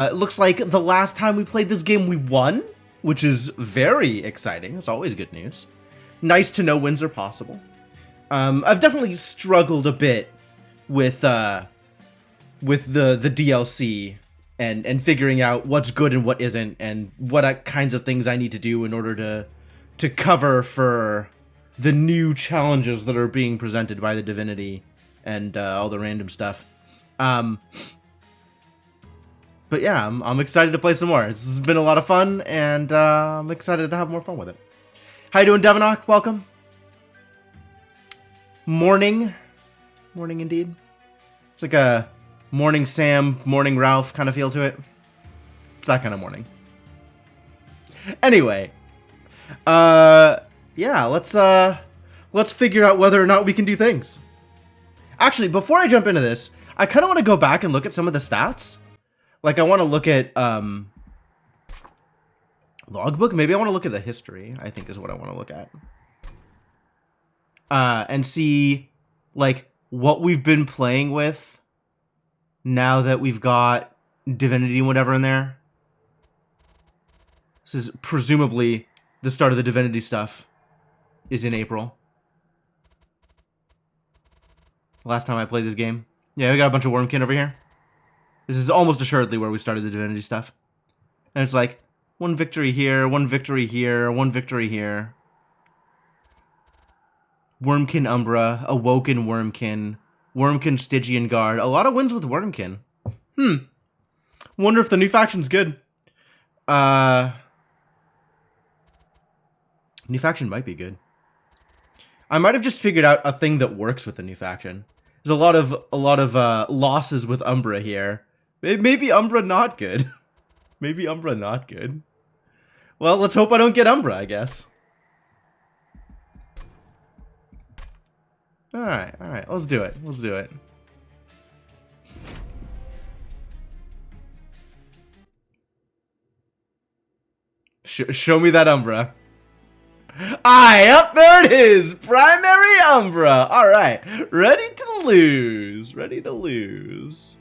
It looks like the last time we played this game we won, which is very exciting. It's always good news. Nice to know wins are possible. I've definitely struggled a bit with the DLC and figuring out what's good and what isn't, and what kinds of things I need to do in order to cover for the new challenges that are being presented by the Divinity and all the random stuff. But yeah, I'm excited to play some more. This has been a lot of fun, and I'm excited to have more fun with it. How you doing, Devinok? Welcome. Morning indeed. It's like a morning Sam, morning Ralph kind of feel to it. It's that kind of morning. Anyway, yeah, let's figure out whether or not we can do things. Actually, before I jump into this, I kind of want to go back and look at some of the stats. Like, I want to look at logbook. Maybe I want to look at the history, I think is what I want to look at. And see, like, what we've been playing with now that we've got Divinity and whatever in there. This is presumably the start of the Divinity stuff is in April. Last time I played this game. Yeah, we got a bunch of Wormkin over here. This is almost assuredly where we started the Divinity stuff. And it's like, one victory here, one victory here, one victory here. Wormkin Umbra, Awoken Wormkin, Wormkin Stygian Guard. A lot of wins with Wormkin. Wonder if the new faction's good. New faction might be good. I might have just figured out a thing that works with the new faction. There's a lot of losses with Umbra here. Maybe Umbra not good. Maybe Umbra not good. Well, let's hope I don't get Umbra, I guess. Alright, let's do it. Let's do it. Show me that Umbra. Aye, up there it is! Primary Umbra! Alright, ready to lose. Ready to lose.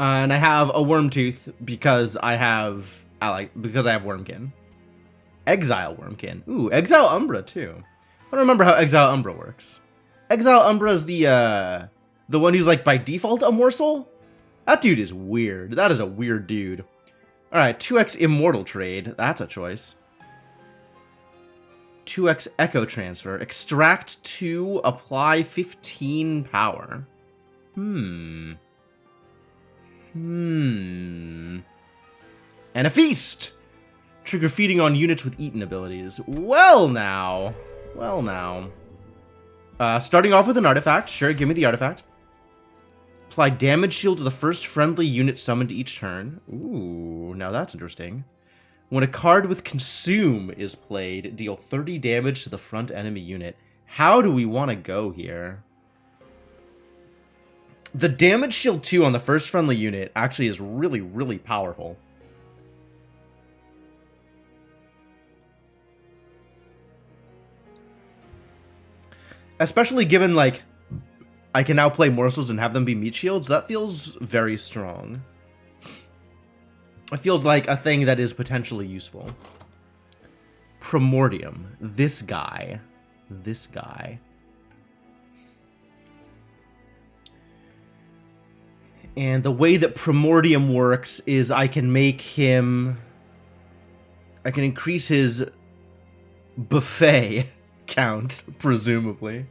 And I have a Wormtooth because I have Wormkin. Exile Wormkin. Ooh, Exile Umbra too. I don't remember how Exile Umbra works. Exile Umbra is the one who's like by default a morsel? That dude is weird. That is a weird dude. Alright, 2x Immortal Trade. That's a choice. 2x Echo Transfer. Extract 2, apply 15 power. And a Feast! Trigger feeding on units with eaten abilities. Well now. Starting off with an artifact. Sure, give me the artifact. Apply damage shield to the first friendly unit summoned each turn. Ooh, now that's interesting. When a card with Consume is played, deal 30 damage to the front enemy unit. How do we want to go here? The damage shield 2 on the first friendly unit actually is really, really powerful. Especially given, like, I can now play morsels and have them be meat shields. That feels very strong. It feels like a thing that is potentially useful. Primordium. This guy. And the way that Primordium works is I can increase his buffet count, presumably.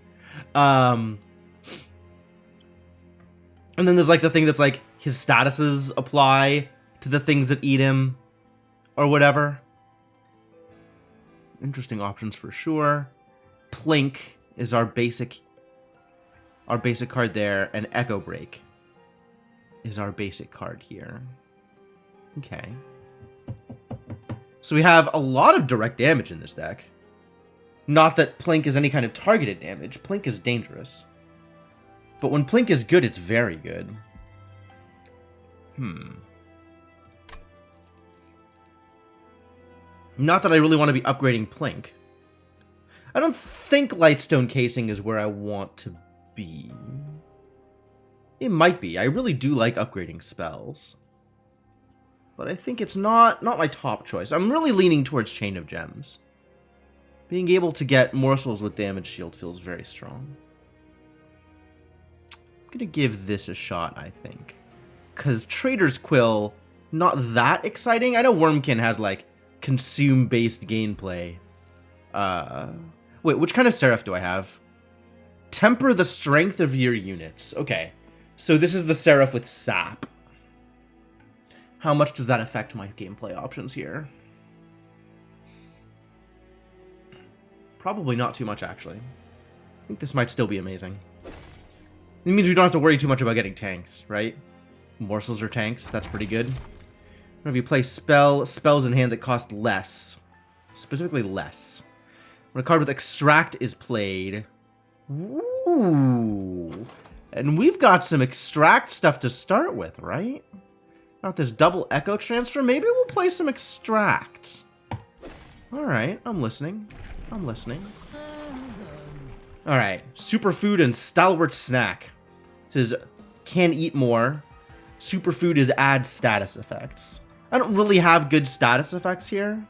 And then there's like the thing that's like his statuses apply to the things that eat him or whatever. Interesting options for sure. Plink is our basic card there, and Echo Break is our basic card here. Okay. So we have a lot of direct damage in this deck. Not that Plink is any kind of targeted damage. Plink is dangerous. But when Plink is good, it's very good. Not that I really want to be upgrading Plink. I don't think Lightstone Casing is where I want to be. It might be. I really do like upgrading spells. But I think it's not my top choice. I'm really leaning towards Chain of Gems. Being able to get morsels with damage shield feels very strong. I'm going to give this a shot, I think. Because Trader's Quill, not that exciting. I know Wormkin has, like, consume-based gameplay. Wait, which kind of Seraph do I have? Temper the strength of your units. Okay. So this is the Seraph with Sap. How much does that affect my gameplay options here? Probably not too much, actually. I think this might still be amazing. It means we don't have to worry too much about getting tanks, right? Morsels or tanks, that's pretty good. If you play spells in hand that cost less. Specifically less. When a card with Extract is played. Ooh. And we've got some Extract stuff to start with, right? Not this double Echo Transfer. Maybe we'll play some Extract. Alright, I'm listening. I'm listening. Alright, Superfood and Stalwart Snack. This is can eat more. Superfood is add status effects. I don't really have good status effects here.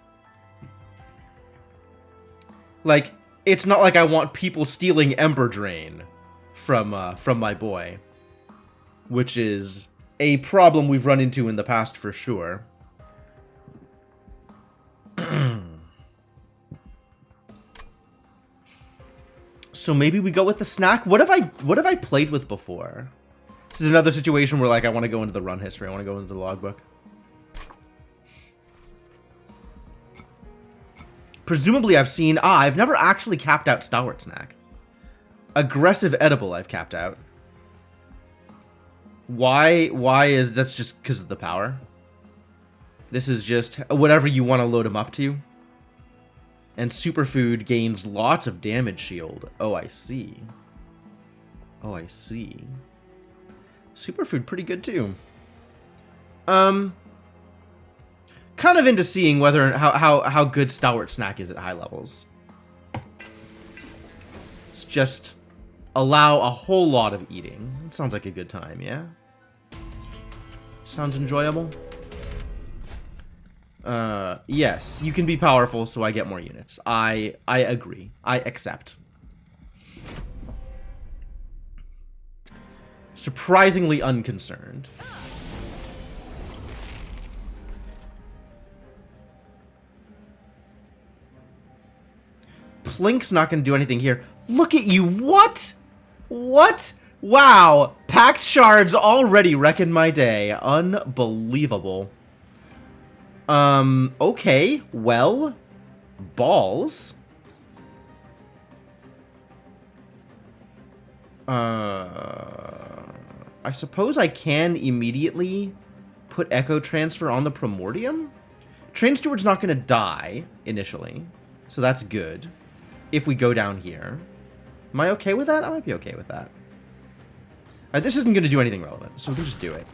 Like, it's not like I want people stealing Ember Drain from my boy. Which is a problem we've run into in the past for sure. So maybe we go with the snack. What have I played with before? This is another situation where, like, I want to go into the run history. I want to go into the logbook. Presumably I've seen... I've never actually capped out Stalwart Snack. Aggressive Edible I've capped out. Why is... That's just because of the power. This is just whatever you want to load him up to. And Superfood gains lots of damage shield. Oh, I see. Oh, I see. Superfood pretty good too. Kind of into seeing whether how good Stalwart Snack is at high levels. It's just allow a whole lot of eating. It sounds like a good time, yeah? Sounds enjoyable. Yes, you can be powerful, so I get more units. I agree. I accept. Surprisingly unconcerned. Plink's not going to do anything here. Look at you. What? What? Wow. Packed Shards already wrecking my day. Unbelievable. Okay. Well. Balls. I suppose I can immediately put Echo Transfer on the Primordium? Train Steward's not going to die initially, so that's good. If we go down here. Am I okay with that? I might be okay with that. Alright, this isn't going to do anything relevant, so we can just do it.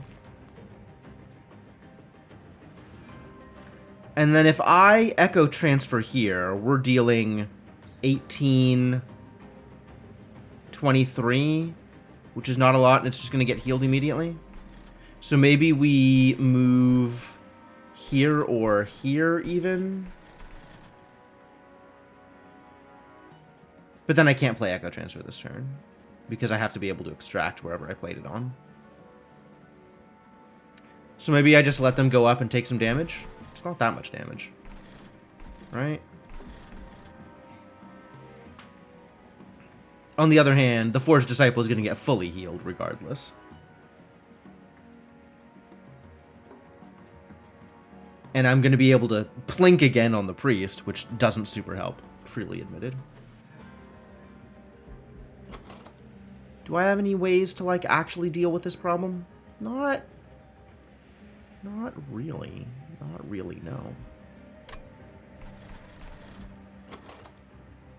And then if I Echo Transfer here, we're dealing 18, 23, which is not a lot, and it's just going to get healed immediately. So maybe we move here or here even. But then I can't play Echo Transfer this turn, because I have to be able to extract wherever I played it on. So maybe I just let them go up and take some damage. It's not that much damage, right? On the other hand, the Forged Disciple is going to get fully healed regardless. And I'm going to be able to plink again on the Priest, which doesn't super help, freely admitted. Do I have any ways to, like, actually deal with this problem? Not really. Not really, no.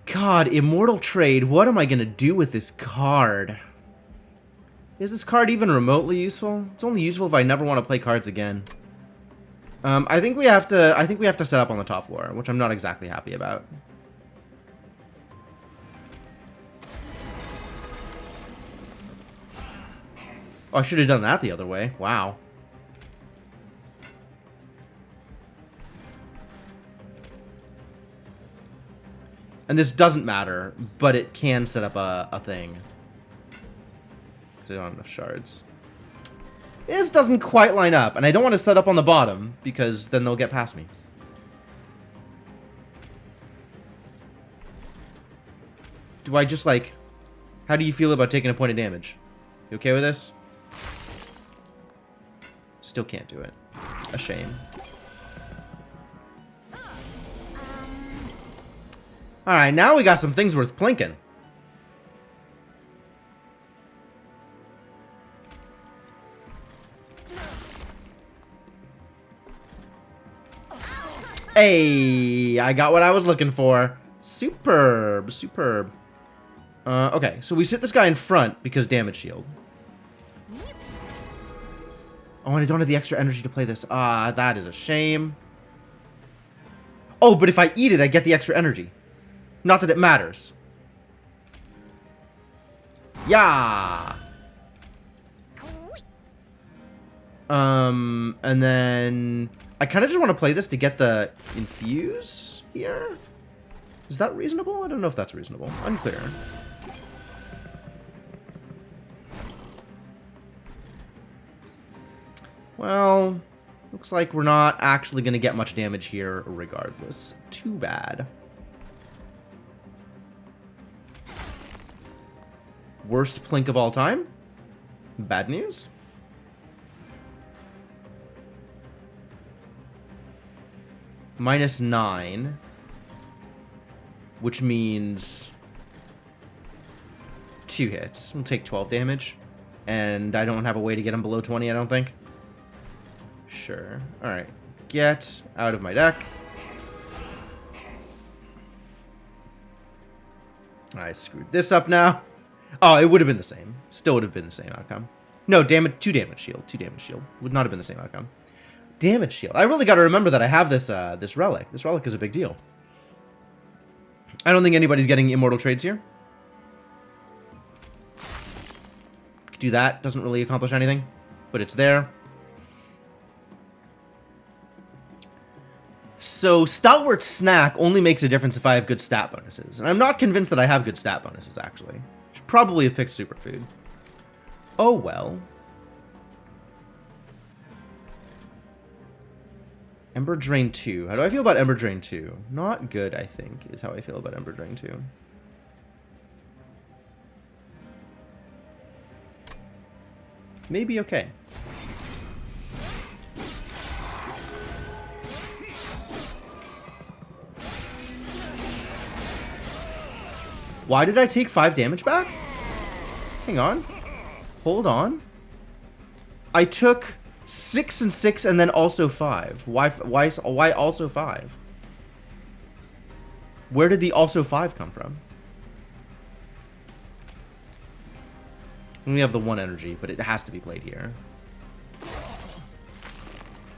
God, Immortal Trade, what am I gonna do with this card? Is this card even remotely useful? It's only useful if I never want to play cards again. I think we have to set up on the top floor, which I'm not exactly happy about. Oh, I should have done that the other way. Wow. And this doesn't matter, but it can set up a thing. Because I don't have enough shards. This doesn't quite line up, and I don't want to set up on the bottom, because then they'll get past me. Do I just, like... How do you feel about taking a point of damage? You okay with this? Still can't do it. A shame. Alright, now we got some things worth plinking. Hey, I got what I was looking for. Superb, superb. Okay, so we sit this guy in front because damage shield. Oh, and I don't have the extra energy to play this. Ah, that is a shame. Oh, but if I eat it, I get the extra energy. Not that it matters. Yeah. And then I kind of just want to play this to get the infuse here. Is that reasonable? I don't know if that's reasonable. Unclear. Well, looks like we're not actually going to get much damage here regardless. Too bad. Worst plink of all time? Bad news? -9. Which means 2 hits. We'll take 12 damage. And I don't have a way to get him below 20, I don't think. Sure. Alright. Get out of my deck. I screwed this up now. Oh, it would have been the same. Still would have been the same outcome. No, damage. 2 damage shield. 2 damage shield. Would not have been the same outcome. Damage shield. I really got to remember that I have this this relic. This relic is a big deal. I don't think anybody's getting immortal trades here. Do that. Doesn't really accomplish anything. But it's there. So, Stalwart Snack only makes a difference if I have good stat bonuses. And I'm not convinced that I have good stat bonuses, actually. Should probably have picked Superfood. Oh, well. Ember Drain 2. How do I feel about Ember Drain 2? Not good, I think, is how I feel about Ember Drain 2. Maybe okay. Why did I take 5 damage back? Hang on. Hold on. I took 6 and 6 and then also 5. Why also 5? Where did the also 5 come from? We only have the 1 energy, but it has to be played here.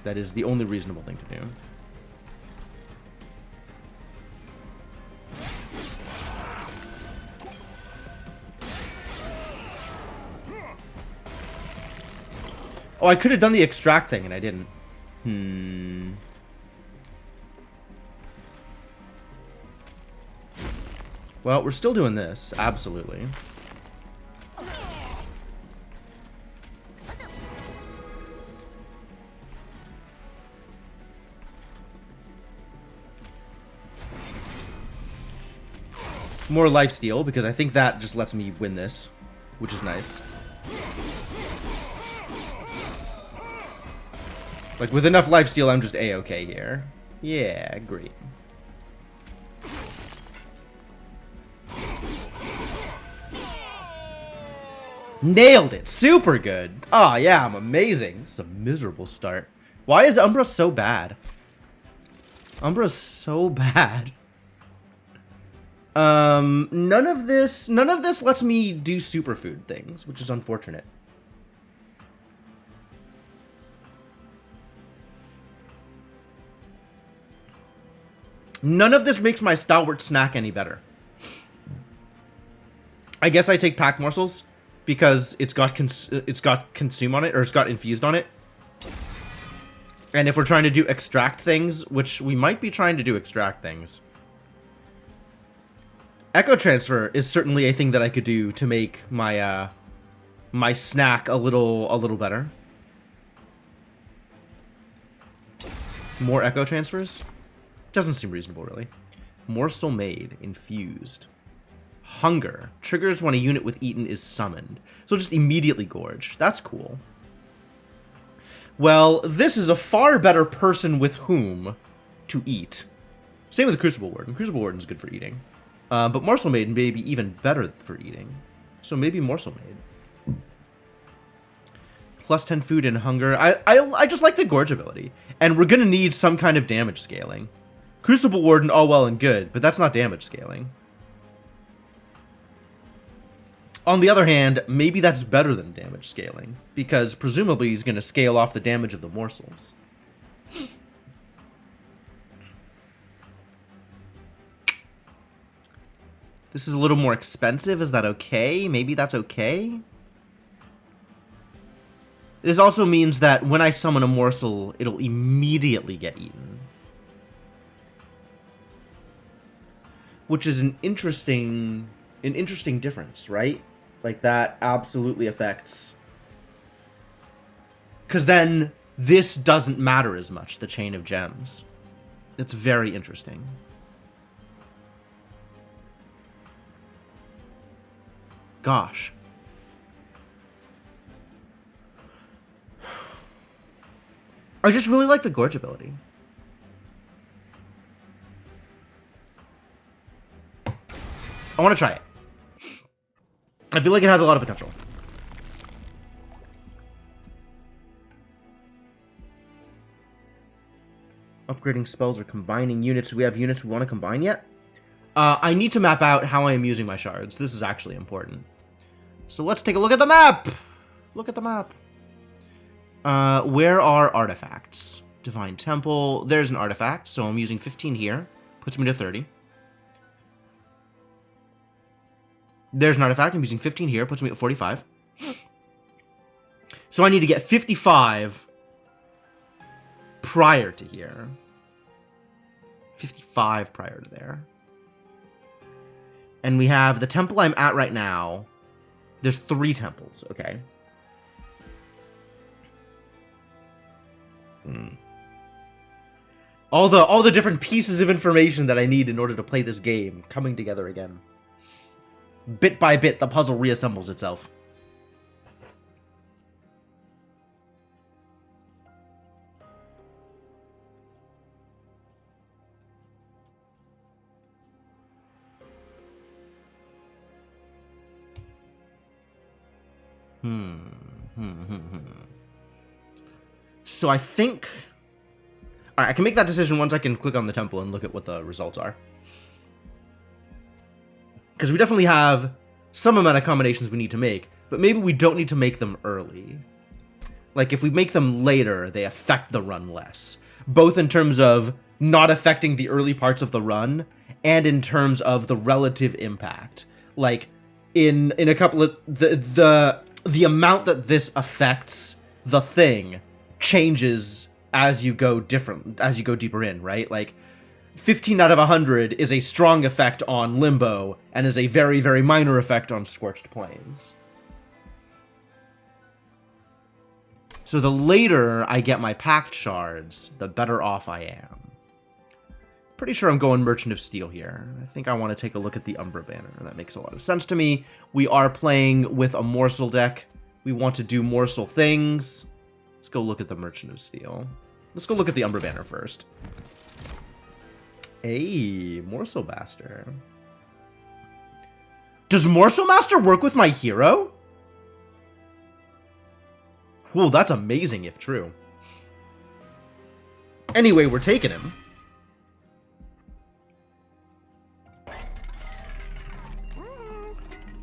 That is the only reasonable thing to do. Oh, I could have done the extract thing, and I didn't. Well, we're still doing this. Absolutely. More lifesteal, because I think that just lets me win this, which is nice. Like, with enough lifesteal, I'm just A-okay here. Yeah, great. Nailed it! Super good! Oh, yeah, I'm amazing. This is a miserable start. Why is Umbra so bad? Umbra's so bad. None of this lets me do superfood things, which is unfortunate. None of this makes my Stalwart Snack any better. I guess I take pack morsels. because it's got consume on it, or it's got infused on it. And if we're trying to do extract things, which we might be trying to do extract things, Echo Transfer is certainly a thing that I could do to make my my snack a little better. More Echo Transfers? Doesn't seem reasonable, really. Morsel made, infused. Hunger. Triggers when a unit with eaten is summoned. So just immediately gorge. That's cool. Well, this is a far better person with whom to eat. Same with the Crucible Warden. Crucible Warden's good for eating. But Morsel Made may be even better for eating. So maybe Morsel Made. Plus 10 food and hunger. I just like the gorge ability. And we're going to need some kind of damage scaling. Crucible Warden, all well and good, but that's not damage scaling. On the other hand, maybe that's better than damage scaling, because presumably he's going to scale off the damage of the morsels. This is a little more expensive. Is that okay? Maybe that's okay? This also means that when I summon a morsel, it'll immediately get eaten. Which is an interesting difference, right? Like, that absolutely affects... Because then, this doesn't matter as much, the Chain of Gems. It's very interesting. Gosh. I just really like the Gorge ability. I want to try it. I feel like it has a lot of potential. Upgrading spells or combining units. Do we have units we want to combine yet? I need to map out how I am using my shards. This is actually important. So let's take a look at the map. Look at the map. Where are artifacts? Divine Temple. There's an artifact. So I'm using 15 here. Puts me to 30. There's an artifact. I'm using 15 here. Puts me at 45. So I need to get 55 prior to here. 55 prior to there. And we have the temple I'm at right now. There's 3 temples. Okay. All the different pieces of information that I need in order to play this game coming together again. Bit by bit, the puzzle reassembles itself. So I think... Alright, I can make that decision once I can click on the temple and look at what the results are. Because we definitely have some amount of combinations we need to make, but maybe we don't need to make them early. Like, if we make them later, they affect the run less. Both in terms of not affecting the early parts of the run, and in terms of the relative impact. Like, in a couple of... The amount that this affects the thing changes as you go deeper in, right? Like, 15 out of 100 is a strong effect on Limbo, and is a very, very minor effect on Scorched Plains. So the later I get my Pact Shards, the better off I am. Pretty sure I'm going Merchant of Steel here. I think I want to take a look at the Umbra Banner. That makes a lot of sense to me. We are playing with a Morsel deck. We want to do Morsel things. Let's go look at the Merchant of Steel. Let's go look at the Umbra Banner first. Hey, Morsel Master. Does Morsel Master work with my hero? Whoa, that's amazing if true. Anyway, we're taking him.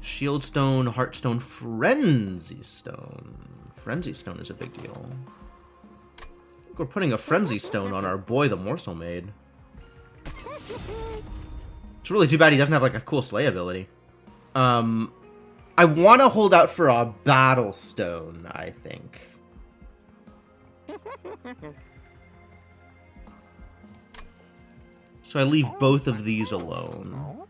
Shield Stone, Heartstone, Frenzy Stone. Frenzy Stone is a big deal. I think we're putting a Frenzy Stone on our boy, the Morsel Maid. It's really too bad he doesn't have, like, a cool Slay ability. I want to hold out for a battle stone, I think. So I leave both of these alone.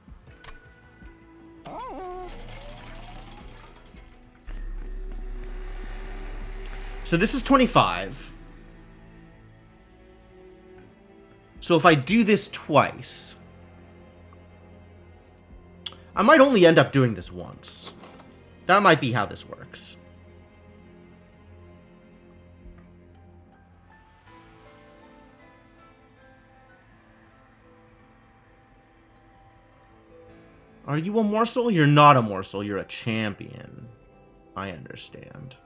So this is 25. So if I do this twice, I might only end up doing this once. That might be how this works. Are you a morsel? You're not a morsel. You're a champion. I understand.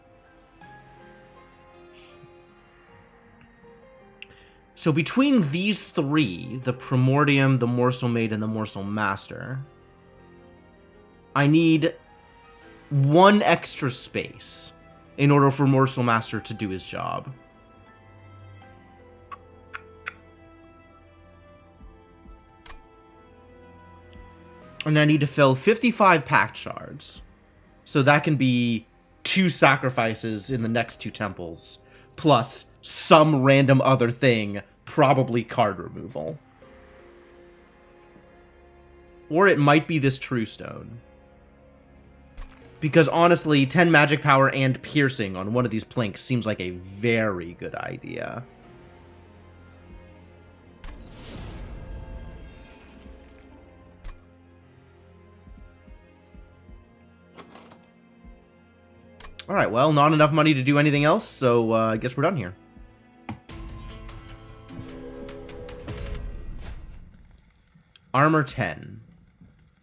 So between these three, the Primordium, the Morsel Maid, and the Morsel Master, I need one extra space in order for Morsel Master to do his job. And I need to fill 55 pact shards. So that can be 2 sacrifices in the next 2 temples, plus some random other thing, probably card removal. Or it might be this True Stone. Because honestly, 10 magic power and piercing on one of these plinks seems like a very good idea. Alright, well, not enough money to do anything else, so I guess we're done here. Armor 10.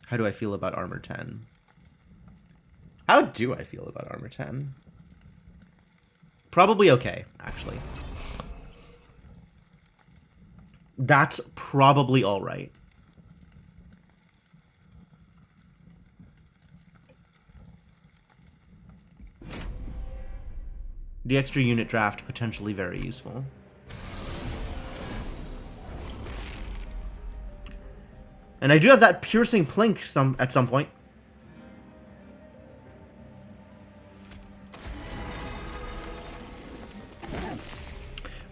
How do I feel about Armor 10? How do I feel about Armor 10? Probably okay, actually. That's probably alright. The extra unit draft, potentially very useful. And I do have that piercing plink at some point.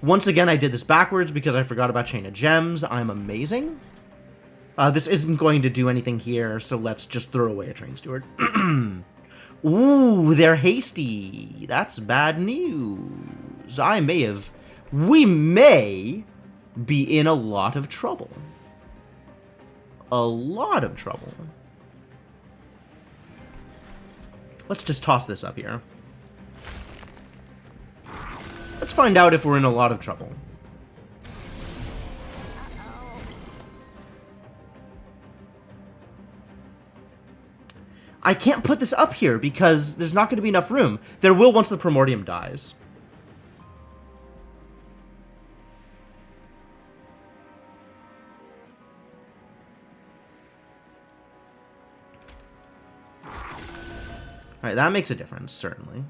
Once again, I did this backwards because I forgot about Chain of Gems. I'm amazing. This isn't going to do anything here, so let's just throw away a Train Steward. Ooh, they're hasty. That's bad news. We may be in a lot of trouble. A lot of trouble. Let's just toss this up here. Let's find out if we're in a lot of trouble. I can't put this up here because there's not going to be enough room. There will once the Primordium dies. Alright, that makes a difference, certainly.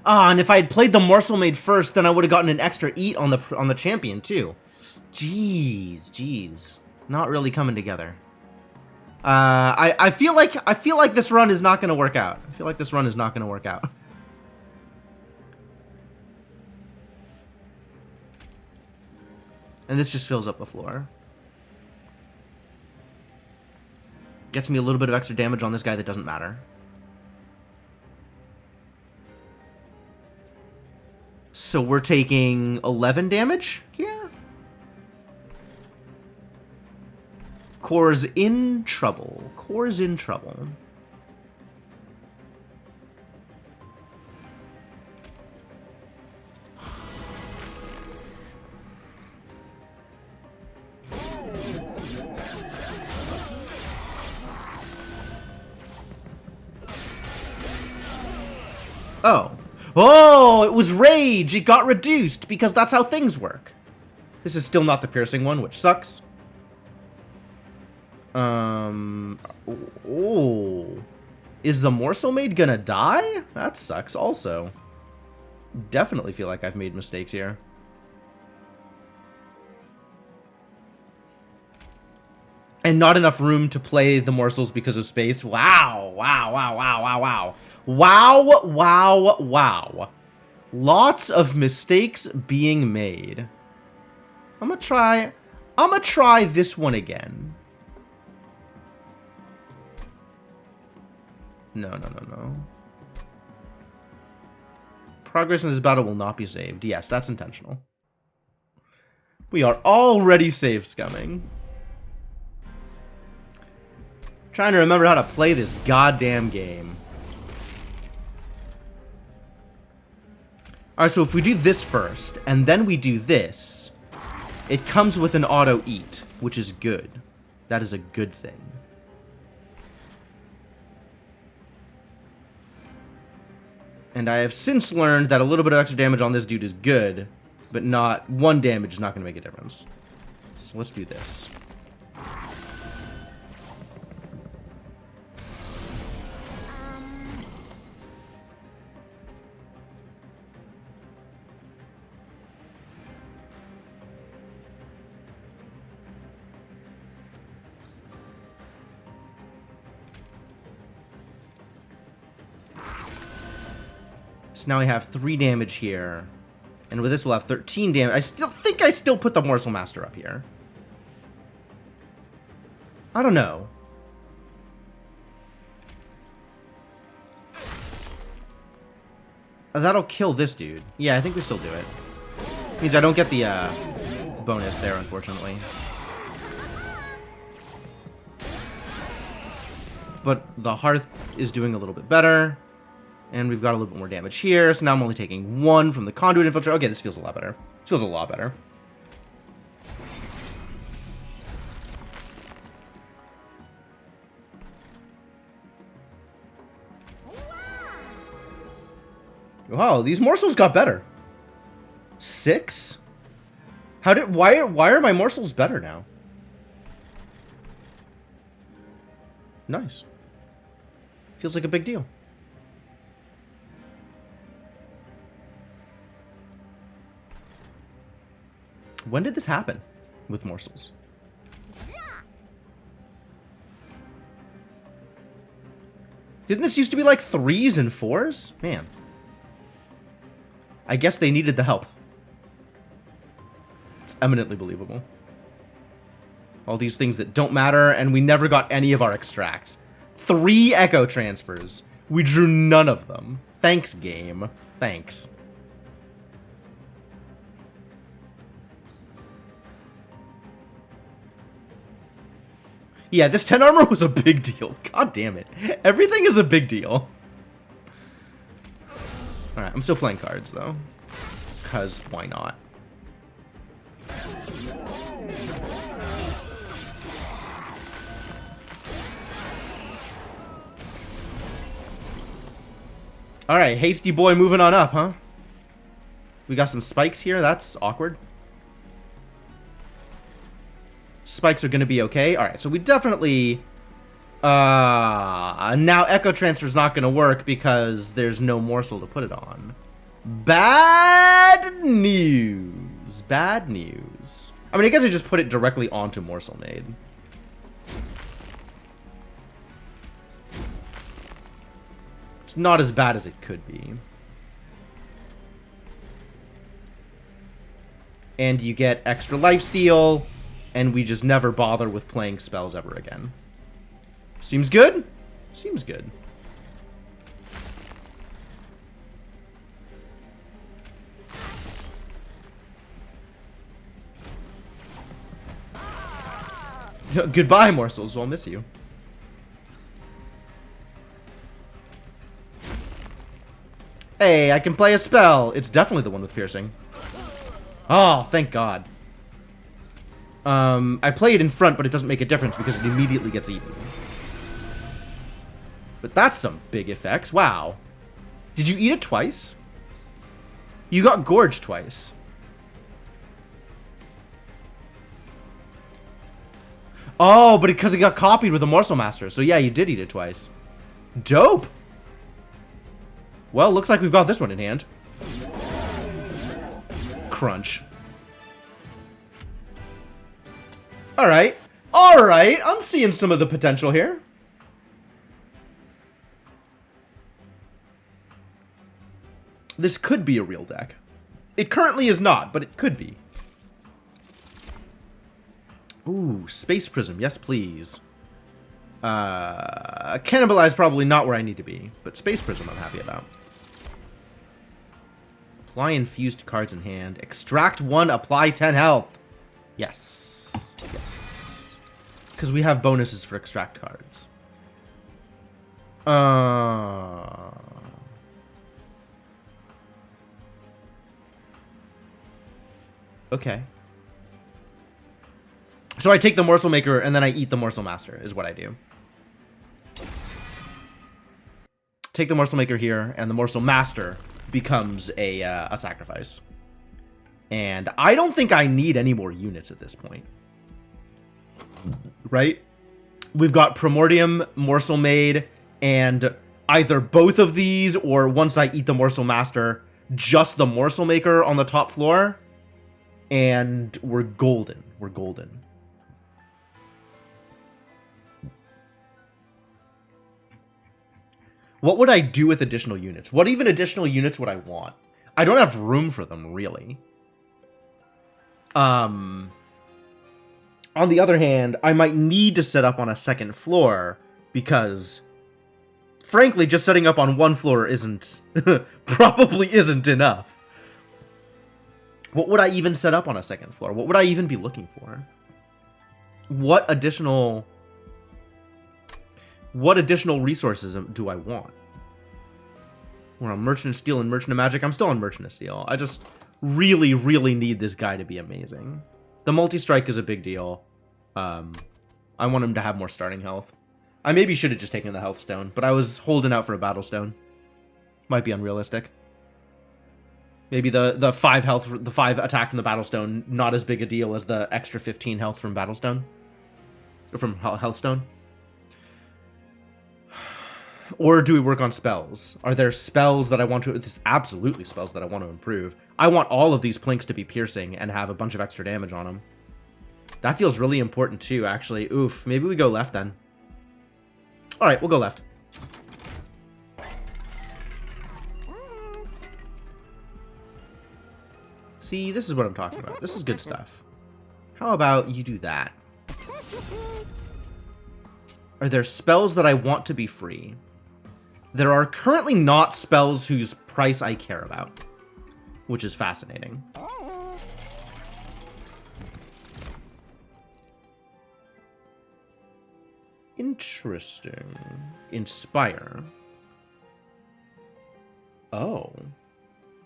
Ah, and if I had played the Morsel Maid first, then I would have gotten an extra eat on the champion too. Jeez. Not really coming together. I feel like this run is not going to work out. I feel like this run is not going to work out. And this just fills up the floor. Gets me a little bit of extra damage on this guy that doesn't matter. So we're taking 11 damage here? Core's in trouble. Core's in trouble. Oh, it was rage. It got reduced because that's how things work. This is still not the piercing one, which sucks. Oh. Is the Morsel Maid gonna die? That sucks also. Definitely feel like I've made mistakes here. And not enough room to play the morsels because of space. Wow, wow, wow, wow, wow, wow. Wow, wow, wow. Lots of mistakes being made. I'm gonna try this one again. No, no, no, no. Progress in this battle will not be saved. Yes, that's intentional. We are already save scumming. Trying to remember how to play this goddamn game. Alright, so if we do this first, and then we do this, it comes with an auto eat, which is good. That is a good thing. And I have since learned that a little bit of extra damage on this dude is good, but not 1 damage is not going to make a difference. So let's do this. So now we have 3 damage here. And with this we'll have 13 damage. I still think I still put the Morsel Master up here. I don't know. That'll kill this dude. Yeah, I think we still do it. Means I don't get the bonus there, unfortunately. But the Hearth is doing a little bit better. And we've got a little bit more damage here. So now I'm only taking 1 from the Conduit Infiltrator. Okay, this feels a lot better. This feels a lot better. Wow, these morsels got better. 6? Why are my morsels better now? Nice. Feels like a big deal. When did this happen with morsels? Didn't this used to be like 3s and 4s? Man. I guess they needed the help. It's eminently believable. All these things that don't matter, and we never got any of our extracts. 3 echo transfers. We drew none of them. Thanks, game. Thanks. Yeah, this 10 armor was a big deal. God damn it. Everything is a big deal. Alright, I'm still playing cards, though. Because why not? Alright, Hasty Boy moving on up, huh? We got some spikes here. That's awkward. Spikes are going to be okay. Alright, so we definitely... now Echo Transfer is not going to work because there's no morsel to put it on. Bad news. Bad news. I mean, I guess I just put it directly onto Morsel Maid. It's not as bad as it could be. And you get extra lifesteal, and we just never bother with playing spells ever again. Seems good? Seems good. Goodbye, morsels. I'll miss you. Hey, I can play a spell. It's definitely the one with piercing. Oh, thank God. I play it in front, but it doesn't make a difference because it immediately gets eaten. But that's some big effects. Wow. Did you eat it twice? You got gorged twice. Oh, but because it got copied with the Morsel Master. So yeah, you did eat it twice. Dope! Well, looks like we've got this one in hand. Crunch. Alright. Alright, I'm seeing some of the potential here. This could be a real deck. It currently is not, but it could be. Ooh, Space Prism. Yes, please. Cannibalize probably not where I need to be, but Space Prism I'm happy about. Apply infused cards in hand. Extract 1, apply 10 health. Yes. Yes. Because we have bonuses for extract cards. Okay. So I take the Morsel Maker and then I eat the Morsel Master is what I do. Take the Morsel Maker here and the Morsel Master becomes a sacrifice. And I don't think I need any more units at this point. Right? We've got Primordium, Morsel Maid, and either both of these or once I eat the Morsel Master, just the Morsel Maker on the top floor. And we're golden. We're golden. What would I do with additional units? What even additional units would I want? I don't have room for them, really. On the other hand, I might need to set up on a second floor because, frankly, just setting up on one floor isn't... probably isn't enough. What would I even set up on a second floor? What would I even be looking for? What additional resources do I want? We're on Merchant of Steel and Merchant of Magic. I'm still on Merchant of Steel. I just really, really need this guy to be amazing. The multi-strike is a big deal. I want him to have more starting health. I maybe should have just taken the health stone, but I was holding out for a battle stone. Might be unrealistic. Maybe the 5 health, the 5 attack from the Battlestone, not as big a deal as the extra 15 health from Battlestone. Or from Healthstone. Or do we work on spells? Are there spells that I want to... There's absolutely spells that I want to improve. I want all of these plinks to be piercing and have a bunch of extra damage on them. That feels really important too, actually. Oof, maybe we go left then. Alright, we'll go left. See, this is what I'm talking about. This is good stuff. How about you do that? Are there spells that I want to be free? There are currently not spells whose price I care about, which is fascinating. Interesting. Inspire. Oh.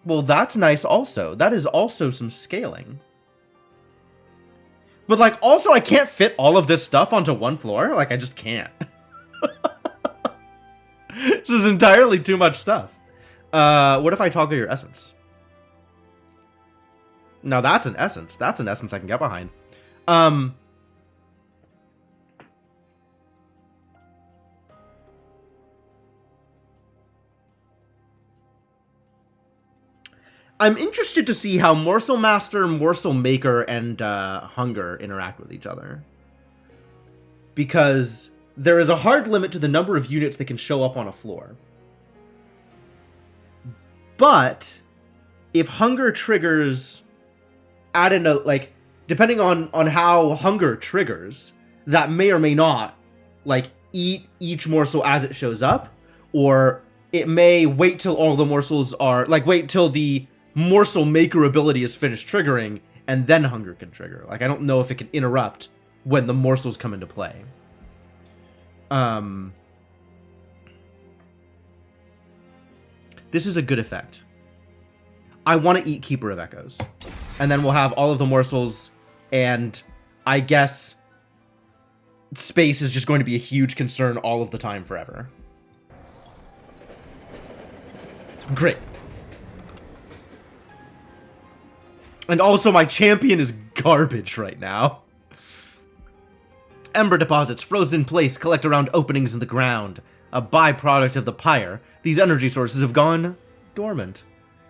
Well, that's nice also. That is also some scaling. But, like, also I can't fit all of this stuff onto one floor. Like, I just can't. This is entirely too much stuff. What if I toggle your essence? Now, that's an essence. That's an essence I can get behind. I'm interested to see how Morsel Master, Morsel Maker, and Hunger interact with each other. Because there is a hard limit to the number of units that can show up on a floor. But if Hunger triggers, add in a, like, depending on how Hunger triggers, that may or may not, like, eat each morsel as it shows up, or it may wait till all the morsels are, like, wait till the Morsel Maker ability is finished triggering, and then Hunger can trigger. Like, I don't know if it can interrupt when the morsels come into play. This is a good effect. I want to eat Keeper of Echoes. And then we'll have all of the morsels, and I guess space is just going to be a huge concern all of the time forever. Great. And also, my champion is garbage right now. Ember deposits frozen in place collect around openings in the ground. A byproduct of the pyre, these energy sources have gone dormant.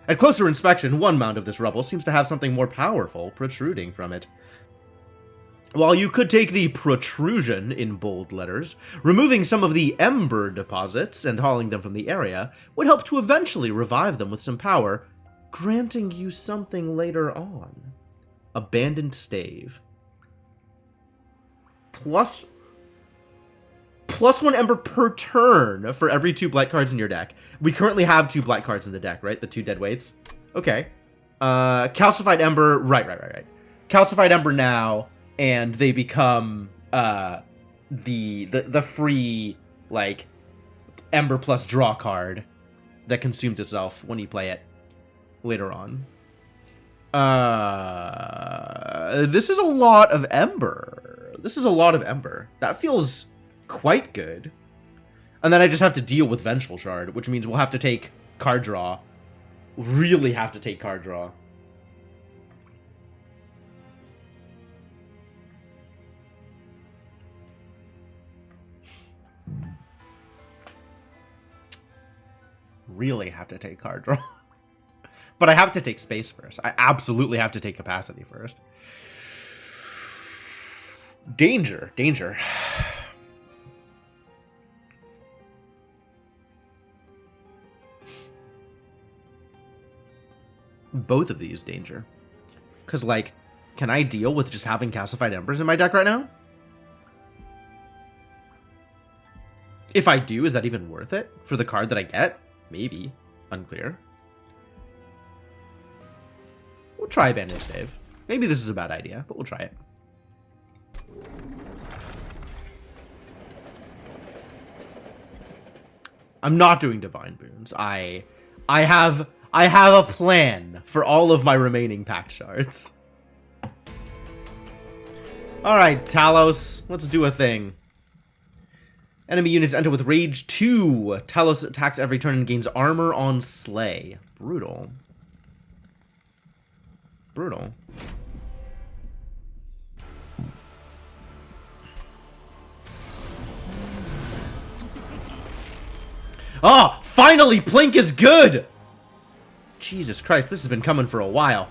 At closer inspection, one mound of this rubble seems to have something more powerful protruding from it. While you could take the protrusion in bold letters, removing some of the ember deposits and hauling them from the area would help to eventually revive them with some power, granting you something later on. Abandoned stave. Plus 1 ember per turn for every 2 blight cards in your deck. We currently have 2 blight cards in the deck, right? The 2 dead weights. Okay. Calcified ember. Right. Calcified ember now, and they become the free, like, ember plus draw card that consumes itself when you play it later on. This is a lot of ember. That feels quite good. And then I just have to deal with Vengeful Shard, which means we'll have to take card draw. Really have to take card draw. Really have to take card draw. But I have to take space first. I absolutely have to take capacity first. Danger. Both of these danger. Because, like, can I deal with just having calcified embers in my deck right now? If I do, is that even worth it for the card that I get? Maybe. Unclear. We'll try Abandoned Stave. Maybe this is a bad idea, but we'll try it. I'm not doing Divine Boons. I have a plan for all of my remaining pack shards. Alright, Talos, let's do a thing. Enemy units enter with Rage 2. Talos attacks every turn and gains armor on Slay. Brutal. Oh, finally, Plink is good! Jesus Christ, this has been coming for a while.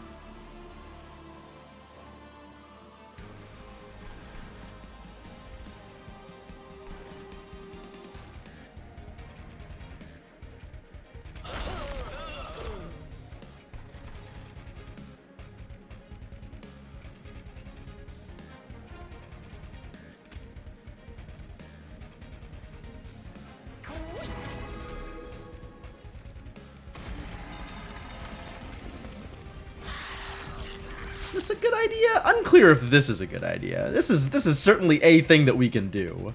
Is this a good idea? Unclear if this is a good idea. This is certainly a thing that we can do.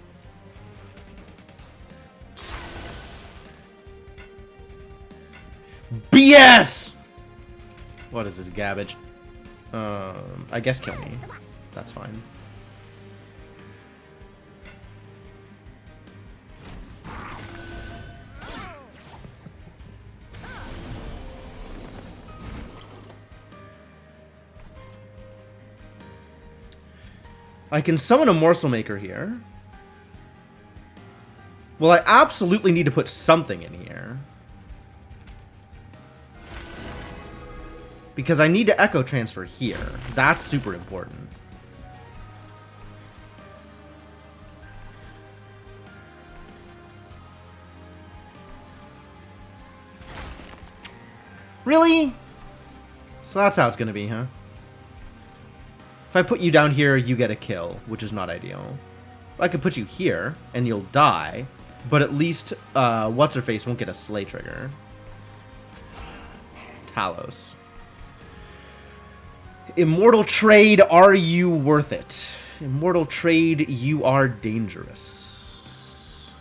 BS! What is this garbage? I guess kill me. That's fine. I can summon a Morsel Maker here. Well, I absolutely need to put something in here. Because I need to Echo Transfer here. That's super important. Really? So that's how it's going to be, huh? If I put you down here, you get a kill, which is not ideal. I could put you here, and you'll die, but at least What's-Her-Face won't get a Slay trigger. Talos. Immortal Trade, are you worth it? Immortal Trade, you are dangerous.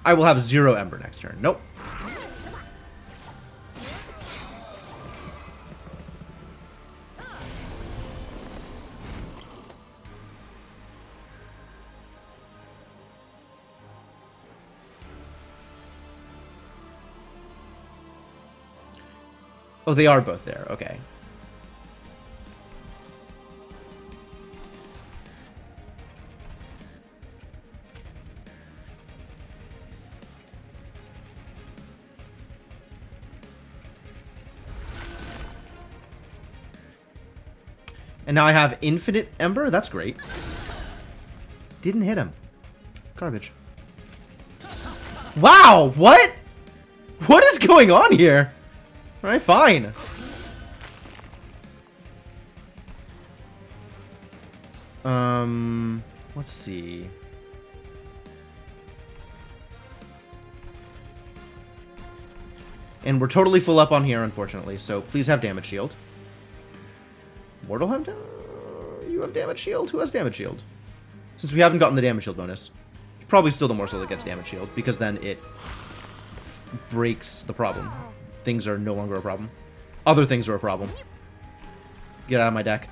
I will have 0 Ember next turn. Nope. Oh, they are both there. Okay. And now I have infinite Ember? That's great. Didn't hit him. Garbage. Wow, what? What is going on here? Alright, fine. Let's see. And we're totally full up on here, unfortunately, so please have damage shield. Mortal have you have damage shield? Who has damage shield? Since we haven't gotten the damage shield bonus. It's probably still the morsel that gets damage shield, because then it breaks the problem. Things are no longer a problem. Other things are a problem. Get out of my deck.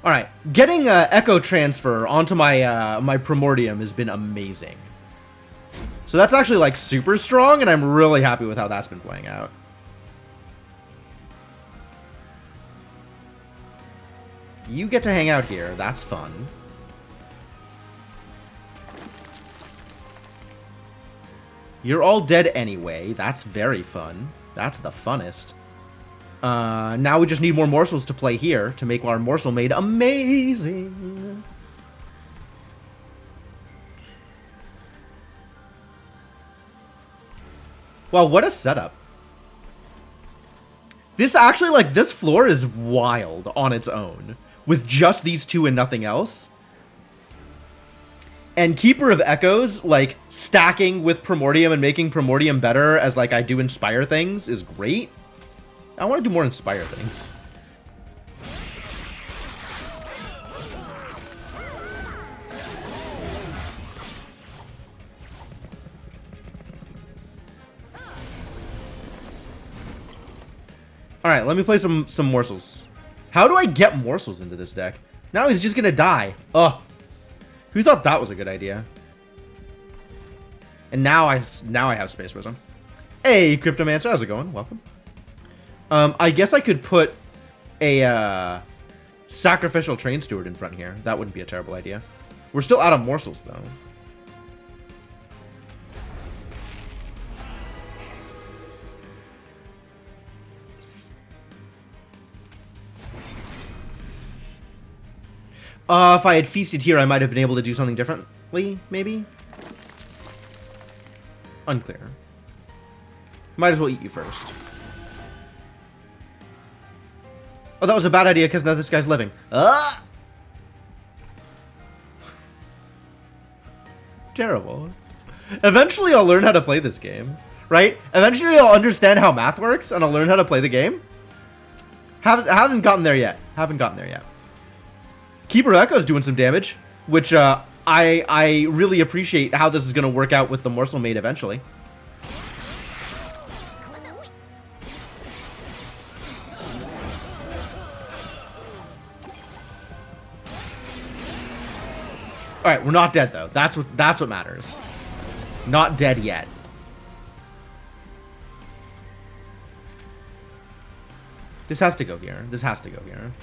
Alright, getting Echo Transfer onto my my Primordium has been amazing. So that's actually, like, super strong, and I'm really happy with how that's been playing out. You get to hang out here. That's fun. You're all dead anyway. That's very fun. That's the funnest. Now we just need more morsels to play here to make our morsel maid amazing. Wow, what a setup. This actually, like, this floor is wild on its own. With just these two and nothing else. And Keeper of Echoes, like, stacking with Primordium and making Primordium better as, like, I do Inspire things is great. I want to do more Inspire things. Alright, let me play some morsels. How do I get morsels into this deck? Now he's just gonna die. Ugh. Who thought that was a good idea? And now I have Space Wisdom. Hey, Cryptomancer, how's it going? Welcome. I guess I could put a Sacrificial Train Steward in front here. That wouldn't be a terrible idea. We're still out of morsels, though. If I had feasted here, I might have been able to do something differently, maybe? Unclear. Might as well eat you first. Oh, that was a bad idea because now this guy's living. Ah! Terrible. Eventually I'll learn how to play this game, right? Eventually I'll understand how math works and I'll learn how to play the game. Haven't gotten there yet. Haven't gotten there yet. Keeper Echo's doing some damage, which I really appreciate how this is going to work out with the Morsel Maid eventually. All right, we're not dead though. That's what matters. Not dead yet. This has to go here. This has to go here.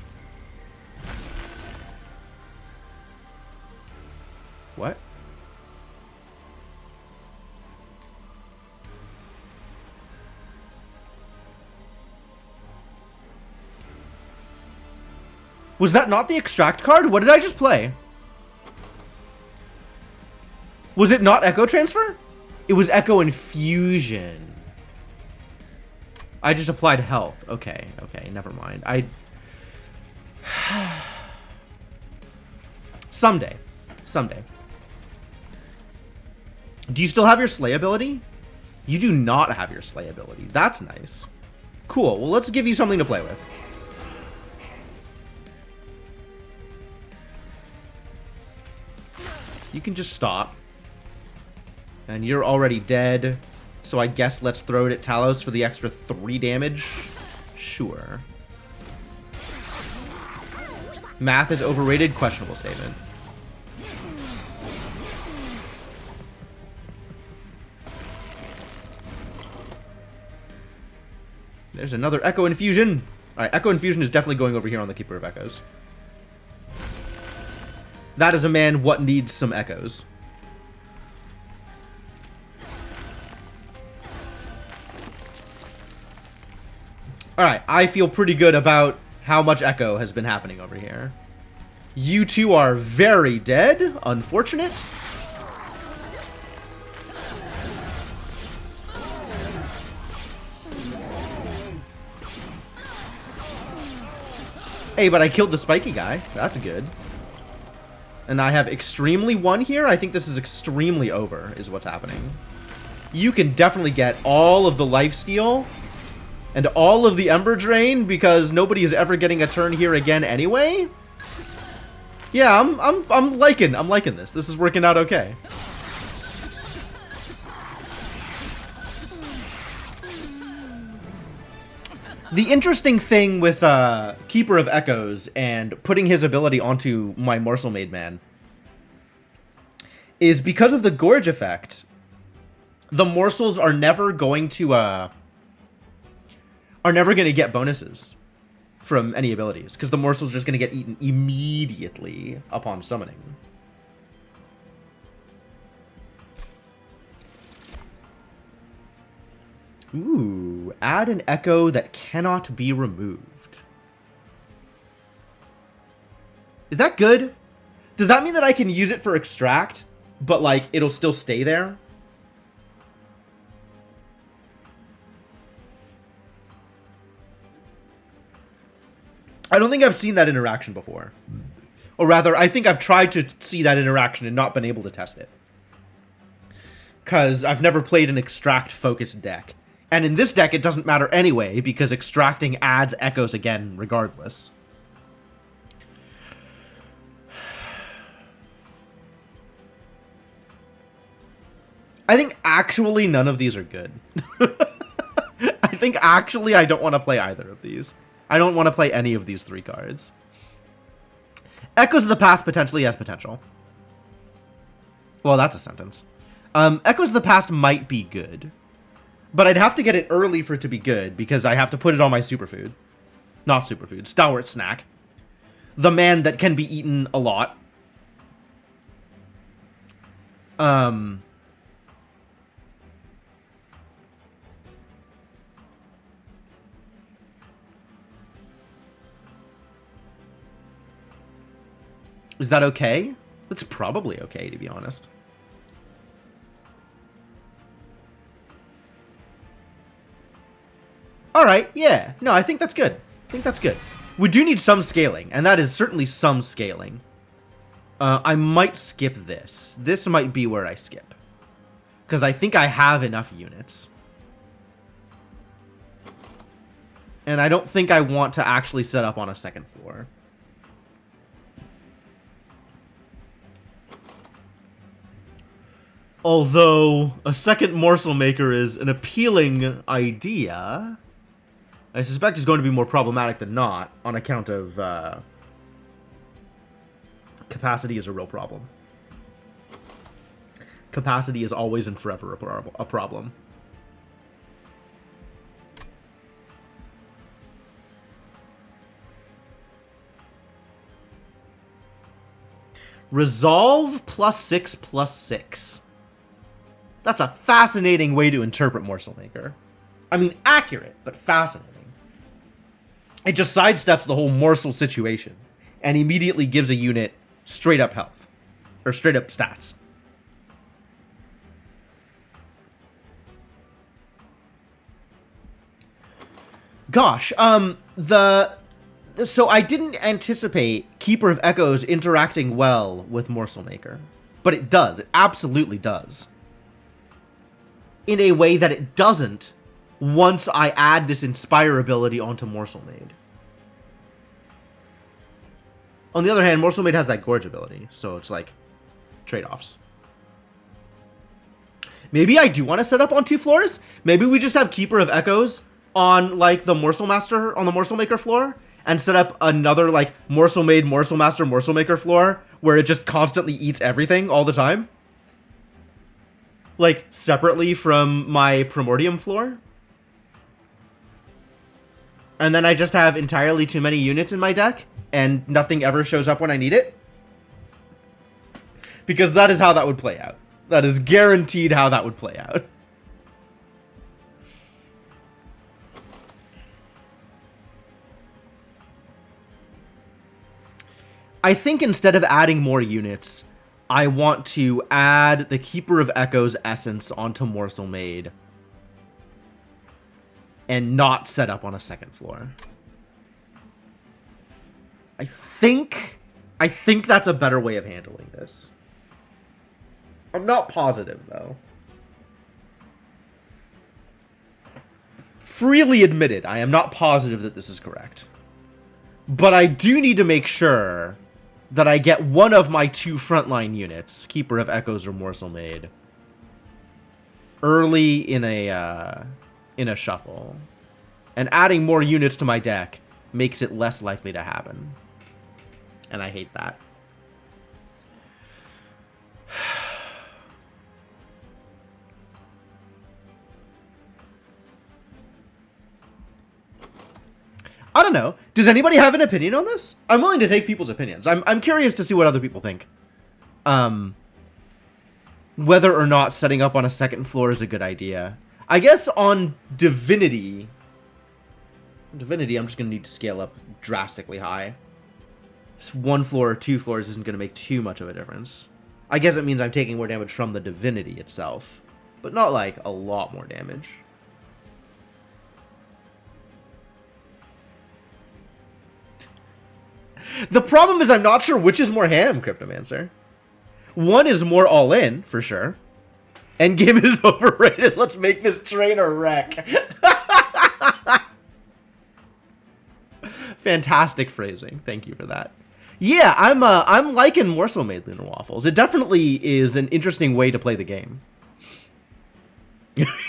What? Was that not the extract card? What did I just play? Was it not Echo Transfer? It was Echo Infusion. I just applied health. Okay, okay, never mind. Someday. Someday. Do you still have your Slay ability? You do not have your Slay ability. That's nice. Cool. Well, let's give you something to play with. You can just stop. And you're already dead. So I guess let's throw it at Talos for the extra 3 damage. Sure. Math is overrated? Questionable statement. There's another Echo Infusion. Alright, Echo Infusion is definitely going over here on the Keeper of Echoes. That is a man what needs some echoes. Alright, I feel pretty good about how much echo has been happening over here. You two are very dead. Unfortunate. Hey, but I killed the spiky guy. That's good. And I have extremely 1 here. I think this is extremely over, is what's happening. You can definitely get all of the lifesteal and all of the Ember Drain because nobody is ever getting a turn here again anyway. Yeah, I'm liking this. This is working out okay. The interesting thing with Keeper of Echoes and putting his ability onto my Morsel Maid man is because of the Gorge effect, the morsels are never going to get bonuses from any abilities because the morsels are just going to get eaten immediately upon summoning. Ooh, add an echo that cannot be removed. Is that good? Does that mean that I can use it for extract, but like it'll still stay there? I don't think I've seen that interaction before. Or rather, I think I've tried to see that interaction and not been able to test it. Because I've never played an extract-focused deck. And in this deck, it doesn't matter anyway, because extracting adds echoes again, regardless. I think actually none of these are good. I think actually I don't want to play either of these. I don't want to play any of these 3 cards. Echoes of the Past potentially has potential. Well, that's a sentence. Echoes of the Past might be good. But I'd have to get it early for it to be good, because I have to put it on my superfood. Not superfood, Stalwart Snack. The man that can be eaten a lot. Is that okay? That's probably okay, to be honest. Alright, yeah. No, I think that's good. I think that's good. We do need some scaling, and that is certainly some scaling. I might skip this. This might be where I skip. Because I think I have enough units. And I don't think I want to actually set up on a second floor. Although, a second morsel maker is an appealing idea, I suspect it's going to be more problematic than not, on account of, capacity is a real problem. Capacity is always and forever a problem. Resolve +6/+6. That's a fascinating way to interpret Morsel Maker. I mean, accurate, but fascinating. It just sidesteps the whole morsel situation and immediately gives a unit straight up health. Or straight up stats. Gosh, so I didn't anticipate Keeper of Echoes interacting well with Morsel Maker. But it does. It absolutely does. In a way that it doesn't once I add this Inspire ability onto Morsel Maid. On the other hand, Morsel Maid has that Gorge ability, so it's like trade-offs. Maybe I do want to set up on 2 floors? Maybe we just have Keeper of Echoes on like the Morsel Master, on the Morsel Maker floor, and set up another like Morsel Maid, Morsel Master, Morsel Maker floor where it just constantly eats everything all the time. Like, separately from my Primordium floor. And then I just have entirely too many units in my deck, and nothing ever shows up when I need it. Because that is how that would play out. That is guaranteed how that would play out. I think instead of adding more units, I want to add the Keeper of Echoes essence onto Morsel Maid. And not set up on a second floor. I think that's a better way of handling this. I'm not positive, though. Freely admitted, I am not positive that this is correct. But I do need to make sure that I get one of my 2 frontline units, Keeper of Echoes or Morsel Maid, early in a shuffle. And adding more units to my deck makes it less likely to happen. And I hate that. I don't know. Does anybody have an opinion on this? I'm willing to take people's opinions. I'm curious to see what other people think. Whether or not setting up on a second floor is a good idea. I guess on Divinity, I'm just going to need to scale up drastically high. 1 floor or 2 floors isn't going to make too much of a difference. I guess it means I'm taking more damage from the Divinity itself, but not like a lot more damage. The problem is I'm not sure which is more ham, Cryptomancer. One is more all-in, for sure. Endgame is overrated. Let's make this train a wreck. Fantastic phrasing. Thank you for that. Yeah, I'm liking Morsel Maid Lunar Waffles. It definitely is an interesting way to play the game.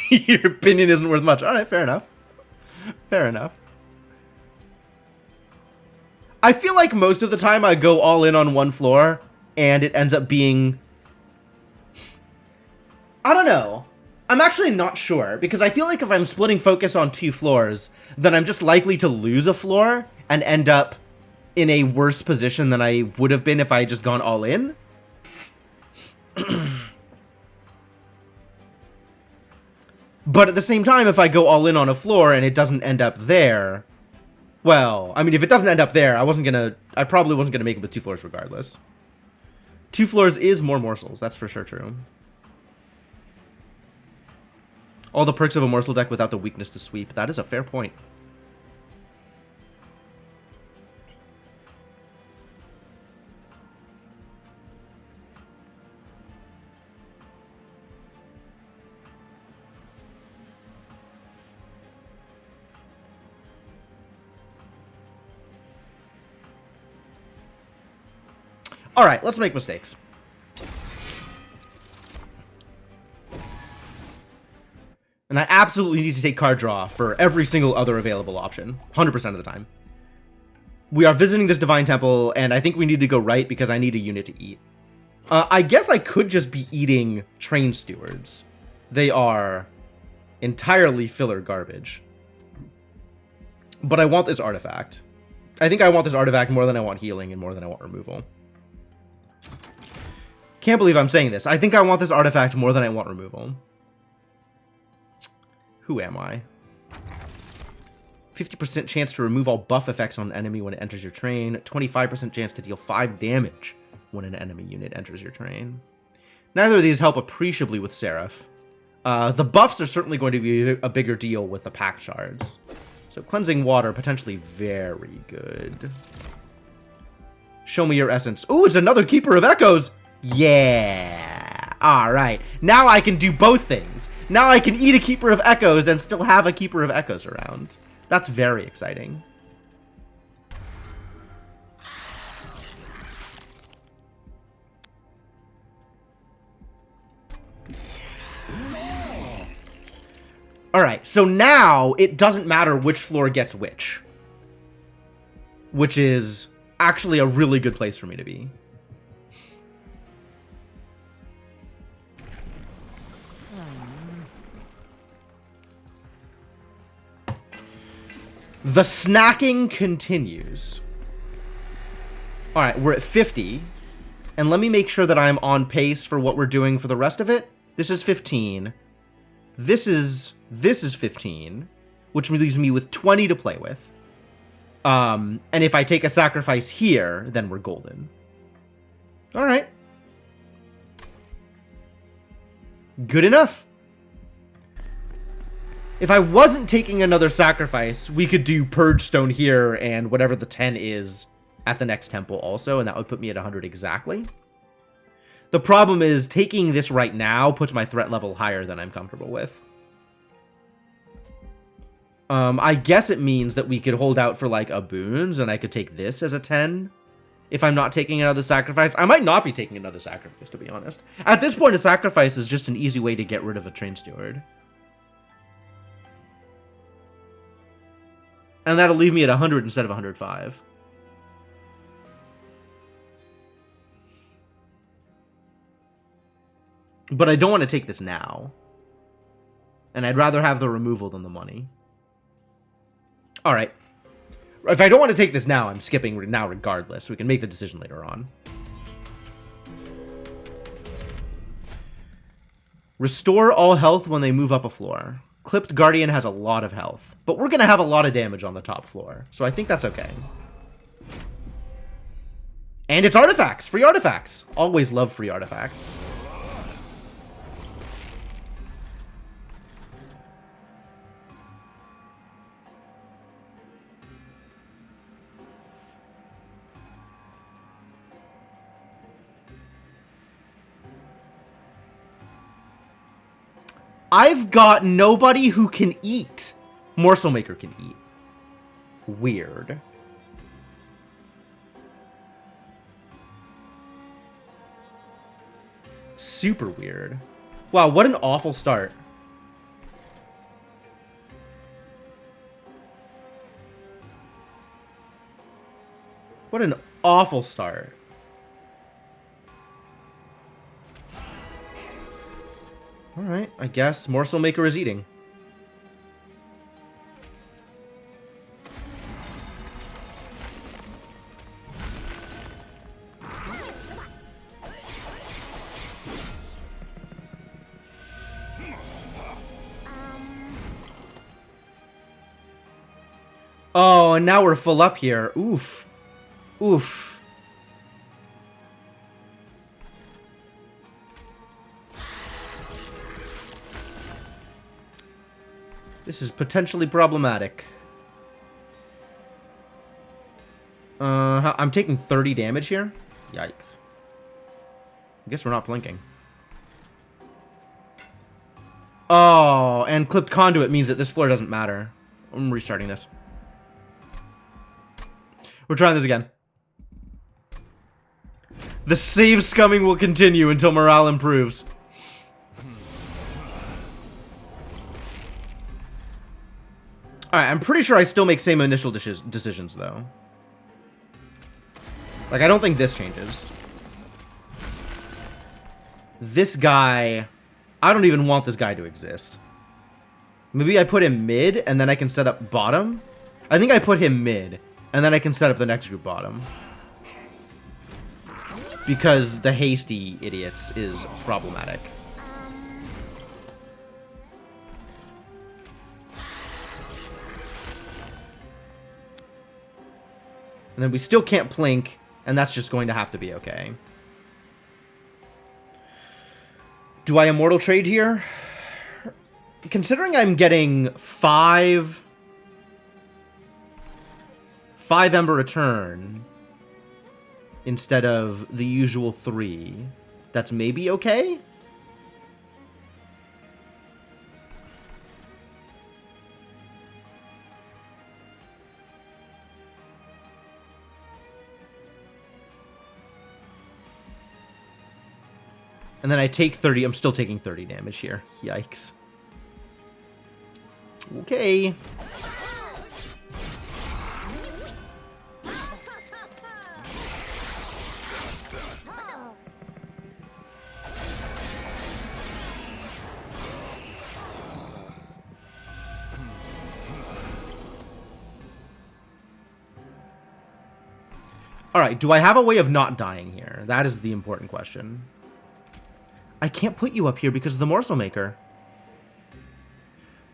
Your opinion isn't worth much. All right, fair enough. Fair enough. I feel like most of the time I go all in on 1 floor, and it ends up being... I don't know. I'm actually not sure, because I feel like if I'm splitting focus on 2 floors, then I'm just likely to lose a floor and end up in a worse position than I would have been if I had just gone all in. But at the same time, if I go all in on a floor and it doesn't end up there... Well, I mean, if it doesn't end up there, I probably wasn't gonna make it with 2 floors regardless. 2 floors is more morsels, that's for sure true. All the perks of a morsel deck without the weakness to sweep. That is a fair point. Alright, let's make mistakes. And I absolutely need to take card draw for every single other available option. 100% of the time. We are visiting this Divine Temple, and I think we need to go right because I need a unit to eat. I guess I could just be eating Train Stewards. They are entirely filler garbage. But I want this artifact. I think I want this artifact more than I want healing and more than I want removal. Can't believe I'm saying this. I think I want this artifact more than I want removal. Who am I? 50% chance to remove all buff effects on an enemy when it enters your train. 25% chance to deal 5 damage when an enemy unit enters your train. Neither of these help appreciably with Seraph. The buffs are certainly going to be a bigger deal with the pack shards. So cleansing water, potentially very good. Show me your essence. Ooh, it's another Keeper of Echoes! Yeah! Alright, now I can do both things. Now I can eat a Keeper of Echoes and still have a Keeper of Echoes around. That's very exciting. Alright, so now it doesn't matter which floor gets which. Which is actually a really good place for me to be. The snacking continues. Alright, we're at 50. And let me make sure that I'm on pace for what we're doing for the rest of it. This is 15. This is 15, which leaves me with 20 to play with. And if I take a sacrifice here, then we're golden. All right. Good enough. If I wasn't taking another sacrifice, we could do Purge Stone here and whatever the 10 is at the next temple also, and that would put me at 100 exactly. The problem is taking this right now puts my threat level higher than I'm comfortable with. I guess it means that we could hold out for like a boons, and I could take this as a 10 if I'm not taking another sacrifice. I might not be taking another sacrifice, to be honest. At this point, a sacrifice is just an easy way to get rid of a Train Steward. And that'll leave me at 100 instead of 105. But I don't want to take this now. And I'd rather have the removal than the money. Alright. If I don't want to take this now, I'm skipping now regardless. We can make the decision later on. Restore all health when they move up a floor. Clipped Guardian has a lot of health. But we're going to have a lot of damage on the top floor. So I think that's okay. And it's artifacts! Free artifacts! Always love free artifacts. I've got nobody who can eat. Morsel Maker can eat. Weird. Super weird. Wow, what an awful start. What an awful start. Alright, I guess Morsel Maker is eating. Oh, and now we're full up here. Oof. Oof. This is potentially problematic. I'm taking 30 damage here? Yikes. I guess we're not blinking. Oh, and Clipped Conduit means that this floor doesn't matter. I'm restarting this. We're trying this again. The save scumming will continue until morale improves. Alright, I'm pretty sure I still make same initial decisions, though. Like, I don't think this changes. This guy... I don't even want this guy to exist. Maybe I put him mid, and then I can set up bottom? I think I put him mid, and then I can set up the next group bottom. Because the hasty idiots is problematic. And then we still can't plink, and that's just going to have to be okay. Do I Immortal Trade here? Considering I'm getting 5 Ember Return instead of the usual 3, that's maybe okay? And then I take 30. I'm still taking 30 damage here. Yikes. Okay. Alright, do I have a way of not dying here? That is the important question. I can't put you up here because of the morsel maker.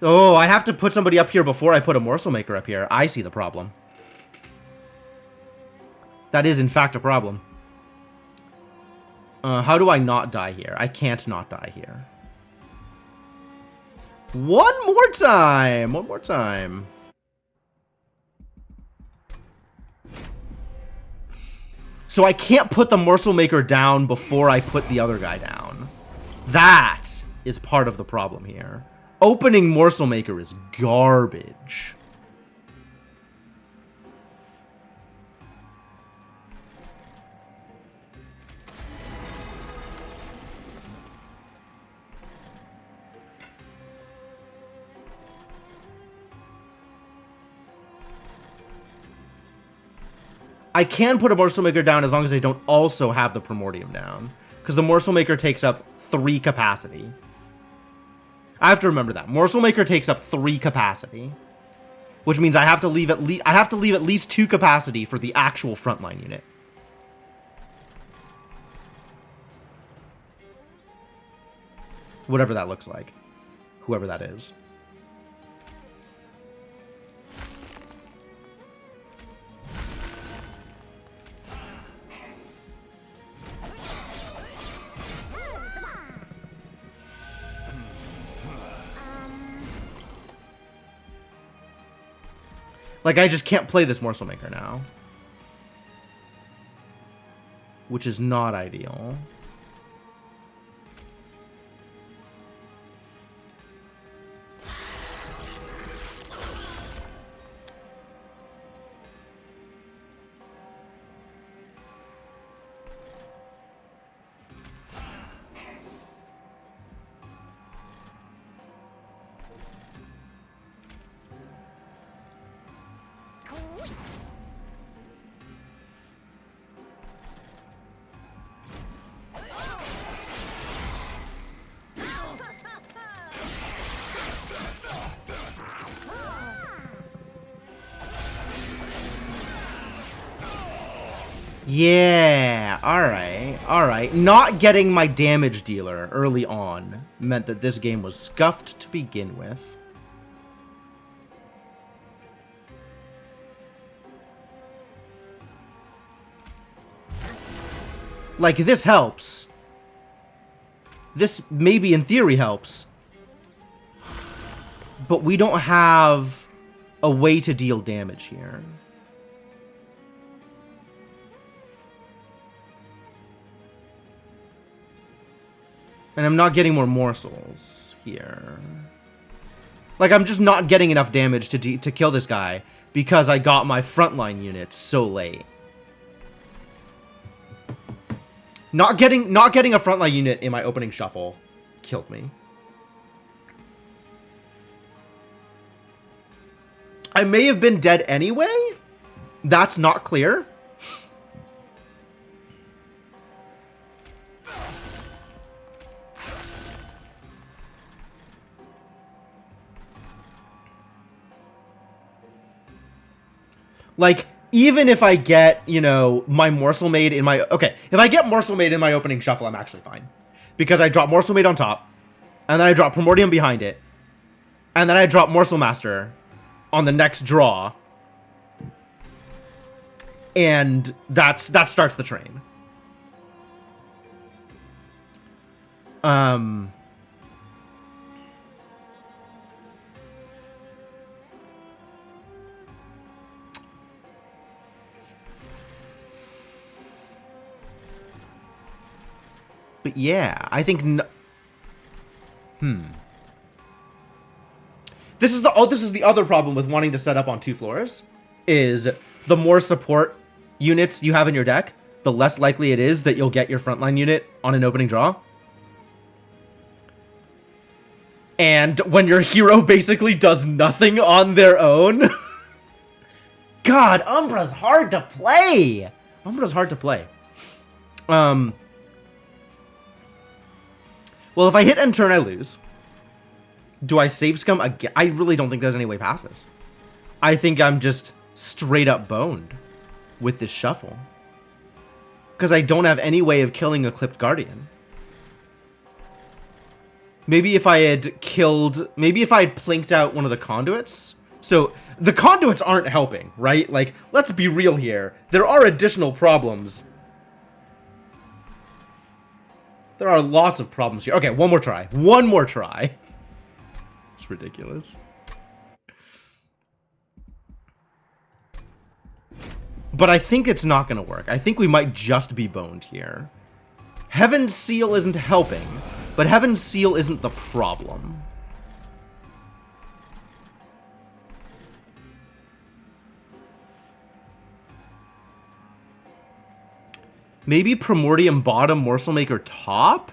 Oh, I have to put somebody up here before I put a morsel maker up here. I see the problem. That is, in fact, a problem. How do I not die here? I can't not die here. One more time! One more time. So I can't put the morsel maker down before I put the other guy down. That is part of the problem here. Opening morsel maker is garbage. I can put a morsel maker down as long as I don't also have the primordium down, because the morsel maker takes up 3 capacity. I have to remember that morsel maker takes up 3 capacity, which means I have to leave at least 2 capacity for the actual frontline unit. Whatever that looks like, whoever that is. Like, I just can't play this morsel maker now. Which is not ideal. Yeah, alright. Not getting my damage dealer early on meant that this game was scuffed to begin with. Like, this helps. This maybe in theory helps. But we don't have a way to deal damage here. And I'm not getting more morsels here. Like, I'm just not getting enough damage to kill this guy because I got my frontline units so late. Not getting a frontline unit in my opening shuffle killed me. I may have been dead anyway. That's not clear. Like, even if I get, you know, my Morsel Maid in my... Okay, if I get Morsel Maid in my opening shuffle, I'm actually fine. Because I drop Morsel Maid on top, and then I drop Primordium behind it, and then I drop Morsel Master on the next draw, and that starts the train. But yeah, I think This is the other problem with wanting to set up on 2 floors, is the more support units you have in your deck, the less likely it is that you'll get your frontline unit on an opening draw. And when your hero basically does nothing on their own. God, Umbra's hard to play. Umbra's hard to play. Well, if I hit end turn, I lose. Do I save scum again? I really don't think there's any way past this. I think I'm just straight up boned with this shuffle. Because I don't have any way of killing a Clipped Guardian. Maybe if I had killed... Maybe if I had plinked out one of the conduits. So, the conduits aren't helping, right? Like, let's be real here. There are additional problems. There are lots of problems here. Okay, one more try. One more try. It's ridiculous. But I think it's not going to work. I think we might just be boned here. Heaven's Seal isn't helping, but Heaven's Seal isn't the problem. Maybe Primordium bottom, Morsel Maker top?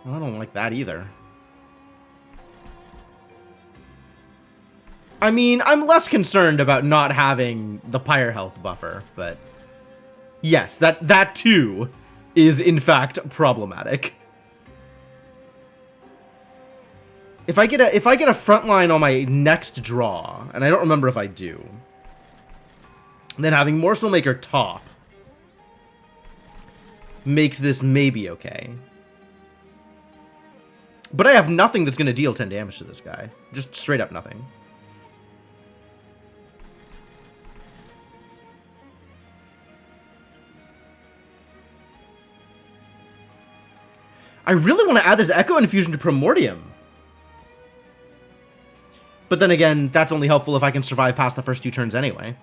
I don't like that either. I mean, I'm less concerned about not having the Pyre health buffer, but yes, that too is in fact problematic. If I get a frontline on my next draw, and I don't remember if I do, then having Morsel Maker top makes this maybe okay. But I have nothing that's going to deal 10 damage to this guy. Just straight up nothing. I really want to add this Echo Infusion to Primordium. But then again, that's only helpful if I can survive past the first 2 turns anyway.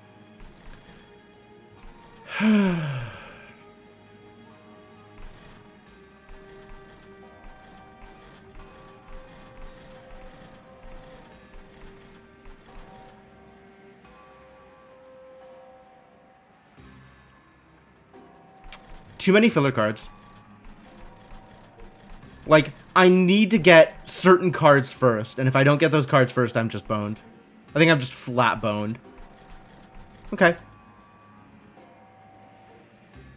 Too many filler cards. Like, I need to get certain cards first, and if I don't get those cards first, I'm just boned. I think I'm just flat boned. Okay.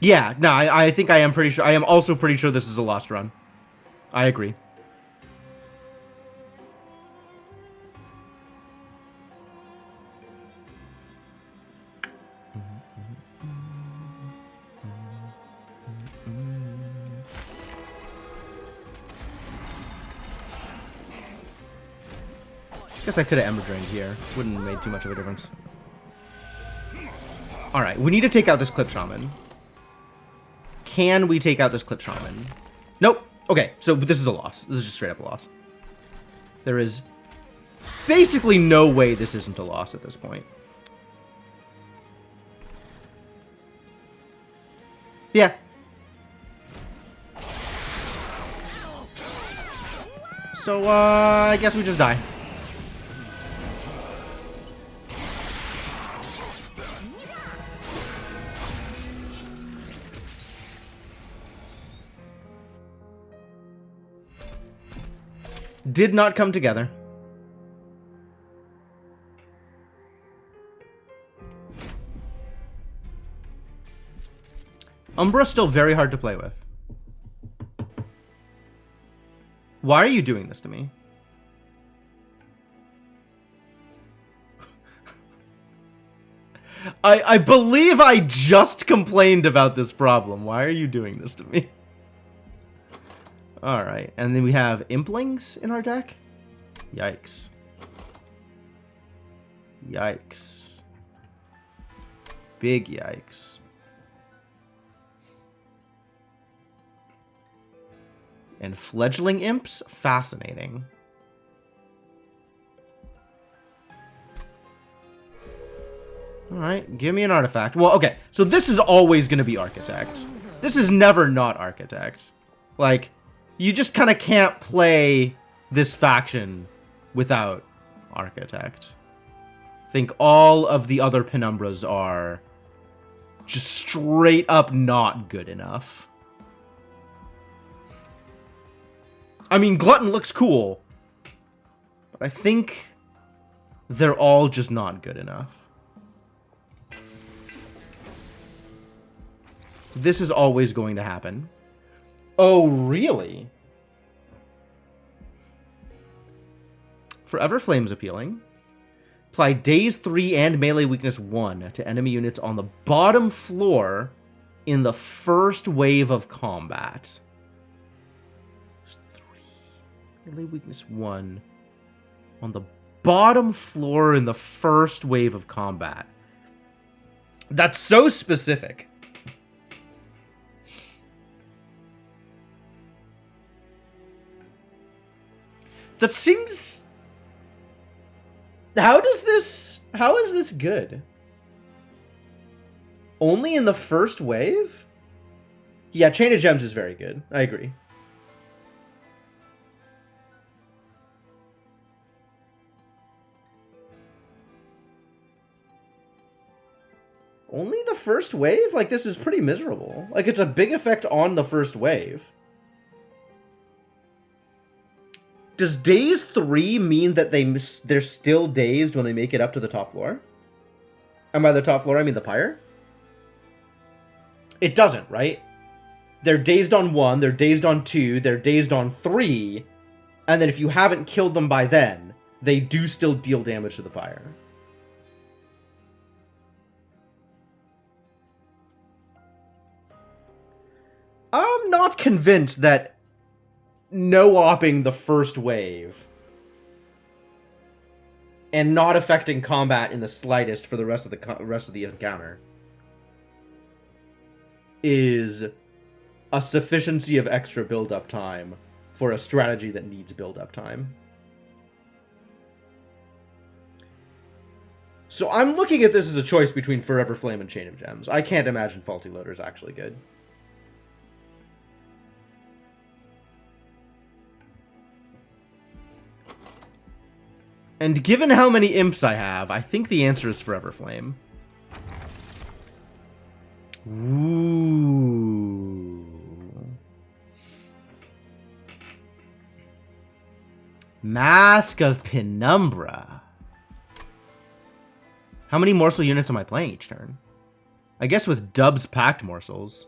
Yeah, no, I think I am pretty sure. I am also pretty sure this is a lost run. I agree. Guess I could have Ember Drained here. Wouldn't have made too much of a difference. Alright, we need to take out this Clip Shaman. Can we take out this Clip Shaman? Nope. Okay, so this is a loss. This is just straight up a loss. There is basically no way this isn't a loss at this point. Yeah. So, I guess we just die. Did not come together. Umbra's still very hard to play with. Why are you doing this to me? I believe I just complained about this problem. Why are you doing this to me? Alright, and then we have Implings in our deck? Yikes. Yikes. Big yikes. And Fledgling Imps? Fascinating. Alright, give me an artifact. Well, okay, so this is always going to be Architect. This is never not Architect. Like, you just kind of can't play this faction without Architect. I think all of the other Penumbras are just straight up not good enough. I mean, Glutton looks cool, but I think they're all just not good enough. This is always going to happen. Oh, really? Forever Flame's appealing. Apply Daze 3 and Melee Weakness 1 to enemy units on the bottom floor in the first wave of combat. 3. Melee Weakness 1 on the bottom floor in the first wave of combat. That's so specific. That seems... How is this good? Only in the first wave? Yeah, Chain of Gems is very good. I agree. Only the first wave? Like, this is pretty miserable. Like, it's a big effect on the first wave. Does Daze 3 mean that they're still dazed when they make it up to the top floor? And by the top floor, I mean the pyre? It doesn't, right? They're dazed on 1, they're dazed on 2, they're dazed on 3, and then if you haven't killed them by then, they do still deal damage to the pyre. I'm not convinced that no-opping the first wave and not affecting combat in the slightest for the rest of the encounter is a sufficiency of extra build-up time for a strategy that needs build-up time. So I'm looking at this as a choice between Forever Flame and Chain of Gems. I can't imagine Faulty Loader is actually good. And given how many imps I have, I think the answer is Forever Flame. Ooh. Mask of Penumbra. How many morsel units am I playing each turn? I guess with Dub's Pact morsels.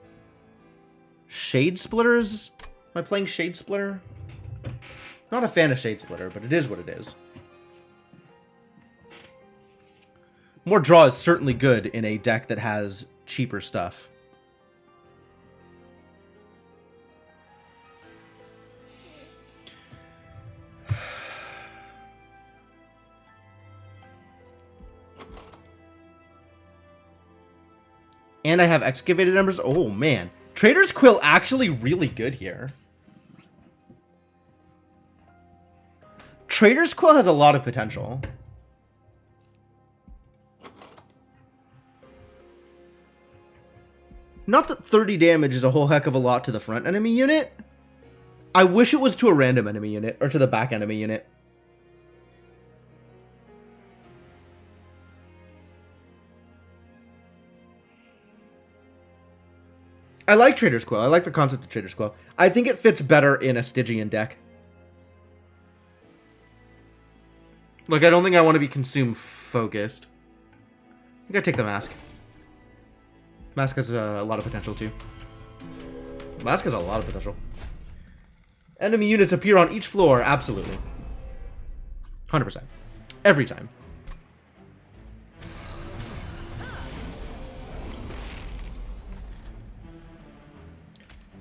Shade Splitters? Am I playing Shade Splitter? Not a fan of Shade Splitter, but it is what it is. More draw is certainly good in a deck that has cheaper stuff. And I have Excavated Embers. Oh, man. Trader's Quill actually really good here. Trader's Quill has a lot of potential. Not that 30 damage is a whole heck of a lot to the front enemy unit. I wish it was to a random enemy unit, or to the back enemy unit. I like Trader's Quill. I like the concept of Trader's Quill. I think it fits better in a Stygian deck. Like, I don't think I want to be consume focused. I think I take the Mask. Mask has a lot of potential, too. Mask has a lot of potential. Enemy units appear on each floor. Absolutely. 100%. Every time.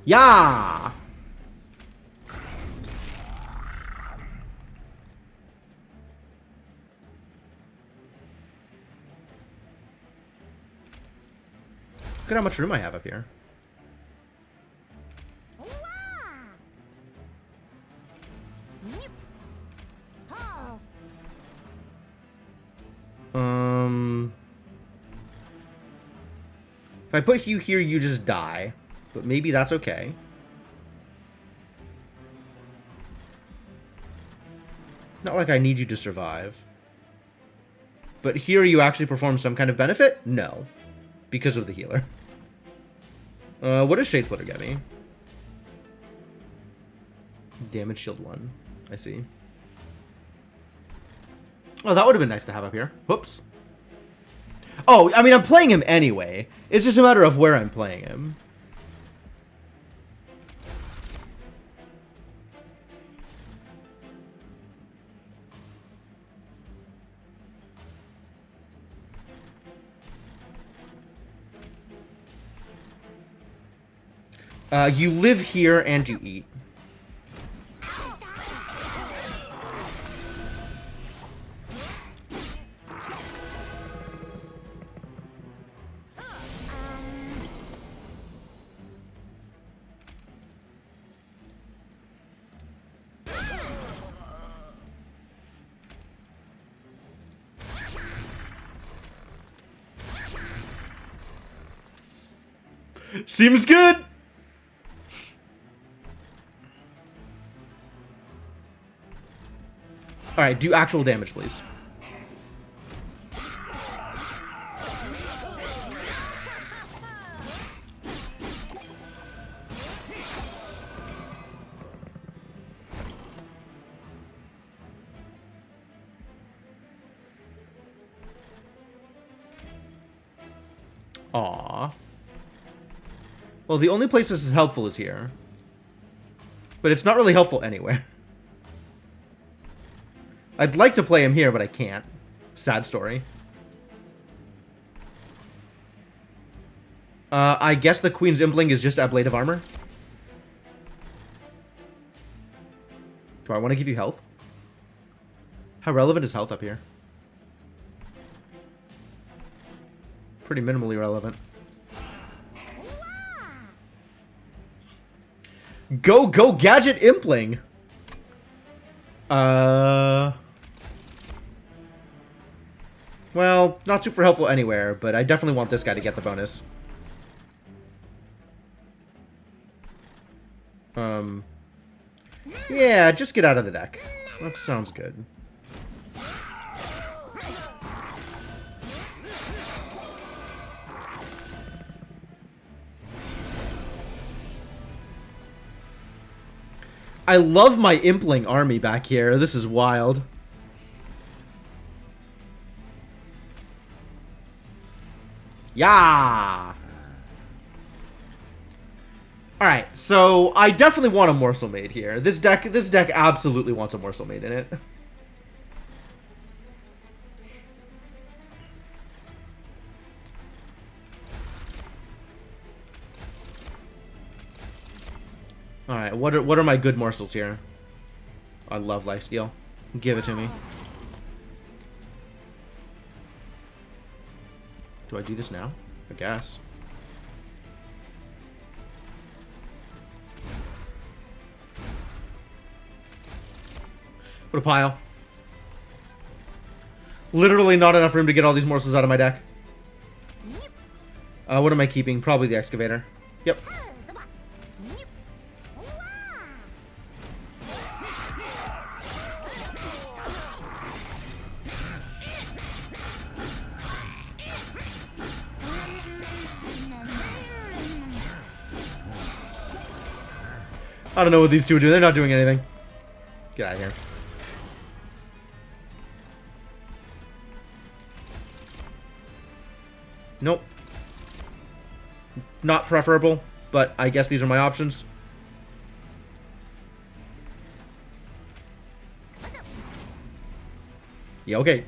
Yeah! Look at how much room I have up here. If I put you here, you just die. But maybe that's okay. Not like I need you to survive. But here you actually perform some kind of benefit? No. Because of the healer. What does Shade Splitter get me? Damage shield 1. I see. Oh, that would have been nice to have up here. Whoops. Oh, I mean, I'm playing him anyway. It's just a matter of where I'm playing him. You live here and you eat. Seems good! Alright, do actual damage, please. Aww. Well, the only place this is helpful is here. But it's not really helpful anywhere. I'd like to play him here, but I can't. Sad story. I guess the Queen's Impling is just ablative armor. Do I want to give you health? How relevant is health up here? Pretty minimally relevant. Go Gadget Impling! Well, not super helpful anywhere, but I definitely want this guy to get the bonus. Yeah, just get out of the deck. That sounds good. I love my Impling army back here. This is wild. Yeah. Alright, so I definitely want a Morsel Maid here. This deck absolutely wants a Morsel Maid in it. Alright, what are my good morsels here? I love Lifesteal. Give it to me. Do I do this now? I guess. What a pile. Literally not enough room to get all these morsels out of my deck. What am I keeping? Probably the Excavator. Yep. I don't know what these two are doing. They're not doing anything. Get out of here. Nope. Not preferable, but I guess these are my options. Yeah, okay.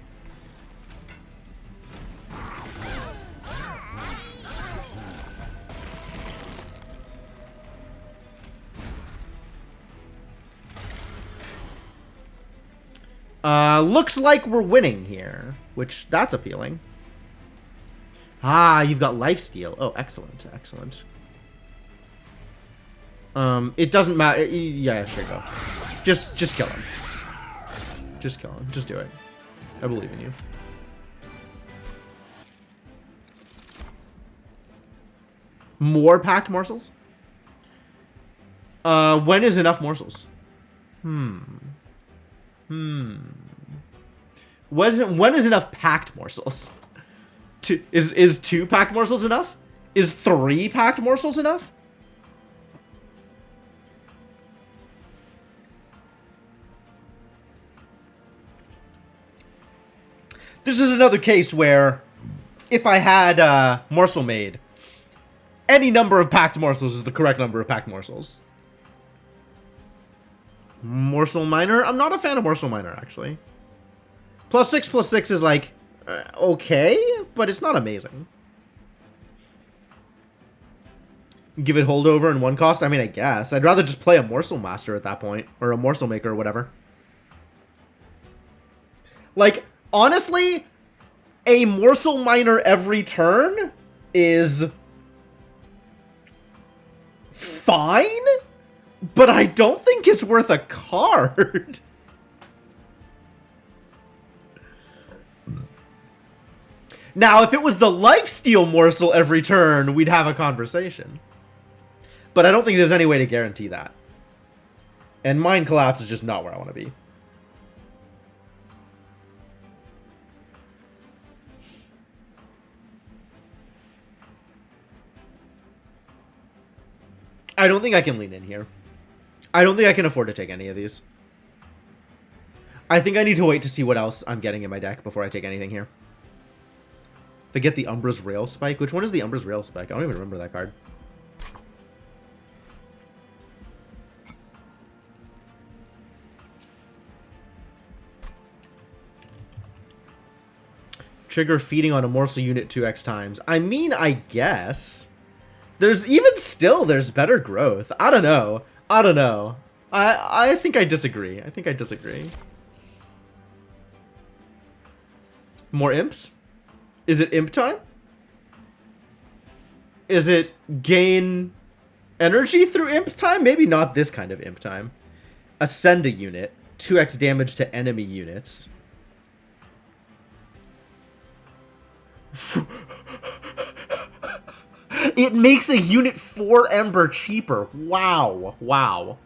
Looks like we're winning here, which that's appealing. Ah, you've got lifesteal. Oh, excellent, excellent. It doesn't matter. Yeah, sure, go. Just kill him. Just kill him. Just do it. I believe in you. More packed morsels? When is enough morsels? When is enough packed morsels? Is 2 packed morsels enough? Is 3 packed morsels enough? This is another case where if I had Morsel Maid, any number of packed morsels is the correct number of packed morsels. Morsel Miner? I'm not a fan of Morsel Miner, actually. +6/+6 is like, okay, but it's not amazing. Give it holdover in 1 cost? I mean, I guess. I'd rather just play a Morsel Master at that point. Or a Morsel Maker or whatever. Like, honestly, a Morsel Miner every turn is fine, but I don't think it's worth a card. Now, if it was the Lifesteal Morsel every turn, we'd have a conversation. But I don't think there's any way to guarantee that. And Mind Collapse is just not where I want to be. I don't think I can lean in here. I don't think I can afford to take any of these. I think I need to wait to see what else I'm getting in my deck before I take anything here. If I get the Umbra's Rail Spike. Which one is the Umbra's Rail Spike? I don't even remember that card. Trigger feeding on a morsel unit 2x times. I mean, I guess. There's even still, there's better growth. I don't know. I don't know. I think I disagree. I think I disagree. More imps? Is it imp time? Is it gain energy through imp time? Maybe not this kind of imp time. Ascend a unit. 2x damage to enemy units. It makes a unit 4 Ember cheaper. Wow. Wow.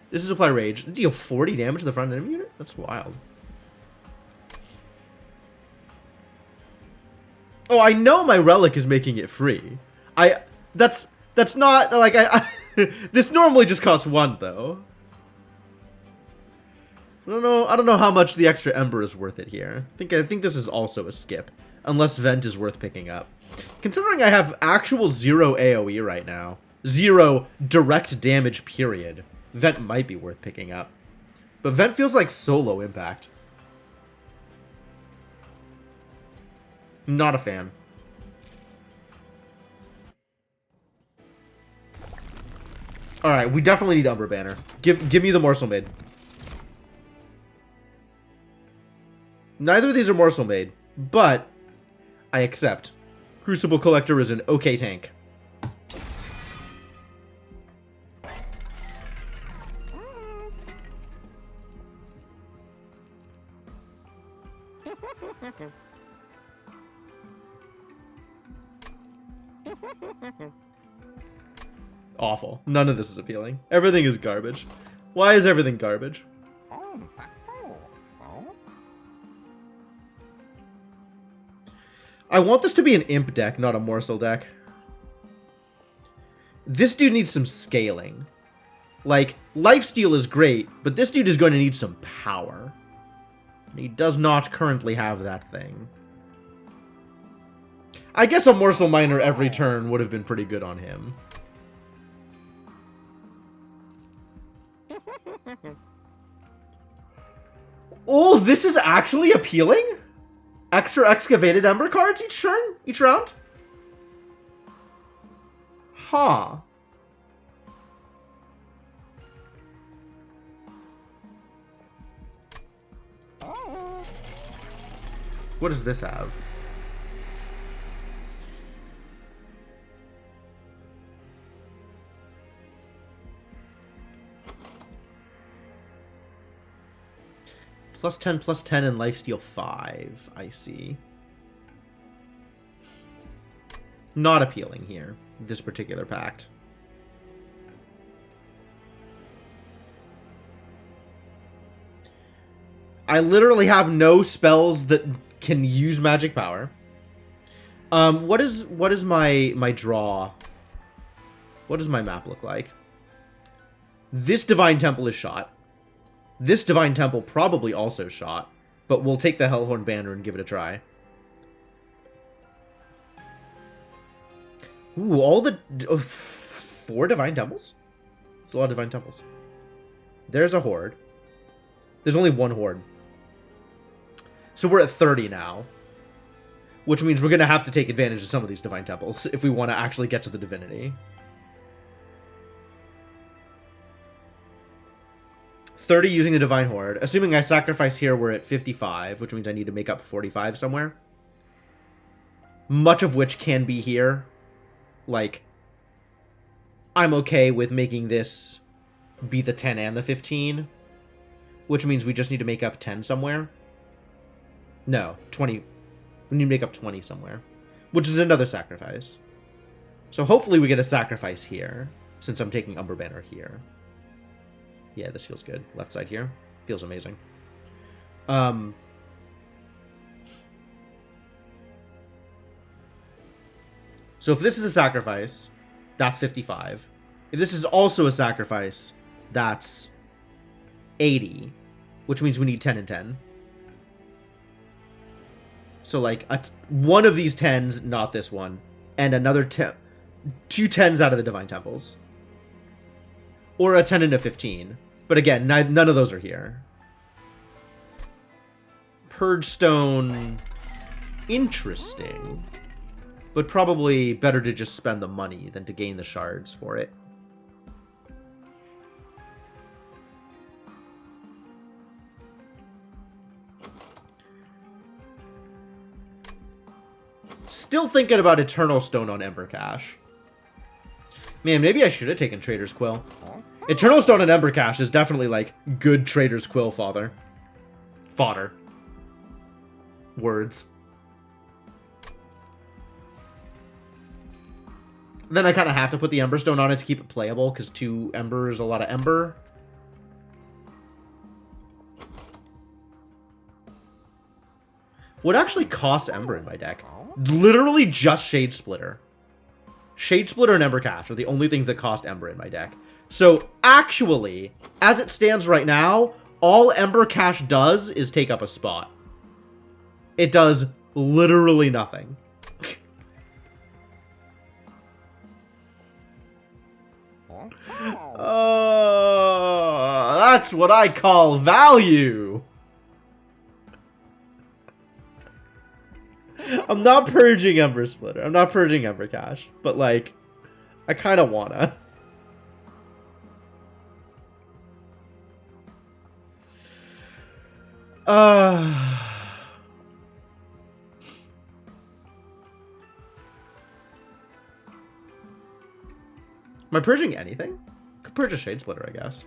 This is apply rage. Deal 40 damage to the front enemy unit? That's wild. Oh, I know my relic is making it free. That's not like this normally just costs 1 though. I don't know how much the extra Ember is worth it here. I think this is also a skip. Unless Vent is worth picking up. Considering I have actual 0 AoE right now. 0 direct damage, period. Vent might be worth picking up. But Vent feels like solo impact. Not a fan. Alright, we definitely need Umbra Banner. Give me the Morsel Maid. Neither of these are Morsel Maid, but I accept. Crucible Collector is an okay tank. Awful. None of this is appealing. Everything is garbage. Why is everything garbage? I want this to be an imp deck, not a morsel deck. This dude needs some scaling. Like, lifesteal is great, but this dude is going to need some power. He does not currently have that thing. I guess a morsel miner every turn would have been pretty good on him. Oh, this is actually appealing? Extra excavated ember cards each turn? Each round? Huh. What does this have? +10/+10 and lifesteal 5. I see. Not appealing here, this particular pact. I literally have no spells that can use magic power. What is my draw? What does my map look like? This Divine Temple is shot. This Divine Temple probably also shot, but we'll take the Hellhorn Banner and give it a try. Ooh, all the... 4 Divine Temples? That's a lot of Divine Temples. There's a Horde. There's only 1 Horde. So we're at 30 now. which means we're going to have to take advantage of some of these Divine Temples if we want to actually get to the Divinity. 30 using the Divine Horde. Assuming I sacrifice here, we're at 55, which means I need to make up 45 somewhere. Much of which can be here. Like, I'm okay with making this be the 10 and the 15, which means we just need to make up 10 somewhere. No, 20. We need to make up 20 somewhere, which is another sacrifice. So hopefully we get a sacrifice here, since I'm taking Umber Banner here. Yeah, this feels good. Left side here. Feels amazing. So if this is a sacrifice, that's 55. If this is also a sacrifice, that's 80, which means we need 10 and 10. So, like, one of these 10s, not this one, and another 10, 2 10s out of the Divine Temples. Or a 10 and a 15. But again, none of those are here. Purge Stone, interesting. But probably better to just spend the money than to gain the shards for it. Still thinking about Eternal Stone on Ember Cache. Man, maybe I should have taken Trader's Quill. Eternal Stone and Ember Cache is definitely, like, good Trader's Quill fodder. Words. Then I kind of have to put the Ember Stone on it to keep it playable, because 2 Ember is a lot of Ember. What actually costs Ember in my deck? Literally just Shade Splitter. Shade Splitter and Ember Cache are the only things that cost Ember in my deck. So, actually, as it stands right now, all Ember Cache does is take up a spot. It does literally nothing. That's what I call value. I'm not purging Ember Splitter. I'm not purging Ember Cache. But, like, I kind of wanna. Am I purging anything? Could purge a Shade Splitter, I guess.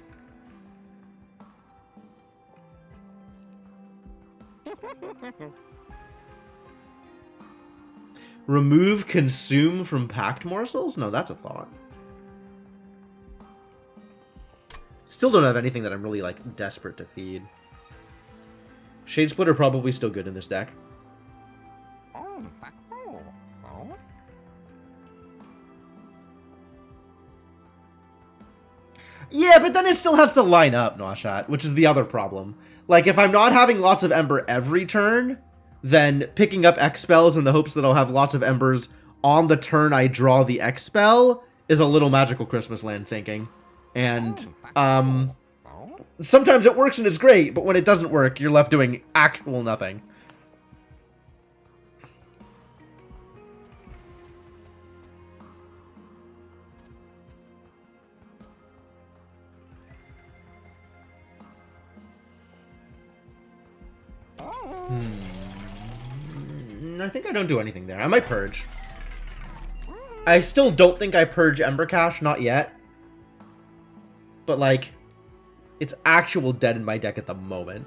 Remove Consume from Packed Morsels? No, that's a thought. Still don't have anything that I'm really, like, desperate to feed. Shade Splitter probably still good in this deck. Yeah, but then it still has to line up, Noshat, which is the other problem. Like, if I'm not having lots of Ember every turn, then picking up X spells in the hopes that I'll have lots of Embers on the turn I draw the X spell is a little Magical Christmas Land thinking. And, sometimes it works and it's great, but when it doesn't work, you're left doing actual nothing. I think I don't do anything there. I might purge. I still don't think I purge Ember Cache, not yet. But, like, it's actual dead in my deck at the moment.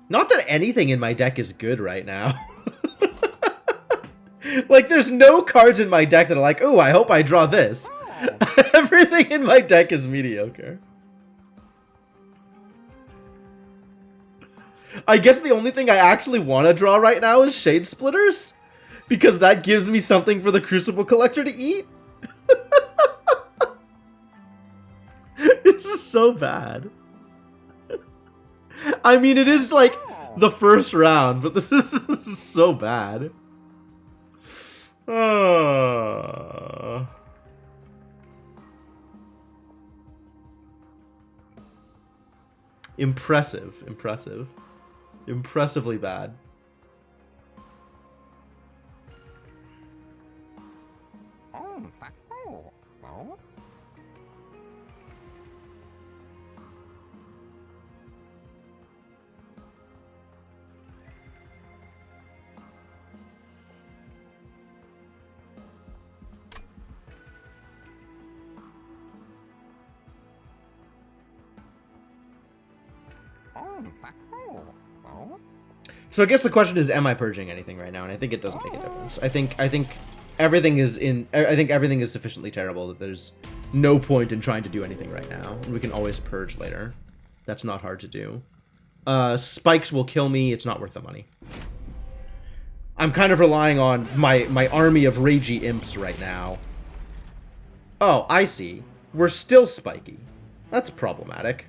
Not that anything in my deck is good right now. Like, there's no cards in my deck that are like, oh, I hope I draw this. Everything in my deck is mediocre. I guess the only thing I actually want to draw right now is Shade Splitters. Because that gives me something for the Crucible Collector to eat. This is so bad. I mean, it is like, the first round, but this is so bad. Impressive, impressive. Impressively bad. So I guess the question is, am I purging anything right now? And I think it doesn't make a difference. I think everything is everything is sufficiently terrible that there's no point in trying to do anything right now. We can always purge later. That's not hard to do. Spikes will kill me. It's not worth the money. I'm kind of relying on my army of ragey imps right now. Oh, I see. We're still spiky. That's problematic.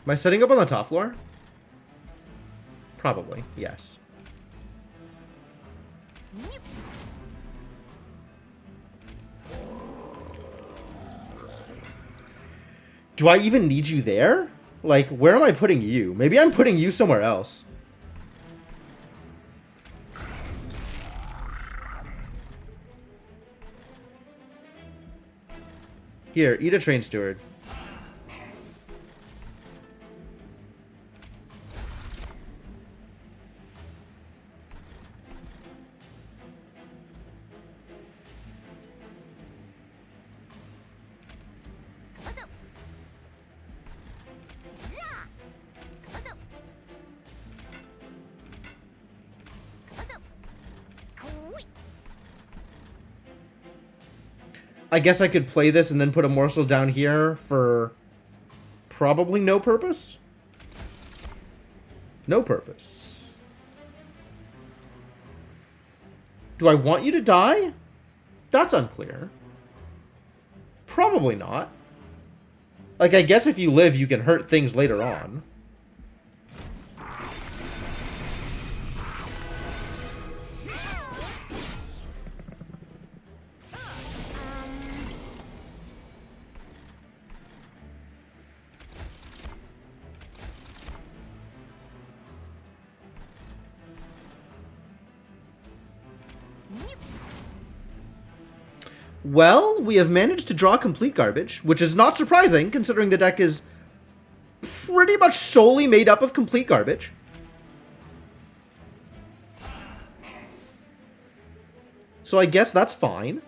Am I setting up on the top floor? Probably, yes. Do I even need you there? Like, where am I putting you? Maybe I'm putting you somewhere else. Here, eat a train steward. I guess I could play this and then put a morsel down here for probably no purpose. No purpose. Do I want you to die? That's unclear. Probably not. Like, I guess if you live, you can hurt things later on. Well, we have managed to draw complete garbage, which is not surprising, considering the deck is pretty much solely made up of complete garbage. So I guess that's fine.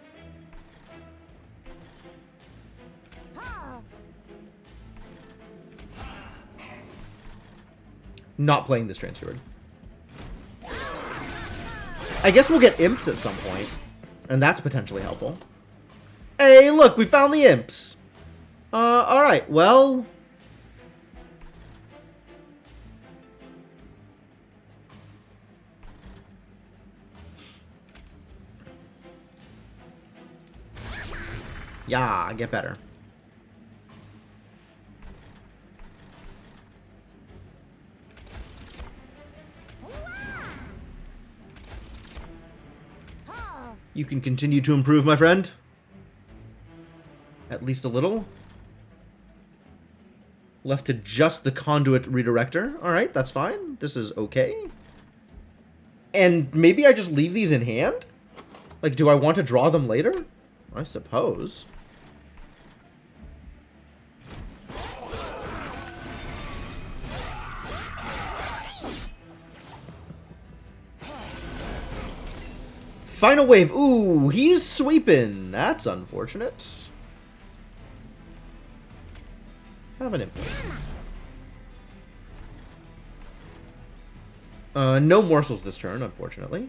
Not playing this transferred. I guess we'll get imps at some point, and that's potentially helpful. Hey, look, we found the imps. Alright, well... Yeah, get better. You can continue to improve, my friend. At least a little. Left to just the conduit redirector. Alright, that's fine. This is okay. And maybe I just leave these in hand? Like, do I want to draw them later? I suppose. Final wave. Ooh, he's sweeping. That's unfortunate. Have an imp. No morsels this turn, unfortunately.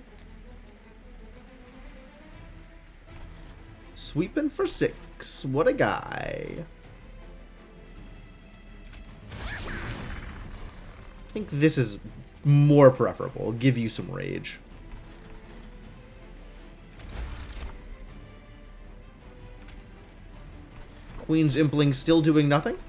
Sweeping for 6. What a guy. I think this is more preferable. It'll give you some rage. Queen's Impling still doing nothing.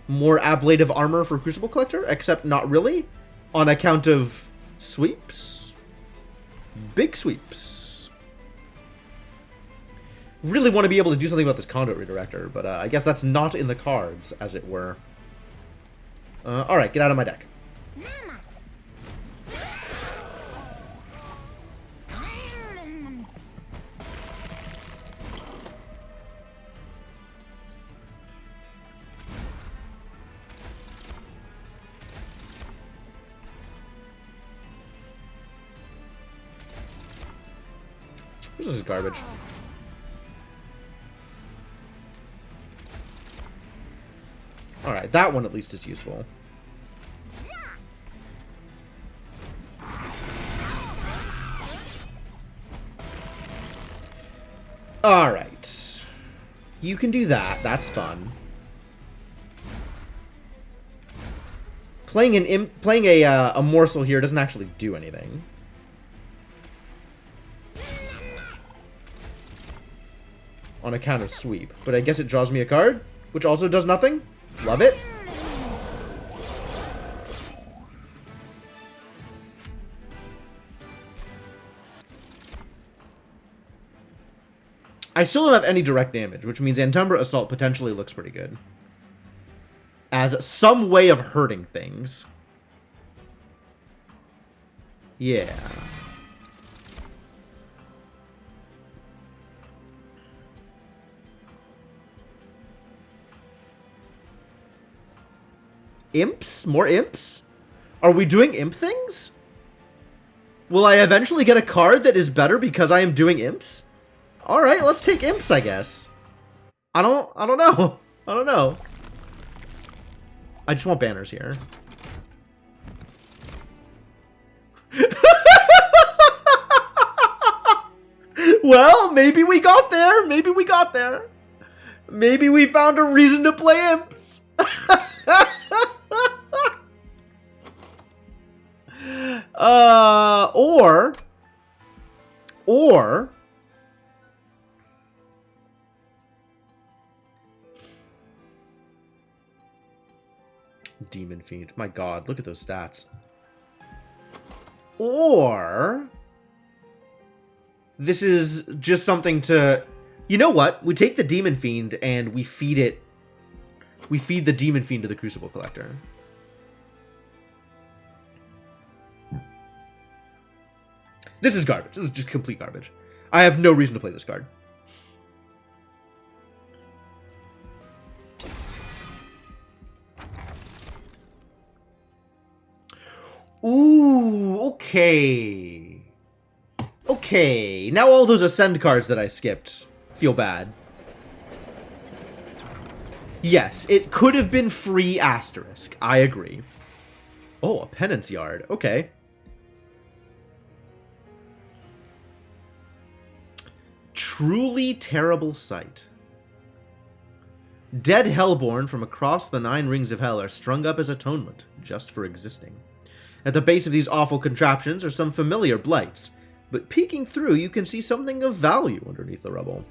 More ablative armor for Crucible Collector, except not really, on account of sweeps. Big sweeps. Really want to be able to do something about this Conduit Redirector, but I guess that's not in the cards, as it were. Alright, get out of my deck. This is garbage. Alright, that one at least is useful. Alright. You can do that. That's fun. Playing a morsel here doesn't actually do anything. On account of sweep. But I guess it draws me a card, which also does nothing. Love it. I still don't have any direct damage, which means Antumbra Assault potentially looks pretty good. As some way of hurting things. Yeah. Imps? More imps? Are we doing imp things? Will I eventually get a card that is better because I am doing imps? Alright, let's take imps, I guess. I don't know. I don't know. I just want banners here. Well, maybe we got there. Maybe we got there. Maybe we found a reason to play imps. Or Demon Fiend. My god, look at those stats. Or this is just something to... You know what? We take the Demon Fiend and we feed it... We feed the Demon Fiend to the Crucible Collector. This is garbage. This is just complete garbage. I have no reason to play this card. Ooh, okay. Okay, now all those Ascend cards that I skipped feel bad. Yes, it could have been free asterisk. I agree. Oh, a Penance Yard. Okay. Truly terrible sight. Dead Hellborn from across the 9 rings of hell are strung up as atonement, just for existing. At the base of these awful contraptions are some familiar blights, but peeking through you can see something of value underneath the rubble.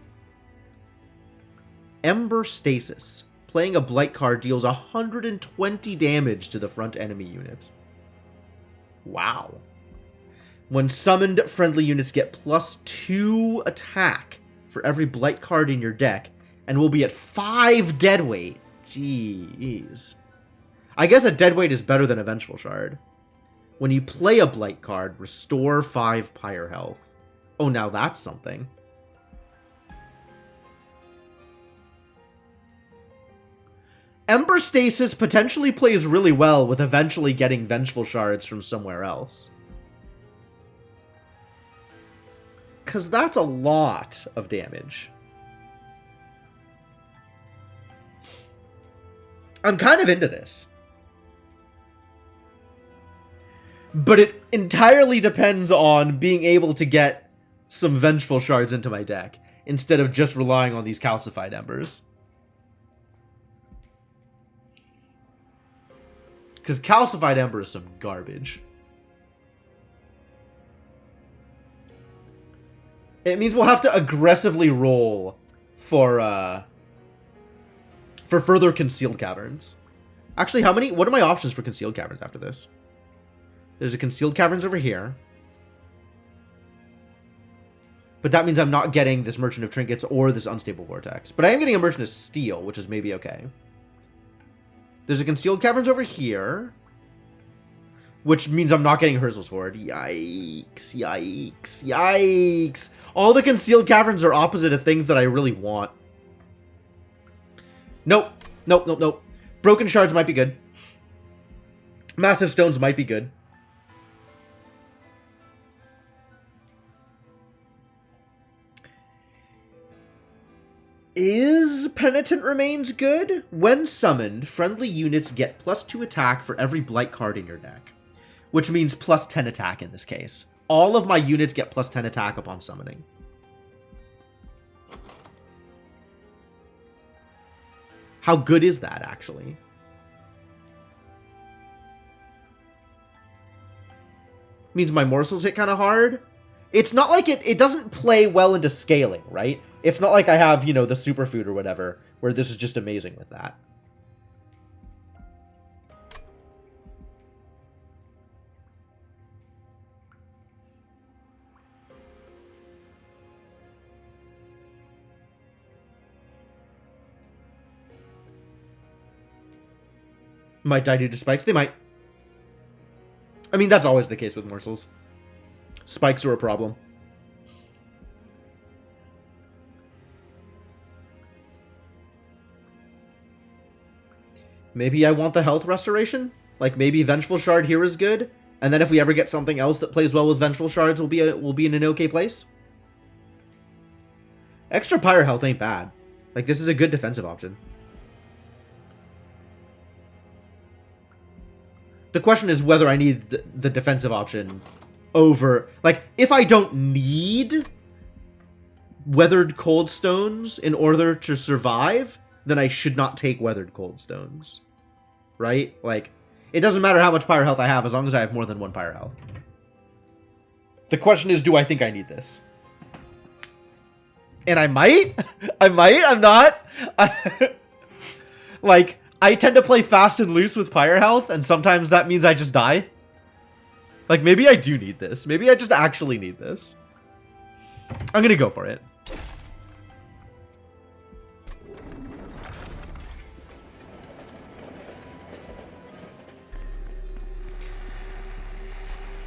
Ember Stasis. Playing a blight card deals 120 damage to the front enemy unit. Wow. When summoned, friendly units get +2 attack for every blight card in your deck, and will be at 5 deadweight. Jeez. I guess a deadweight is better than a Vengeful Shard. When you play a blight card, restore 5 Pyre health. Oh, now that's something. Ember Stasis potentially plays really well with eventually getting Vengeful Shards from somewhere else. Because that's a lot of damage. I'm kind of into this. But it entirely depends on being able to get some Vengeful Shards into my deck, instead of just relying on these Calcified Embers. Because Calcified Ember is some garbage. It means we'll have to aggressively roll for further Concealed Caverns. Actually, what are my options for Concealed Caverns after this? There's a Concealed Caverns over here. But that means I'm not getting this Merchant of Trinkets or this Unstable Vortex. But I am getting a Merchant of Steel, which is maybe okay. There's a Concealed Caverns over here. Which means I'm not getting Herzl's Horde. Yikes, yikes, yikes. All the Concealed Caverns are opposite of things that I really want. Nope, nope, nope, nope. Broken Shards might be good. Massive Stones might be good. Is Penitent Remains good? When summoned, friendly units get +2 attack for every Blight card in your deck. Which means +10 attack in this case. All of my units get +10 attack upon summoning. How good is that, actually? Means my morsels hit kind of hard. It's not like it doesn't play well into scaling, right? It's not like I have, you know, the superfood or whatever, where this is just amazing with that. Might die due to spikes? They might. I mean, that's always the case with morsels. Spikes are a problem. Maybe I want the health restoration? Like, maybe Vengeful Shard here is good, and then if we ever get something else that plays well with Vengeful Shards, we'll be in an okay place? Extra Pyre health ain't bad. Like, this is a good defensive option. The question is whether I need the defensive option over... Like, if I don't need Weathered Cold Stones in order to survive, then I should not take Weathered Cold Stones. Right? Like, it doesn't matter how much Pyre health I have as long as I have more than 1 Pyre health. The question is, do I think I need this? And I might? I might? I'm not? Like... I tend to play fast and loose with Pyre health, and sometimes that means I just die. Like, maybe I do need this. Maybe I just actually need this. I'm gonna go for it.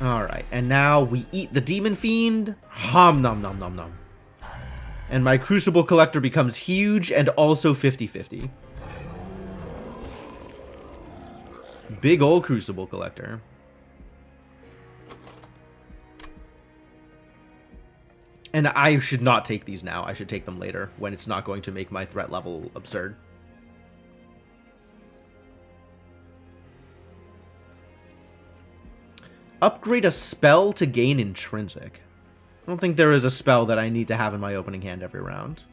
Alright, and now we eat the Demon Fiend. Hom nom nom nom nom. And my Crucible Collector becomes huge and also 50-50. Big old Crucible Collector. And I should not take these now. I should take them later, when it's not going to make my threat level absurd. Upgrade a spell to gain intrinsic. I don't think there is a spell that I need to have in my opening hand every round.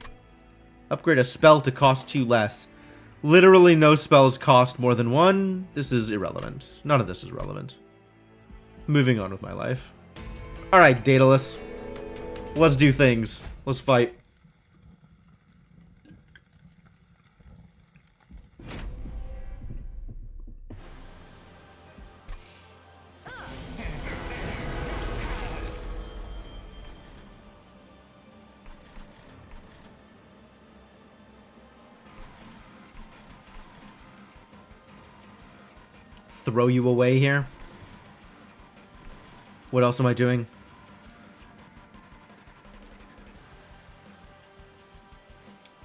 Upgrade a spell to cost 2 less. Literally no spells cost more than 1. This is irrelevant. None of this is relevant. Moving on with my life. Alright, Daedalus. Let's do things. Let's fight. Throw you away here. What else am I doing?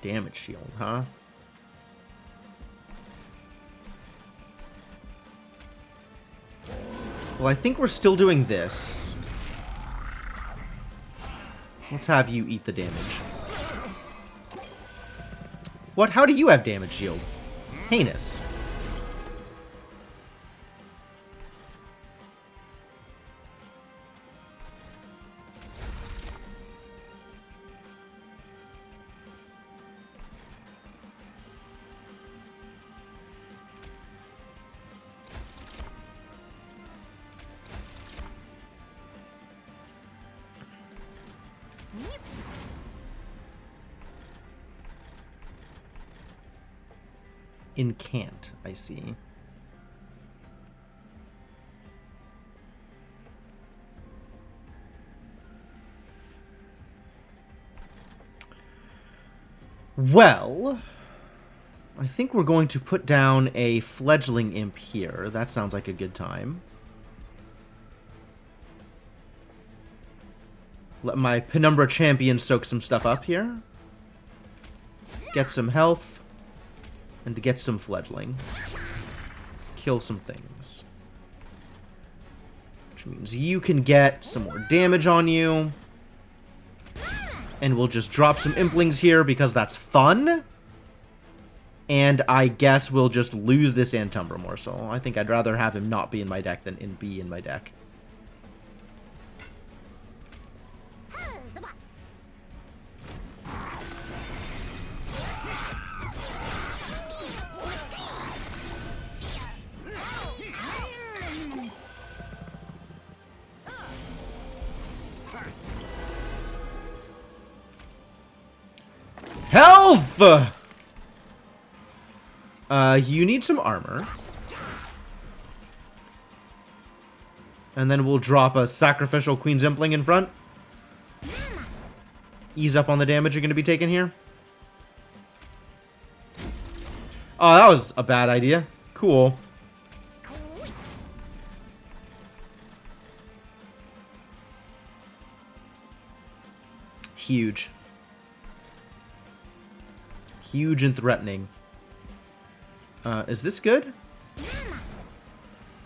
Damage shield, huh? Well, I think we're still doing this. Let's have you eat the damage. What? How do you have damage shield? Heinous. Incant, I see. Well, I think we're going to put down a fledgling imp here. That sounds like a good time. Let my Penumbra champion soak some stuff up here. Get some health. And to get some fledgling. Kill some things. Which means you can get some more damage on you. And we'll just drop some implings here because that's fun. And I guess we'll just lose this Antumbra Morsel. I think I'd rather have him not be in my deck than be in my deck. Health! You need some armor. And then we'll drop a sacrificial Queen's Impling in front. Ease up on the damage you're going to be taking here. Oh, that was a bad idea. Cool. Huge. Huge and threatening. Is this good?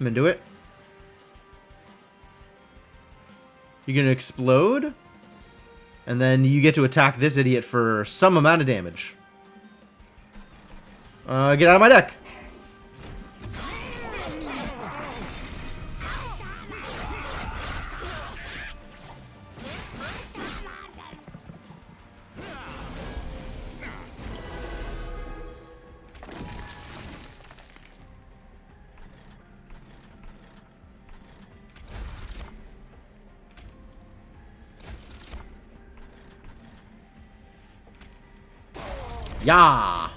I'm into it. You're gonna explode? And then you get to attack this idiot for some amount of damage. Get out of my deck! Yeah.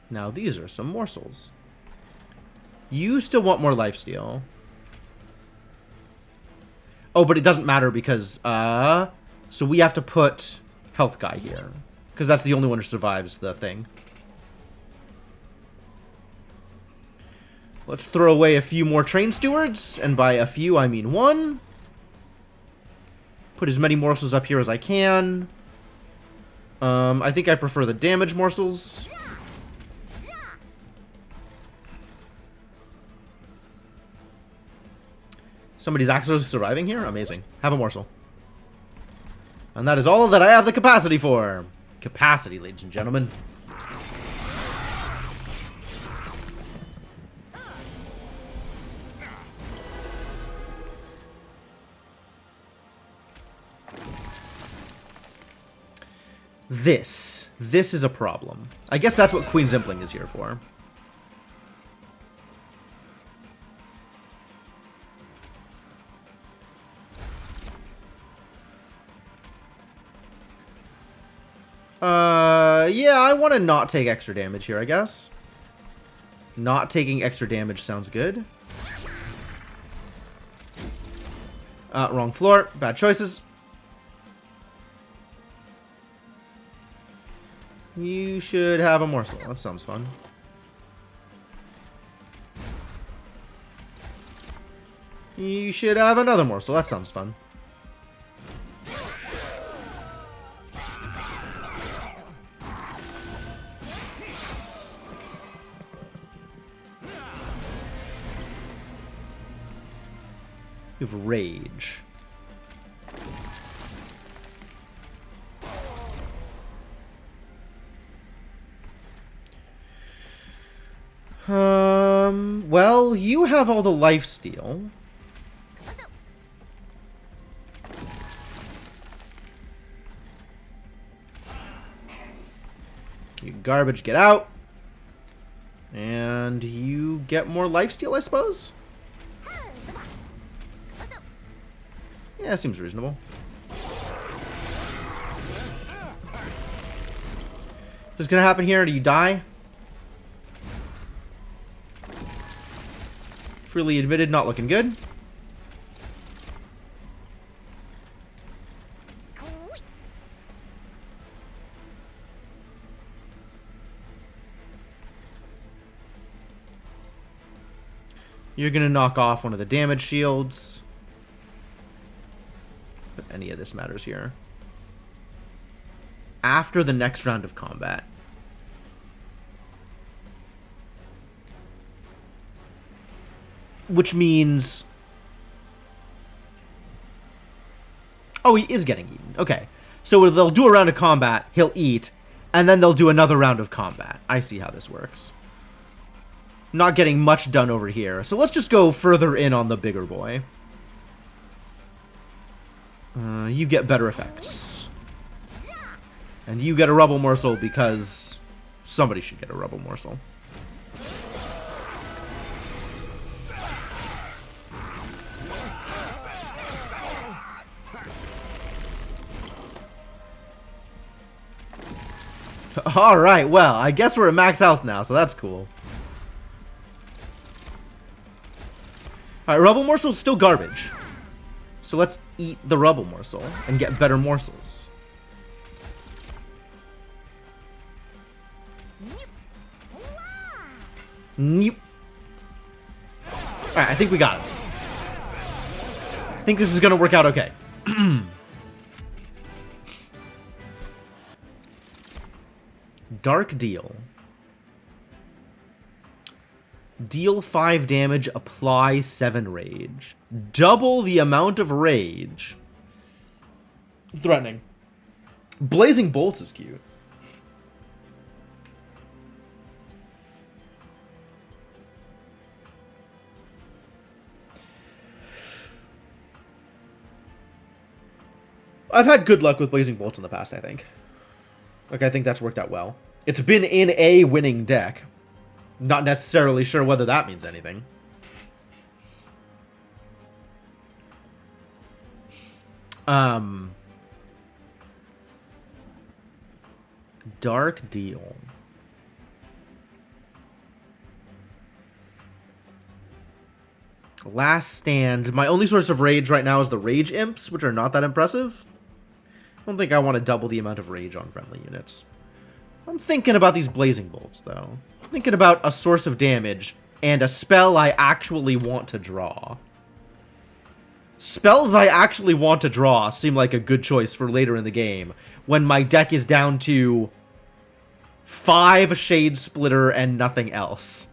Now these are some morsels. You still want more lifesteal. Oh, but it doesn't matter because, so we have to put health guy here. Because that's the only one who survives the thing. Let's throw away a few more train stewards. And by a few, I mean one. Put as many morsels up here as I can. I think I prefer the damage morsels. Somebody's actually surviving here? Amazing. Have a morsel. And that is all that I have the capacity for. Capacity, ladies and gentlemen. This is a problem. I guess that's what Queen's Impling is here for. Yeah, I want to not take extra damage here, I guess. Not taking extra damage sounds good. Wrong floor. Bad choices. You should have a morsel. That sounds fun. You should have another morsel. That sounds fun. You have rage. Well, you have all the lifesteal. You garbage, get out. And you get more lifesteal, I suppose? Yeah, seems reasonable. What's gonna happen here? Do you die? Freely admitted, not looking good. You're going to knock off one of the damage shields. If any of this matters here. After the next round of combat. Which means... Oh, he is getting eaten. Okay. So they'll do a round of combat, he'll eat, and then they'll do another round of combat. I see how this works. Not getting much done over here. So let's just go further in on the bigger boy. You get better effects. And you get a rubble morsel because somebody should get a rubble morsel. Alright, well, I guess we're at max health now, so that's cool. Alright, rubble morsel's still garbage. So let's eat the rubble morsel and get better morsels. Nope. Alright, I think we got it. I think this is gonna work out okay. Dark Deal. Deal 5 damage, apply 7 rage. Double the amount of rage. Threatening. Blazing Bolts is cute. I've had good luck with Blazing Bolts in the past, I think. Like, I think that's worked out well. It's been in a winning deck. Not necessarily sure whether that means anything. Dark Deal. Last Stand. My only source of rage right now is the Rage Imps, which are not that impressive. I don't think I want to double the amount of rage on friendly units. I'm thinking about these Blazing Bolts, though. I'm thinking about a source of damage and a spell I actually want to draw. Spells I actually want to draw seem like a good choice for later in the game, when my deck is down to 5 Shade Splitter and nothing else.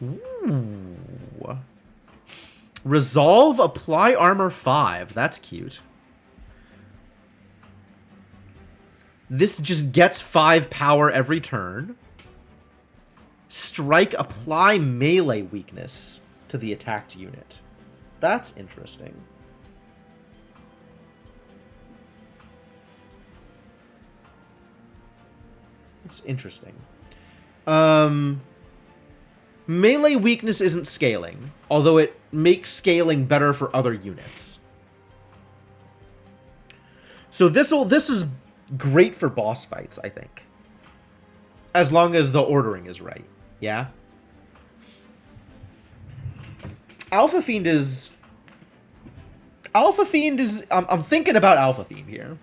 Ooh. Resolve, apply armor 5. That's cute. This just gets 5 power every turn. Strike, apply melee weakness to the attacked unit. That's interesting. It's interesting. Melee weakness isn't scaling, although it makes scaling better for other units. So this is great for boss fights, I think. As long as the ordering is right. Yeah? Alpha Fiend is... I'm thinking about Alpha Fiend here.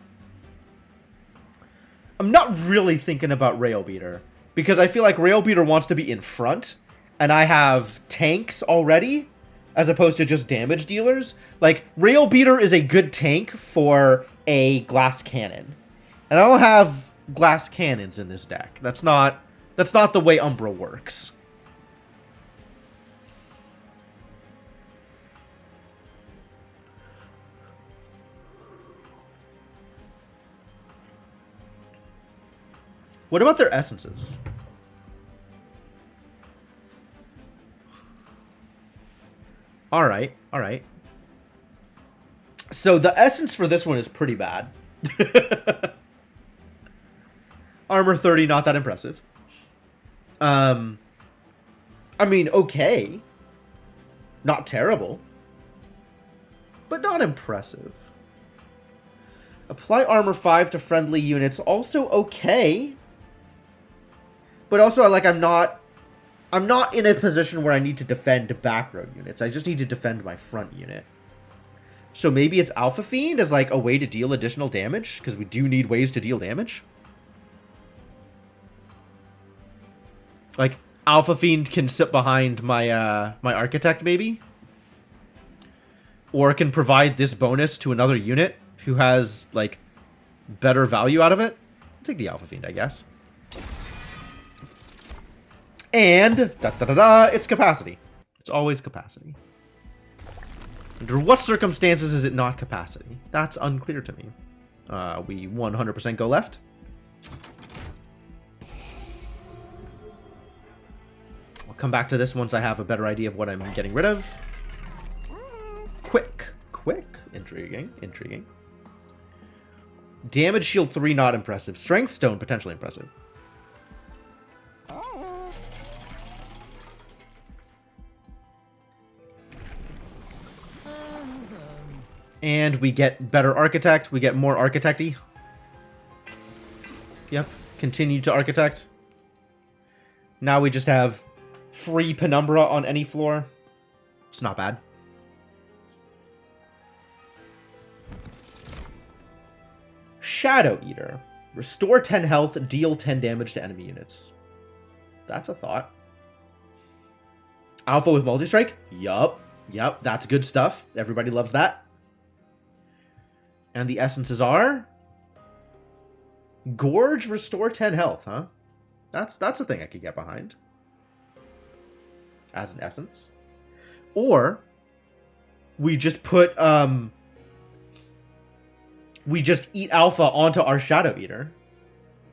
I'm not really thinking about Rail Beater, because I feel like Rail Beater wants to be in front, and I have tanks already, as opposed to just damage dealers. Like, Rail Beater is a good tank for a glass cannon. And I don't have glass cannons in this deck. That's not the way Umbra works. What about their essences? Alright, alright. So the essence for this one is pretty bad. Armor 30, not that impressive. I mean, okay. Not terrible. But not impressive. Apply armor 5 to friendly units. Also okay. But also, like, I'm not in a position where I need to defend back row units. I just need to defend my front unit. So maybe it's Alpha Fiend as, like, a way to deal additional damage? Because we do need ways to deal damage. Like, Alpha Fiend can sit behind my, my Architect, maybe? Or can provide this bonus to another unit who has, like, better value out of it. I'll take the Alpha Fiend, I guess. And, it's capacity. It's always capacity. Under what circumstances is it not capacity? That's unclear to me. We 100% go left. I'll come back to this once I have a better idea of what I'm getting rid of. Quick. Intriguing. Damage shield 3, not impressive. Strength stone, potentially impressive. And we get better Architect. We get more Architect-y. Yep. Continue to Architect. Now we just have free Penumbra on any floor. It's not bad. Shadow Eater. Restore 10 health, deal 10 damage to enemy units. That's a thought. Alpha with multi-strike? Yup, that's good stuff. Everybody loves that. And the essences are... Gorge, restore 10 health, huh? That's a thing I could get behind. As an essence. Or... we just put, we just eat Alpha onto our Shadow Eater.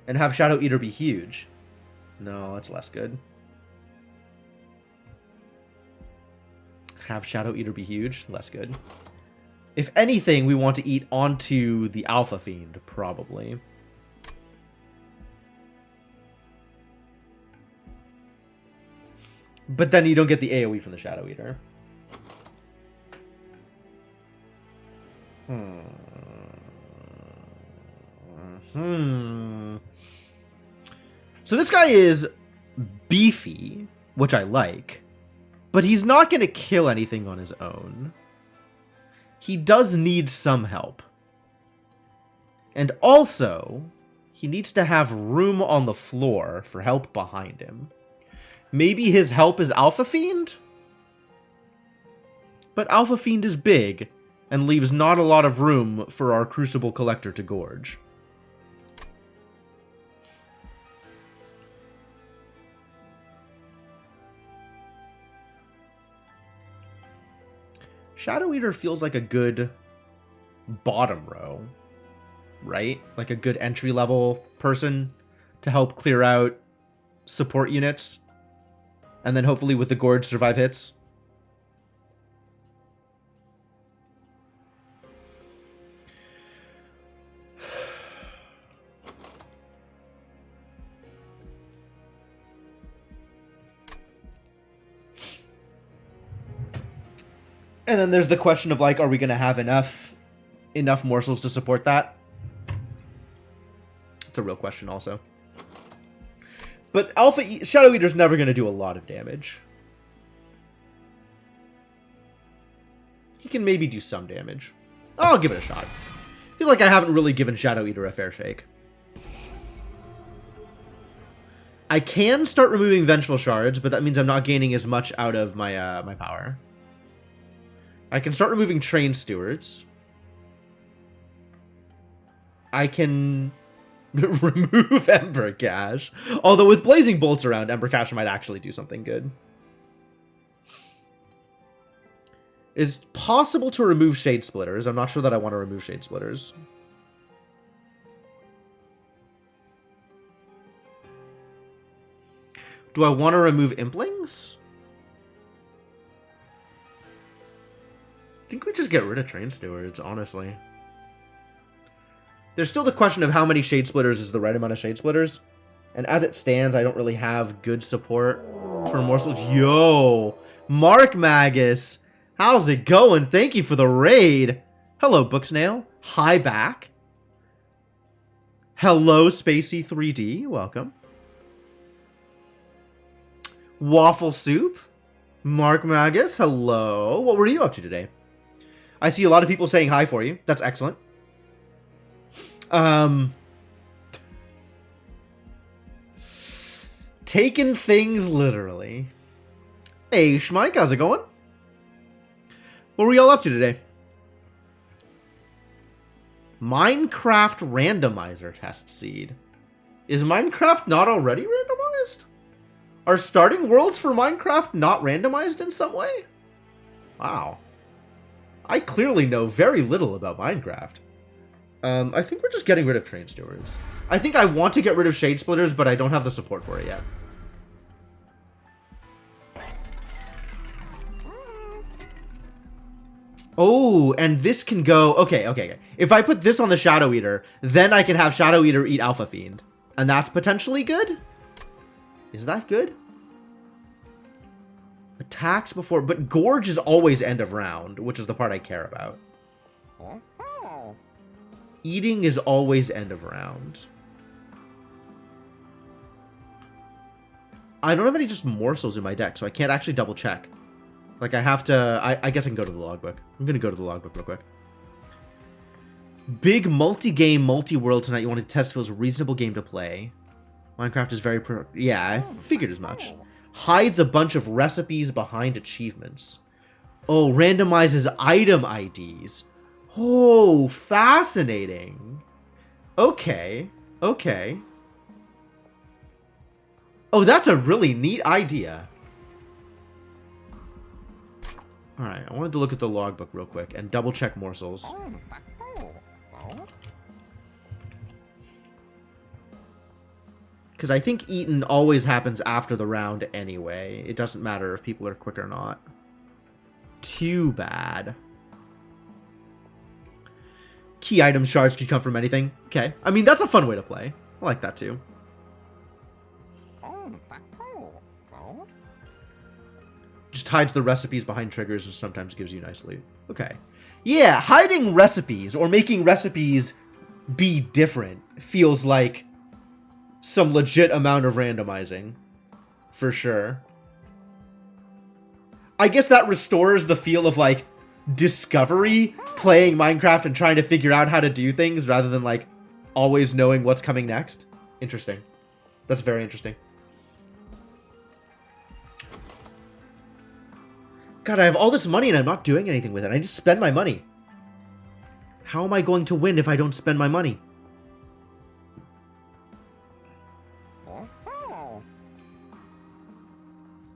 And have Shadow Eater be huge. No, that's less good. Have Shadow Eater be huge? Less good. If anything, we want to eat onto the Alpha Fiend, probably. But then you don't get the AoE from the Shadow Eater. So this guy is beefy, which I like, but he's not going to kill anything on his own. He does need some help. And also, he needs to have room on the floor for help behind him. Maybe his help is Alpha Fiend? But Alpha Fiend is big, and leaves not a lot of room for our Crucible Collector to gorge. Shadow Eater feels like a good bottom row, right? Like a good entry-level person to help clear out support units. And then hopefully with the Gorge survive hits. And then there's the question of, like, are we going to have enough morsels to support that? It's a real question also. But Shadow Eater's never going to do a lot of damage. He can maybe do some damage. I'll give it a shot. I feel like I haven't really given Shadow Eater a fair shake. I can start removing Vengeful Shards, but that means I'm not gaining as much out of my my power. I can start removing Train Stewards. I can remove Ember Cache. Although with Blazing Bolts around, Ember Cache might actually do something good. It's possible to remove Shade Splitters. I'm not sure that I want to remove Shade Splitters. Do I want to remove Implings? I think we just get rid of Train Stewards, honestly. There's still the question of how many Shade Splitters is the right amount of Shade Splitters. And as it stands, I don't really have good support for morsels. Yo! Mark Magus! How's it going? Thank you for the raid! Hello, Booksnail. Hi back. Hello, Spacey 3D. Welcome. Waffle Soup. Mark Magus. Hello. What were you up to today? I see a lot of people saying hi for you. That's excellent. Taking things literally. Hey, Schmike, how's it going? What were y'all up to today? Minecraft randomizer test seed. Is Minecraft not already randomized? Are starting worlds for Minecraft not randomized in some way? Wow. I clearly know very little about Minecraft. I think we're just getting rid of train stewards. I think I want to get rid of shade splitters, but I don't have the support for it yet. Oh, and this can go... Okay. If I put this on the Shadow Eater, then I can have Shadow Eater eat Alpha Fiend. And that's potentially good? Is that good? Attacks before... But Gorge is always end of round, which is the part I care about. Eating is always end of round. I don't have any just morsels in my deck, so I can't actually double check. Like, I have to... I guess I can go to the logbook. I'm gonna go to the logbook real quick. Big multi-game, multi-world tonight. You want to test if it was a reasonable game to play. Minecraft is very... Yeah, I figured as much. Hides a bunch of recipes behind achievements. Oh, randomizes item IDs. Oh, fascinating. Okay. Oh, that's a really neat idea. Alright, I wanted to look at the logbook real quick and double check morsels. Because I think eaten always happens after the round anyway. It doesn't matter if people are quick or not. Too bad. Key item shards could come from anything. Okay. I mean, that's a fun way to play. I like that too. Just hides the recipes behind triggers and sometimes gives you nice loot. Okay. Yeah, hiding recipes or making recipes be different feels like some legit amount of randomizing. For sure. I guess that restores the feel of, like, discovery, playing Minecraft and trying to figure out how to do things rather than, like, always knowing what's coming next. Interesting. That's very interesting. God, I have all this money and I'm not doing anything with it. I just spend my money. How am I going to win if I don't spend my money?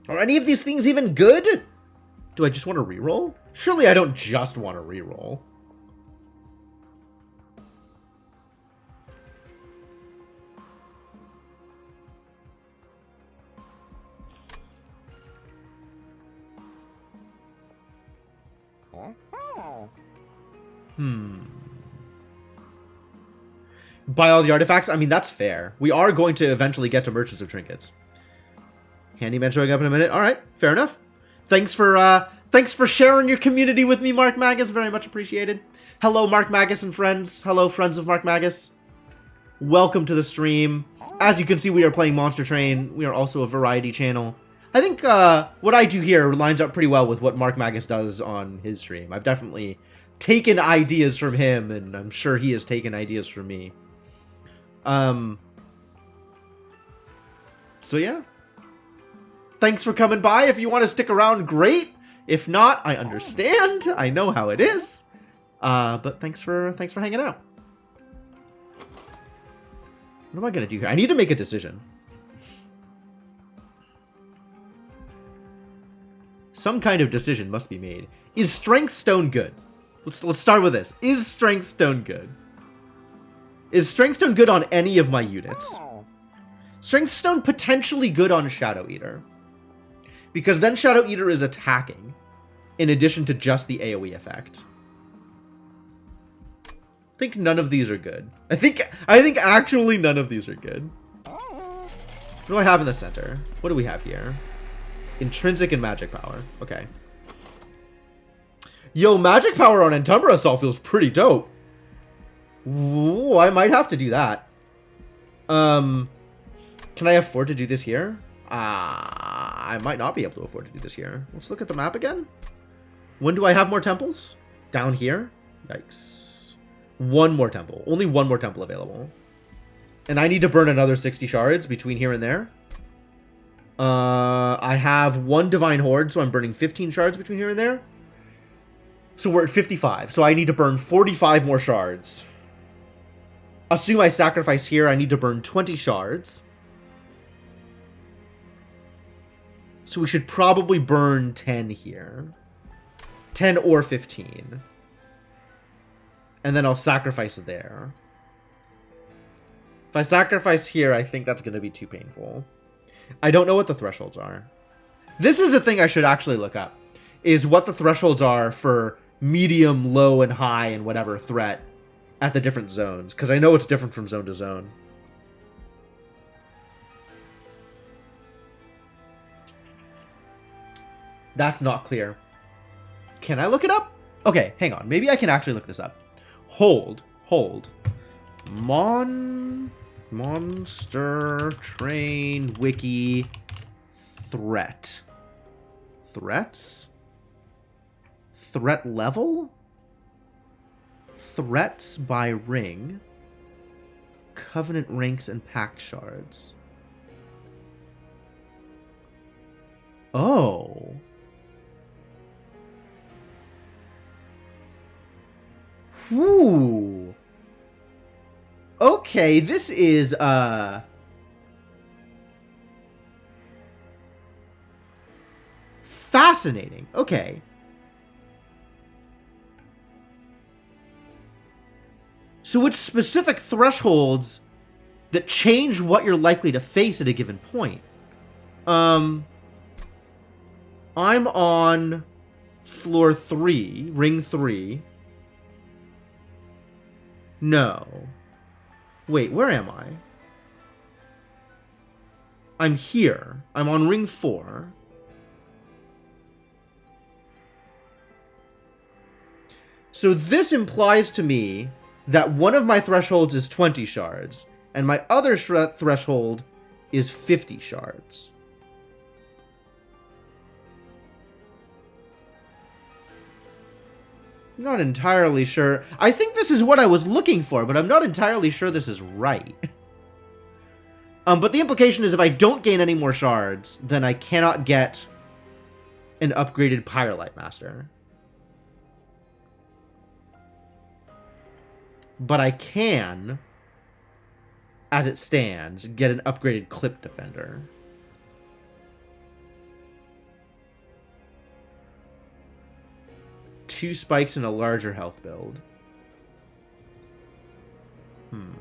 Are any of these things even good? Do I just want to reroll? Surely I don't just want to reroll. Buy all the artifacts? I mean, that's fair. We are going to eventually get to Merchants of Trinkets. Handyman showing up in a minute. All right, fair enough. Thanks for sharing your community with me, Mark Magus. Very much appreciated. Hello, Mark Magus and friends. Hello, friends of Mark Magus. Welcome to the stream. As you can see, we are playing Monster Train. We are also a variety channel. I think what I do here lines up pretty well with what Mark Magus does on his stream. I've definitely taken ideas from him, and I'm sure he has taken ideas from me. So yeah. Thanks for coming by. If you want to stick around, great. If not, I understand. I know how it is. But thanks for hanging out. What am I gonna do here? I need to make a decision. Some kind of decision must be made. Is Strength Stone good? Let's start with this. Is Strength Stone good? Is Strength Stone good on any of my units? Strength Stone potentially good on Shadow Eater. Because then Shadow Eater is attacking, in addition to just the AoE effect. I think none of these are good. I think actually none of these are good. What do I have in the center? What do we have here? Intrinsic and Magic Power. Okay. Yo, Magic Power on Entumbra Assault feels pretty dope. Ooh, I might have to do that. Can I afford to do this here? I might not be able to afford to do this here. Let's look at the map again. When do I have more temples? Down here? Yikes. One more temple. Only one more temple available. And I need to burn another 60 shards between here and there. I have one Divine Horde, so I'm burning 15 shards between here and there. So we're at 55. So I need to burn 45 more shards. Assume I sacrifice here, I need to burn 20 shards. So we should probably burn 10 here. 10 or 15. And then I'll sacrifice there. If I sacrifice here, I think that's going to be too painful. I don't know what the thresholds are. This is a thing I should actually look up. Is what the thresholds are for medium, low, and high, and whatever threat at the different zones. Because I know it's different from zone to zone. That's not clear. Can I look it up? Okay, hang on. Maybe I can actually look this up. Hold. Monster Train Wiki threat. Threats? Threat level? Threats by ring. Covenant ranks and pact shards. Oh. Whoo. Okay, this is, fascinating. Okay. So it's specific thresholds that change what you're likely to face at a given point. I'm on floor 3, ring 3. No. Wait, where am I? I'm here. I'm on ring 4. So this implies to me that one of my thresholds is 20 shards, and my other threshold is 50 shards. I'm not entirely sure. I think this is what I was looking for, but I'm not entirely sure this is right. But the implication is if I don't gain any more shards, then I cannot get an upgraded Pyrelight Master. But I can, as it stands, get an upgraded Clip Defender. Two spikes and a larger health build. Can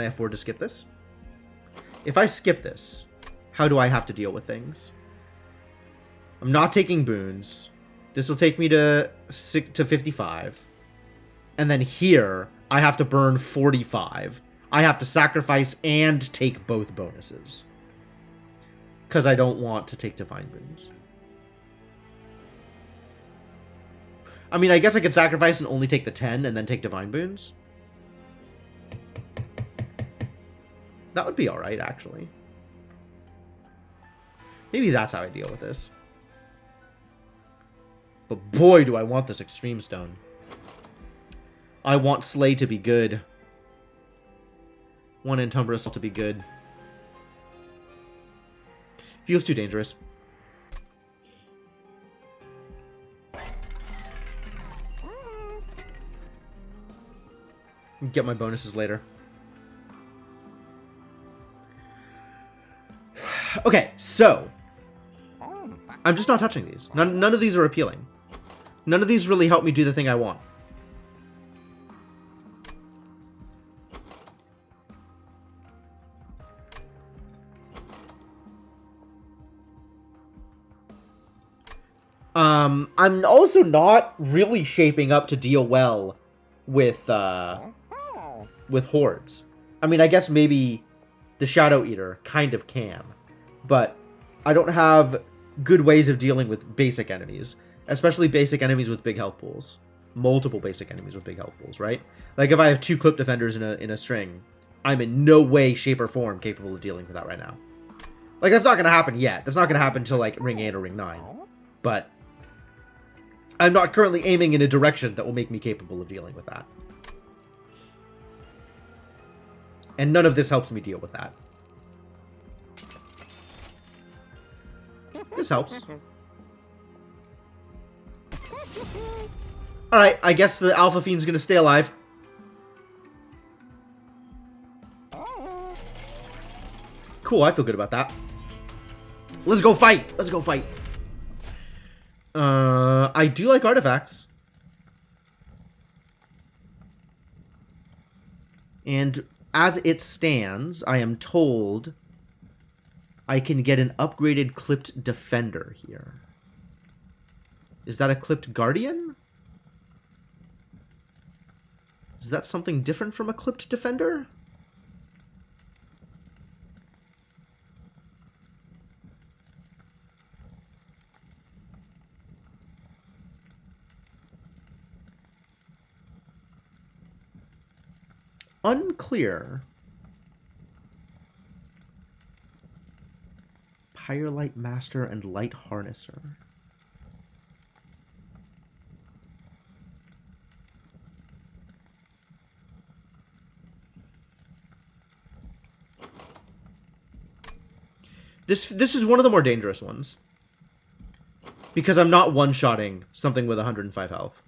I afford to skip this? If I skip this, how do I have to deal with things? I'm not taking boons. This will take me to 55. And then here, I have to burn 45. I have to sacrifice and take both bonuses. Because I don't want to take Divine Boons. I mean, I guess I could sacrifice and only take the 10 and then take Divine Boons. That would be alright, actually. Maybe that's how I deal with this. But boy, do I want this Extreme Stone. I want Slay to be good. Want Entumbra Assault to be good. Feels too dangerous. Get my bonuses later. Okay, so I'm just not touching these. None of these are appealing. None of these really help me do the thing I want. I'm also not really shaping up to deal well with hordes. I mean, I guess maybe the Shadow Eater kind of can, but I don't have good ways of dealing with basic enemies, especially basic enemies with big health pools. Multiple basic enemies with big health pools, right? Like if I have 2 Clip Defenders in a string, I'm in no way, shape, or form capable of dealing with that right now. Like, that's not going to happen yet. That's not going to happen until, like, Ring 8 or Ring 9. But I'm not currently aiming in a direction that will make me capable of dealing with that. And none of this helps me deal with that. This helps. Alright, I guess the Alpha Fiend's gonna stay alive. Cool, I feel good about that. Let's go fight! Let's go fight! I do like artifacts. And as it stands, I am told I can get an upgraded Clipped Defender here. Is that a Clipped Guardian? Is that something different from a Clipped Defender? Unclear. Pyrelite Master and Light Harnesser. This is one of the more dangerous ones. Because I'm not one-shotting something with 105 health.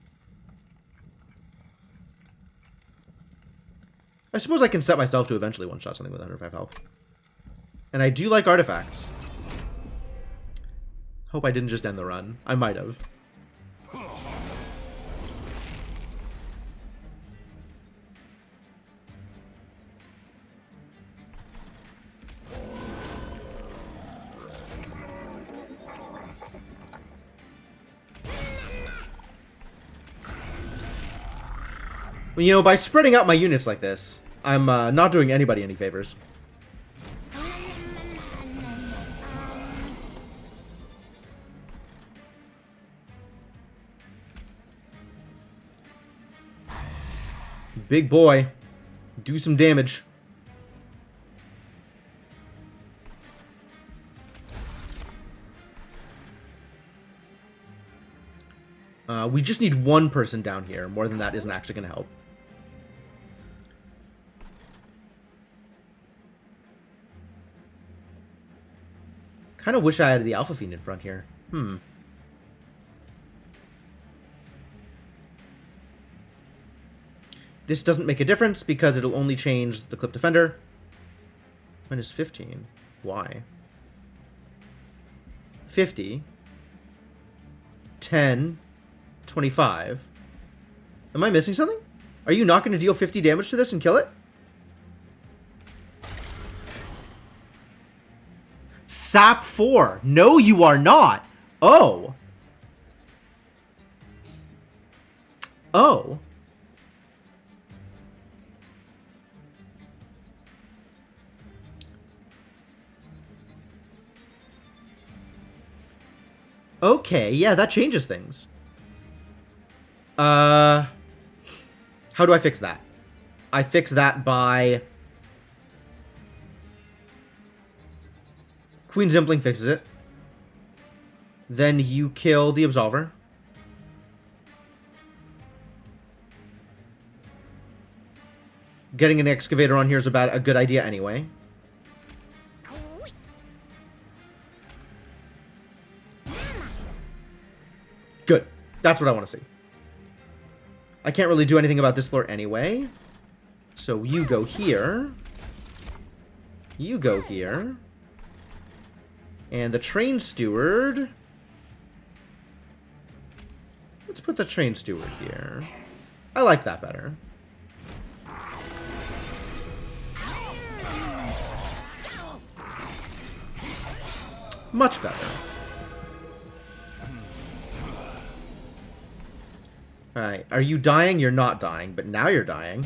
I suppose I can set myself to eventually one-shot something with 105 health. And I do like artifacts. Hope I didn't just end the run. I might have. You know, by spreading out my units like this, I'm not doing anybody any favors. Big boy, do some damage. We just need one person down here. More than that isn't actually going to help. Kind of wish I had the Alpha Fiend in front here. This doesn't make a difference because it'll only change the Clip Defender. Minus 15. Why? 50. 10. 25. Am I missing something? Are you not going to deal 50 damage to this and kill it? Sap 4. No, you are not. Oh. Oh. Okay, yeah, that changes things. How do I fix that? I fix that by... Queen Zimpling fixes it. Then you kill the Absolver. Getting an Excavator on here is a good idea anyway. Good. That's what I want to see. I can't really do anything about this floor anyway. So you go here. You go here. And the Train Steward... Let's put the Train Steward here. I like that better. Much better. Alright, are you dying? You're not dying, but now you're dying.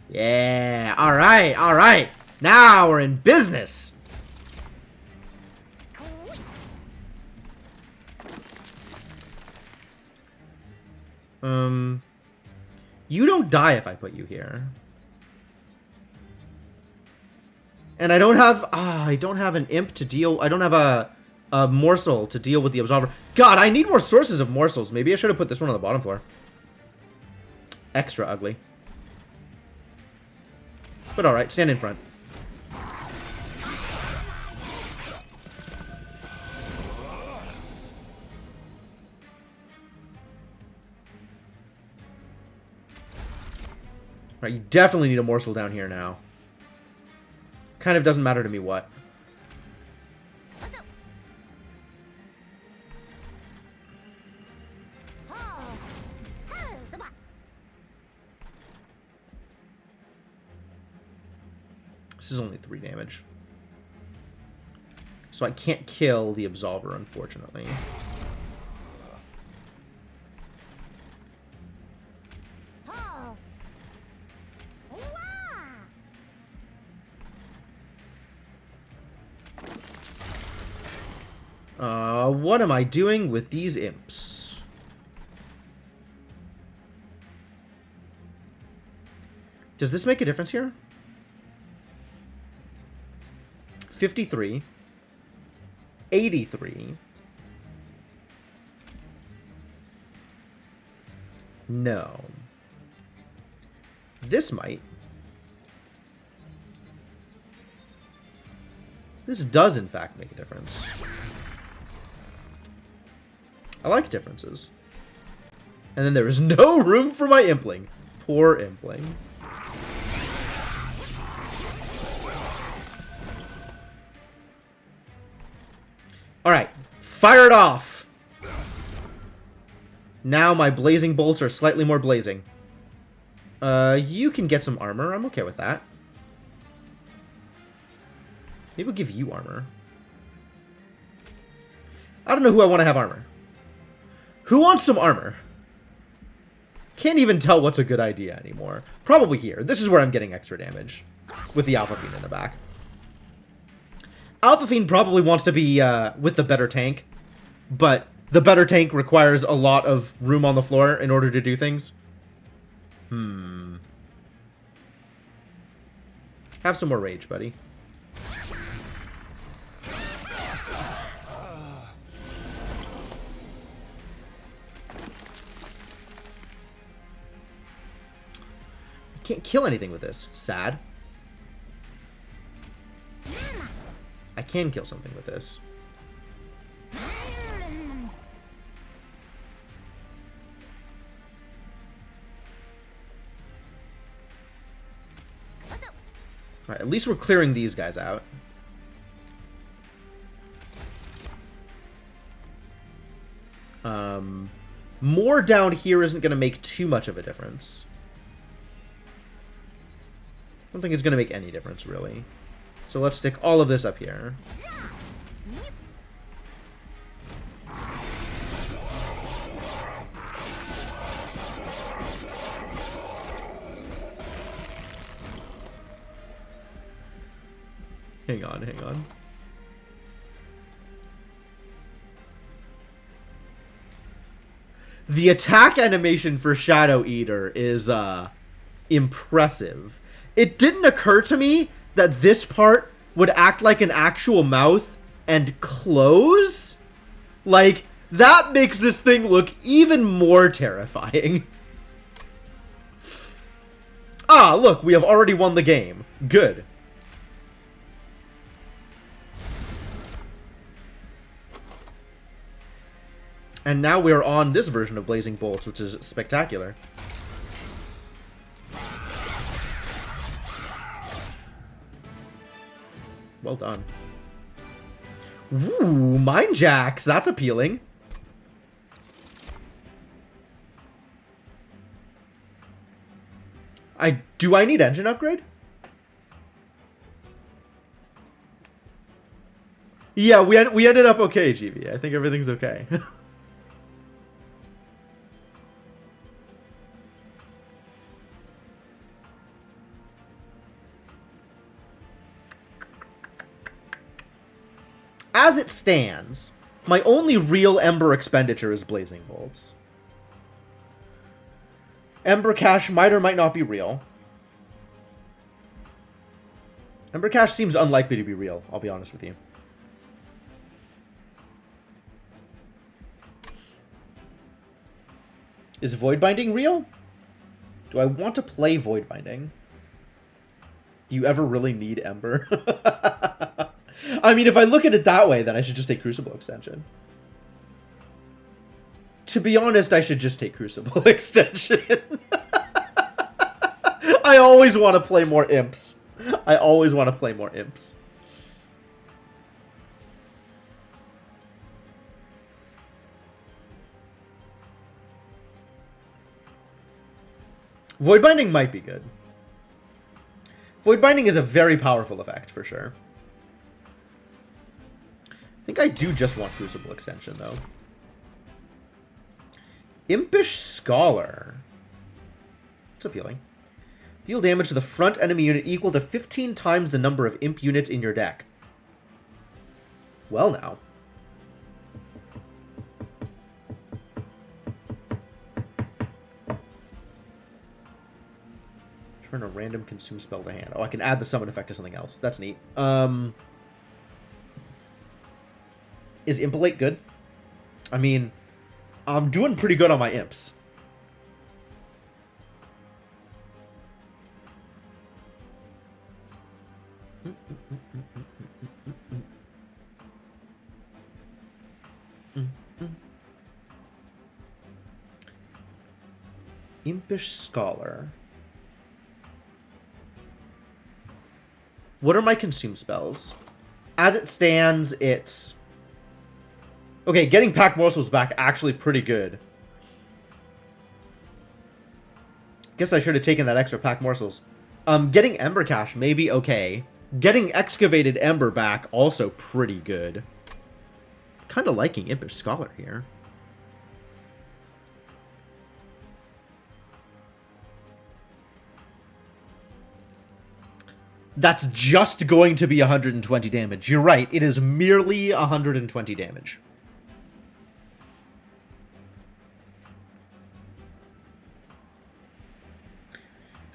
Yeah, alright, alright. Now we're in business. You don't die if I put you here. And I don't have an imp to deal. I don't have a morsel to deal with the absolver. God, I need more sources of morsels. Maybe I should have put this one on the bottom floor. Extra ugly. But alright, stand in front. Right, you definitely need a morsel down here now. Kind of doesn't matter to me what. This is only 3 damage. So I can't kill the Absolver, unfortunately. What am I doing with these imps? Does this make a difference here? 53. 83. No. This might. This does, in fact, make a difference. I like differences. And then there is no room for my Impling. Poor Impling. Alright. Fire it off! Now my blazing bolts are slightly more blazing. You can get some armor. I'm okay with that. Maybe we'll give you armor. I don't know who I want to have armor. Who wants some armor? Can't even tell what's a good idea anymore. Probably here. This is where I'm getting extra damage. With the Alpha Fiend in the back. Alpha Fiend probably wants to be with the better tank. But the better tank requires a lot of room on the floor in order to do things. Have some more rage, buddy. Can't kill anything with this. Sad. I can kill something with this. Alright, at least we're clearing these guys out. More down here isn't going to make too much of a difference. I don't think it's going to make any difference, really. So let's stick all of this up here. Hang on, hang on. The attack animation for Shadow Eater is, impressive. It didn't occur to me that this part would act like an actual mouth and close. Like, that makes this thing look even more terrifying. Ah, look, we have already won the game. Good. And now we're on this version of Blazing Bolts, which is spectacular. Well done. Ooh, Mind Jacks. That's appealing. Do I need engine upgrade? Yeah, we ended up okay, GB. I think everything's okay. As it stands, my only real Ember expenditure is Blazing Bolts. Ember Cash might or might not be real. Ember Cash seems unlikely to be real, I'll be honest with you. Is Void Binding real? Do I want to play Void Binding? Do you ever really need Ember? I mean, if I look at it that way, then I should just take Crucible Extension. To be honest, I should just take Crucible Extension. I always want to play more Imps. I always want to play more Imps. Void Binding might be good. Void Binding is a very powerful effect, for sure. I think I do just want Crucible Extension, though. Impish Scholar. It's appealing. Deal damage to the front enemy unit equal to 15 times the number of imp units in your deck. Well now. Turn a random consume spell to hand. Oh, I can add the summon effect to something else. That's neat. Is Impelate good? I mean, I'm doing pretty good on my imps. Impish Scholar. What are my consume spells? As it stands, it's... Okay, getting Pack Morsels back actually pretty good. Guess I should have taken that extra Pack Morsels. Getting Ember Cash maybe okay. Getting Excavated Ember back also pretty good. Kind of liking Impish Scholar here. That's just going to be 120 damage. You're right, it is merely 120 damage.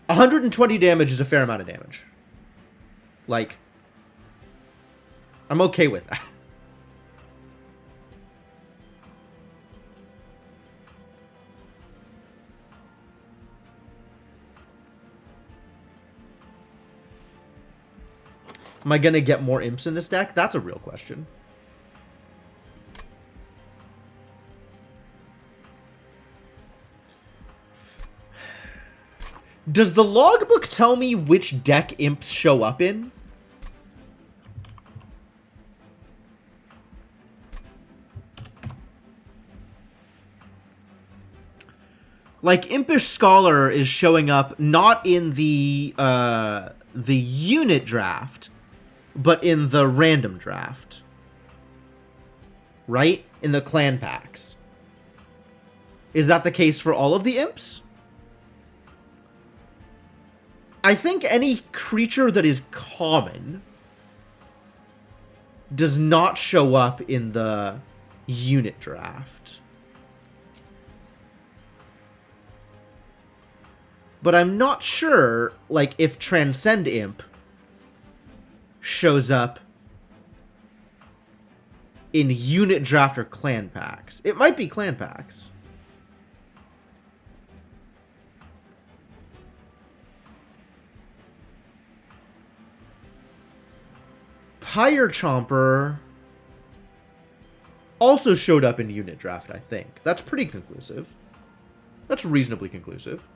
$120 damage is a fair amount of damage. Like, I'm okay with that. Am I going to get more imps in this deck? That's a real question. Does the logbook tell me which deck imps show up in? Like, Impish Scholar is showing up not in the unit draft, but in the random draft. Right? In the clan packs. Is that the case for all of the imps? I think any creature that is common does not show up in the unit draft. But I'm not sure, like, if Transcend Imp shows up in unit draft or clan packs. It might be clan packs. Pyre Chomper also showed up in unit draft, I think. That's pretty conclusive. That's reasonably conclusive.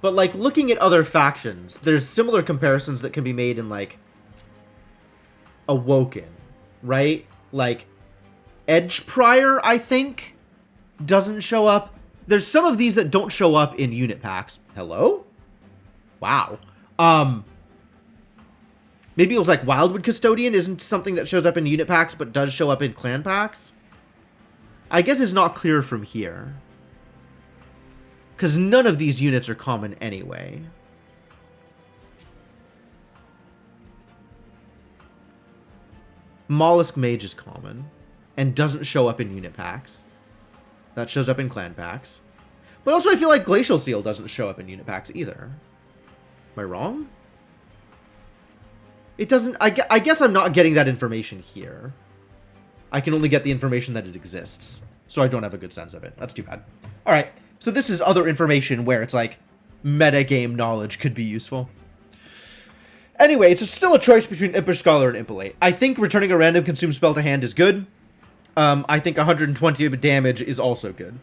But, like, looking at other factions, there's similar comparisons that can be made in, like, Awoken, right? Like, Edge Prior, I think, doesn't show up. There's some of these that don't show up in unit packs. Hello? Wow. Maybe it was like Wildwood Custodian isn't something that shows up in unit packs, but does show up in clan packs. I guess it's not clear from here. Because none of these units are common anyway. Mollusk Mage is common, and doesn't show up in unit packs. That shows up in clan packs. But also I feel like Glacial Seal doesn't show up in unit packs either. Am I wrong? It doesn't... I guess I'm not getting that information here. I can only get the information that it exists. So I don't have a good sense of it. That's too bad. Alright, so this is other information where it's like metagame knowledge could be useful. Anyway, it's still a choice between Impish Scholar and Impelate. I think returning a random consumed spell to hand is good. I think 120 damage is also good.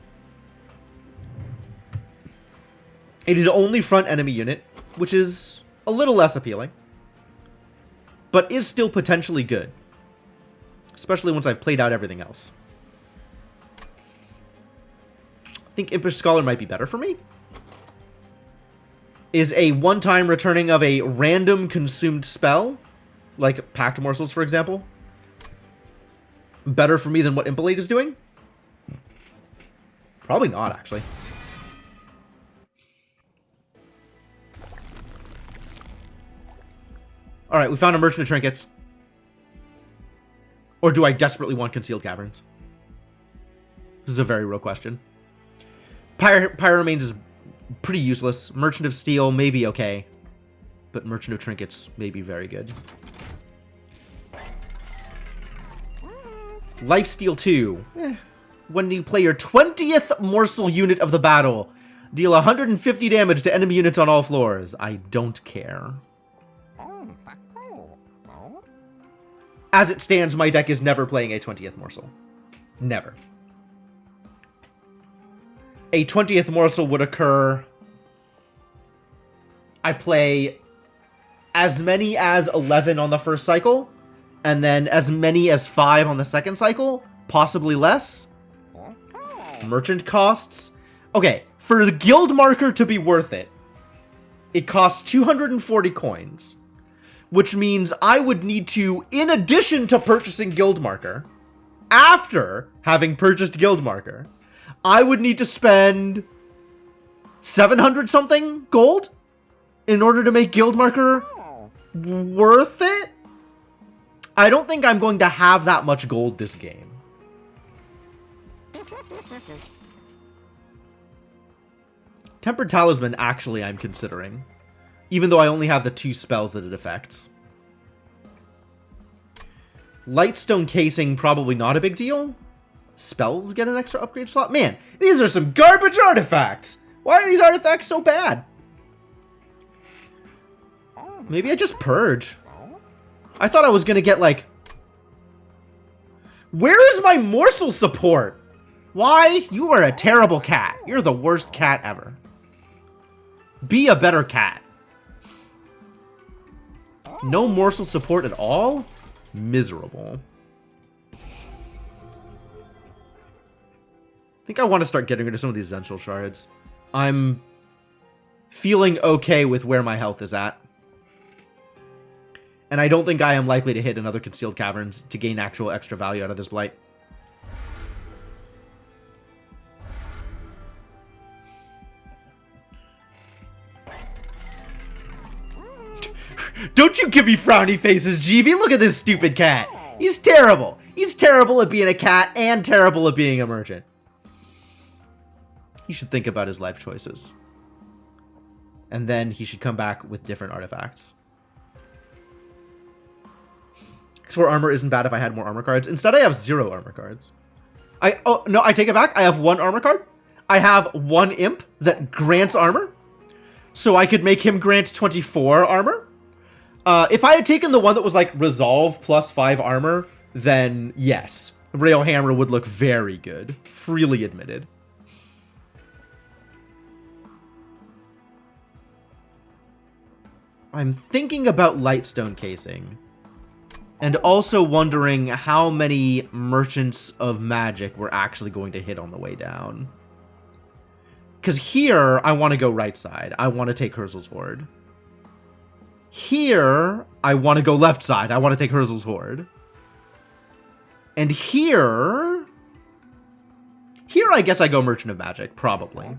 It is only front enemy unit, which is a little less appealing. But is still potentially good. Especially once I've played out everything else. I think Impish Scholar might be better for me. Is a one-time returning of a random consumed spell, like Pact Morsels, for example, better for me than what Impelate is doing? Probably not, actually. Alright, we found a Merchant of Trinkets. Or do I desperately want Concealed Caverns? This is a very real question. Pyramanes is pretty useless. Merchant of Steel may be okay. But Merchant of Trinkets may be very good. Lifesteal 2. When you play your 20th morsel unit of the battle, deal 150 damage to enemy units on all floors. I don't care. As it stands, my deck is never playing a 20th morsel. Never. A 20th morsel would occur... I play as many as 11 on the first cycle, and then as many as 5 on the second cycle, possibly less. Merchant costs... Okay, for the guild marker to be worth it, it costs 240 coins. Which means I would need to, in addition to purchasing guild marker, after having purchased guild marker, I would need to spend 700 something gold in order to make guild marker worth it. I don't think I'm going to have that much gold this game. Tempered Talisman, actually, I'm considering. Even though I only have the 2 spells that it affects. Lightstone Casing, probably not a big deal. Spells get an extra upgrade slot. Man, these are some garbage artifacts. Why are these artifacts so bad? Maybe I just purge. I thought I was going to get, like... Where is my morsel support? Why? You are a terrible cat. You're the worst cat ever. Be a better cat. No morsel support at all? Miserable. I think I want to start getting rid of some of these Essential Shards. I'm feeling okay with where my health is at. And I don't think I am likely to hit another Concealed Caverns to gain actual extra value out of this Blight. Don't you give me frowny faces, GV. Look at this stupid cat. He's terrible. He's terrible at being a cat and terrible at being a merchant. He should think about his life choices. And then he should come back with different artifacts. X4 armor isn't bad if I had more armor cards. Instead, I have 0 armor cards. Oh, no, I take it back. I have 1 armor card. I have 1 imp that grants armor. So I could make him grant 24 armor. If I had taken the one that was like Resolve plus 5 armor, then yes, Railhammer would look very good. Freely admitted. I'm thinking about Lightstone Casing. And also wondering how many Merchants of Magic we're actually going to hit on the way down. Because here, I want to go right side. I want to take Herzl's Horde. Here, I want to go left side. I want to take Herzl's Horde. And here... Here, I guess I go Merchant of Magic, probably.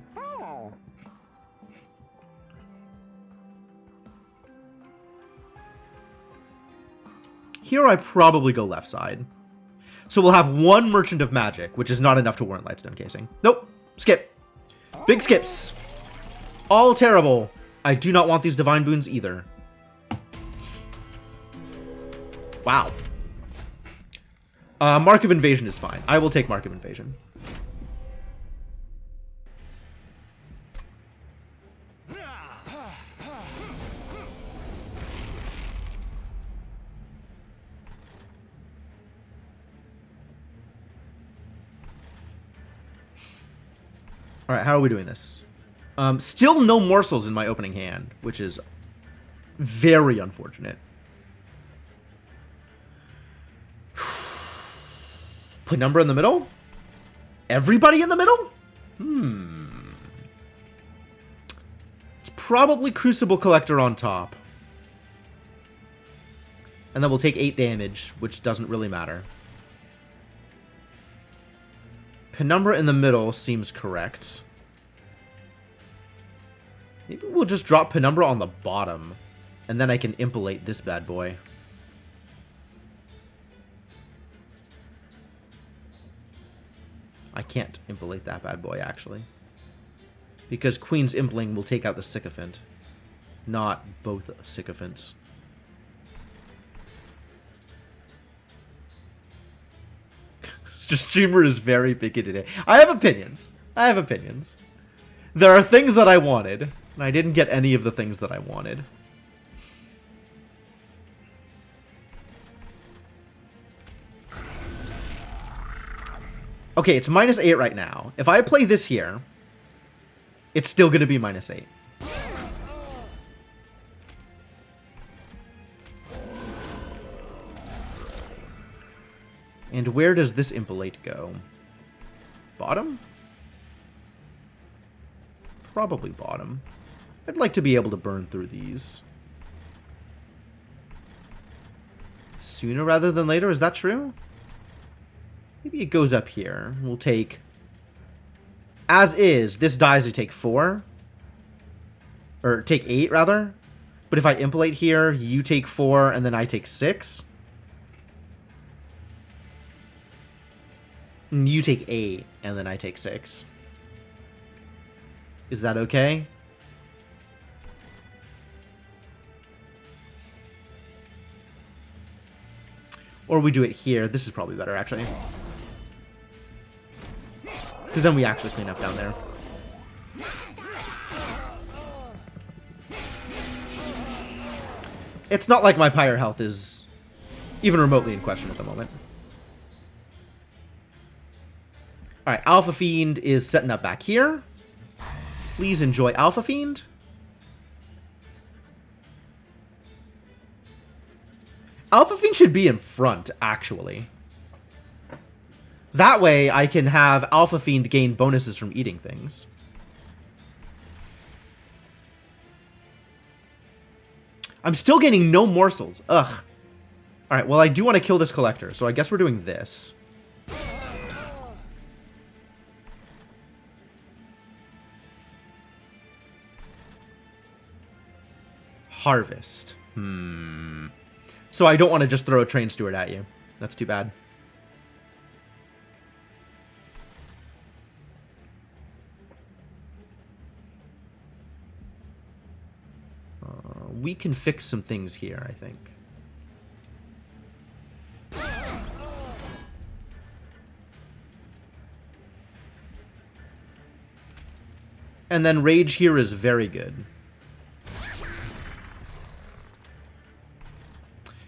Here, I probably go left side. So we'll have one Merchant of Magic, which is not enough to warrant Lightstone Casing. Nope. Skip. Big skips. All terrible. I do not want these Divine Boons either. Wow. Mark of Invasion is fine. I will take Mark of Invasion. Alright, how are we doing this? Still no morsels in my opening hand, which is very unfortunate. Penumbra in the middle? Everybody in the middle? It's probably Crucible Collector on top. And then we'll take 8 damage, which doesn't really matter. Penumbra in the middle seems correct. Maybe we'll just drop Penumbra on the bottom. And then I can impelate this bad boy. I can't impelate that bad boy, actually. Because Queen's Impling will take out the Sycophant. Not both Sycophants. Streamer is very picky today. I have opinions. There are things that I wanted, and I didn't get any of the things that I wanted. Okay, it's -8 right now. If I play this here, it's still going to be -8. And where does this impelate go? Bottom? Probably bottom. I'd like to be able to burn through these. Sooner rather than later, is that true? Maybe it goes up here. We'll take... As is, this dies to take 4. Or take 8, rather. But if I impelate here, you take 4, and then I take 6. You take 8, and then I take 6. Is that okay? Or we do it here. This is probably better, actually. Because then we actually clean up down there. It's not like my Pyre health is even remotely in question at the moment. Alright, Alpha Fiend is setting up back here. Please enjoy Alpha Fiend. Alpha Fiend should be in front, actually. That way, I can have Alpha Fiend gain bonuses from eating things. I'm still getting no morsels. Ugh. Alright, well, I do want to kill this collector, so I guess we're doing this. Harvest. So I don't want to just throw a Train Steward at you. That's too bad. We can fix some things here, I think. And then Rage here is very good.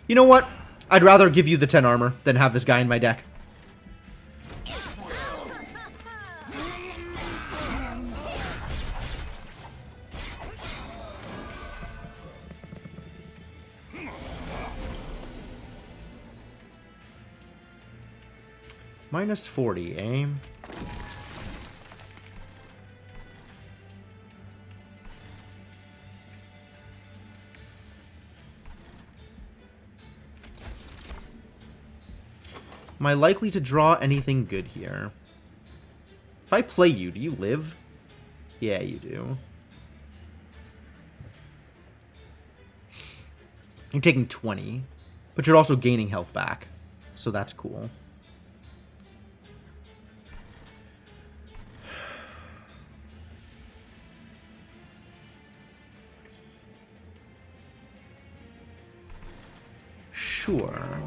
You know what? I'd rather give you the 10 armor than have this guy in my deck. -40, eh? Am I likely to draw anything good here? If I play you, do you live? Yeah, you do. You're taking 20, but you're also gaining health back, so that's cool. Sure.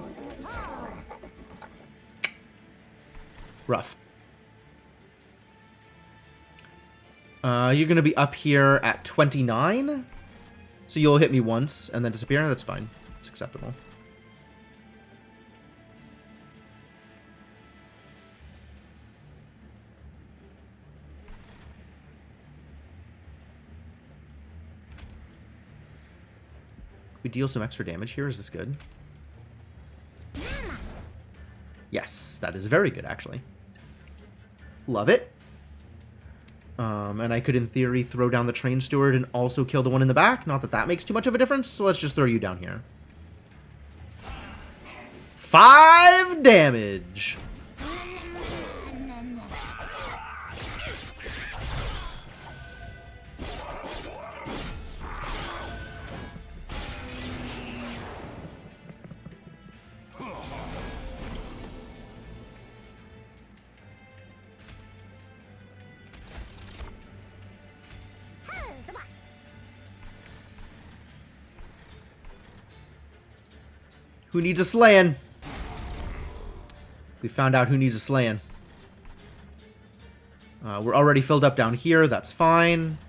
Rough. You're gonna be up here at 29. So you'll hit me once and then disappear. That's fine. It's acceptable. We deal some extra damage here. Is this good? Yes, that is very good, actually. Love it. And I could, in theory, throw down the train steward and also kill the one in the back. Not that that makes too much of a difference, so let's just throw you down here. 5 damage. Who needs a slaying? We found out who needs a slaying. We're already filled up down here. That's fine.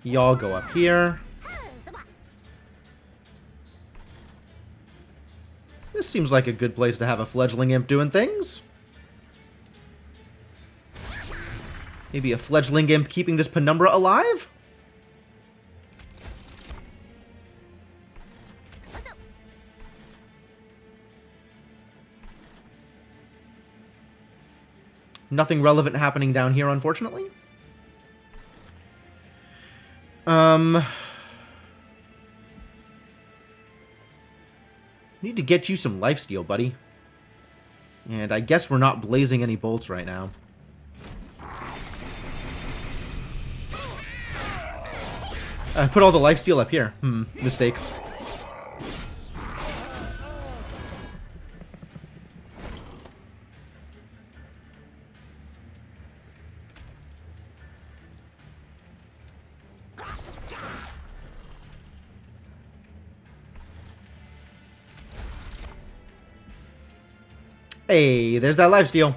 Y'all go up here. This seems like a good place to have a fledgling imp doing things. Maybe a fledgling imp keeping this penumbra alive? Nothing relevant happening down here, unfortunately. Need to get you some lifesteal, buddy. And I guess we're not blazing any bolts right now. I put all the lifesteal up here. Mistakes. Hey, there's that lifesteal.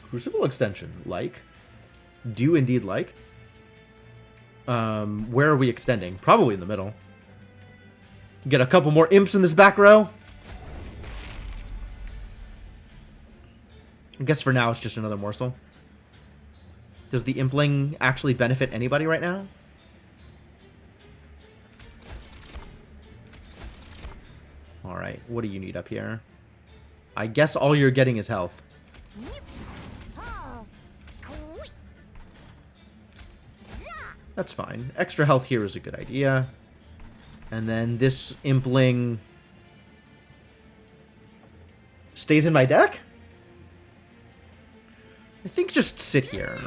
Crucible extension, like. Do indeed like. Where are we extending? Probably in the middle. Get a couple more imps in this back row. I guess for now it's just another morsel. Does the impling actually benefit anybody right now? Alright, what do you need up here? I guess all you're getting is health. That's fine. Extra health here is a good idea. And then this impling stays in my deck? I think just sit here.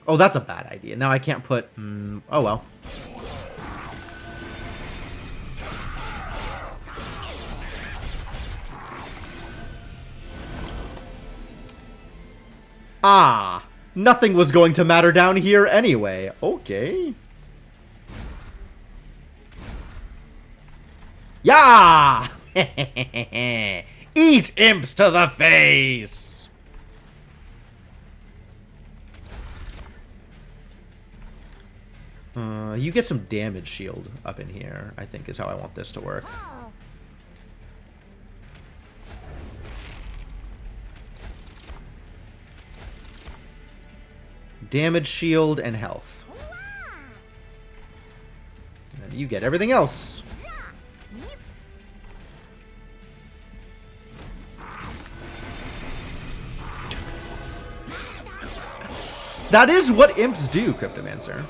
Oh, that's a bad idea. Now I can't put... oh well. Ah, nothing was going to matter down here anyway. Okay. Yeah! Eat imps to the face! You get some damage shield up in here, I think is how I want this to work. Damage shield and health. And you get everything else. That is what imps do, Cryptomancer.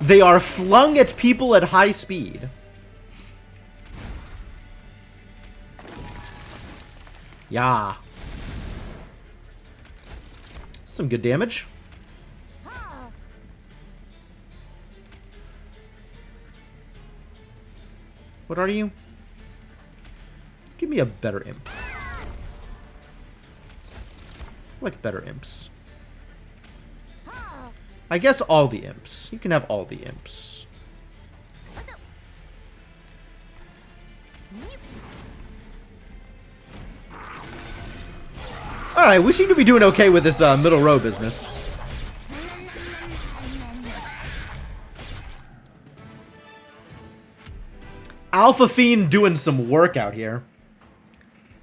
They are flung at people at high speed. Yeah. Some good damage. What are you? Give me a better imp. I like better imps. I guess all the imps. You can have all the imps. Alright, we seem to be doing okay with this middle row business. Alpha Fiend doing some work out here.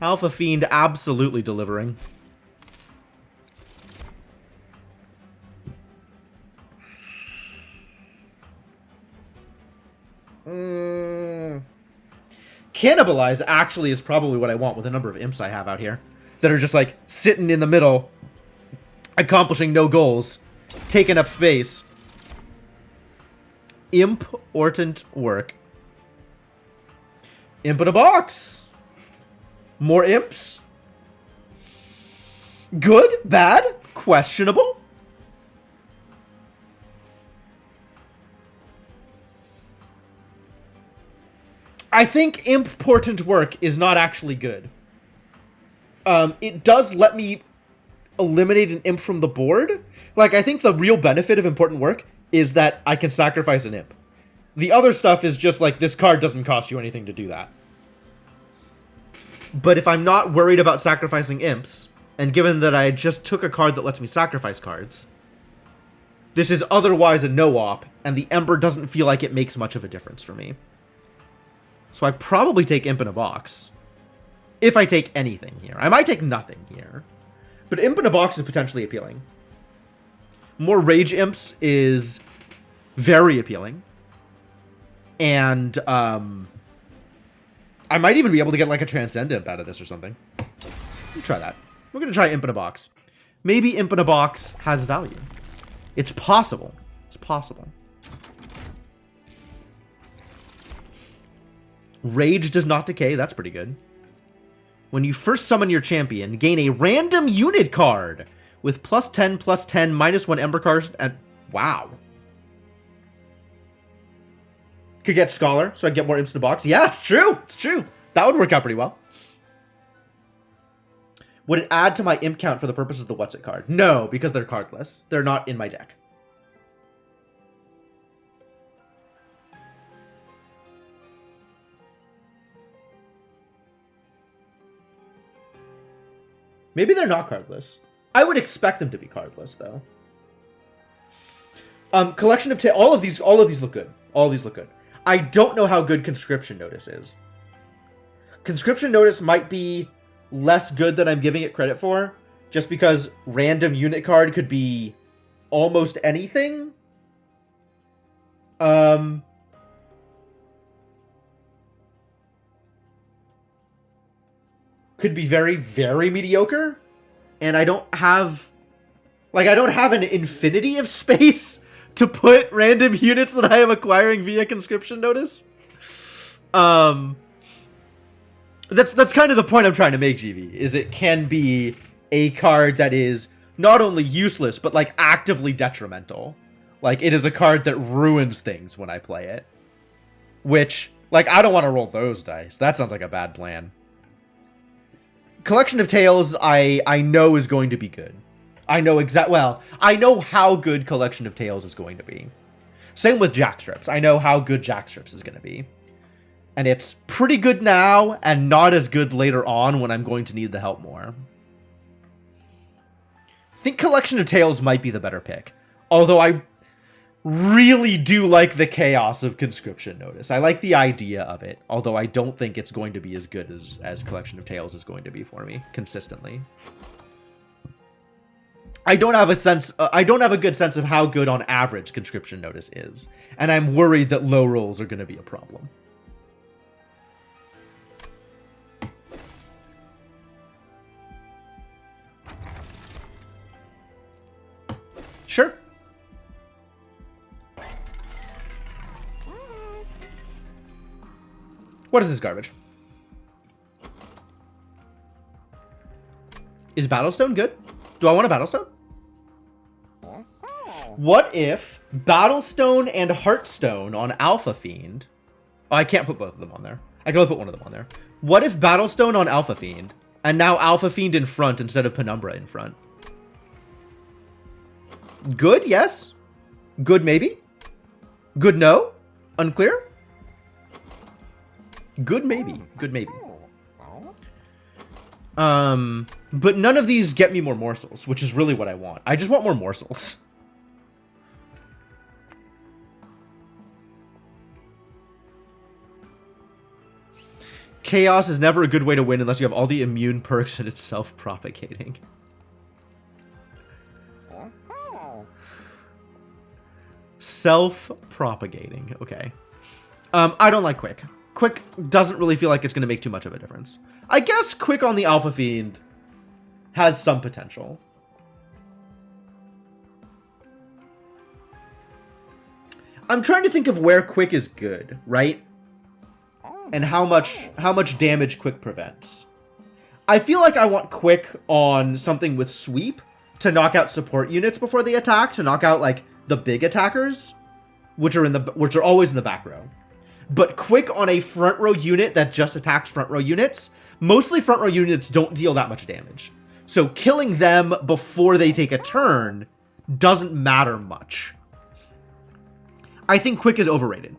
Alpha Fiend absolutely delivering. Cannibalize actually is probably what I want with the number of imps I have out here. That are just like sitting in the middle, accomplishing no goals, taking up space. Important work. Imp in a box. More imps. Good? Bad? Questionable? I think important work is not actually good. It does let me eliminate an imp from the board. Like, I think the real benefit of important work is that I can sacrifice an imp. The other stuff is just like, this card doesn't cost you anything to do that. But if I'm not worried about sacrificing imps, and given that I just took a card that lets me sacrifice cards, this is otherwise a no-op, and the Ember doesn't feel like it makes much of a difference for me. So I probably take Imp in a box. If I take anything here. I might take nothing here. But Imp in a box is potentially appealing. More Rage Imps is very appealing. And, I might even be able to get, like, a Transcend Imp out of this or something. Let's try that. We're going to try Imp in a box. Maybe Imp in a box has value. It's possible. It's possible. Rage does not decay. That's pretty good. When you first summon your champion, gain a random unit card with +10, +10, -1 Ember cards, and wow. Could get Scholar, so I get more imps in the box. Yeah, it's true. It's true. That would work out pretty well. Would it add to my imp count for the purposes of the What's It card? No, because they're cardless. They're not in my deck. Maybe they're not cardless. I would expect them to be cardless, though. Collection of all of these look good. All of these look good. I don't know how good Conscription Notice is. Conscription Notice might be less good than I'm giving it credit for, just because random unit card could be almost anything. Could be very, very mediocre. And I don't have an infinity of space to put random units that I am acquiring via Conscription Notice. That's kind of the point I'm trying to make, GV, is it can be a card that is not only useless, but, like, actively detrimental. Like, it is a card that ruins things when I play it. Which, like, I don't want to roll those dice. That sounds like a bad plan. Collection of Tales, I know is going to be good. I know how good Collection of Tales is going to be. Same with Jackstrips. I know how good Jackstrips is going to be. And it's pretty good now, and not as good later on when I'm going to need the help more. I think Collection of Tales might be the better pick. Although I really do like the chaos of Conscription Notice. I like the idea of it, although I don't think it's going to be as good as Collection of Tales is going to be for me, consistently. I don't have a good sense of how good on average Conscription Notice is, and I'm worried that low rolls are going to be a problem. Sure. What is this garbage? Is Battlestone good? Do I want a Battlestone? What if Battlestone and Heartstone on Alpha Fiend... Oh, I can't put both of them on there. I can only put one of them on there. What if Battlestone on Alpha Fiend, and now Alpha Fiend in front instead of Penumbra in front? Good, yes. Good maybe? Good no? Unclear? Good maybe. Good maybe. But none of these get me more morsels, which is really what I want. I just want more morsels. Chaos is never a good way to win unless you have all the immune perks and it's self-propagating. Self-propagating. Okay. I don't like Quick. Quick doesn't really feel like it's going to make too much of a difference. I guess Quick on the Alpha Fiend has some potential. I'm trying to think of where Quick is good, right? And how much damage Quick prevents. I feel like I want Quick on something with Sweep to knock out support units before they attack, to knock out like the big attackers, which are always in the back row. But Quick on a front row unit that just attacks front row units, mostly front row units don't deal that much damage. So killing them before they take a turn doesn't matter much. I think Quick is overrated.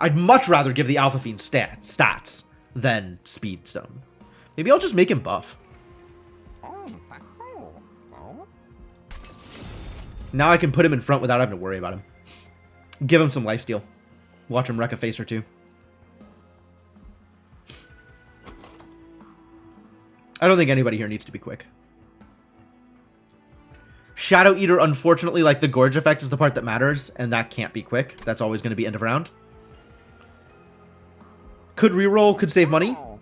I'd much rather give the Alpha Fiend stats than Speedstone. Maybe I'll just make him buff. Now I can put him in front without having to worry about him. Give him some lifesteal. Watch him wreck a face or two. I don't think anybody here needs to be quick. Shadow Eater, unfortunately, like the Gorge effect is the part that matters, and that can't be quick. That's always going to be end of round. Could reroll, could save money. I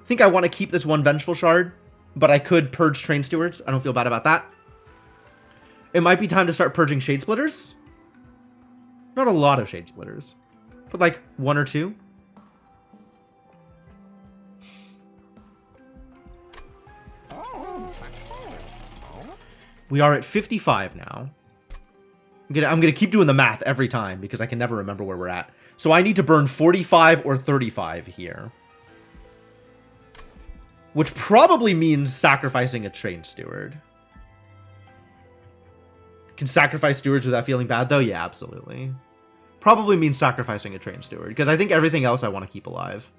think I want to keep this one Vengeful Shard, but I could purge Train Stewards. I don't feel bad about that. It might be time to start purging Shade Splitters. Not a lot of Shade Splitters, but like one or two. We are at 55 now. I'm gonna keep doing the math every time because I can never remember where we're at. So I need to burn 45 or 35 here. Which probably means sacrificing a Train Steward. Can sacrifice stewards without feeling bad though? Yeah, absolutely. Probably means sacrificing a Train Steward because I think everything else I want to keep alive.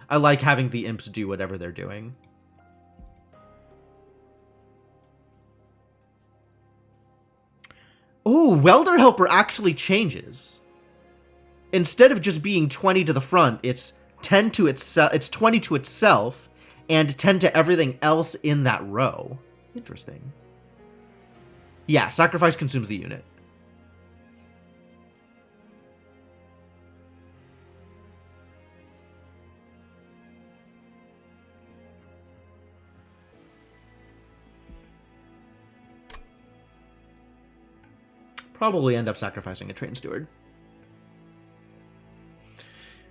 I like having the imps do whatever they're doing. Oh, Welder Helper actually changes. Instead of just being 20 to the front, it's 10 to itself. It's 20 to itself and 10 to everything else in that row. Interesting. Yeah, sacrifice consumes the unit. Probably end up sacrificing a Train Steward.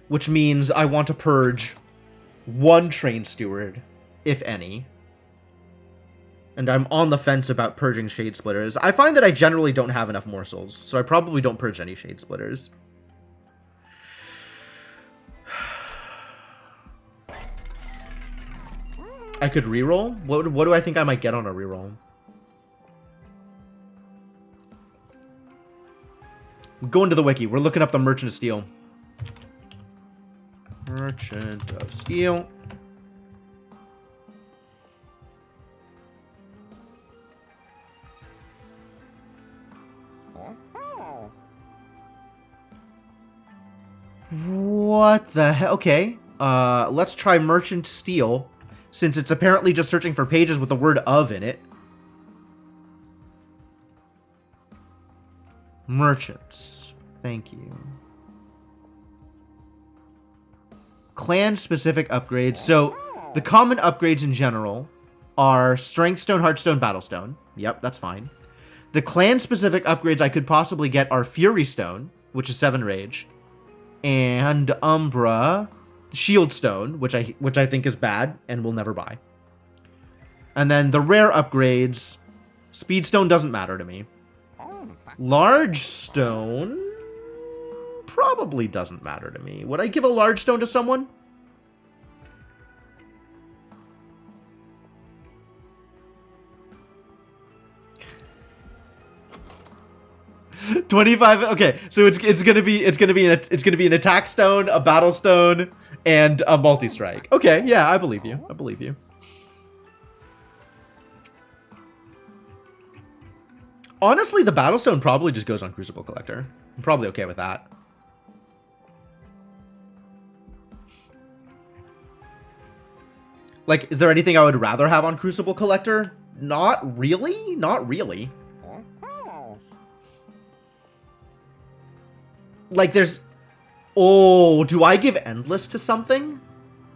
Which means I want to purge one Train Steward, if any. And I'm on the fence about purging Shade Splitters. I find that I generally don't have enough morsels, so I probably don't purge any Shade Splitters. I could reroll? What do I think I might get on a reroll? Going to the wiki. We're looking up the Merchant of Steel. Merchant of Steel. What the hell? Okay. Let's try Merchant Steel, since it's apparently just searching for pages with the word of in it. Merchants. Thank you. Clan-specific upgrades. So, the common upgrades in general are Strength Stone, Heartstone, Battlestone. Yep, that's fine. The clan-specific upgrades I could possibly get are Fury Stone, which is 7 Rage, and Umbra Shield Stone, which I think is bad and will never buy. And then the rare upgrades, Speed Stone doesn't matter to me. Large Stone, probably doesn't matter to me. Would I give a large stone to someone? 25. Okay, so it's gonna be an attack stone, a battle stone, and a multi-strike. Okay, yeah, I believe you. I believe you. Honestly, the battle stone probably just goes on Crucible Collector. I'm probably okay with that. Like, is there anything I would rather have on Crucible Collector? Not really. Not really. Like, there's... Oh, do I give Endless to something?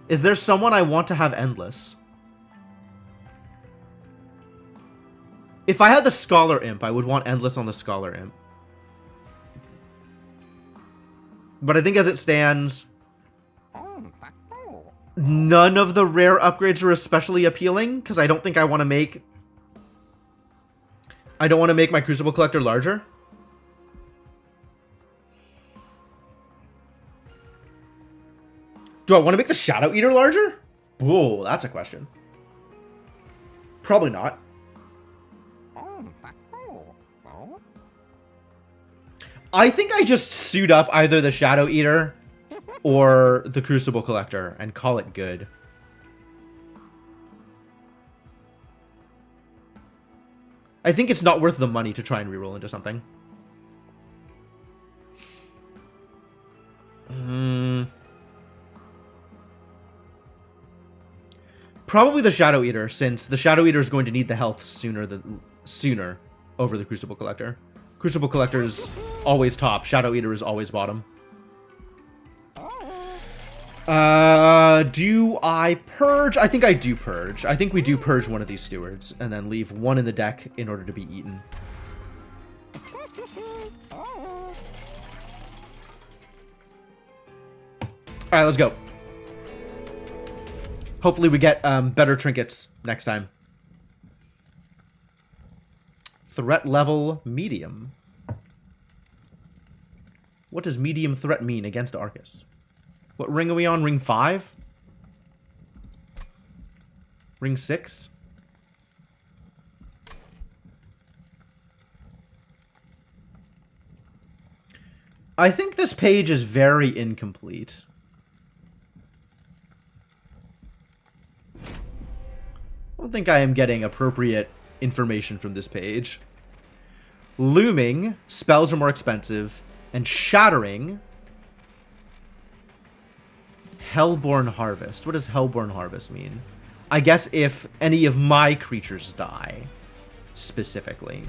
Is there someone I want to have Endless? If I had the Scholar Imp, I would want Endless on the Scholar Imp. But I think as it stands, none of the rare upgrades are especially appealing, because I don't think I want to make... I don't want to make my Crucible Collector larger. Do I want to make the Shadow Eater larger? Whoa, that's a question. Probably not. I think I just suit up either the Shadow Eater or the Crucible Collector and call it good. I think it's not worth the money to try and reroll into something. Probably the Shadow Eater, since the Shadow Eater is going to need the health sooner over the Crucible Collector. Crucible Collector is always top. Shadow Eater is always bottom. Do I purge? I think I do purge. I think we do purge one of these stewards and then leave one in the deck in order to be eaten. Alright, let's go. Hopefully we get better trinkets next time. Threat level medium. What does medium threat mean against Arcus? What ring are we on? Ring 5? Ring 6? I think this page is very incomplete. I don't think I am getting appropriate information from this page. Looming, spells are more expensive, and shattering, Hellborn Harvest. What does Hellborn Harvest mean? I guess if any of my creatures die, specifically.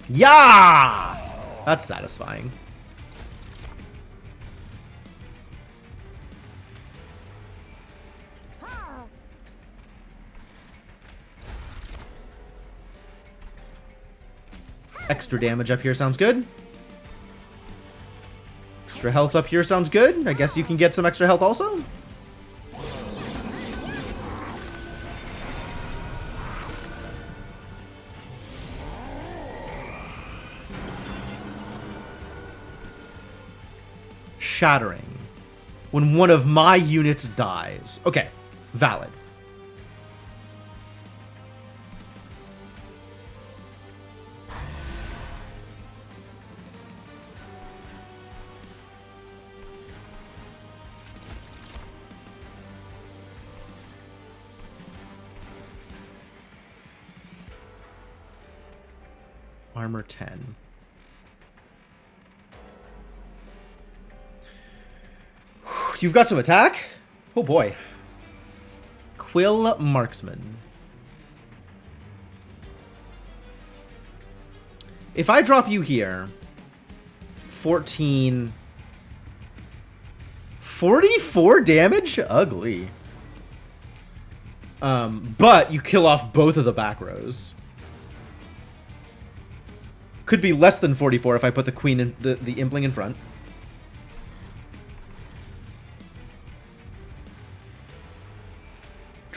Yeah! That's satisfying. Extra damage up here sounds good. Extra health up here sounds good. I guess you can get some extra health also. Shattering. When one of my units dies. Okay, valid. Armor 10. You've got some attack? Oh boy. Quill Marksman. If I drop you here, 14... 44 damage? Ugly. But you kill off both of the back rows. Could be less than 44 if I put the queen in the impling in front.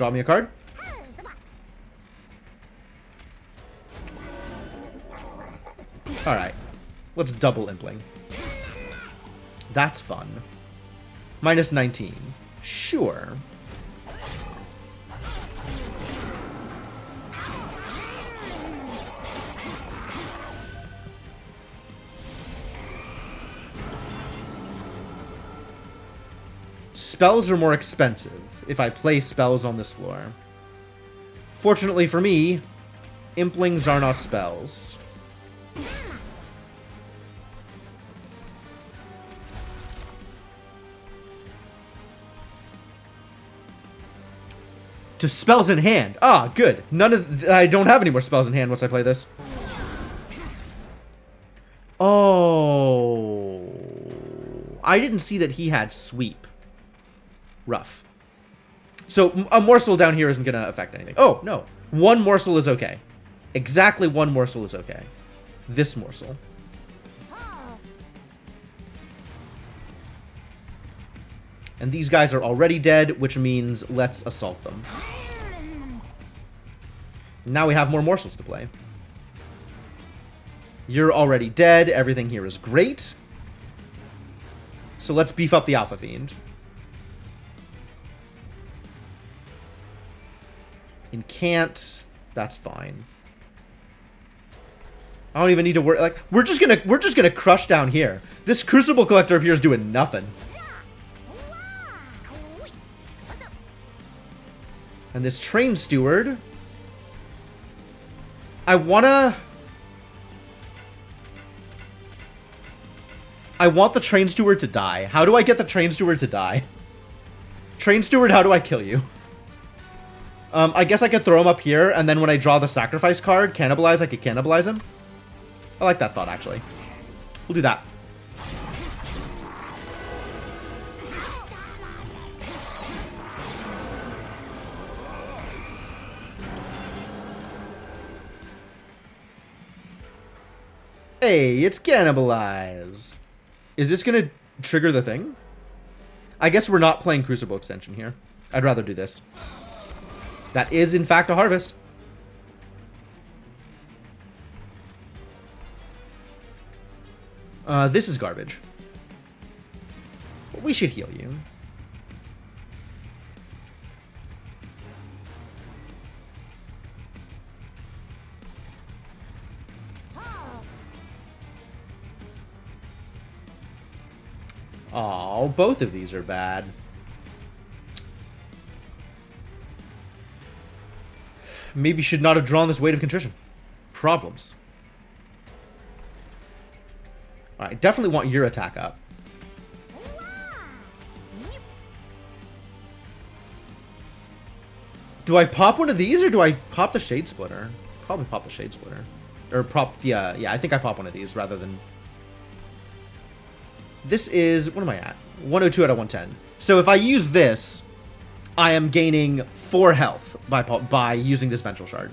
Draw me a card. Alright. Let's double Impling. That's fun. Minus 19. Sure. Spells are more expensive if I play spells on this floor. Fortunately for me, Implings are not spells. To spells in hand. Ah, good. I don't have any more spells in hand once I play this. Oh. I didn't see that he had sweep. Rough. So a morsel down here isn't going to affect anything. Oh, no. One morsel is okay. Exactly one morsel is okay. This morsel. And these guys are already dead, which means let's assault them. Now we have more morsels to play. You're already dead. Everything here is great. So let's beef up the Alpha Fiend. Incant. That's fine. I don't even need to worry. Like, we're just gonna crush down here. This Crucible Collector up here is doing nothing. And this Train Steward. I want the Train Steward to die. How do I get the Train Steward to die? Train Steward, how do I kill you? I guess I could throw him up here, and then when I draw the sacrifice card, cannibalize, I could cannibalize him. I like that thought, actually. We'll do that. Hey, it's cannibalize. Is this gonna trigger the thing? I guess we're not playing Crucible Extension here. I'd rather do this. That is, in fact, a harvest. This is garbage. But we should heal you. Oh, both of these are bad. Maybe should not have drawn this Weight of Contrition. Problems. Alright, definitely want your attack up. Do I pop one of these or do I pop the Shade Splitter? Probably pop the Shade Splitter. Or pop, yeah, I think I pop one of these rather than... This is, what am I at? 102 out of 110. So if I use this, I am gaining 4 health by using this Ventral Shard.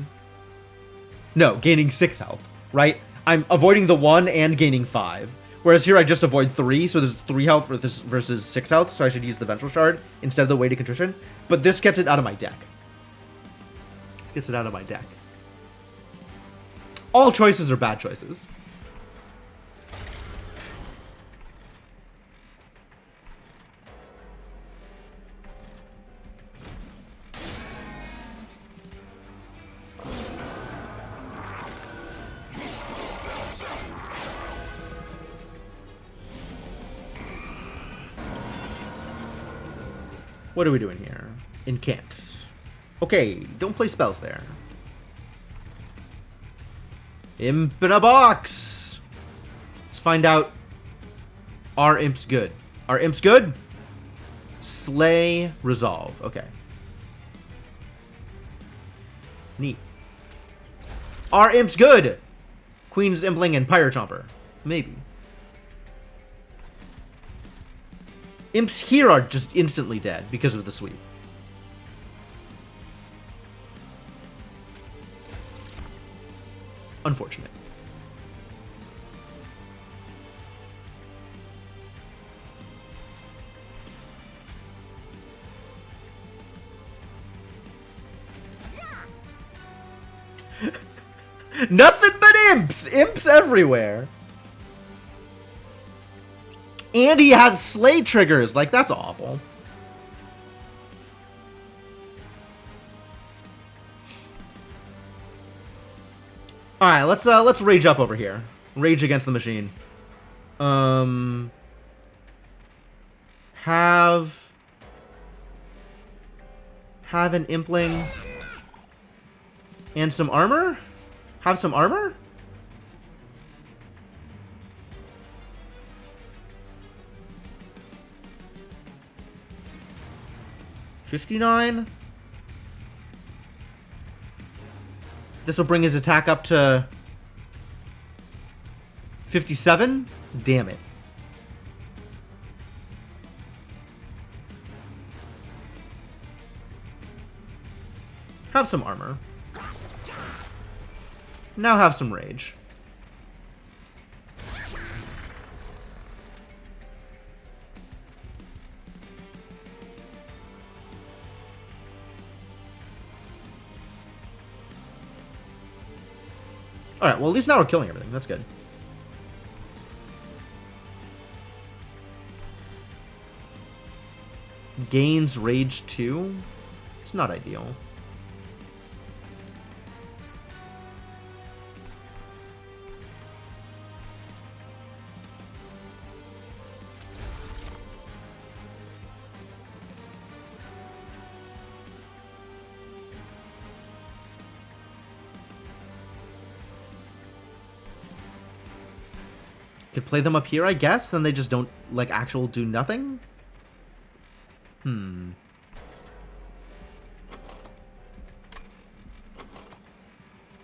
No, gaining 6 health, right? I'm avoiding the 1 and gaining 5. Whereas here I just avoid 3, so there's 3 health for this versus 6 health, so I should use the Ventral Shard instead of the Weight of Contrition. But this gets it out of my deck. This gets it out of my deck. All choices are bad choices. What are we doing here? Incant. Okay, don't play spells there. Imp in a box! Let's find out. Are imps good? Are imps good? Slay, resolve. Okay. Neat. Are imps good? Queen's Impling and Pyre Chomper. Maybe. Imps here are just instantly dead because of the sweep. Unfortunate. Nothing but imps! Imps everywhere. And he has slay triggers. Like, that's awful. Alright, let's rage up over here. Rage against the machine. Have an impling and some armor? Have some armor? $59. This will bring his attack up to 57. Damn it. Have some armor. Now have some rage. Alright, well at least now we're killing everything. That's good. Gains rage 2. It's not ideal. Could play them up here, I guess, then they just don't, like, actual do nothing?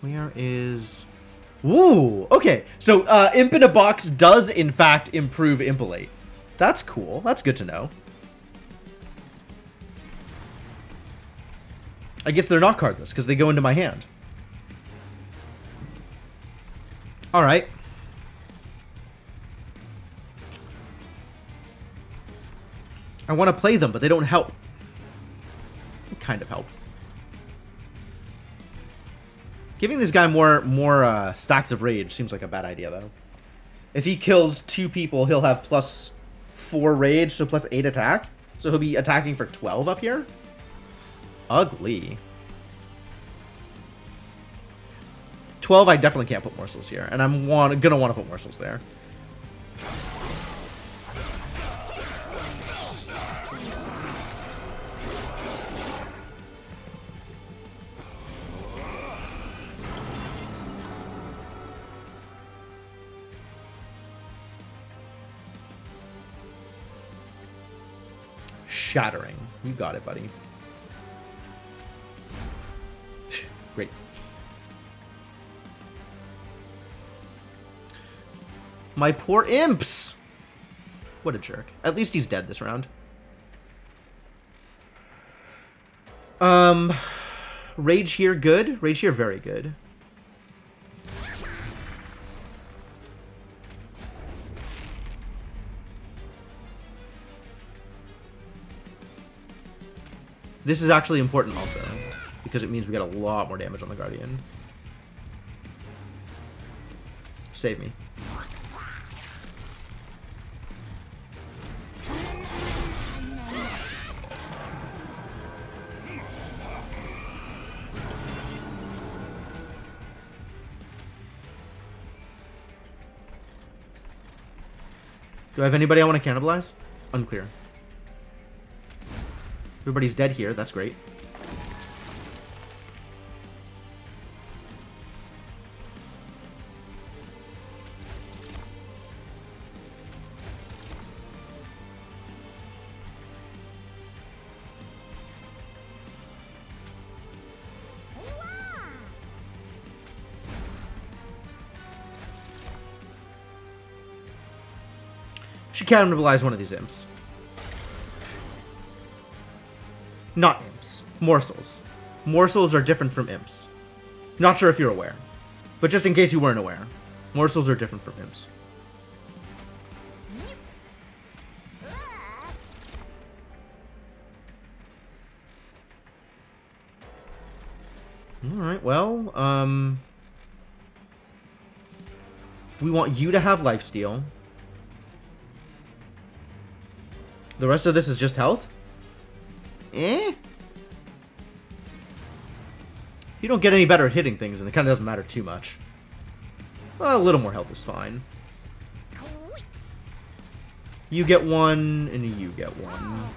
Where is... Ooh, okay. So, Imp in a Box does, in fact, improve Impalate. That's cool. That's good to know. I guess they're not cardless, because they go into my hand. Alright. I want to play them, but they don't help. They kind of help. Giving this guy more stacks of rage seems like a bad idea, though. If he kills 2 people, he'll have +4 rage, so +8 attack. So he'll be attacking for 12 up here? Ugly. 12, I definitely can't put morsels here, and I'm gonna want to put morsels there. Shattering. You got it, buddy. Great. My poor imps! What a jerk. At least he's dead this round. Rage here, good. Rage here, very good. This is actually important also, because it means we get a lot more damage on the Guardian. Save me. Do I have anybody I want to cannibalize? Unclear. Everybody's dead here. That's great. Should cannibalize one of these imps. Not imps. Morsels. Morsels are different from imps. Not sure if you're aware. But just in case you weren't aware, morsels are different from imps. Alright, well, we want you to have lifesteal. The rest of this is just health? Eh? You don't get any better at hitting things, and it kind of doesn't matter too much. Well, a little more health is fine. You get one, and you get one.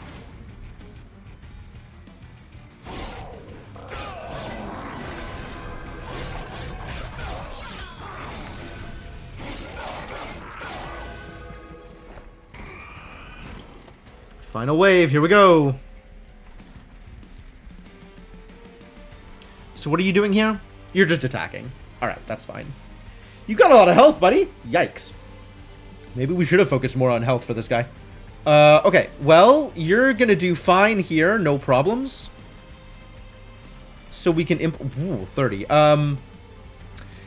Final wave, here we go. So what are you doing here? You're just attacking. Alright, that's fine. You got a lot of health, buddy. Yikes. Maybe we should have focused more on health for this guy. Okay, well, you're gonna do fine here, no problems. So we can ooh, 30.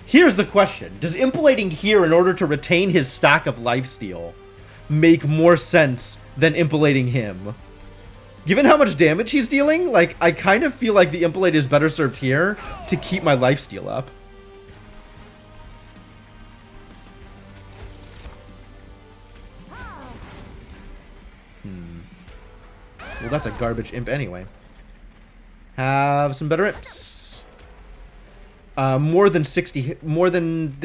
Here's the question. Does impallating here in order to retain his stack of lifesteal make more sense than impallating him? Given how much damage he's dealing, like, I kind of feel like the impallate is better served here to keep my lifesteal up. Well, that's a garbage imp anyway. Have some better imps. More than 60... More than...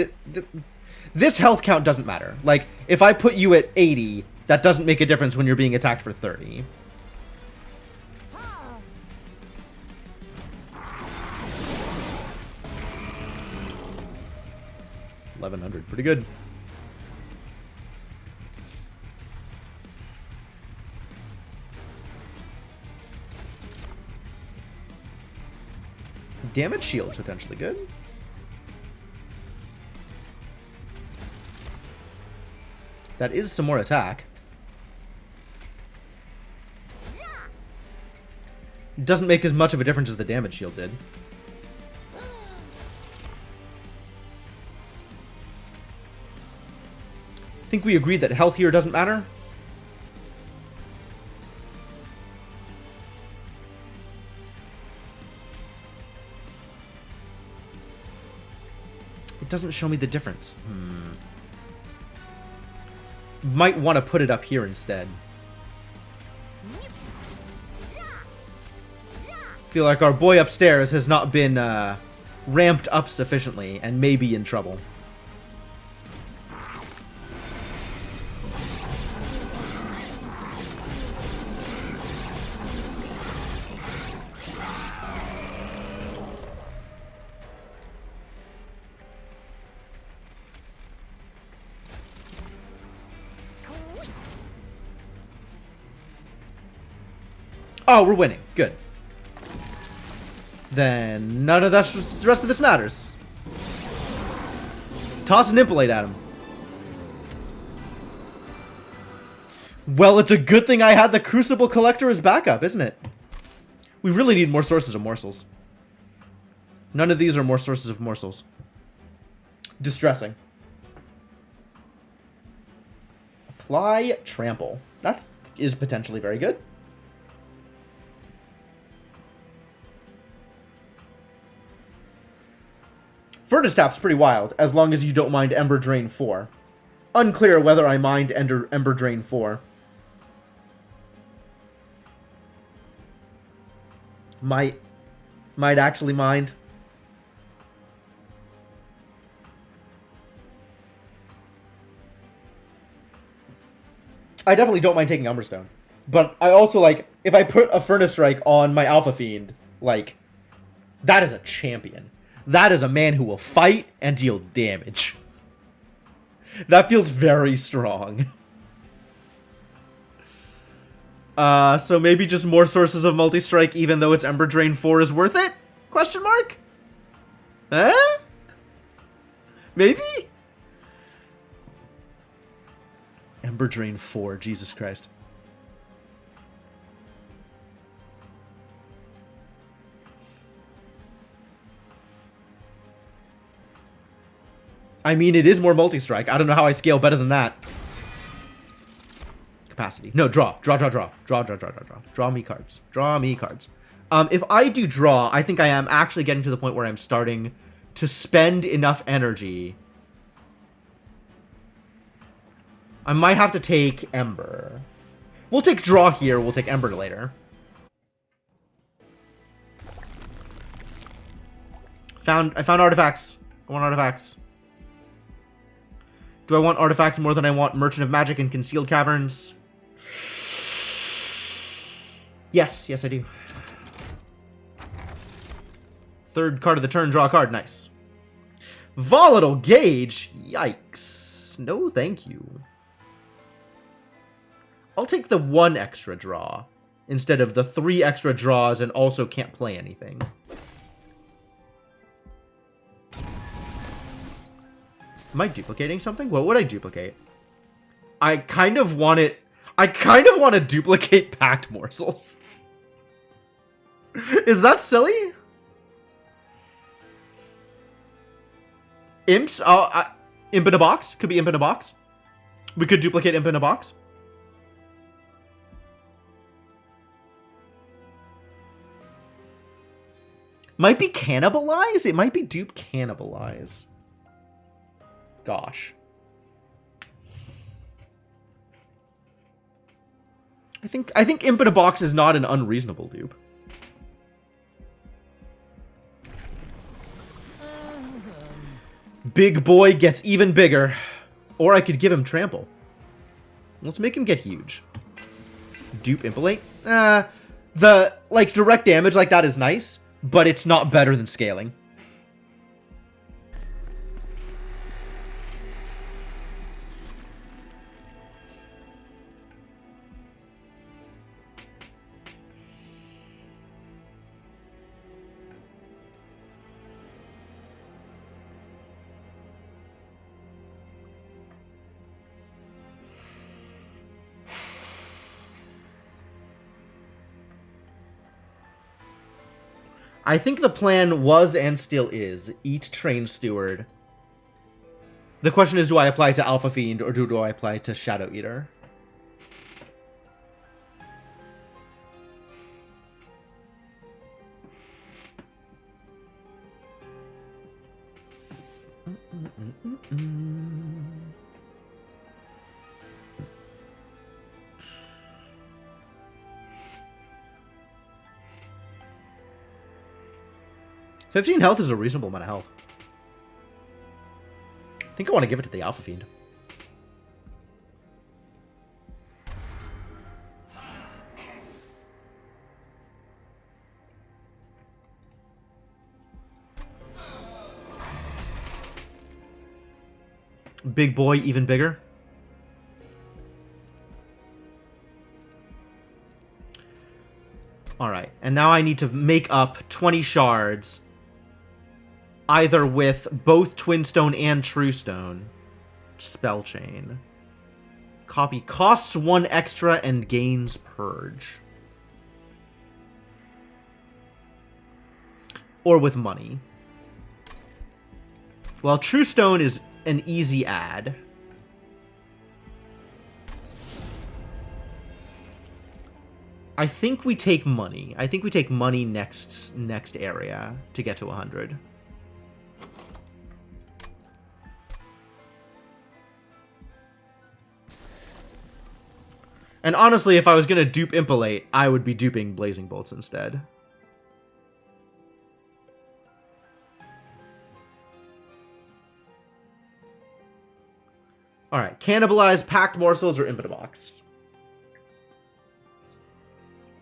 This health count doesn't matter. Like, if I put you at 80, that doesn't make a difference when you're being attacked for 30. $1,100. Pretty good. Damage shield, potentially good. That is some more attack. Doesn't make as much of a difference as the damage shield did. Think we agreed that health here doesn't matter? It doesn't show me the difference. Might want to put it up here instead. Feel like our boy upstairs has not been ramped up sufficiently and may be in trouble. Oh, we're winning. Good. Then none of the rest of this matters. Toss an impalate at him. Well, it's a good thing I had the Crucible Collector as backup, isn't it? We really need more sources of morsels. None of these are more sources of morsels. Distressing. Apply Trample. That is potentially very good. Furnace Tap's pretty wild, as long as you don't mind Ember Drain 4. Unclear whether I mind Ember Drain 4. Might actually mind. I definitely don't mind taking Umberstone. But I also, like, if I put a Furnace Strike on my Alpha Fiend, like, that is a champion. That is a man who will fight and deal damage. That feels very strong. So maybe just more sources of multi-strike even though it's Ember Drain 4 is worth it? Question mark? Huh? Maybe? Ember Drain 4, Jesus Christ. I mean, it is more multi-strike. I don't know how I scale better than that. Capacity. No, draw. Draw me cards. Draw me cards. If I do draw, I think I am actually getting to the point where I'm starting to spend enough energy. I might have to take Ember. We'll take draw here. We'll take Ember later. I found artifacts. I want artifacts. Do I want artifacts more than I want Merchant of Magic and Concealed Caverns? Yes, yes I do. Third card of the turn, draw a card. Nice. Volatile Gauge? Yikes. No thank you. I'll take the 1 extra draw instead of the 3 extra draws and also can't play anything. Am I duplicating something? What would I duplicate? I kind of want to duplicate Packed Morsels. Is that silly? Imps? Imp in a box? Could be Imp in a box. We could duplicate Imp in a box. Might be Cannibalize? It might be dupe Cannibalize. Gosh. I think Imp in a box is not an unreasonable dupe. Big boy gets even bigger. Or I could give him trample. Let's make him get huge. Dupe Impelate? The, like, direct damage like that is nice, but it's not better than scaling. I think the plan was and still is eat Train Steward. The question is, do I apply to Alpha Fiend or do I apply to Shadow Eater? $15 health is a reasonable amount of health. I think I want to give it to the Alpha Fiend. Big boy, even bigger. Alright, and now I need to make up 20 shards. Either with both Twinstone and Truestone. Spell Chain. Copy costs 1 extra and gains Purge. Or with money. Well, Truestone is an easy add. I think we take money. I think we take money next area to get to 100. And honestly, if I was going to dupe Impelate, I would be duping Blazing Bolts instead. Alright, Cannibalize, Packed Morsels, or Imp in a Box?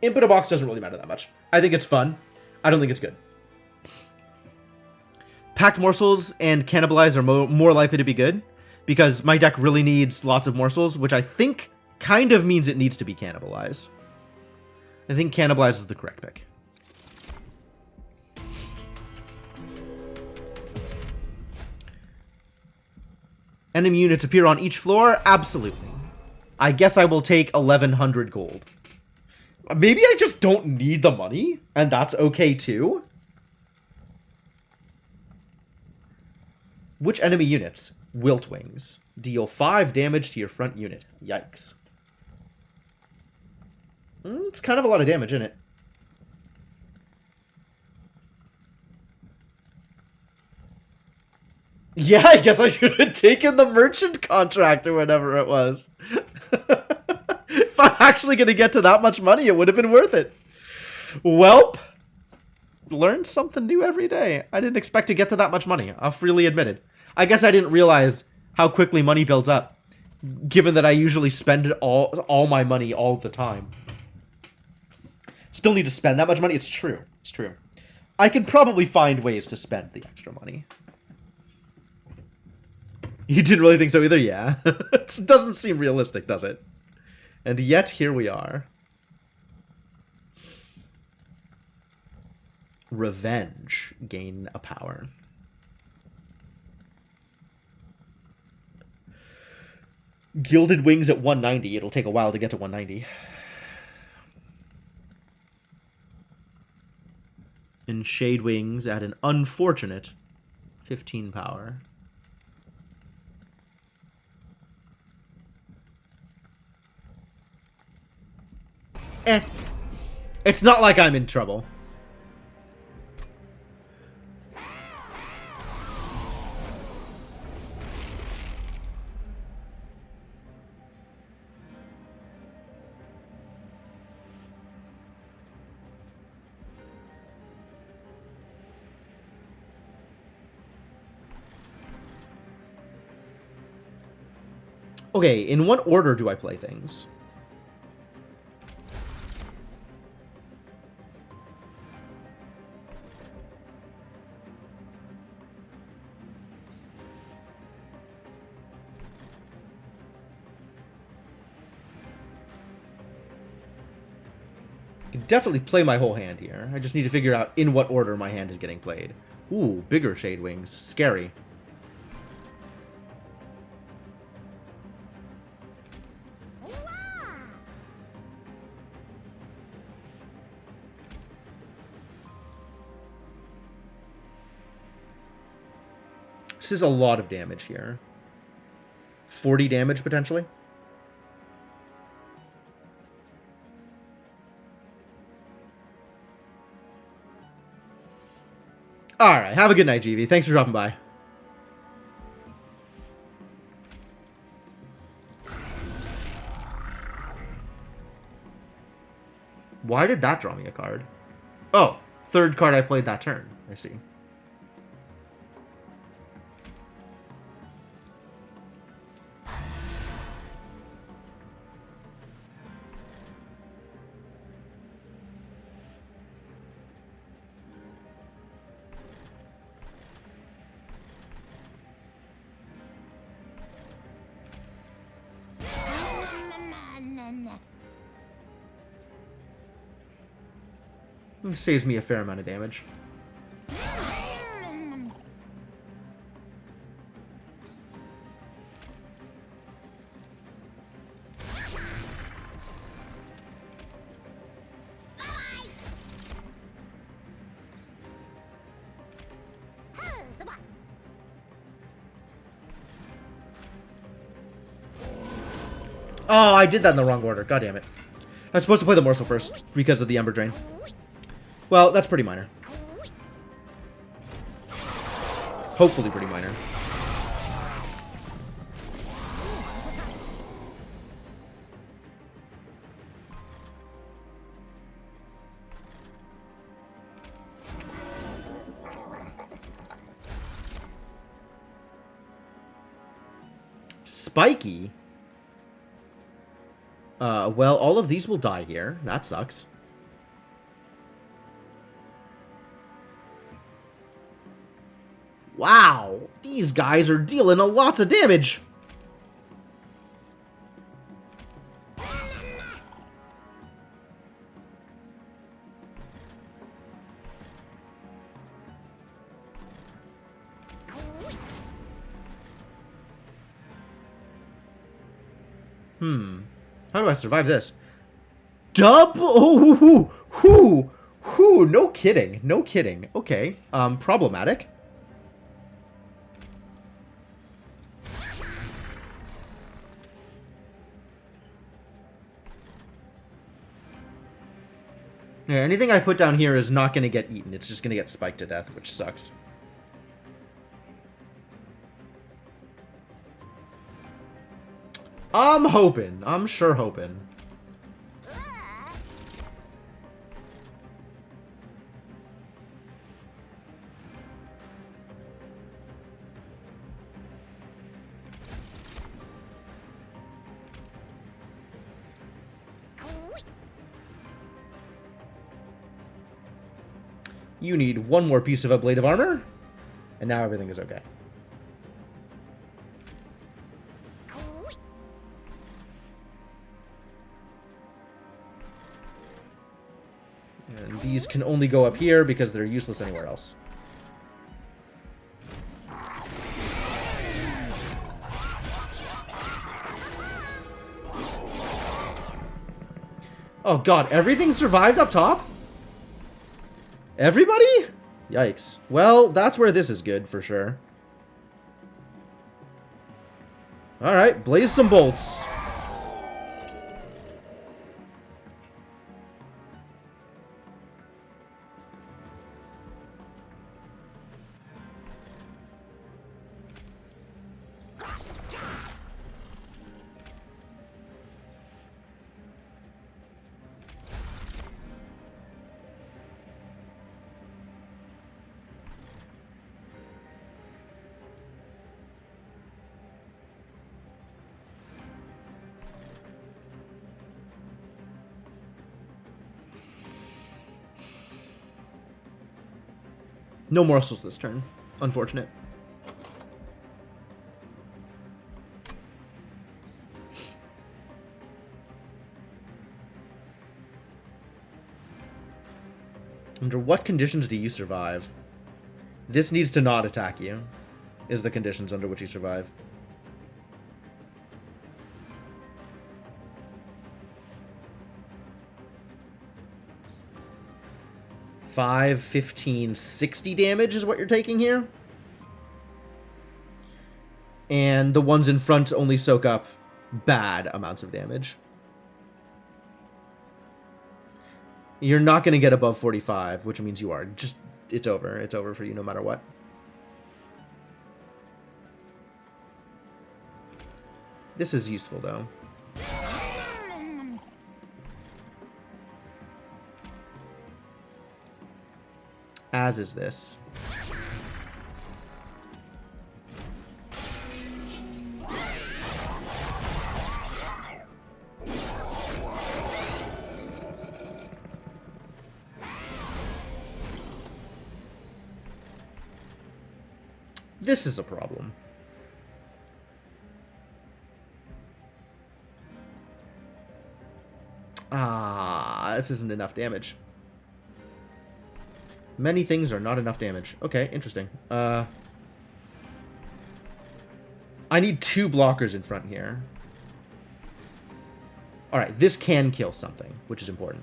Imp in a Box doesn't really matter that much. I think it's fun. I don't think it's good. Packed Morsels and Cannibalize are more likely to be good, because my deck really needs lots of morsels, which I think kind of means it needs to be Cannibalize. I think Cannibalize is the correct pick. Enemy units appear on each floor? Absolutely. I guess I will take 1,100 gold. Maybe I just don't need the money, and that's okay too. Which enemy units? Wiltwings. Deal 5 damage to your front unit. Yikes. It's kind of a lot of damage, isn't it? Yeah, I guess I should have taken the merchant contract or whatever it was. If I'm actually going to get to that much money, it would have been worth it. Welp. Learn something new every day. I didn't expect to get to that much money. I'll freely admit it. I guess I didn't realize how quickly money builds up, given that I usually spend all my money all the time. Still need to spend that much money? It's true. It's true. I can probably find ways to spend the extra money. You didn't really think so either? Yeah. It doesn't seem realistic, does it? And yet, here we are. Revenge. Gain a power. Gilded Wings at 190. It'll take a while to get to 190. And Shade Wings at an unfortunate 15 power. It's not like I'm in trouble. Okay, in what order do I play things? I can definitely play my whole hand here. I just need to figure out in what order my hand is getting played. Ooh, bigger Shade Wings. Scary. This is a lot of damage here. 40 damage, potentially. Alright, have a good night, GV. Thanks for dropping by. Why did that draw me a card? Oh, third card I played that turn. I see. It saves me a fair amount of damage. Oh, I did that in the wrong order. God damn it. I was supposed to play the morsel first because of the Ember Drain. Well, that's pretty minor. Hopefully pretty minor. Spiky? Well, all of these will die here. That sucks. Wow, these guys are dealing a lot of damage. How do I survive this? Dub? Oh, no kidding. No kidding. Okay. Problematic. Yeah, anything I put down here is not going to get eaten. It's just going to get spiked to death, which sucks. I'm hoping. I'm sure hoping. You need one more piece of a blade of armor, and now everything is okay. And these can only go up here because they're useless anywhere else. Oh god, everything survived up top? Everybody? Yikes. Well, that's where this is good, for sure. Alright, blaze some bolts. No morsels this turn. Unfortunate. Under what conditions do you survive? This needs to not attack you, is the conditions under which you survive. 5, 15, 60 damage is what you're taking here. And the ones in front only soak up bad amounts of damage. You're not going to get above 45, which means you are. Just, it's over. It's over for you no matter what. This is useful, though. As is this. This is a problem. Ah, this isn't enough damage. Many things are not enough damage. Okay, interesting. I need 2 blockers in front here. Alright, this can kill something, which is important.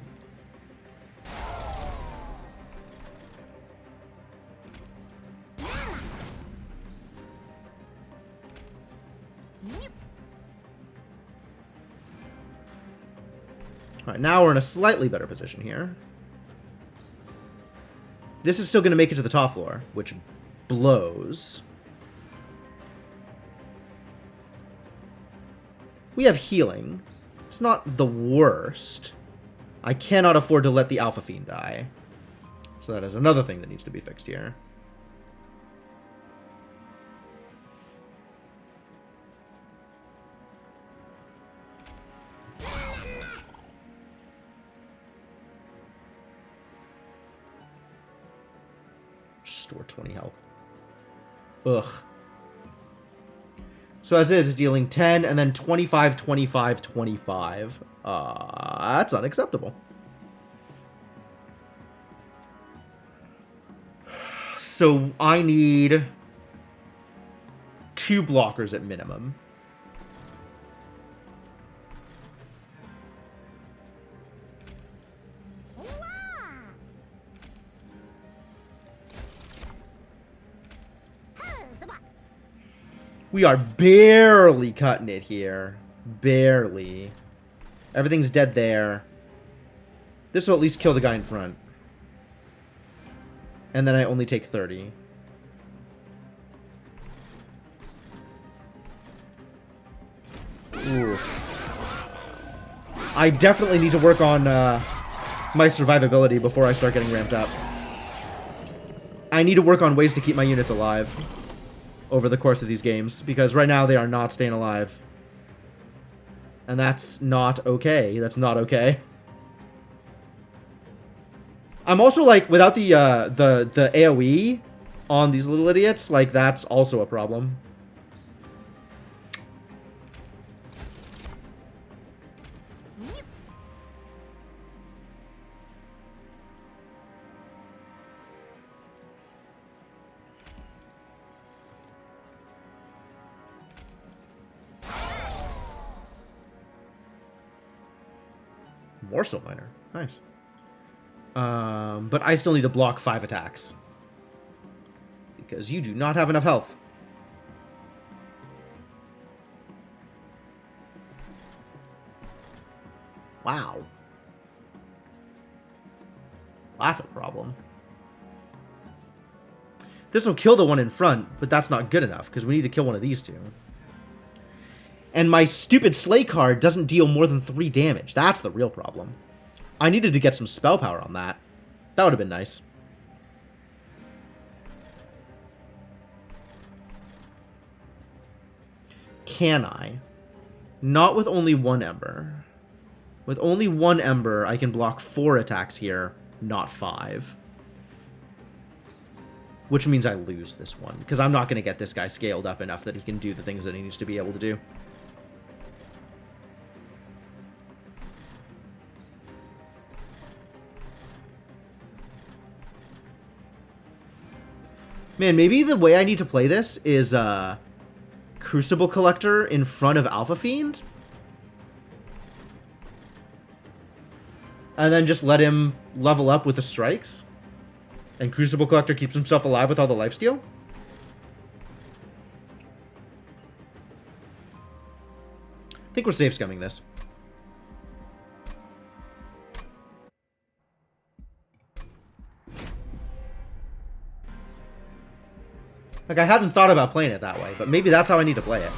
Alright, now we're in a slightly better position here. This is still going to make it to the top floor, which blows. We have healing. It's not the worst. I cannot afford to let the Alpha Fiend die. So that is another thing that needs to be fixed here. Restore 20 health. Ugh. So as is, it's dealing 10 and then 25, 25, 25. That's unacceptable. So I need 2 blockers at minimum. We are barely cutting it here. Barely. Everything's dead there. This will at least kill the guy in front. And then I only take 30. Ooh. I definitely need to work on my survivability before I start getting ramped up. I need to work on ways to keep my units alive over the course of these games, because right now they are not staying alive. And that's not okay. That's not okay. I'm also like, without the AoE on these little idiots, like, that's also a problem. Morsel Miner. Nice. But I still need to block 5 attacks. Because you do not have enough health. Wow. That's a problem. This will kill the one in front, but that's not good enough, because we need to kill one of these two. And my stupid Slay card doesn't deal more than 3 damage. That's the real problem. I needed to get some spell power on that. That would have been nice. Can I? Not with only 1 Ember. With only 1 Ember, I can block 4 attacks here, not 5. Which means I lose this one, because I'm not going to get this guy scaled up enough that he can do the things that he needs to be able to do. Man, maybe the way I need to play this is Crucible Collector in front of Alpha Fiend. And then just let him level up with the strikes. And Crucible Collector keeps himself alive with all the lifesteal. I think we're safe scumming this. Like, I hadn't thought about playing it that way, but maybe that's how I need to play it.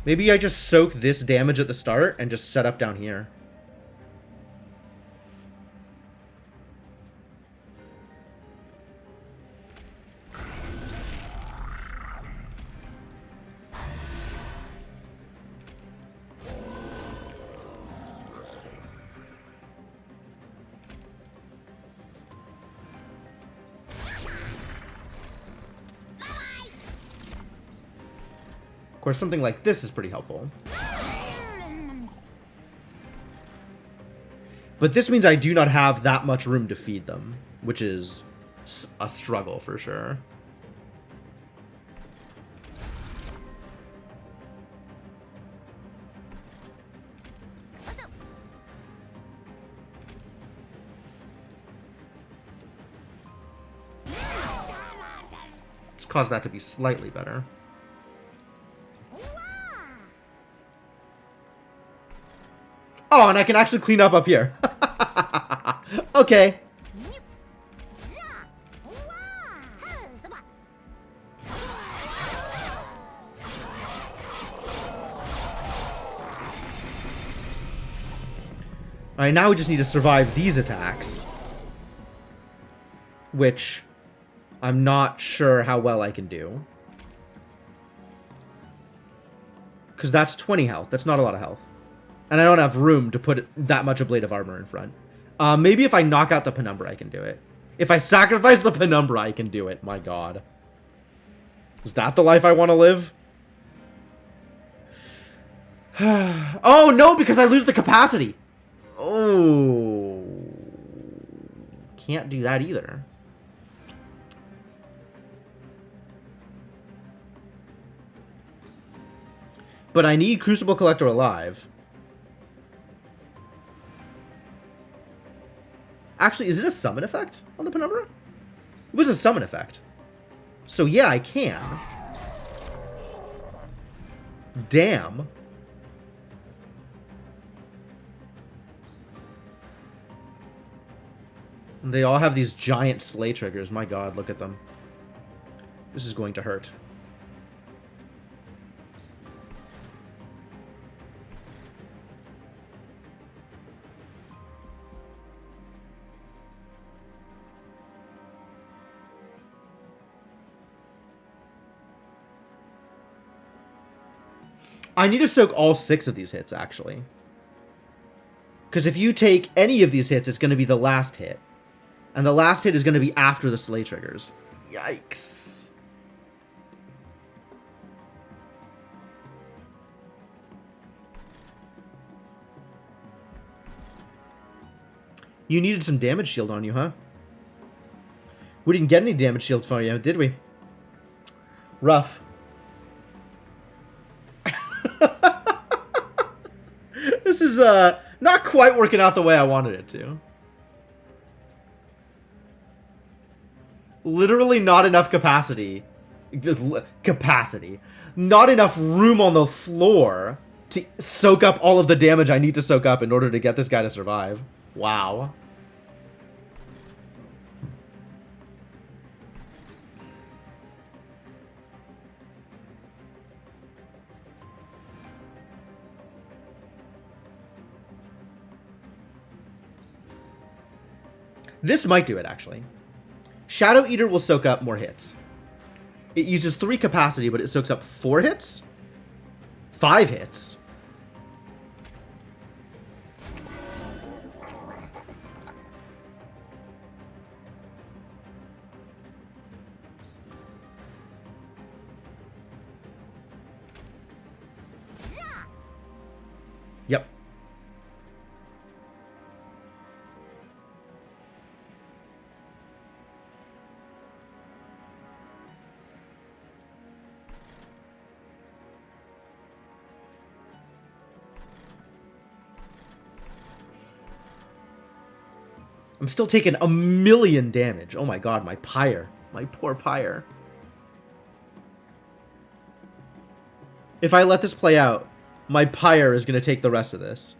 Maybe I just soak this damage at the start and just set up down here. Of course, something like this is pretty helpful. But this means I do not have that much room to feed them, which is a struggle for sure. Let's cause that to be slightly better. Oh, and I can actually clean up here. Okay. Alright, now we just need to survive these attacks. Which I'm not sure how well I can do. Because that's 20 health. That's not a lot of health. And I don't have room to put that much a Blade of Armor in front. Maybe if I knock out the Penumbra, I can do it. If I sacrifice the Penumbra, I can do it. My god. Is that the life I want to live? Oh, no, because I lose the capacity. Oh. Can't do that either. But I need Crucible Collector alive. Actually, is it a summon effect on the Penumbra? It was a summon effect. So yeah, I can. Damn. They all have these giant slay triggers. My god, look at them. This is going to hurt. I need to soak all 6 of these hits, actually. Because if you take any of these hits, it's going to be the last hit. And the last hit is going to be after the Slay triggers. Yikes. You needed some damage shield on you, huh? We didn't get any damage shield for you, did we? Rough. This is not quite working out the way I wanted it to. Literally not enough capacity. Capacity. Not enough room on the floor to soak up all of the damage I need to soak up in order to get this guy to survive. Wow. This might do it, actually. Shadow Eater will soak up more hits. It uses 3 capacity, but it soaks up 4 hits? 5 hits? Yep. I'm still taking 1,000,000 damage. Oh my god, my Pyre. My poor Pyre. If I let this play out, my Pyre is going to take the rest of this.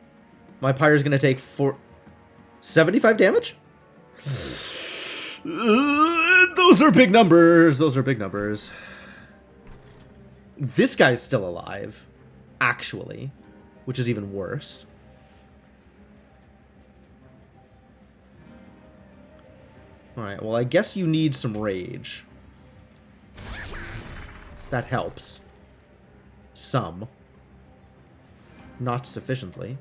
My Pyre is going to take 75 damage? Those are big numbers. Those are big numbers. This guy's still alive, actually, which is even worse. Alright, well, I guess you need some rage. That helps. Some. Not sufficiently.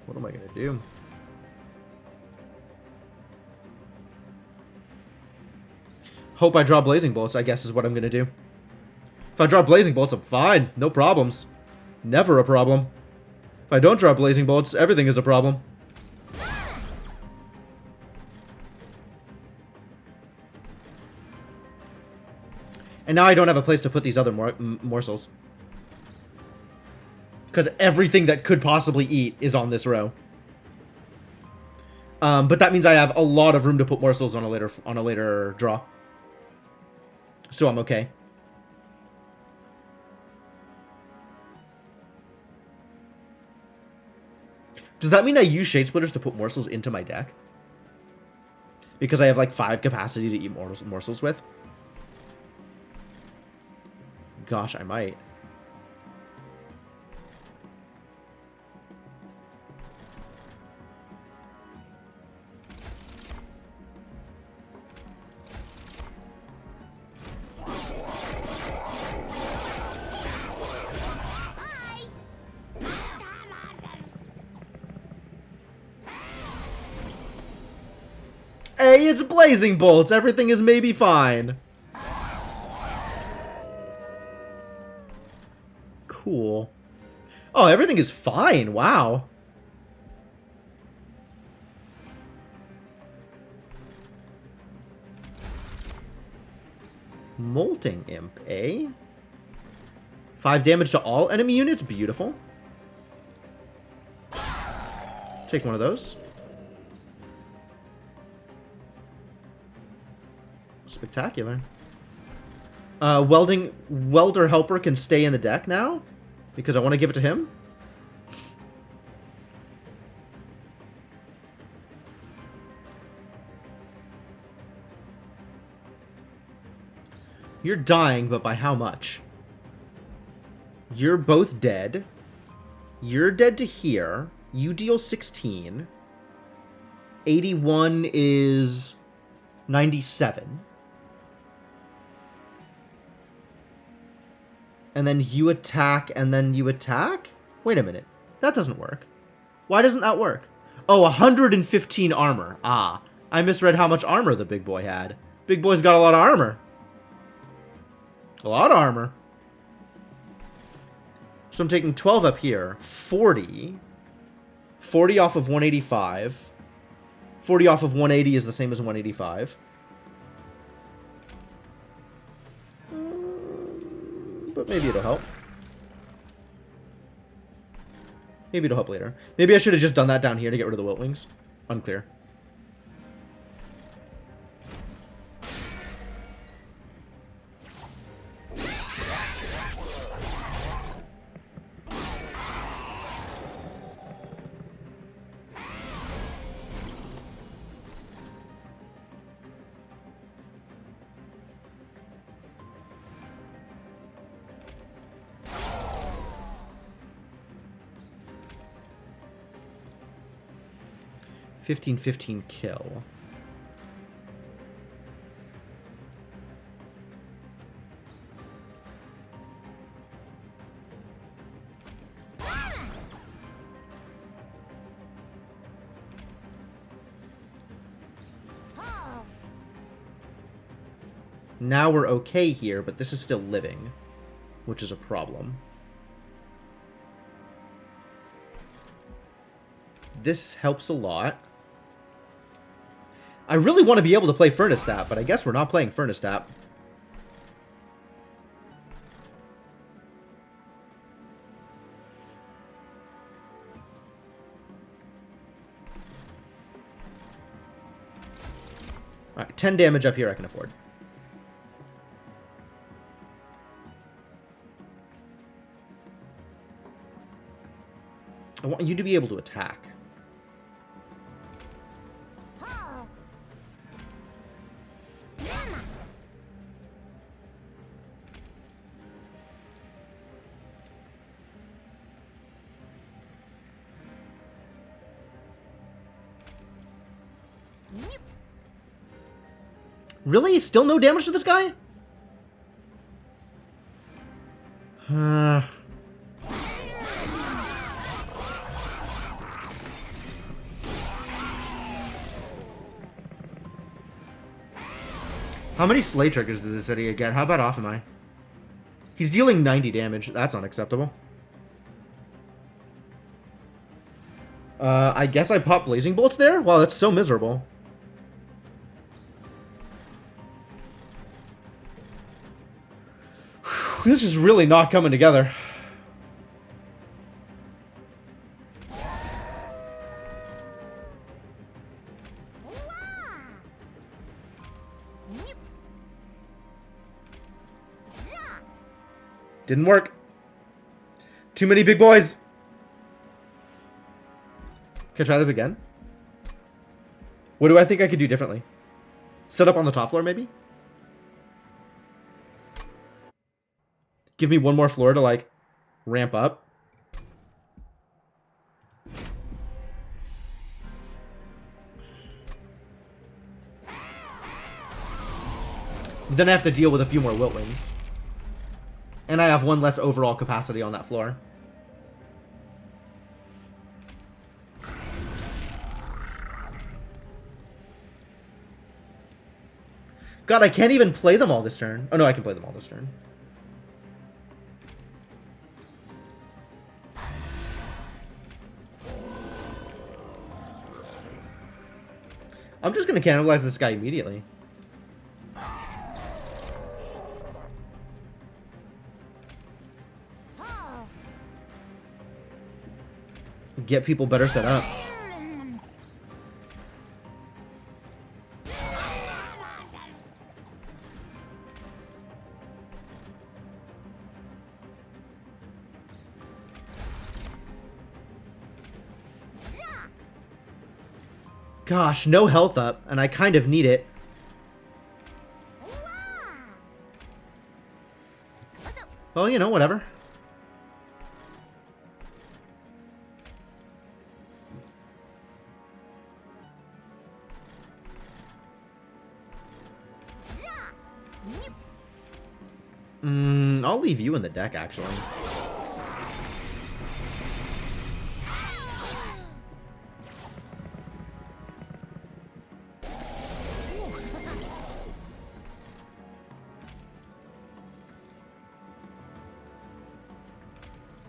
What am I gonna do? Hope I draw Blazing Bolts, I guess is what I'm gonna do. If I draw Blazing Bolts, I'm fine. No problems. Never a problem. If I don't draw Blazing Bolts, everything is a problem. And now I don't have a place to put these other morsels. Because everything that could possibly eat is on this row. But that means I have a lot of room to put morsels on a later draw. So I'm okay. Does that mean I use Shade Splitters to put morsels into my deck? Because I have like 5 capacity to eat morsels with? Gosh, I might. Hey, it's Blazing Bolts. Everything is maybe fine. Cool. Oh, everything is fine. Wow. Molting Imp, eh? 5 damage to all enemy units. Beautiful. Take one of those. Spectacular. Welder Helper can stay in the deck now? Because I want to give it to him? You're dying, but by how much? You're both dead. You're dead to here. You deal 16. 81 is 97. And then you attack, and then you attack? Wait a minute. That doesn't work. Why doesn't that work? Oh, 115 armor. Ah, I misread how much armor the big boy had. Big boy's got a lot of armor. A lot of armor. So I'm taking 12 up here. 40. 40 off of 185. 40 off of 180 is the same as 185. But maybe it'll help. Maybe it'll help later. Maybe I should have just done that down here to get rid of the Wilt Wings. Unclear. $15-15 kill. Now we're okay here, but this is still living, which is a problem. This helps a lot. I really want to be able to play Furnace Tap, but I guess we're not playing Furnace Tap. Alright, 10 damage up here I can afford. I want you to be able to attack. Really? Still no damage to this guy? How many Slay Triggers did this idiot get? How bad off am I? He's dealing 90 damage. That's unacceptable. I guess I popped Blazing Bolts there? Wow, that's so miserable. This is really not coming together. Didn't work. Too many big boys. Can I try this again? What do I think I could do differently? Set up on the top floor, maybe? Give me one more floor to, like, ramp up. Then I have to deal with a few more Wilt Wings. And I have one less overall capacity on that floor. God, I can't even play them all this turn. Oh no, I can play them all this turn. I'm just gonna cannibalize this guy immediately. Get people better set up. Gosh, no health up, and I kind of need it. Well, you know, whatever. I'll leave you in the deck, actually.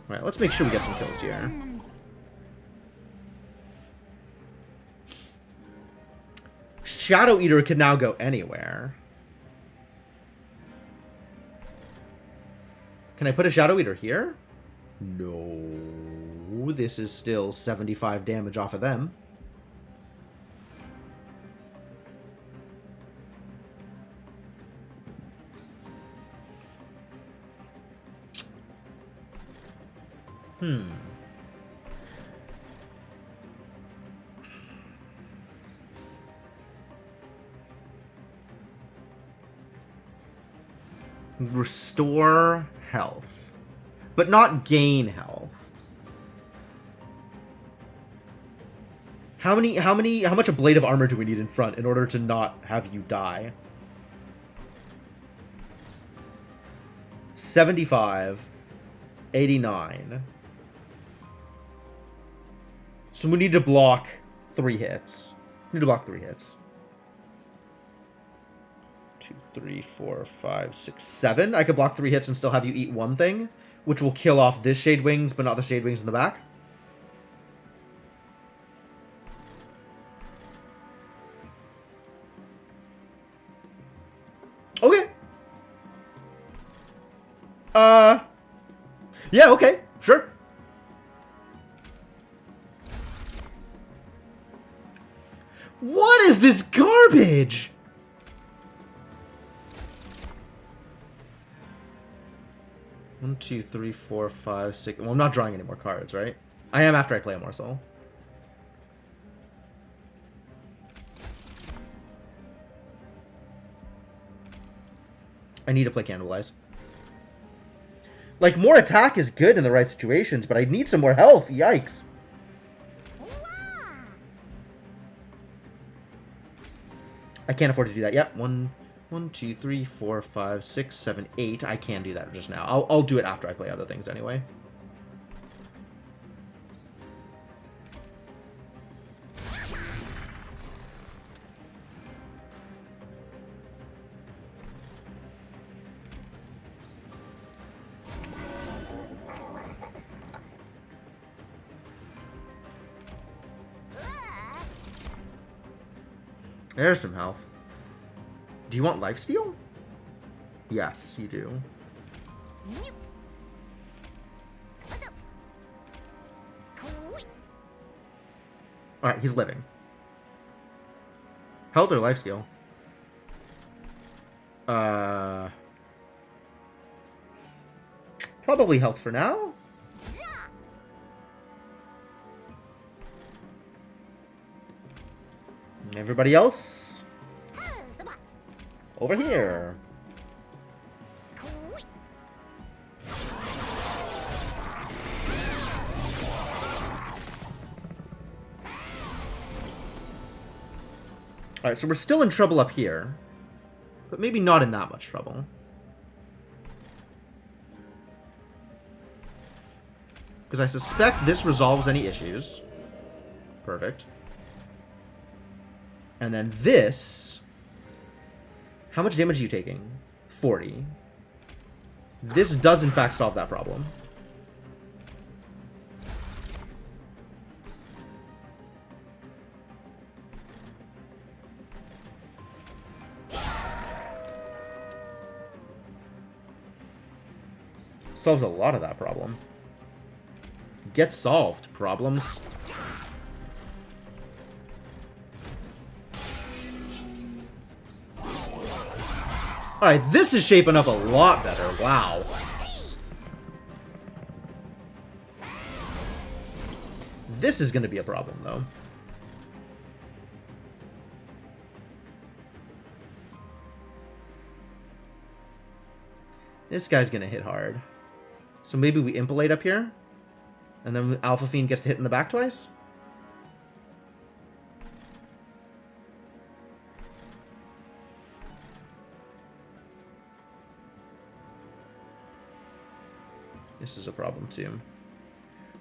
Alright, let's make sure we get some kills here. Shadow Eater can now go anywhere. Can I put a Shadow Eater here? No. This is still 75 damage off of them. Restore health. But not gain health. How much a blade of armor do we need in front in order to not have you die? 75. 89. So we need to block 3 hits. We need to block 3 hits. 2, 3, 4, 5, 6, 7. I could block 3 hits and still have you eat 1 thing, which will kill off this Shade Wings, but not the Shade Wings in the back. Okay. Yeah, okay. Sure. What is this garbage? One, 2, 3, 4, 5, 6. Well, I'm not drawing any more cards, right? I am after I play a morsel. I need to play Cannibalize. Like, more attack is good in the right situations, but I need some more health. Yikes. I can't afford to do that. Yep. 1, 2, 3, 4, 5, 6, 7, 8. I can do that just now. I'll do it after I play other things anyway. There's some health. Do you want lifesteal? Yes, you do. Alright, he's living. Health or lifesteal? Probably health for now. Everybody else? Over here. Alright, so we're still in trouble up here. But maybe not in that much trouble. Because I suspect this resolves any issues. Perfect. And then this... How much damage are you taking? 40. This does in fact solve that problem. Solves a lot of that problem. Get solved, problems. Alright, this is shaping up a lot better. Wow. This is going to be a problem, though. This guy's going to hit hard. So maybe we impalate up here? And then Alpha Fiend gets to hit in the back twice? This is a problem, too.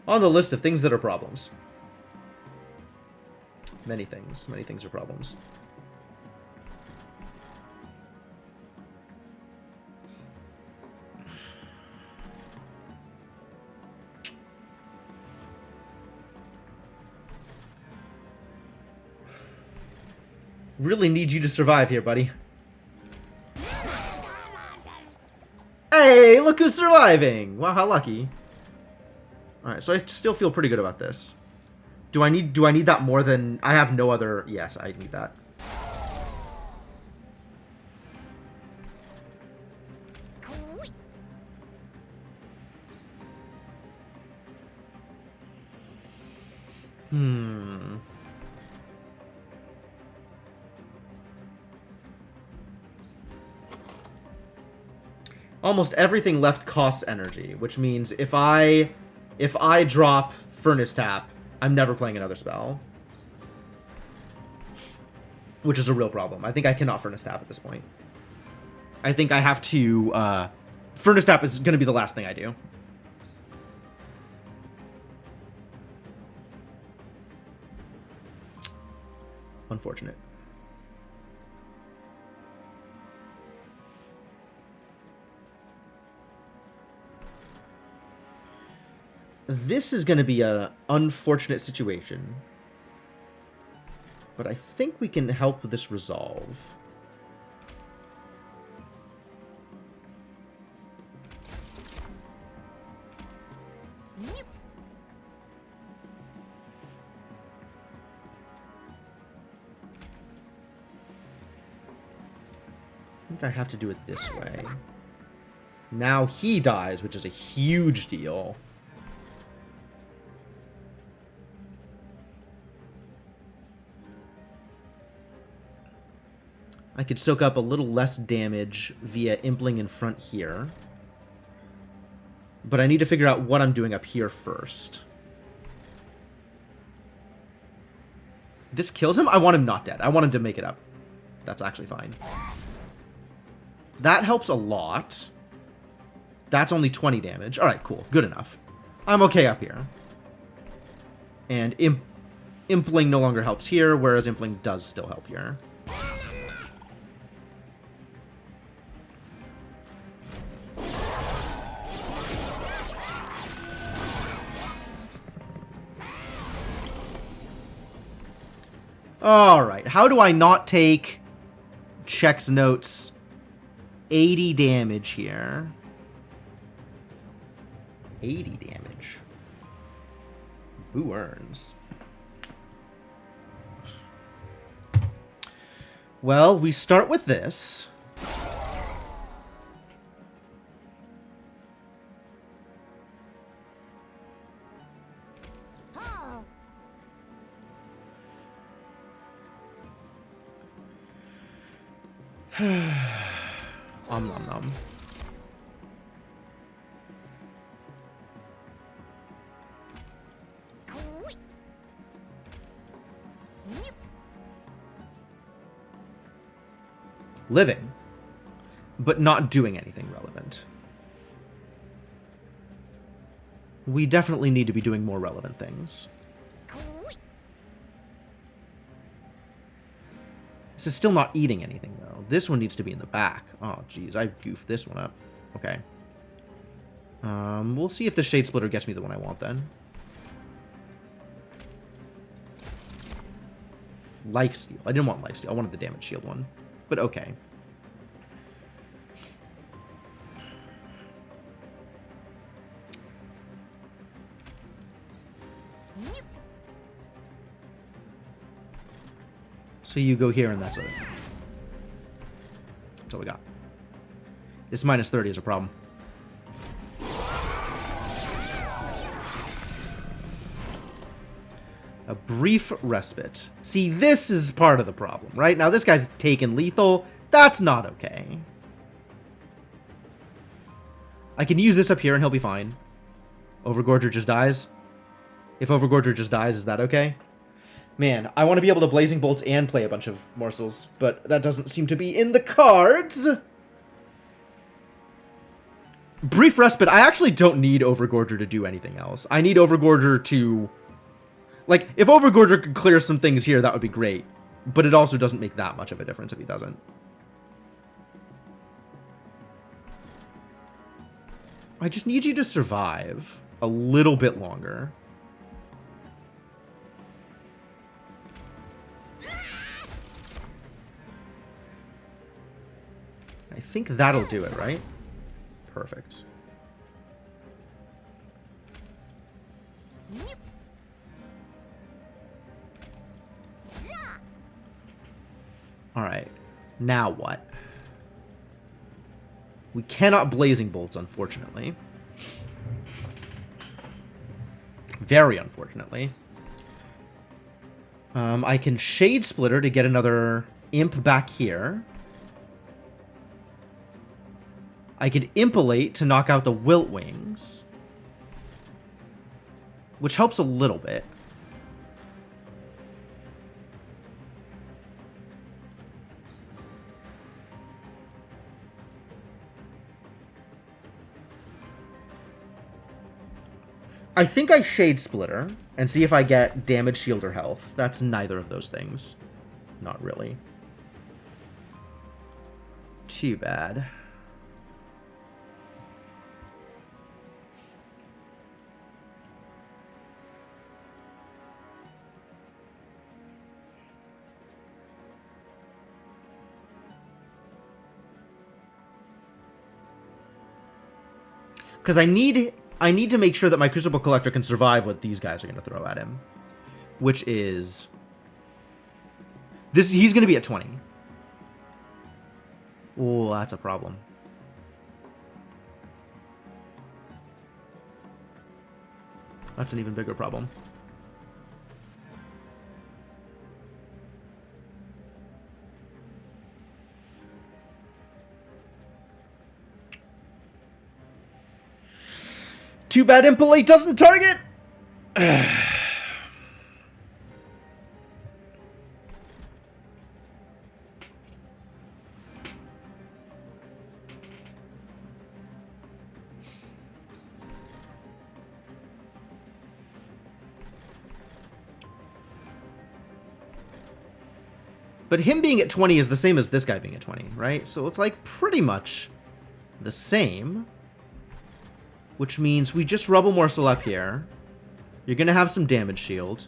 On the list of things that are problems. Many things. Many things are problems. Really need you to survive here, buddy. Hey, look who's surviving! Wow, how lucky. Alright, so I still feel pretty good about this. Do I need that more than... I have no other... Yes, I need that. Almost everything left costs energy, which means if I drop Furnace Tap, I'm never playing another spell. Which is a real problem. I think I cannot Furnace Tap at this point. I think I have to... Furnace Tap is going to be the last thing I do. Unfortunate. This is going to be an unfortunate situation. But I think we can help this resolve. I think I have to do it this way. Now he dies, which is a huge deal. I could soak up a little less damage via impling in front here. But I need to figure out what I'm doing up here first. This kills him? I want him not dead. I want him to make it up. That's actually fine. That helps a lot. That's only 20 damage. Alright, cool. Good enough. I'm okay up here. And impling no longer helps here, whereas impling does still help here. Alright, how do I not take checks notes 80 damage here? 80 damage. Who earns? Well, we start with this. Nom nom. Living, but not doing anything relevant. We definitely need to be doing more relevant things. This is still not eating anything, though. This one needs to be in the back. Oh, jeez. I goofed this one up. Okay. We'll see if the Shade Splitter gets me the one I want, then. Lifesteal. I didn't want Lifesteal. I wanted the Damage Shield one. But okay. So you go here, and that's it. That's all we got. This minus 30 is a problem. A brief respite. See, this is part of the problem, right? Now, this guy's taken lethal. That's not okay. I can use this up here, and he'll be fine. Overgorger just dies. If Overgorger just dies, is that okay? Man, I want to be able to Blazing Bolts and play a bunch of morsels, but that doesn't seem to be in the cards. Brief Respite, I actually don't need Overgorger to do anything else. I need Overgorger to... Like, if Overgorger could clear some things here, that would be great. But it also doesn't make that much of a difference if he doesn't. I just need you to survive a little bit longer. I think that'll do it, right? Perfect. Alright. Now what? We cannot Blazing Bolts, unfortunately. Very unfortunately. I can Shade Splitter to get another Imp back here. I could Impalate to knock out the Wilt Wings, which helps a little bit. I think I Shade Splitter and see if I get damage, shield, or health. That's neither of those things. Not really. Too bad. Because I need to make sure that my Crucible Collector can survive what these guys are going to throw at him. Which is... he's going to be at 20. Oh, that's a problem. That's an even bigger problem. Too bad Impalate doesn't target! But him being at 20 is the same as this guy being at 20, right? So it's like pretty much the same. Which means we just Rubble Morsel up here. You're going to have some damage shield.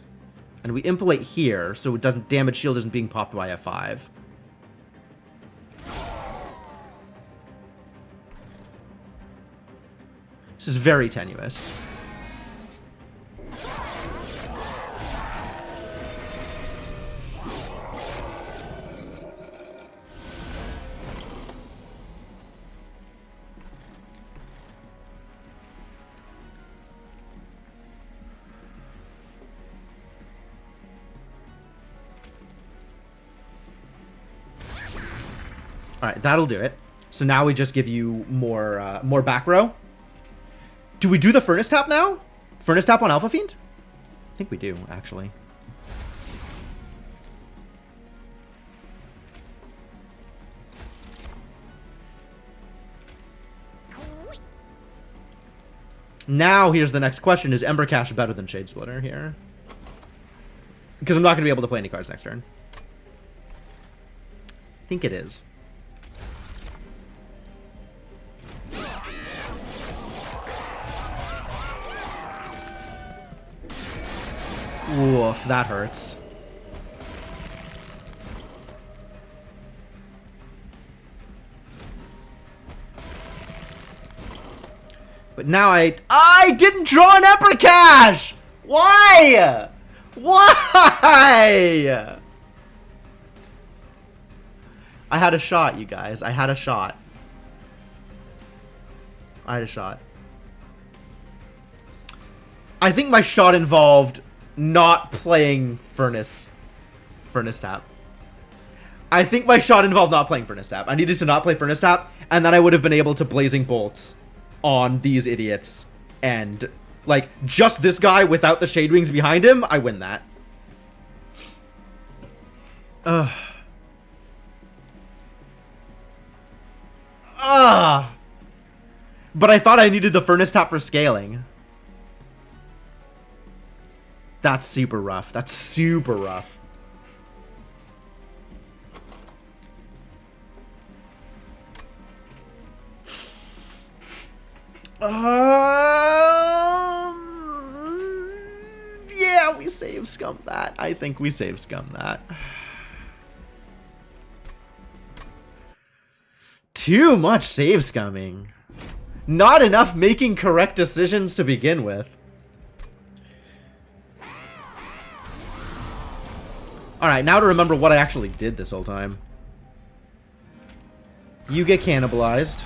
And we Impalate here, so it doesn't damage shield isn't being popped by F5. This is very tenuous. Alright, that'll do it. So now we just give you more back row. Do we do the Furnace Tap now? Furnace Tap on Alpha Fiend? I think we do, actually. Now, here's the next question. Is Ember Cache better than Shade Splitter here? Because I'm not going to be able to play any cards next turn. I think it is. Oof, that hurts. But now I didn't draw an Ember Cache! Why? Why? I had a shot, you guys. I had a shot. I had a shot. I think my shot involved not playing Furnace Tap. I think my shot involved not playing Furnace Tap. I needed to not play Furnace Tap, and then I would have been able to Blazing Bolts on these idiots. And, like, just this guy without the Shade Wings behind him, I win that. Ugh. But I thought I needed the furnace top for scaling. That's super rough. That's super rough. Yeah, we save scum that. I think we save scum that. Too much save scumming. Not enough making correct decisions to begin with. Alright, now to remember what I actually did this whole time. You get cannibalized.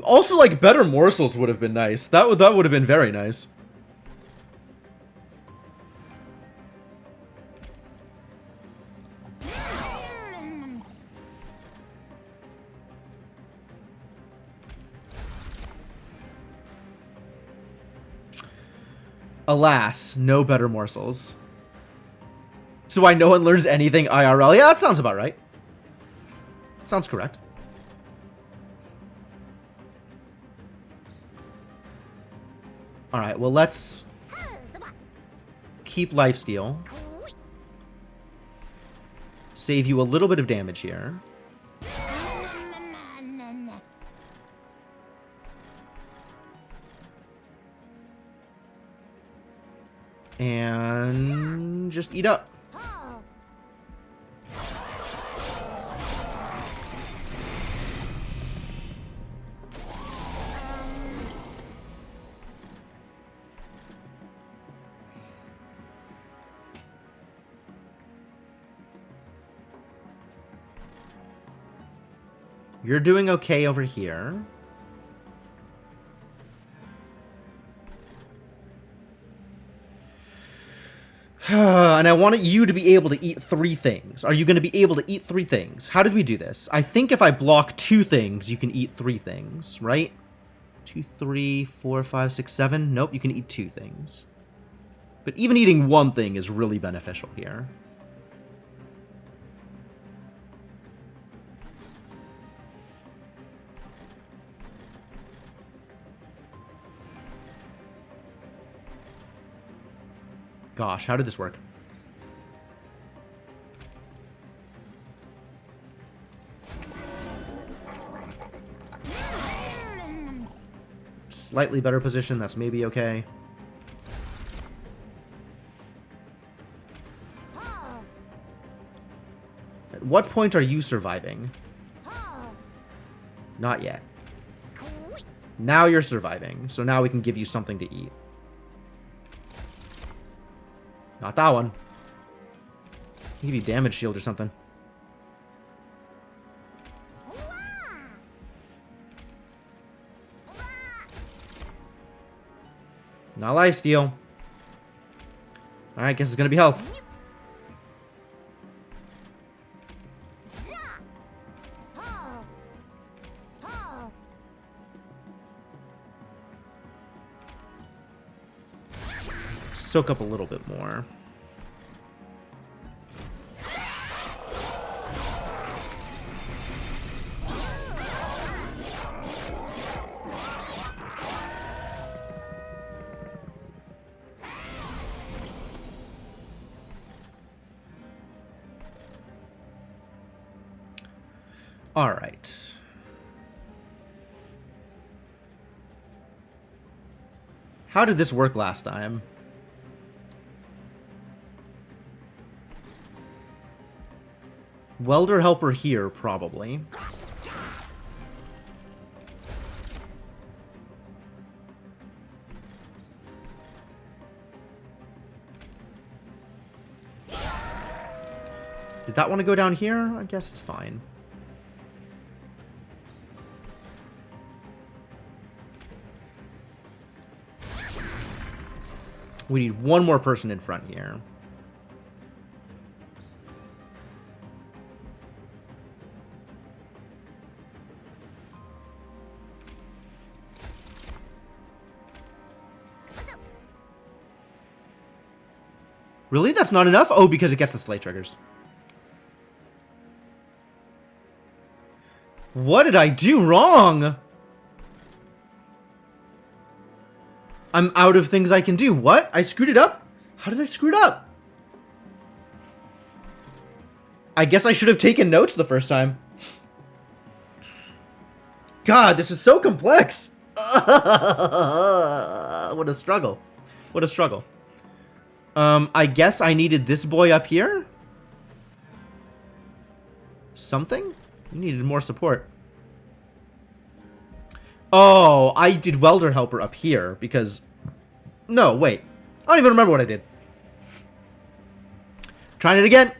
Also, like, better morsels would have been nice. That would have been very nice. Alas, no better morsels. So why no one learns anything IRL? Yeah, that sounds about right. Sounds correct. Alright, well, let's keep lifesteal. Save you a little bit of damage here. And just eat up. You're doing okay over here. And I wanted you to be able to eat 3 things. Are you going to be able to eat 3 things? How did we do this? I think if I block 2 things, you can eat 3 things, right? 2, 3, 4, 5, 6, 7. Nope, you can eat 2 things. But even eating 1 thing is really beneficial here. Gosh, how did this work? Slightly better position, that's maybe okay. At what point are you surviving? Not yet. Now you're surviving, so now we can give you something to eat. Not that one. Give you damage shield or something. Not lifesteal. Alright, guess it's gonna be health. Soak up a little bit more. All right. How did this work last time? Welder helper here, probably. Did that want to go down here? I guess it's fine. We need 1 more person in front here. Really? That's not enough? Oh, because it gets the slay triggers. What did I do wrong? I'm out of things I can do. What? I screwed it up? How did I screw it up? I guess I should have taken notes the first time. God, this is so complex. What a struggle. What a struggle. I guess I needed this boy up here? Something? You needed more support. Oh, I did Welder Helper up here because... No, wait. I don't even remember what I did. Trying it again.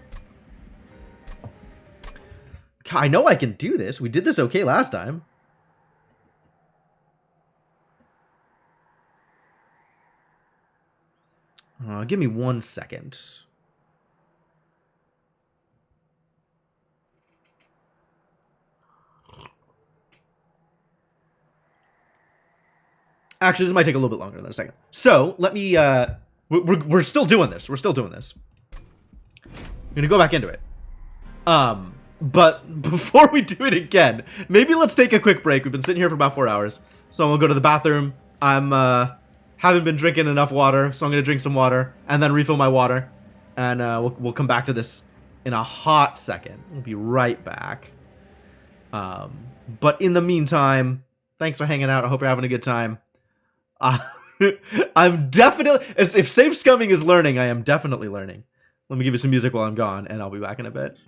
I know I can do this. We did this okay last time. Give me 1 second. Actually, this might take a little bit longer than a second. So, let me, we're still doing this. We're still doing this. I'm gonna go back into it. But before we do it again, maybe let's take a quick break. We've been sitting here for about 4 hours. So I'm gonna go to the bathroom. Haven't been drinking enough water, so I'm gonna drink some water and then refill my water. And we'll come back to this in a hot second. We'll be right back. But in the meantime, thanks for hanging out. I hope you're having a good time. I'm definitely, if Safe Scumming is learning, I am definitely learning. Let me give you some music while I'm gone, and I'll be back in a bit.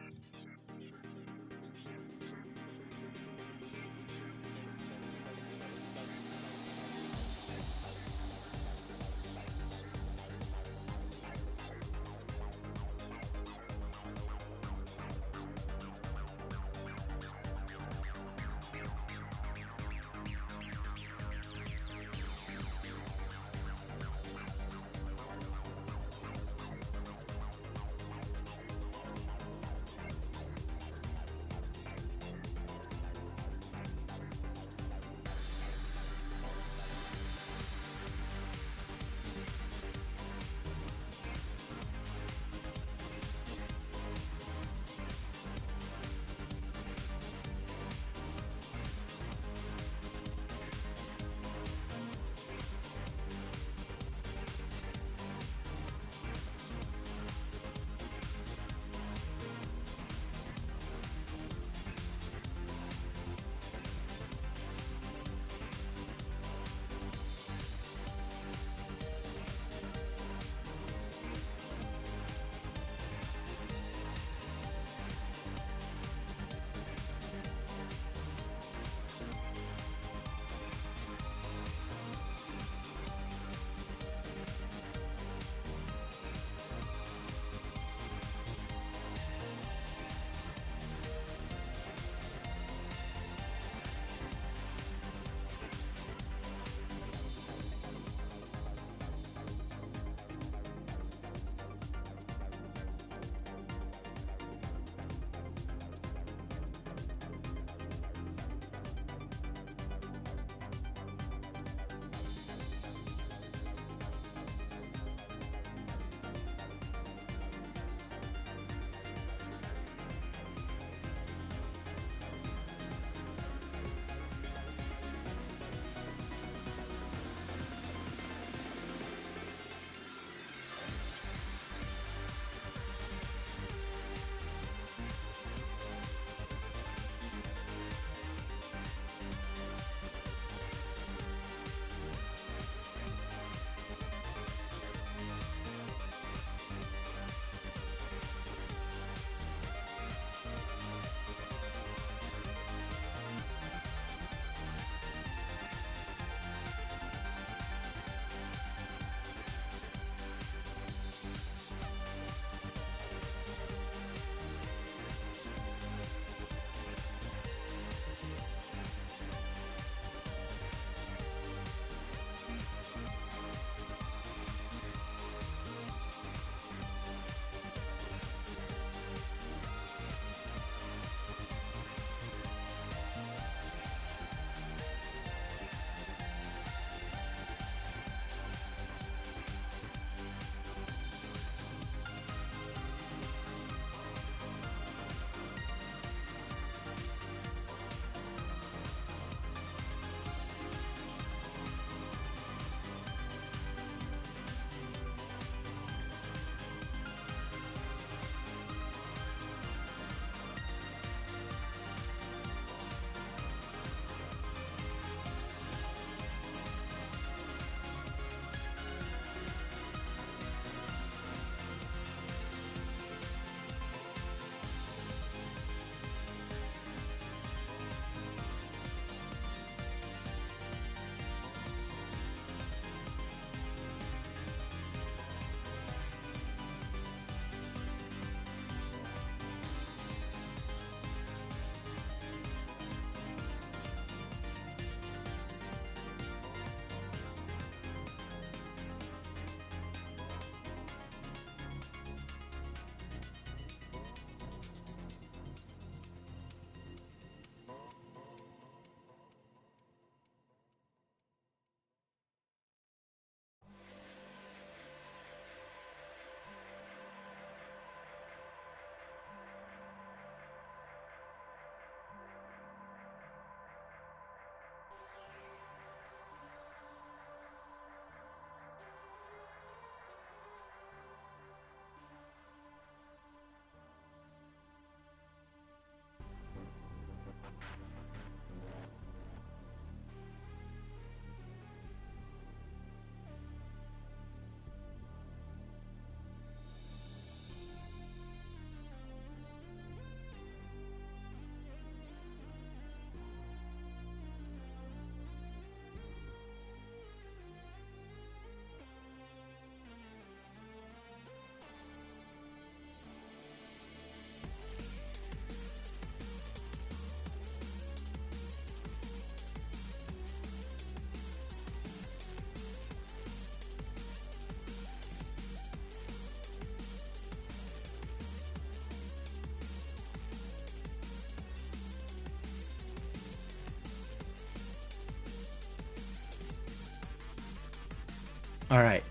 Alright,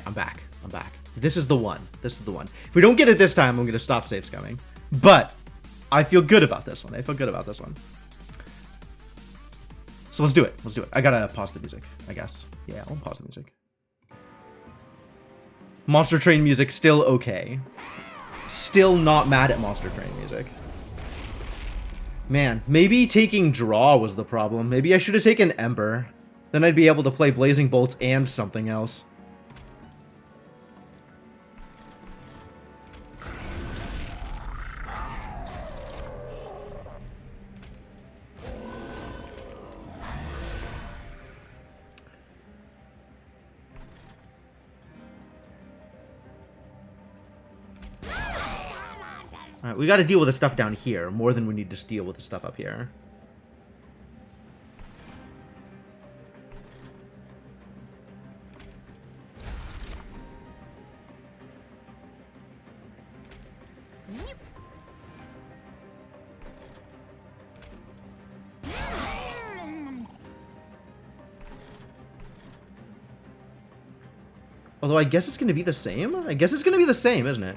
I'm back. This is the one. If we don't get it this time, I'm gonna stop save scumming. But I feel good about this one. So let's do it. I gotta pause the music, I guess. Yeah, I'll pause the music. Monster Train music, still okay. Still not mad at Monster Train music. Man, maybe taking draw was the problem. Maybe I should have taken Ember. Then I'd be able to play Blazing Bolts and something else. Alright, we gotta deal with the stuff down here more than we need to deal with the stuff up here. Although I guess it's gonna be the same? I guess it's gonna be the same, isn't it?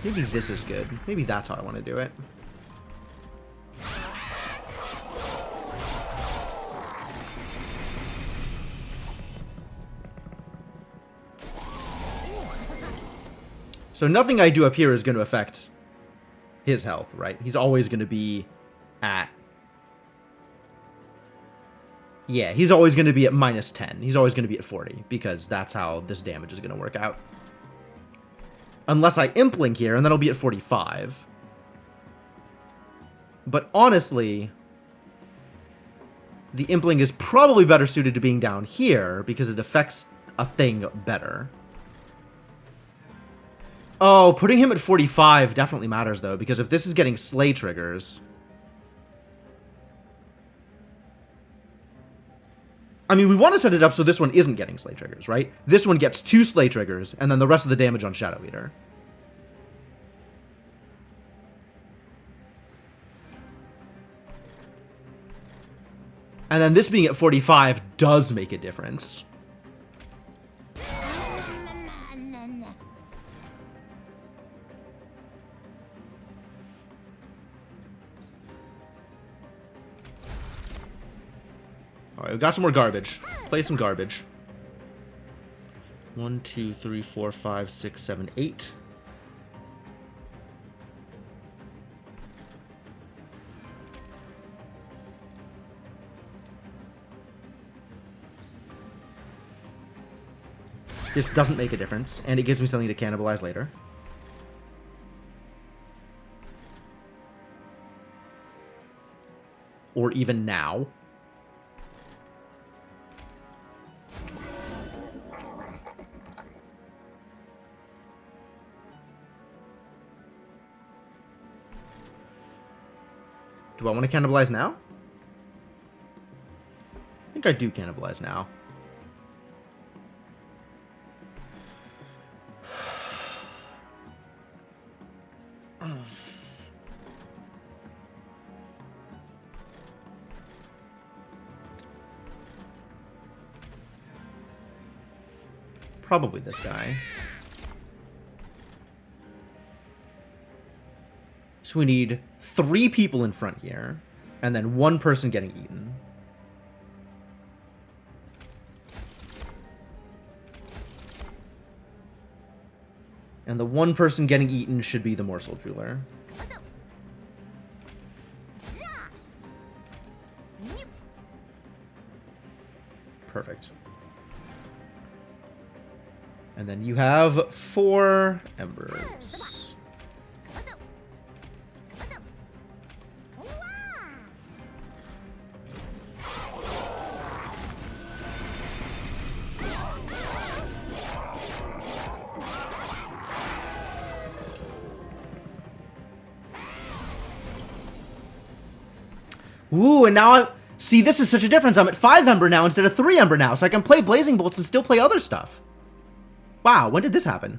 Maybe this is good. Maybe that's how I want to do it. So nothing I do up here is going to affect his health, right? He's always going to be at... Yeah, he's always going to be at -10. He's always going to be at 40, because that's how this damage is going to work out. Unless I Implink here, and then I'll be at 45. But honestly, the Implink is probably better suited to being down here, because it affects a thing better. Oh, putting him at 45 definitely matters, though, because if this is getting Slay triggers... I mean, we want to set it up so this one isn't getting Slay triggers, right? This one gets 2 Slay triggers, and then the rest of the damage on Shadow Eater. And then this being at 45 does make a difference. Alright, we've got some more garbage. Play some garbage. 1, 2, 3, 4, 5, 6, 7, 8. This doesn't make a difference, and it gives me something to cannibalize later. Or even now. Do I want to cannibalize now? I think I do cannibalize now. Probably this guy. So we need 3 people in front here, and then 1 person getting eaten. And the 1 person getting eaten should be the Morsel Jeweler. Perfect. And then you have 4 embers. Ooh, and now see, this is such a difference. I'm at 5 Ember now instead of 3 Ember now, so I can play Blazing Bolts and still play other stuff. Wow, when did this happen?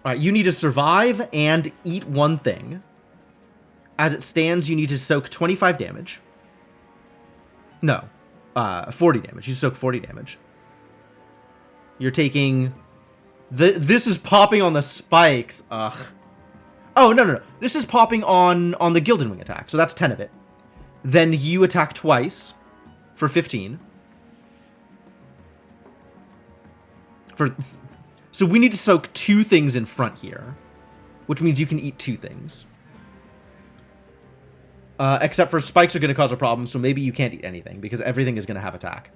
Alright, you need to survive and eat one thing. As it stands, you need to soak 25 damage. No. 40 damage. You soak 40 damage. You're taking... This is popping on the spikes. Ugh. Oh, no. This is popping on the Gilded Wing attack. So that's 10 of it. Then you attack twice for 15. So we need to soak 2 things in front here. Which means you can eat 2 things. Except for spikes are going to cause a problem, so maybe you can't eat anything, because everything is going to have attack.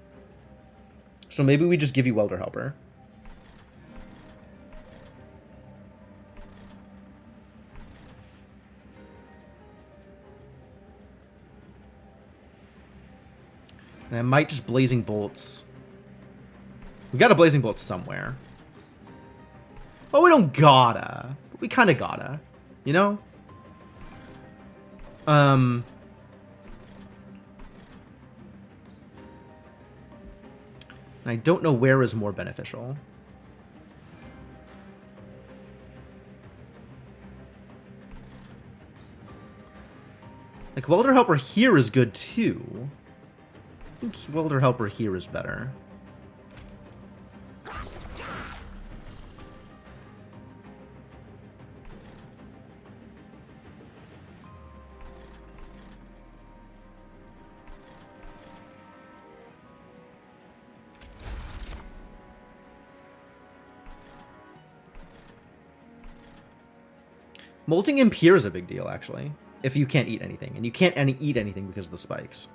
So maybe we just give you Welder Helper. And I might just Blazing Bolts. We got a Blazing Bolt somewhere. Oh, we don't gotta. But we kind of gotta. You know? I don't know where is more beneficial. Like, Welder Helper here is good, too. I think Welder Helper here is better. Molting Imp here is a big deal, actually. If you can't eat anything. And you can't eat anything because of the spikes.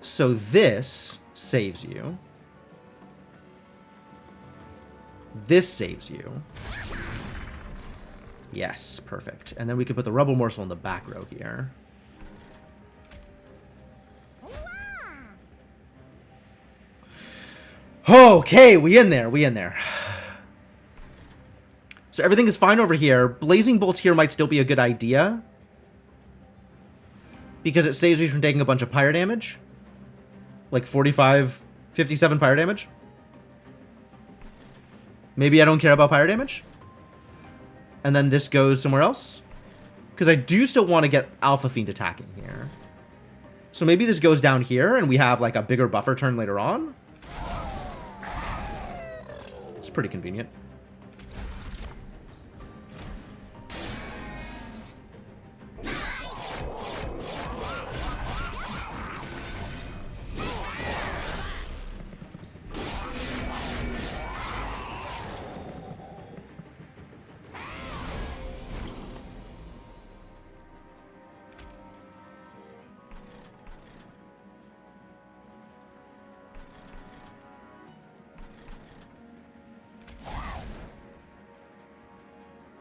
So this saves you. This saves you. Yes, perfect. And then we can put the Rebel Morsel in the back row here. Okay, we in there. So everything is fine over here. Blazing Bolts here might still be a good idea. Because it saves me from taking a bunch of pyre damage. Like 45, 57 pyre damage. Maybe I don't care about pyre damage. And then this goes somewhere else. Because I do still want to get Alpha Fiend attacking here. So maybe this goes down here and we have like a bigger buffer turn later on. It's pretty convenient.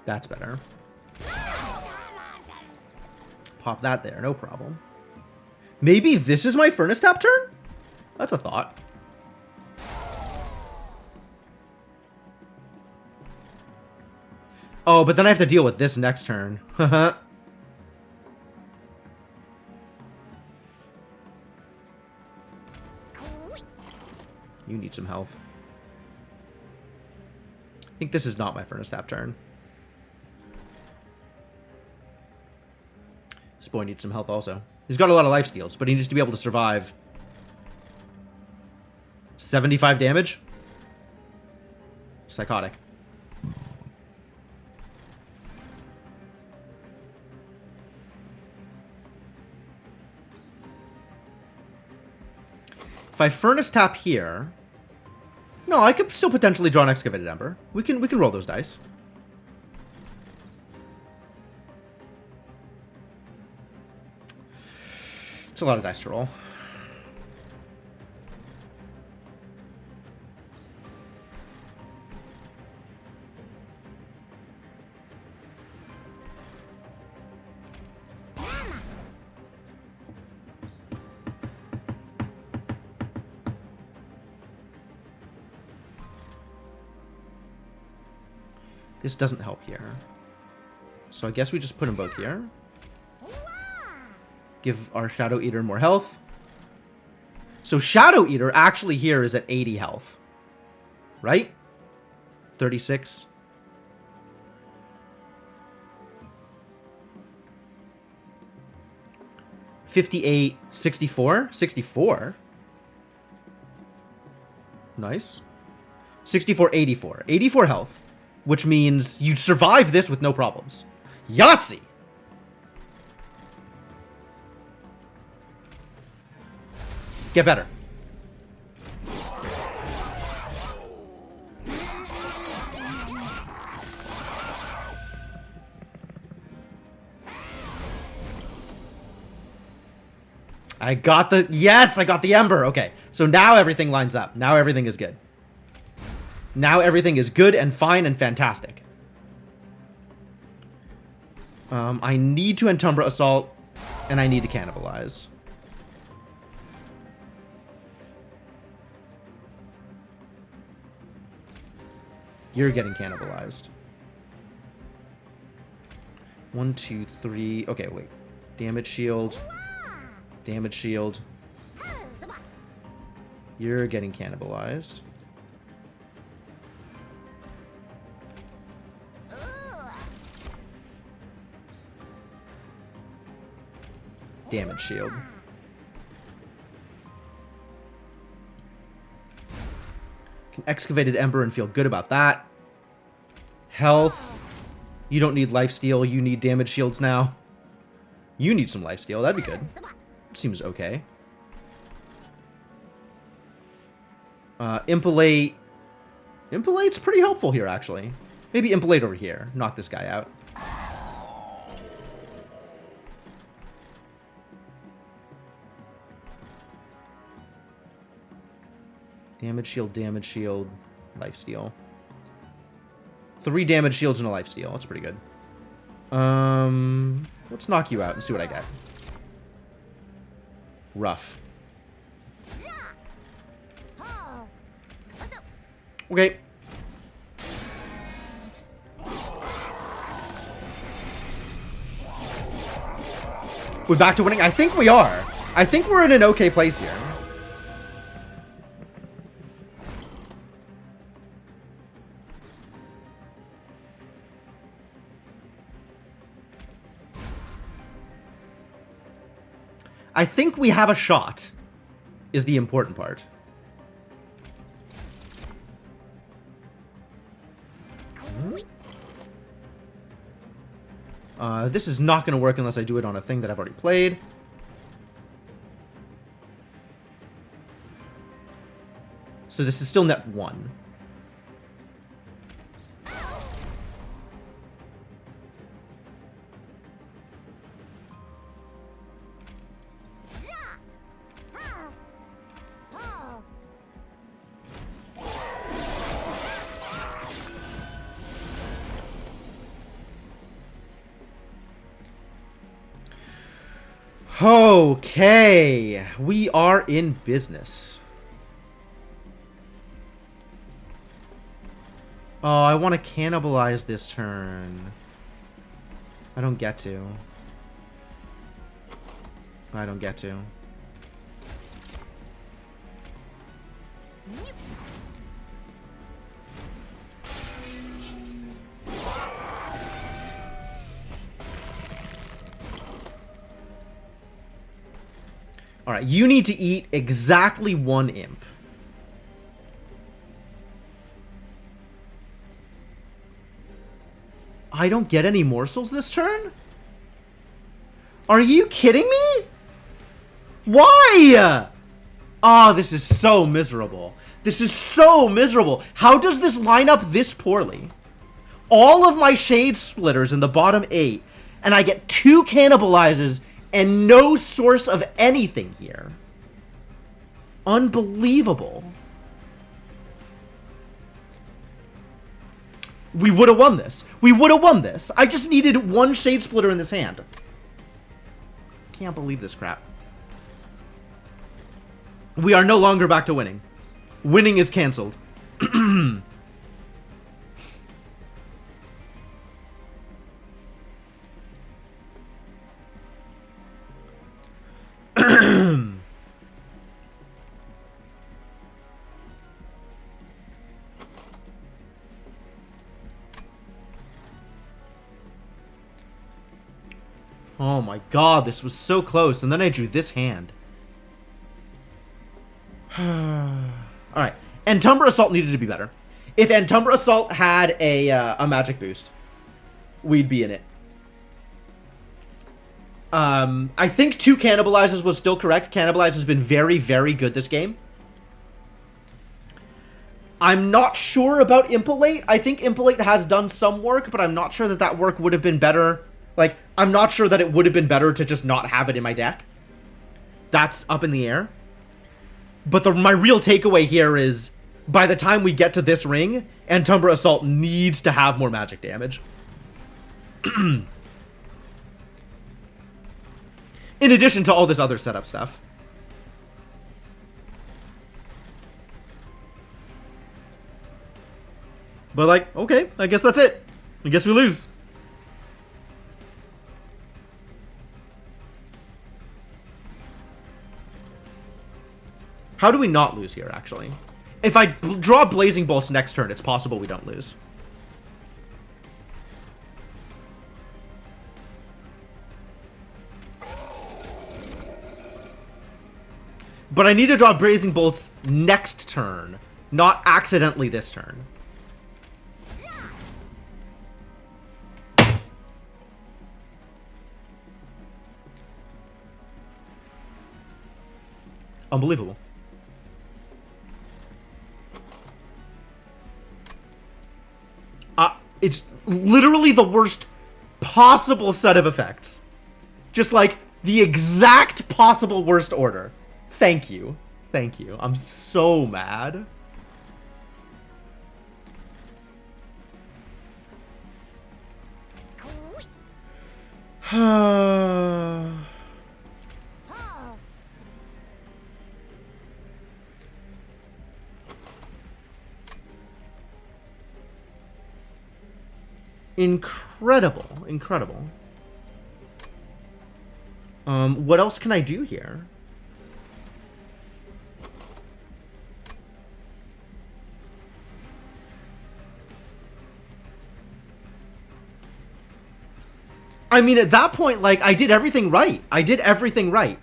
That's better. Pop that there, no problem. Maybe this is my Furnace Tap turn? That's a thought. Oh, but then I have to deal with this next turn. Haha. You need some health. I think this is not my Furnace Tap turn. This boy needs some health also. He's got a lot of life steals, but he needs to be able to survive. 75 damage? Psychotic. If I Furnace Tap here... No, I could still potentially draw an Excavated Ember. We can roll those dice. It's a lot of dice to roll. This doesn't help here. So I guess we just put them both here. Give our Shadow Eater more health. So Shadow Eater actually here is at 80 health. Right? 36. $58, 64? 64? Nice. 64, 84. 84 health. Which means you survive this with no problems. Yahtzee! Get better. I got the... Yes, I got the Ember. Okay, so now everything lines up. Now everything is good. Now everything is good and fine and fantastic. I need to Entumbra Assault, and I need to cannibalize. You're getting cannibalized. 1, 2, 3... Okay, wait. Damage shield. Damage shield. You're getting cannibalized. Damage shield. Can Excavated Ember and feel good about that. Health. You don't need lifesteal. You need damage shields now. You need some lifesteal. That'd be good. Seems okay. Impalate. Impalate's pretty helpful here, actually. Maybe Impalate over here. Knock this guy out. Damage shield, lifesteal. 3 damage shields and a lifesteal. That's pretty good. Let's knock you out and see what I get. Rough. Okay. We're back to winning? I think we are. I think we're in an okay place here. I think we have a shot, is the important part. This is not going to work unless I do it on a thing that I've already played. So this is still net 1. Okay, we are in business. Oh, I want to cannibalize this turn. I don't get to. I don't get to. Alright, you need to eat exactly 1 imp. I don't get any morsels this turn? Are you kidding me? Why? Oh, this is so miserable. This is so miserable. How does this line up this poorly? All of my Shade Splitters in the bottom 8, and I get 2 cannibalizes and no source of anything here. Unbelievable. We would have won this. We would have won this. I just needed 1 Shade Splitter in this hand. Can't believe this crap. We are no longer back to winning. Winning is cancelled. Oh my god, this was so close, and then I drew this hand. Alright, Entumbra Assault needed to be better. If Entumbra Assault had a magic boost, we'd be in it. I think 2 Cannibalizes was still correct. Cannibalize has been very, very good this game. I'm not sure about Impolate. I think Impolate has done some work, but I'm not sure that that work would have been better. Like, I'm not sure that it would have been better to just not have it in my deck. That's up in the air. But my real takeaway here is, by the time we get to this ring, Entumbra Assault needs to have more magic damage. In addition to all this other setup stuff. But like, okay, I guess that's it. I guess we lose. How do we not lose here, actually? If I draw Blazing Bolts next turn, it's possible we don't lose. But I need to draw Blazing Bolts next turn, not accidentally this turn. Unbelievable. It's literally the worst possible set of effects. Just like the exact possible worst order. Thank you. Thank you. I'm so mad. Incredible. Incredible. What else can I do here? I mean, at that point, like, I did everything right. I did everything right.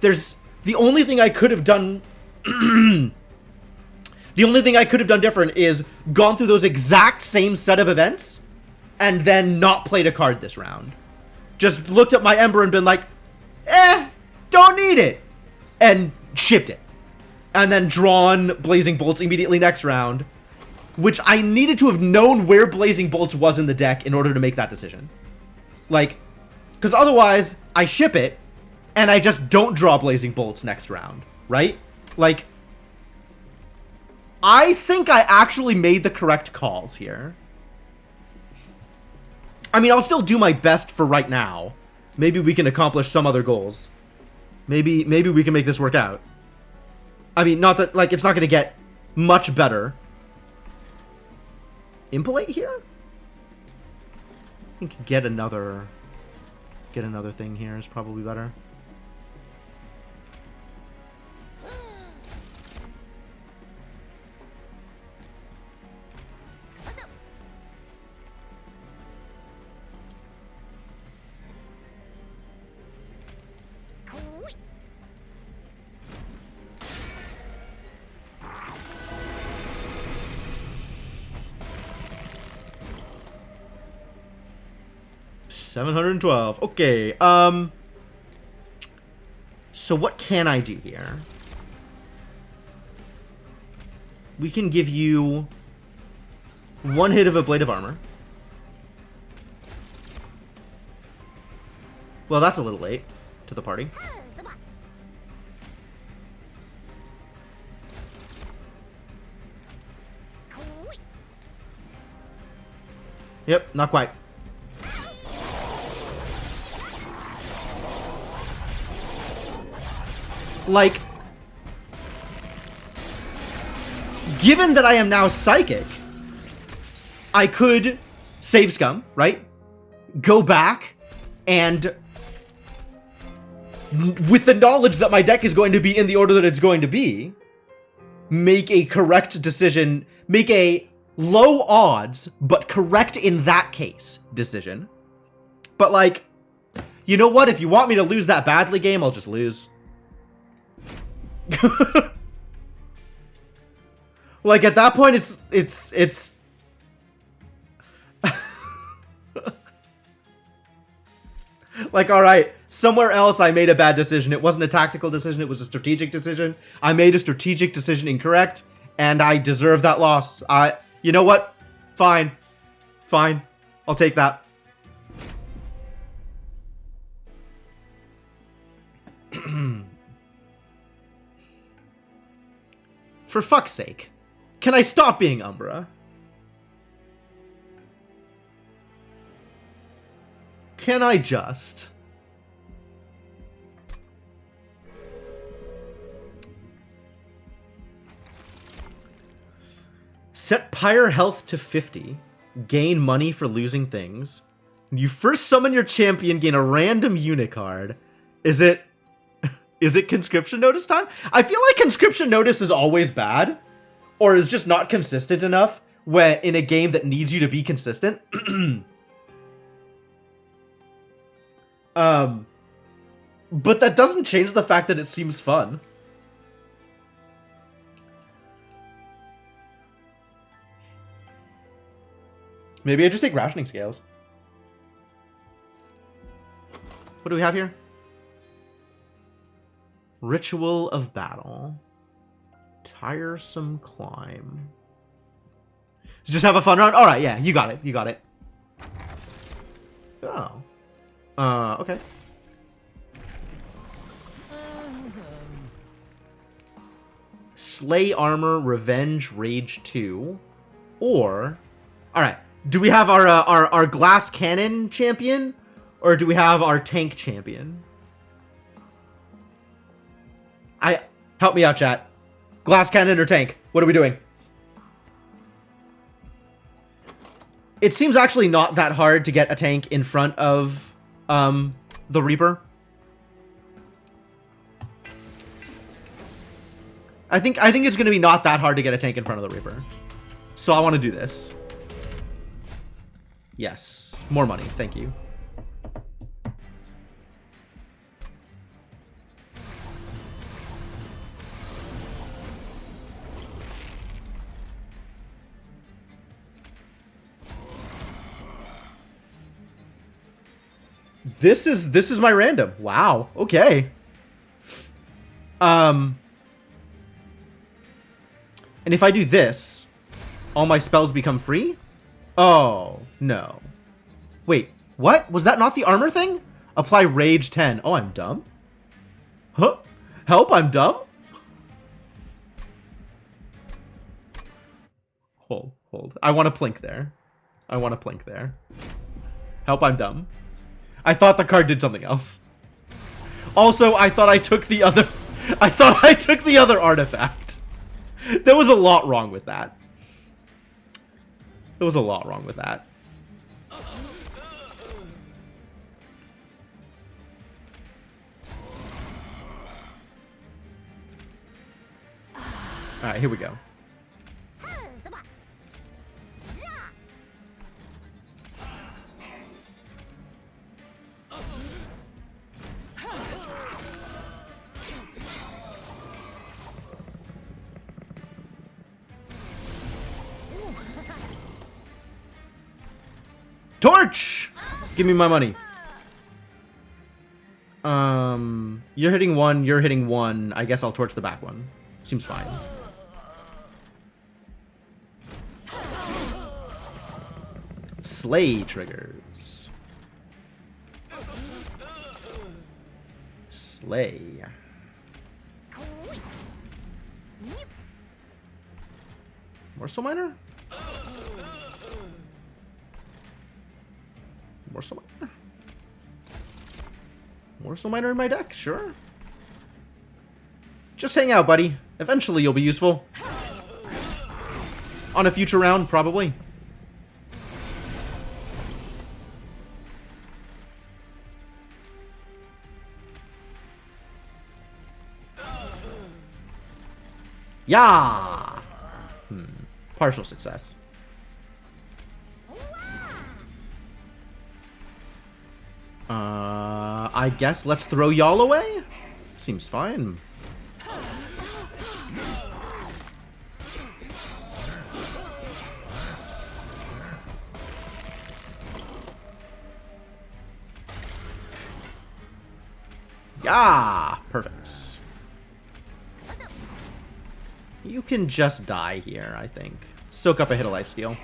There's... The only thing I could have done... the only thing I could have done different is gone through those exact same set of events and then not played a card this round. Just looked at my Ember and been like, don't need it. And shipped it. And then drawn Blazing Bolts immediately next round. Which I needed to have known where Blazing Bolts was in the deck in order to make that decision. Like, because otherwise, I ship it, and I just don't draw Blazing Bolts next round, right? Like, I think I actually made the correct calls here. I mean, I'll still do my best for right now. Maybe we can accomplish some other goals. Maybe we can make this work out. I mean, not that, like, it's not going to get much better. Impolate here? I think get another thing here is probably better. $712. Okay. So what can I do here? We can give you one hit of a Blade of Armor. Well, that's a little late to the party. Yep, not quite. Like, given that I am now Psychic, I could save Scum, right? Go back and, with the knowledge that my deck is going to be in the order that it's going to be, make a correct decision, make a low odds, but correct in that case decision. But like, You know what? If you want me to lose that badly game, I'll just lose. Like, at that point, it's... Like, alright, somewhere else I made a bad decision. It wasn't a tactical decision, it was a strategic decision. I made a strategic decision incorrect, and I deserve that loss. You know what? Fine. Fine. I'll take that. For fuck's sake. Can I stop being Umbra? Can I just? Set Pyre health to 50. Gain money for losing things. You first summon your champion, gain a random unicard. Is it conscription notice time? I feel like conscription notice is always bad. Or is just not consistent enough when in a game that needs you to be consistent. But that doesn't change the fact that it seems fun. Maybe I just take rationing scales. What do we have here? Ritual of battle. Tiresome climb. So just have a fun run? Alright, yeah, you got it. You got it. Oh. Okay. Slay Armor, Revenge, Rage 2. Or... Alright. Do we have our Glass Cannon champion? Or do we have our tank champion? Help me out, chat. Glass Cannon or tank? What are we doing? It seems actually not that hard to get a tank in front of the Reaper. I think it's going to be not that hard to get a tank in front of the Reaper. So I want to do this. Yes. More money. Thank you. This is my random. Wow. Okay. And if I do this, all my spells become free? Oh, no. Wait, what? Was that not the armor thing? Apply Rage 10. Oh, I'm dumb? Huh? Help, I'm dumb? Hold. I want to plink there. Help, I'm dumb. I thought the card did something else. Also, I thought I took the other... artifact. There was a lot wrong with that. Alright, here we go. Torch! Give me my money. You're hitting one. I guess I'll torch the back one. Seems fine. Slay triggers. Slay. Morsel Miner? Morsel Miner in my deck? Sure. Just hang out, buddy. Eventually you'll be useful. On a future round, probably. Yeah! Partial success. I guess let's throw y'all away? Seems fine. Yeah, perfect. You can just die here, I think. Soak up a hit of lifesteal.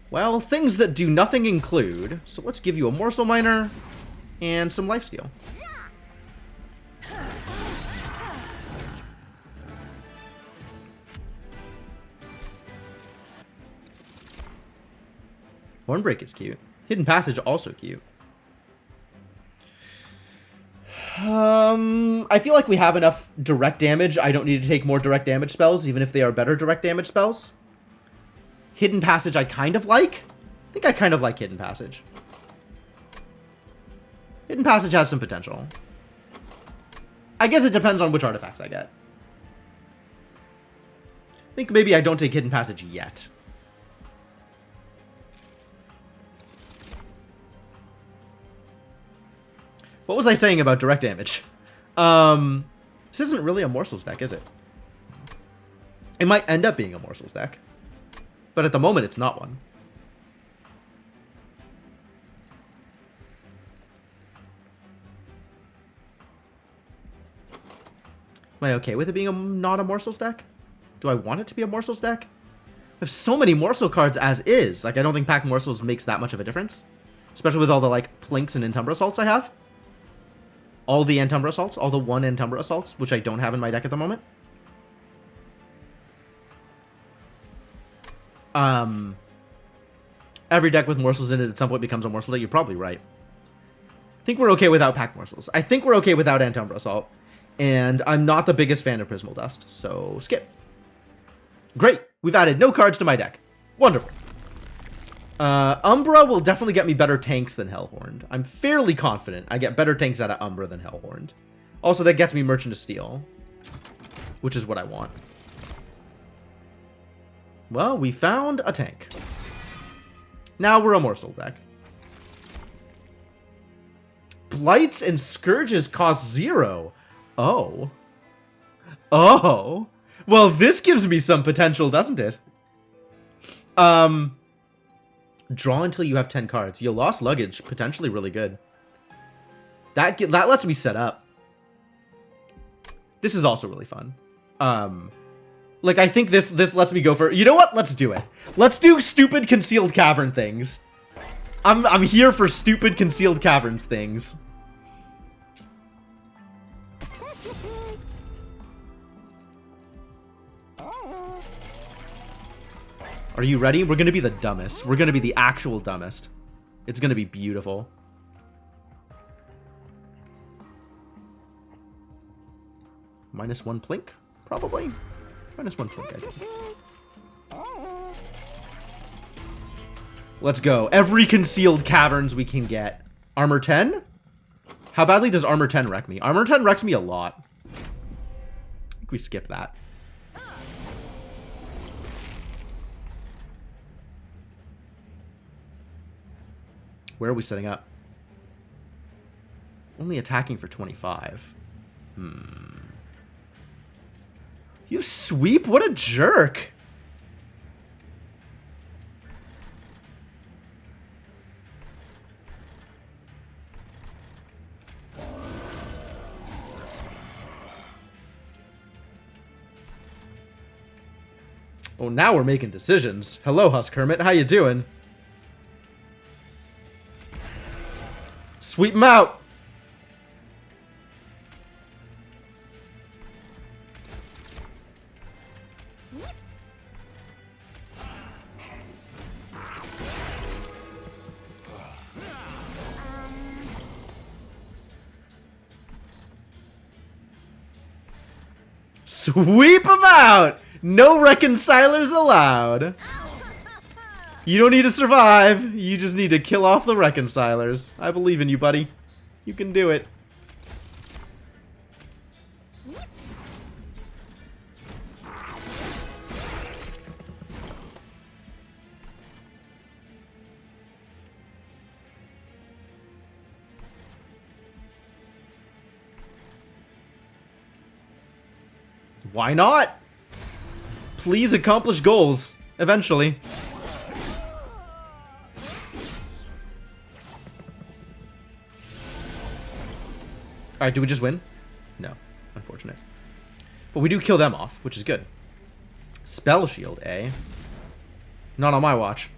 Well, things that do nothing include, so let's give you a morsel miner and some lifesteal. Hornbreak is cute. Hidden Passage also cute. I feel like we have enough direct damage. I don't need to take more direct damage spells, even if they are better direct damage spells. Hidden Passage I kind of like. I think I kind of like Hidden Passage. Hidden Passage has some potential. I guess it depends on which artifacts I get. I think maybe I don't take Hidden Passage yet. What was I saying about direct damage? This isn't really a morsels deck, is it? It might end up being a morsels deck. But at the moment, it's not one. Am I okay with it being not a morsels deck? Do I want it to be a morsels deck? I have so many morsel cards as is. Like, I don't think pack morsels makes that much of a difference. Especially with all the, like, Plinks and Entumbra Assaults I have. All the Entumbra Assaults, all the 1 Entumbra Assaults, which I don't have in my deck at the moment. Every deck with morsels in it at some point becomes a morsel deck. You're probably right. I think we're okay without pack morsels. I think we're okay without Entumbra Assault. And I'm not the biggest fan of Prismal Dust, so skip. Great. We've added no cards to my deck. Wonderful. Umbra will definitely get me better tanks than Hellhorned. I'm fairly confident I get better tanks out of Umbra than Hellhorned. Also, that gets me Merchant of Steel, which is what I want. Well, we found a tank. Now we're a morsel deck. Blights and Scourges cost 0. Oh. Oh. Well, this gives me some potential, doesn't it? Draw until you have 10 cards. You lost luggage. Potentially really good. That lets me set up. This is also really fun. Like, I think this lets me go for... You know what? Let's do it. Let's do stupid concealed cavern things. I'm here for stupid concealed caverns things. Are you ready? We're going to be the dumbest. We're going to be the actual dumbest. It's going to be beautiful. -1 plink, probably. -1 plink, I think. Let's go. Every concealed caverns we can get. Armor 10? How badly does Armor 10 wreck me? Armor 10 wrecks me a lot. I think we skip that. Where are we setting up? Only attacking for 25. You sweep? What a jerk! Oh, now we're making decisions. Hello, Husk Hermit. How you doing? Sweep him out! Sweep him out! No reconcilers allowed! You don't need to survive. You just need to kill off the reconcilers. I believe in you, buddy. You can do it. Why not? Please accomplish goals. Eventually. Alright, do we just win? No. Unfortunate. But we do kill them off, which is good. Spell shield, eh? Not on my watch.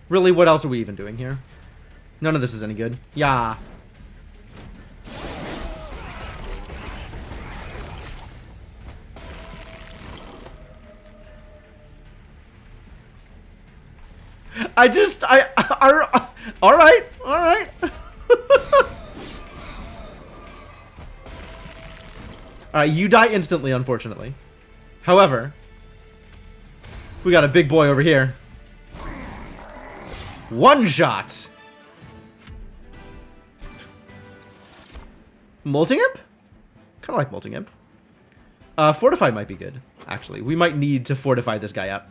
Really, what else are we even doing here? None of this is any good. Yeah. Alright. Alright, you die instantly, unfortunately. However, we got a big boy over here. One shot! Molting Imp? Kinda like Molting Imp. Fortify might be good, actually. We might need to fortify this guy up.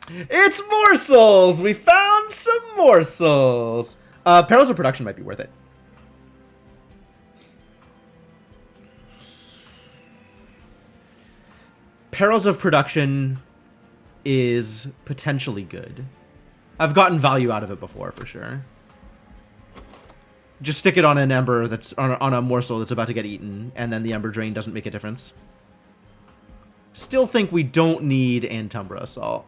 It's morsels! We found some morsels! Perils of Production might be worth it. Perils of Production is potentially good. I've gotten value out of it before, for sure. Just stick it on an ember that's on a morsel that's about to get eaten, and then the ember drain doesn't make a difference. Still think we don't need Antumbra Assault.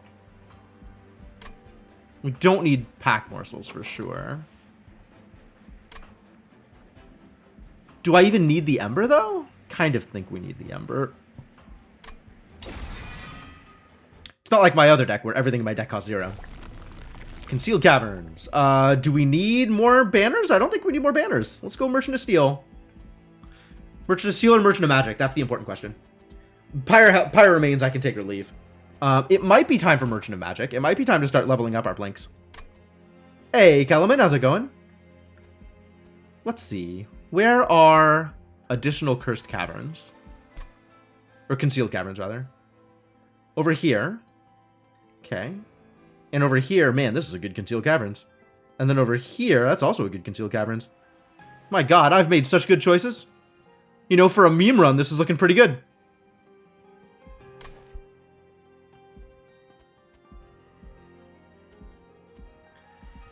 We don't need pack morsels for sure. Do I even need the ember though? Kind of think we need the ember. It's not like my other deck where everything in my deck costs 0. Concealed Caverns. Do we need more banners? I don't think we need more banners. Let's go Merchant of Steel. Merchant of Steel or Merchant of Magic? That's the important question. Pyre remains, I can take or leave. It might be time for Merchant of Magic. It might be time to start leveling up our blinks. Hey, Kellerman, how's it going? Let's see. Where are additional Cursed Caverns? Or Concealed Caverns, rather. Over here. Okay. And over here, man, this is a good Concealed Caverns. And then over here, that's also a good Concealed Caverns. My god, I've made such good choices. You know, for a meme run, this is looking pretty good.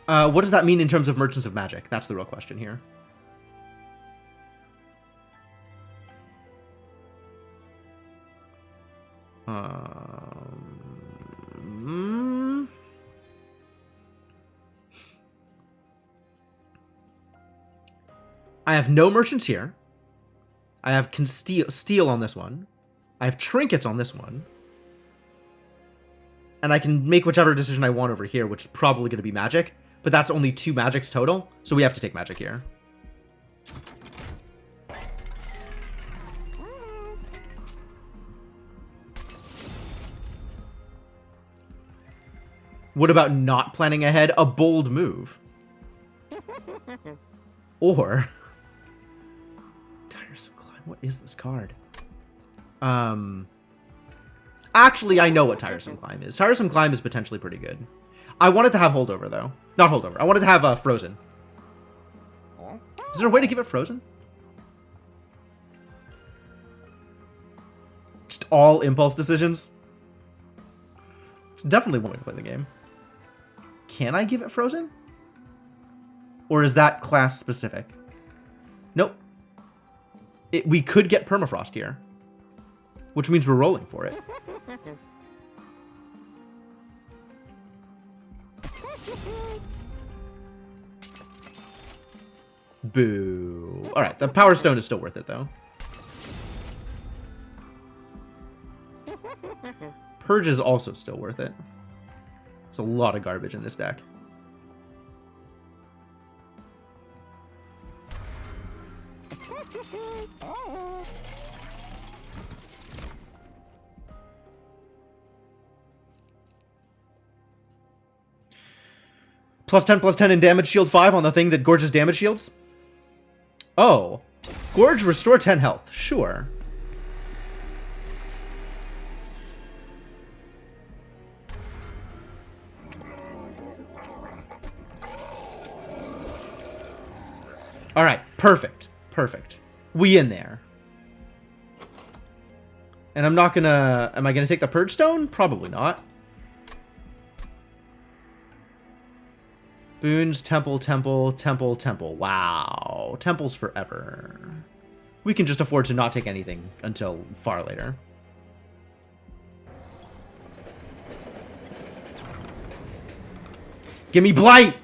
What does that mean in terms of Merchants of Magic? That's the real question here. I have no merchants here. I have steel on this one. I have trinkets on this one. And I can make whichever decision I want over here, which is probably going to be magic. But that's only 2 magics total, so we have to take magic here. What about not planning ahead? A bold move. Or... Tiresome Climb. What is this card? Actually, I know what Tiresome Climb is. Tiresome Climb is potentially pretty good. I wanted to have Holdover, though. Not Holdover. I wanted to have Frozen. Is there a way to give it Frozen? Just all impulse decisions? It's definitely one way to play the game. Can I give it Frozen? Or is that class specific? Nope. We could get Permafrost here. Which means we're rolling for it. Boo. Alright, the Power Stone is still worth it, though. Purge is also still worth it. There's a lot of garbage in this deck. +10/+10 in damage shield 5 on the thing that gorges damage shields? Oh. Gorge, restore 10 health. Sure. Alright, perfect. Perfect. We in there. And I'm not gonna... Am I gonna take the Purge Stone? Probably not. Boons, temple, temple, temple, temple. Wow. Temples forever. We can just afford to not take anything until far later. Give me Blight!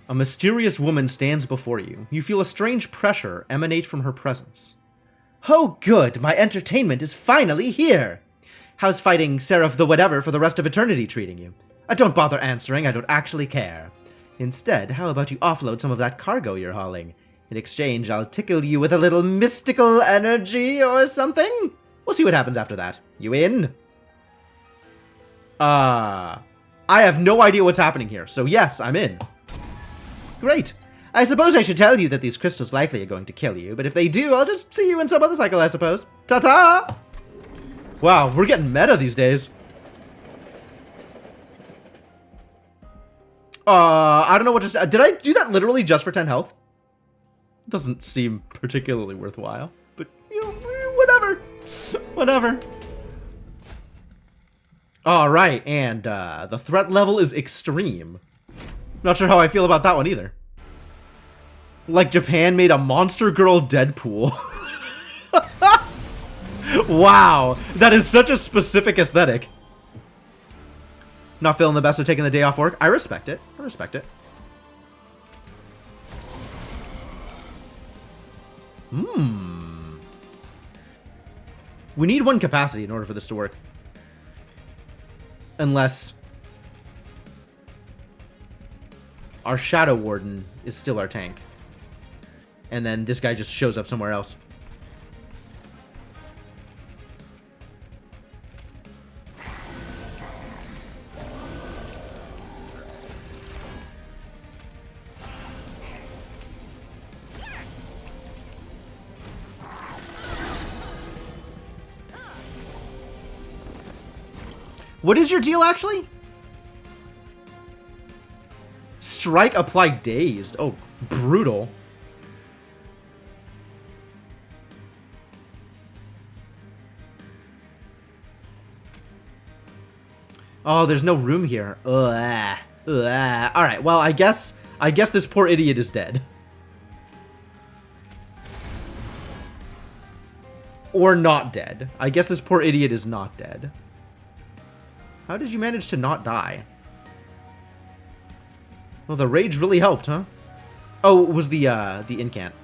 A mysterious woman stands before you. You feel a strange pressure emanate from her presence. Oh good, my entertainment is finally here! How's fighting Seraph the whatever for the rest of eternity treating you? Don't bother answering, I don't actually care. Instead, how about you offload some of that cargo you're hauling? In exchange, I'll tickle you with a little mystical energy or something? We'll see what happens after that. You in? I have no idea what's happening here, so yes, I'm in. Great. I suppose I should tell you that these crystals likely are going to kill you, but if they do, I'll just see you in some other cycle, I suppose. Ta-ta! Wow, we're getting meta these days. I don't know what just... did I do that literally just for 10 health? Doesn't seem particularly worthwhile, but, you know, whatever. Whatever. Alright, and the threat level is extreme. Not sure how I feel about that one either. Like Japan made a Monster Girl Deadpool. Wow, that is such a specific aesthetic. Not feeling the best of taking the day off work. I respect it. I respect it. We need one capacity in order for this to work. Unless our Shadow Warden is still our tank. And then this guy just shows up somewhere else. What is your deal, actually? Strike, apply, dazed. Oh, brutal. Oh, there's no room here. Ugh. Ugh. All right, well, I guess this poor idiot is dead. Or not dead. I guess this poor idiot is not dead. How did you manage to not die? Well, the rage really helped, huh? Oh, it was the incant.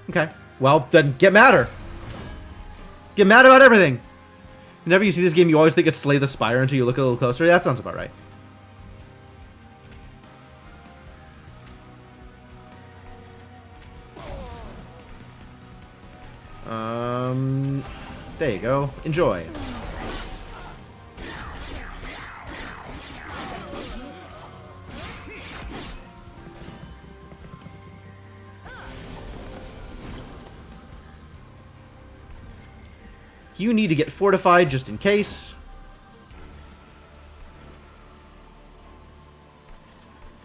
Okay. Well, then get madder. Get mad about everything. Whenever you see this game, you always think it's Slay the Spire until you look a little closer. That sounds about right. There you go. Enjoy. You need to get fortified just in case.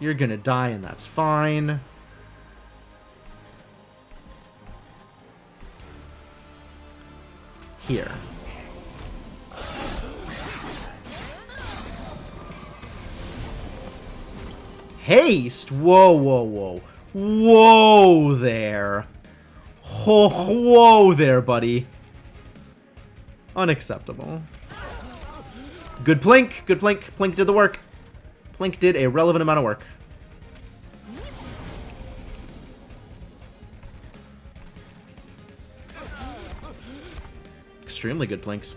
You're gonna die, and that's fine. Here. Haste! Whoa, whoa, whoa. Whoa there. Whoa there, buddy. Unacceptable. Good Plink. Good Plink. Plink did the work. Plink did a relevant amount of work. Extremely good Plinks.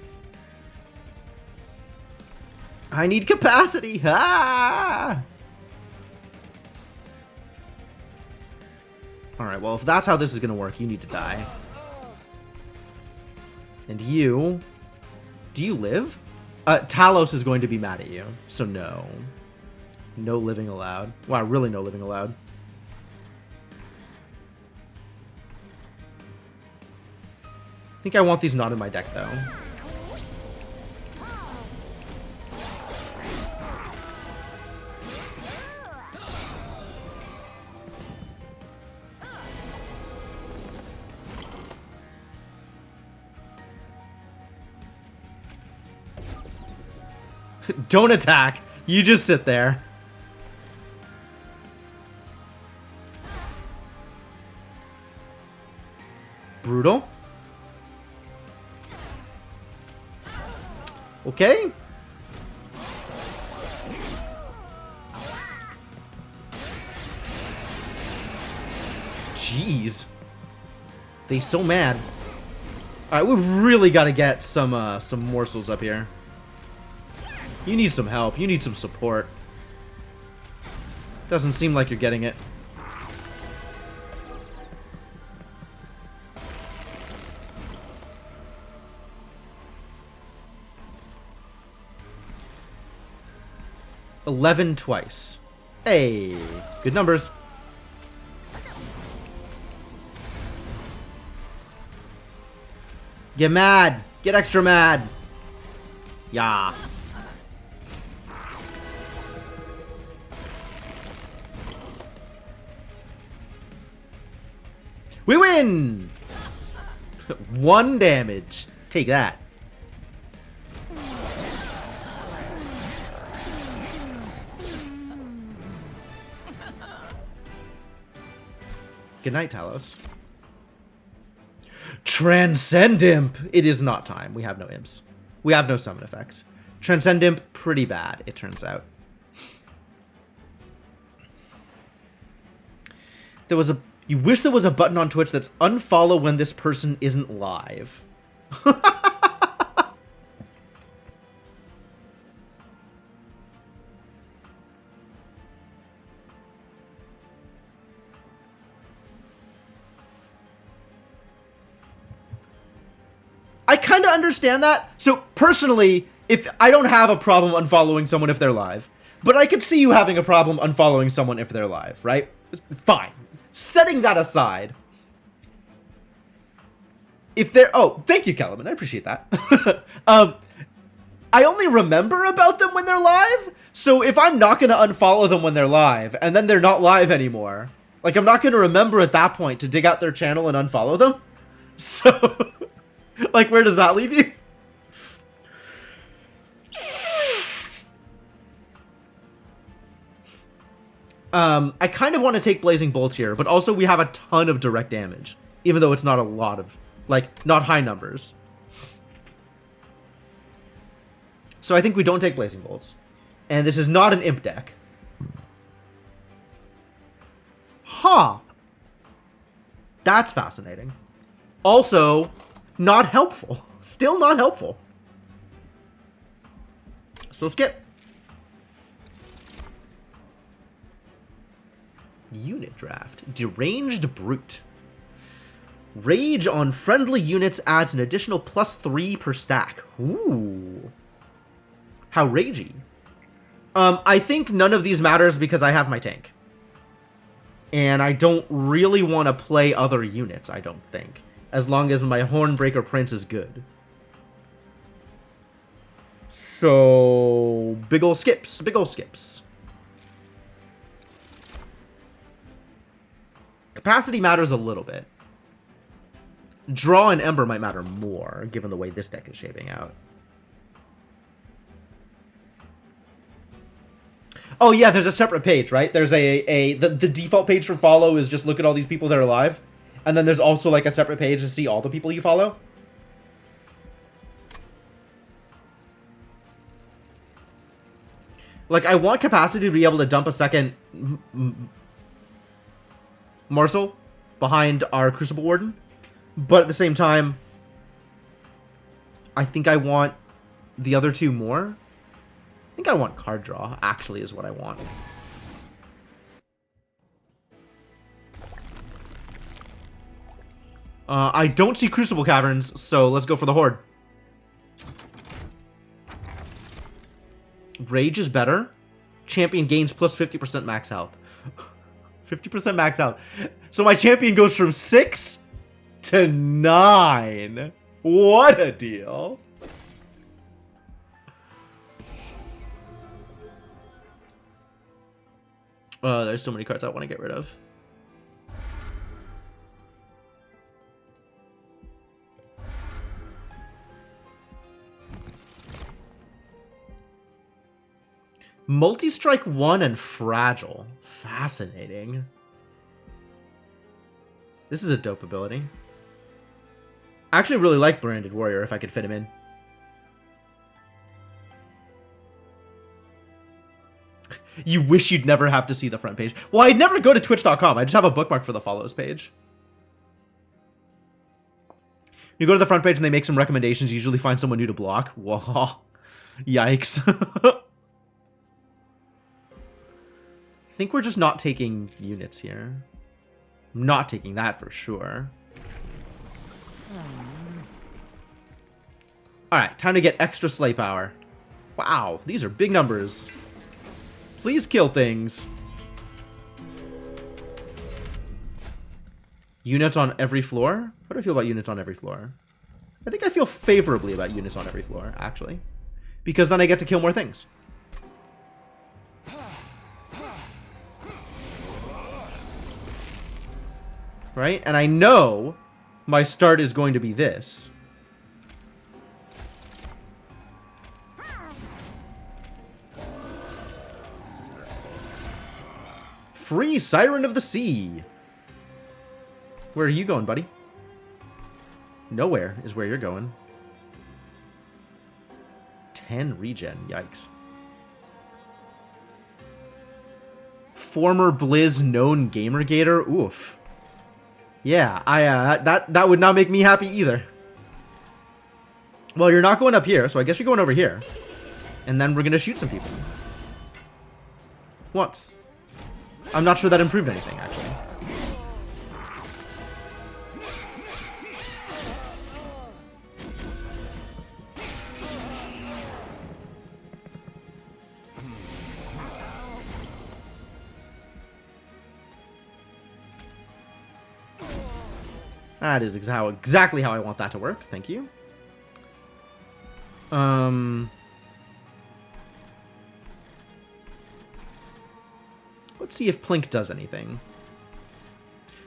I need capacity. Ah! Alright, well, if that's how this is going to work, you need to die. And you... Do you live? Talos is going to be mad at you, so no. No living allowed. Wow, really no living allowed. I think I want these not in my deck, though. Don't attack. You just sit there. Brutal. Okay. Jeez. They so mad. Alright, we really gotta get some morsels up here. You need some help. You need some support. Doesn't seem like you're getting it. $11 twice. Hey, good numbers. Get mad. Get extra mad. Yeah. We win! 1 damage. Take that. Good night, Talos. Transcend Imp! It is not time. We have no imps. We have no summon effects. Transcend Imp, pretty bad, it turns out. There was a... You wish there was a button on Twitch that's unfollow when this person isn't live. I kind of understand that. So, personally, if I don't have a problem unfollowing someone if they're live, but I could see you having a problem unfollowing someone if they're live, right? Fine. Setting that aside, if they're... Oh, thank you, Kellerman. I appreciate that. I only remember about them when they're live, so if I'm not going to unfollow them when they're live, and then they're not live anymore, like, I'm not going to remember at that point to dig out their channel and unfollow them. So... Like, where does that leave you? I kind of want to take Blazing Bolts here, but also we have a ton of direct damage. Even though it's not a lot of, like, not high numbers. So I think we don't take Blazing Bolts. And this is not an Imp deck. Huh. That's fascinating. Also... not helpful. Still not helpful. So skip. Unit draft. Deranged Brute. Rage on friendly units adds an additional +3 per stack. Ooh. How ragey. I think none of these matters because I have my tank. And I don't really want to play other units, I don't think. As long as my Hornbreaker Prince is good. So... big ol' skips. Big ol' skips. Capacity matters a little bit. Draw and Ember might matter more, given the way this deck is shaping out. Oh yeah, there's a separate page, right? There's the default page for follow is just look at all these people that are live. And then there's also, like, a separate page to see all the people you follow. Like, I want capacity to be able to dump a second morsel behind our Crucible Warden. But at the same time, I think I want the other two more. I think I want card draw, actually, is what I want. I don't see Crucible Caverns, so let's go for the Horde. Rage is better. Champion gains plus 50% max health. 50% max health. So my champion goes from 6 to 9. What a deal. There's so many cards I want to get rid of. Multi-strike 1 and fragile. Fascinating. This is a dope ability. I actually really like Branded Warrior if I could fit him in. You wish you'd never have to see the front page. Well, I'd never go to twitch.com. I just have a bookmark for the follows page. You go to the front page and they make some recommendations. You usually find someone new to block. Whoa. Yikes. I think we're just not taking units here. I'm not taking that for sure. Alright, time to get extra sleigh power. Wow, these are big numbers. Please kill things. Units on every floor? How do I feel about units on every floor? I think I feel favorably about units on every floor, actually. Because then I get to kill more things. Right? And I know my start is going to be this. Free Siren of the Sea. Where are you going, buddy? Nowhere is where you're going. 10 regen. Yikes. Former Blizz known Gamergator. Oof. Yeah, that would not make me happy either. Well, you're not going up here, so I guess you're going over here. And then we're gonna shoot some people. Once. I'm not sure that improved anything, actually. That is exactly how I want that to work. Thank you. Let's see if Plink does anything.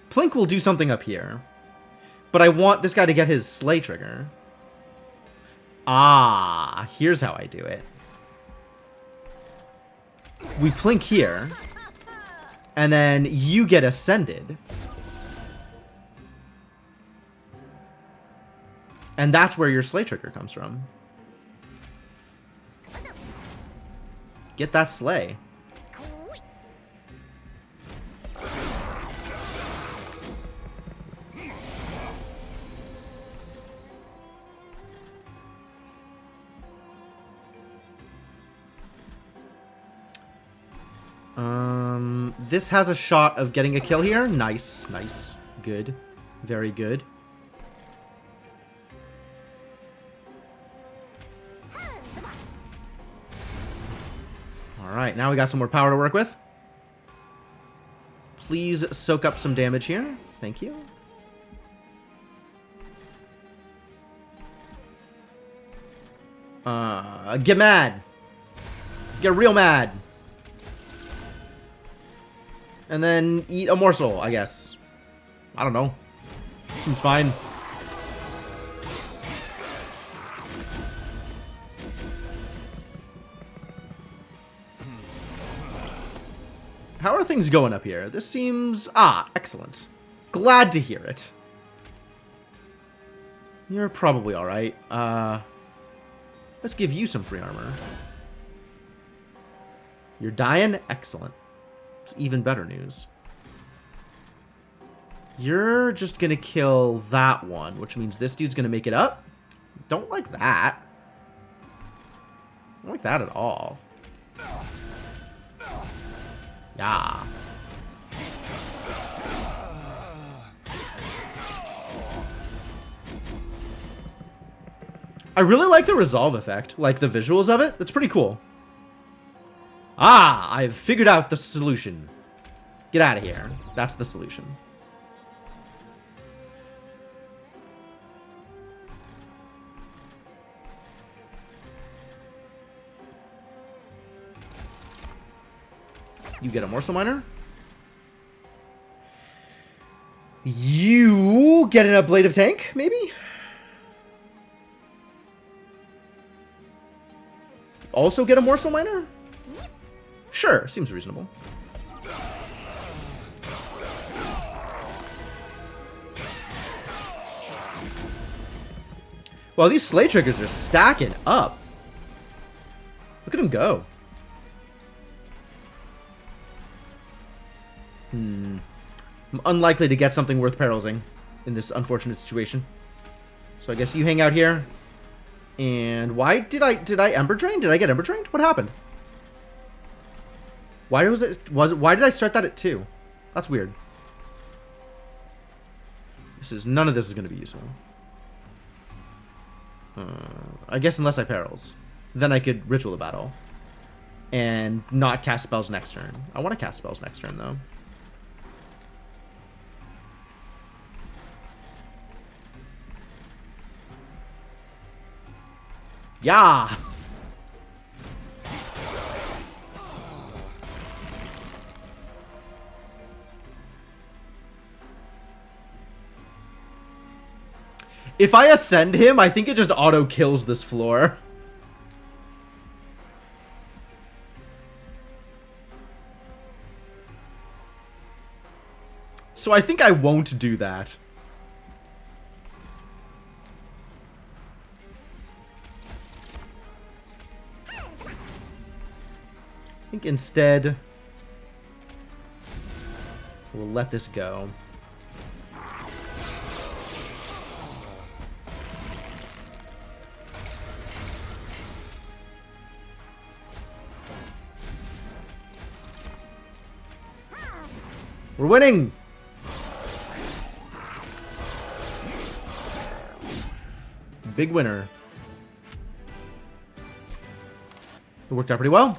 Plink will do something up here. But I want this guy to get his sleigh trigger. Ah, here's how I do it. We Plink here. And then you get ascended. And that's where your sleigh trigger comes from. Get that sleigh. This has a shot of getting a kill here. Nice, nice. Good. Very good. Alright, now we got some more power to work with. Please soak up some damage here. Thank you. Get mad. Get real mad. And then eat a morsel, I guess. I don't know. Seems fine. How are things going up here? This seems... Ah, excellent. Glad to hear it. You're probably alright. Let's give you some free armor. You're dying? Excellent. It's even better news. You're just gonna kill that one, which means this dude's gonna make it up. Don't like that. Don't like that at all. Yeah. I really like the resolve effect, like the visuals of it. That's pretty cool. Ah, I've figured out the solution. Get out of here. That's the solution. You get a morsel miner. You get an ablative tank, maybe? Also get a morsel miner? Sure, seems reasonable. Well, these slay triggers are stacking up. Look at him go. I'm unlikely to get something worth perilsing in this unfortunate situation. So I guess you hang out here. And why did I Ember Drain? Did I get Ember Drained? What happened? Why why did I start that at 2? That's weird. None of this is going to be useful. I guess unless I perils. Then I could Ritual of Battle. And not cast spells next turn. I want to cast spells next turn, though. Yeah! If I ascend him, I think it just auto-kills this floor. So I think I won't do that. I think instead we'll let this go. We're winning! Big winner. It worked out pretty well.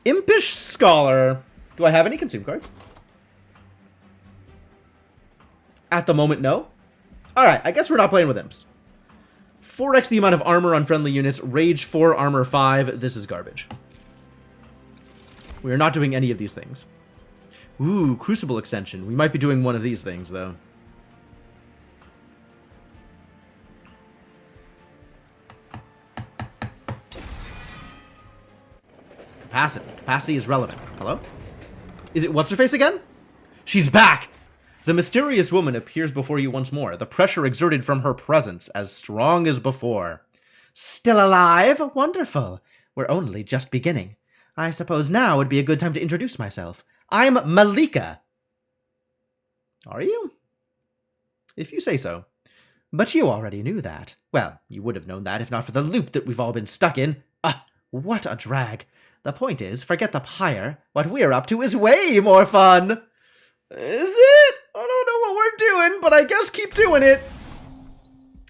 Impish Scholar. Do I have any consume cards? At the moment, no. Alright, I guess we're not playing with imps. 4x the amount of armor on friendly units. Rage 4, armor 5. This is garbage. We are not doing any of these things. Ooh, Crucible extension. We might be doing one of these things, though. Capacity. Capacity is relevant. Hello? Is it what's-her-face again? She's back! The mysterious woman appears before you once more, the pressure exerted from her presence as strong as before. Still alive? Wonderful. We're only just beginning. I suppose now would be a good time to introduce myself. I'm Malika. Are you? If you say so. But you already knew that. Well, you would have known that if not for the loop that we've all been stuck in. Ah, what a drag. The point is, forget the pyre. What we're up to is way more fun. Is it? I don't know what we're doing, but I guess keep doing it.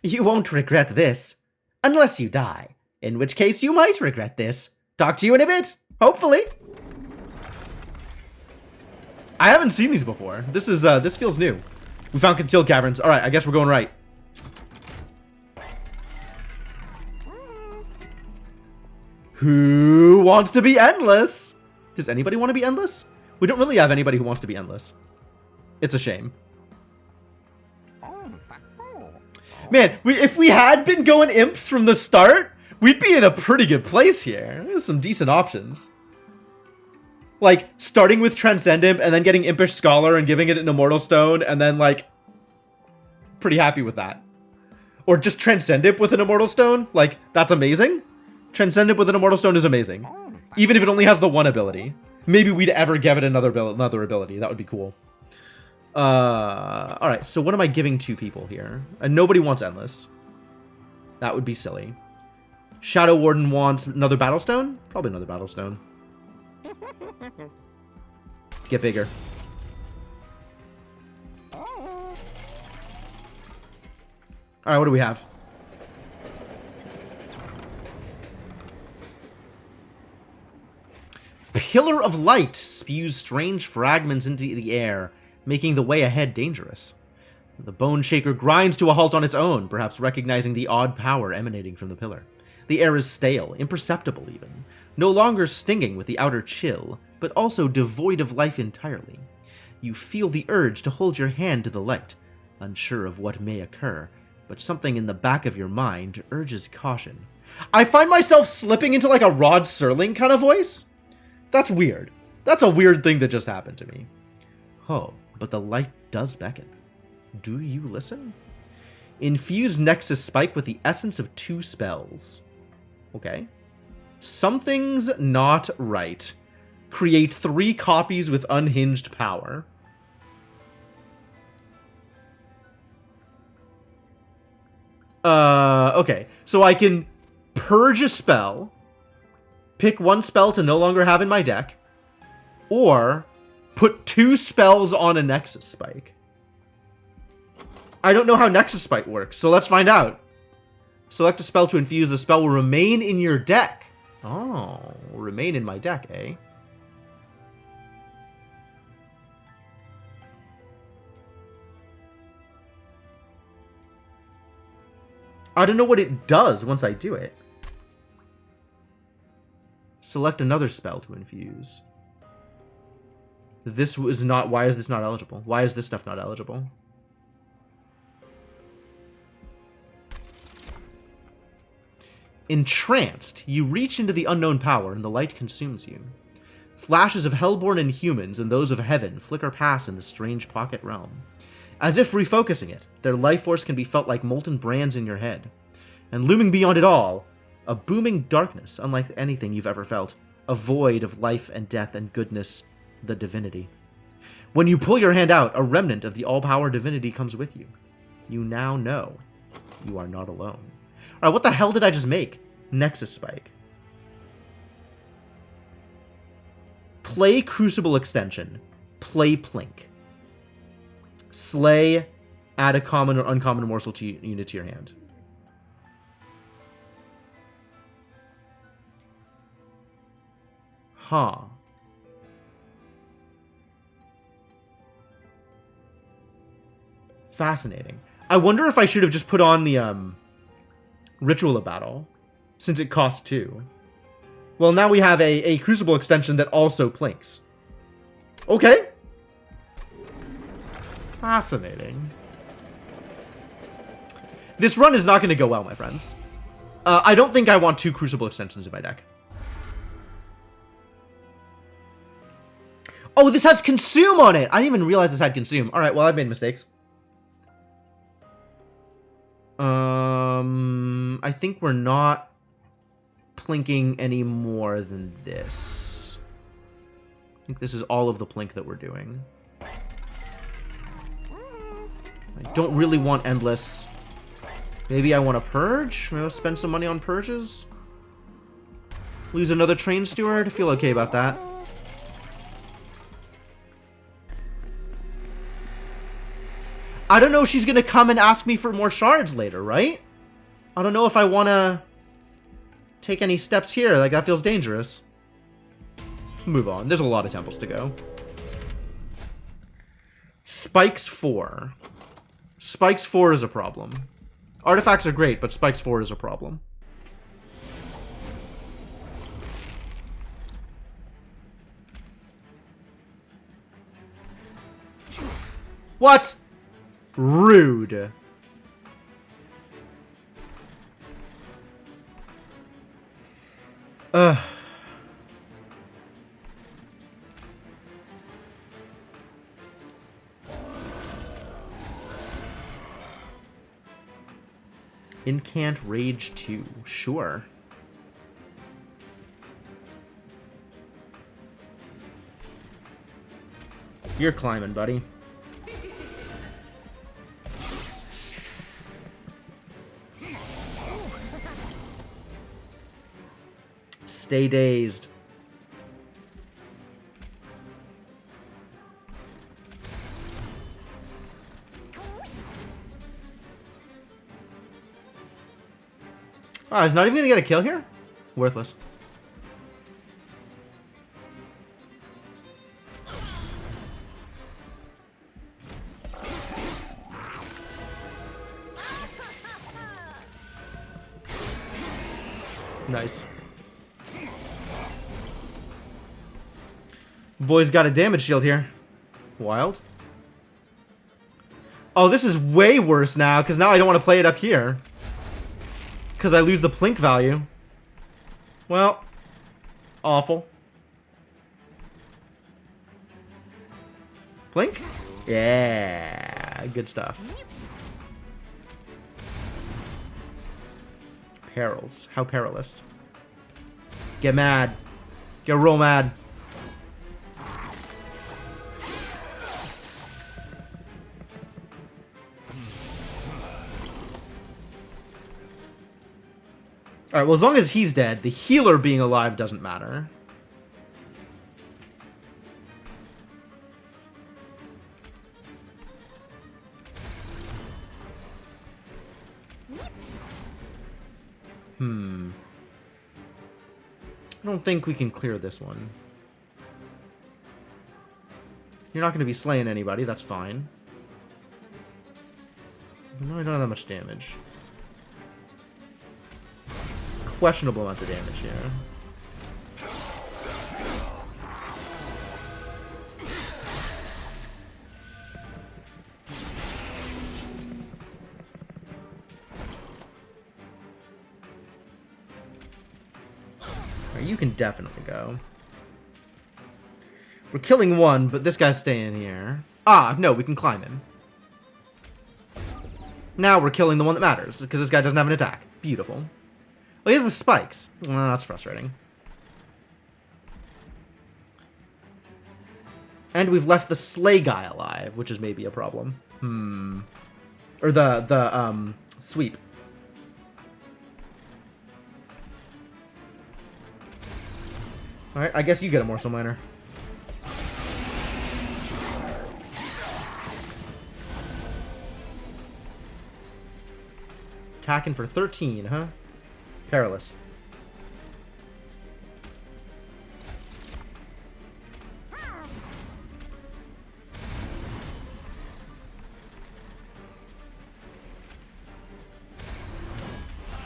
You won't regret this. Unless you die. In which case you might regret this. Talk to you in a bit. Hopefully. I haven't seen these before. This feels new. We found concealed caverns. Alright, I guess we're going right. Who wants to be endless? Does anybody want to be endless? We don't really have anybody who wants to be endless. It's a shame. Man, if we had been going imps from the start, we'd be in a pretty good place here. There's some decent options. Like, starting with Transcend Imp and then getting Impish Scholar and giving it an Immortal Stone and then, like, pretty happy with that. Or just Transcend Imp with an Immortal Stone. Like, that's amazing. Transcend Imp with an Immortal Stone is amazing. Even if it only has the one ability. Maybe we'd ever give it another ability. That would be cool. Alright, so what am I giving to people here? And nobody wants Endless. That would be silly. Shadow Warden wants another Battlestone? Probably another Battlestone. Get bigger. Alright, what do we have? Pillar of Light spews strange fragments into the air, making the way ahead dangerous. The Bone Shaker grinds to a halt on its own, perhaps recognizing the odd power emanating from the pillar. The air is stale, imperceptible even, no longer stinging with the outer chill, but also devoid of life entirely. You feel the urge to hold your hand to the light, unsure of what may occur, but something in the back of your mind urges caution. I find myself slipping into like a Rod Serling kind of voice. That's weird. That's a weird thing that just happened to me. Oh, but the light does beckon. Do you listen? Infuse Nexus Spike with the essence of 2 spells. Okay. Something's not right. Create 3 copies with unhinged power. Okay. So I can purge a spell, pick 1 spell to no longer have in my deck, or put 2 spells on a Nexus Spike. I don't know how Nexus Spike works, so let's find out. Select a spell to infuse. The spell will remain in your deck. Oh, remain in my deck, eh? I don't know what it does once I do it. Select another spell to infuse. This was not... Why is this not eligible? Why is this stuff not eligible? Entranced, you reach into the unknown power and the light consumes you. Flashes of Hellborn and humans and those of heaven flicker past in the strange pocket realm. As if refocusing it, their life force can be felt like molten brands in your head. And looming beyond it all, a booming darkness unlike anything you've ever felt. A void of life and death and goodness, the Divinity. When you pull your hand out, a remnant of the all-power Divinity comes with you. You now know you are not alone. Alright, what the hell did I just make? Nexus Spike. Play Crucible Extension. Play Plink. Slay, add a common or uncommon morsel unit to your hand. Huh. Fascinating. I wonder if I should have just put on the Ritual of Battle, since it costs 2. Well, now we have a Crucible extension that also plinks. Okay. Fascinating. This run is not going to go well, my friends. I don't think I want 2 Crucible extensions in my deck. Oh, this has Consume on it! I didn't even realize this had Consume. Alright, well, I've made mistakes. I think we're not plinking any more than this. I think this is all of the plink that we're doing. I don't really want Endless. Maybe I want to Purge? Maybe I'll spend some money on Purges? Lose another Train Steward? Feel okay about that. I don't know if she's going to come and ask me for more shards later, right? I don't know if I want to take any steps here. Like, that feels dangerous. Move on. There's a lot of temples to go. Spikes 4. Spikes 4 is a problem. Artifacts are great, but Spikes 4 is a problem. What? Rude. Incant Rage 2. Sure. You're climbing, buddy. Stay dazed. Oh, he's not even gonna get a kill here? Worthless. Nice. Boy's got a damage shield here. Wild. Oh, this is way worse now, because now I don't want to play it up here. because I lose the plink value. Well, awful. Plink? Yeah, good stuff. Perils. How perilous. Get mad. Get real mad. Alright, well, as long as he's dead, the healer being alive doesn't matter. I don't think we can clear this one. You're not going to be slaying anybody, that's fine. No, I don't have that much damage. Questionable amounts of damage here. Alright, you can definitely go. We're killing one, but this guy's staying here. Ah, no, we can climb him. Now we're killing the one that matters, because this guy doesn't have an attack. Beautiful. Oh, he has the spikes. Well, that's frustrating. And we've left the Slay guy alive, which is maybe a problem. Or the sweep. Alright, I guess you get a morsel miner. Attacking for 13, huh? Perilous.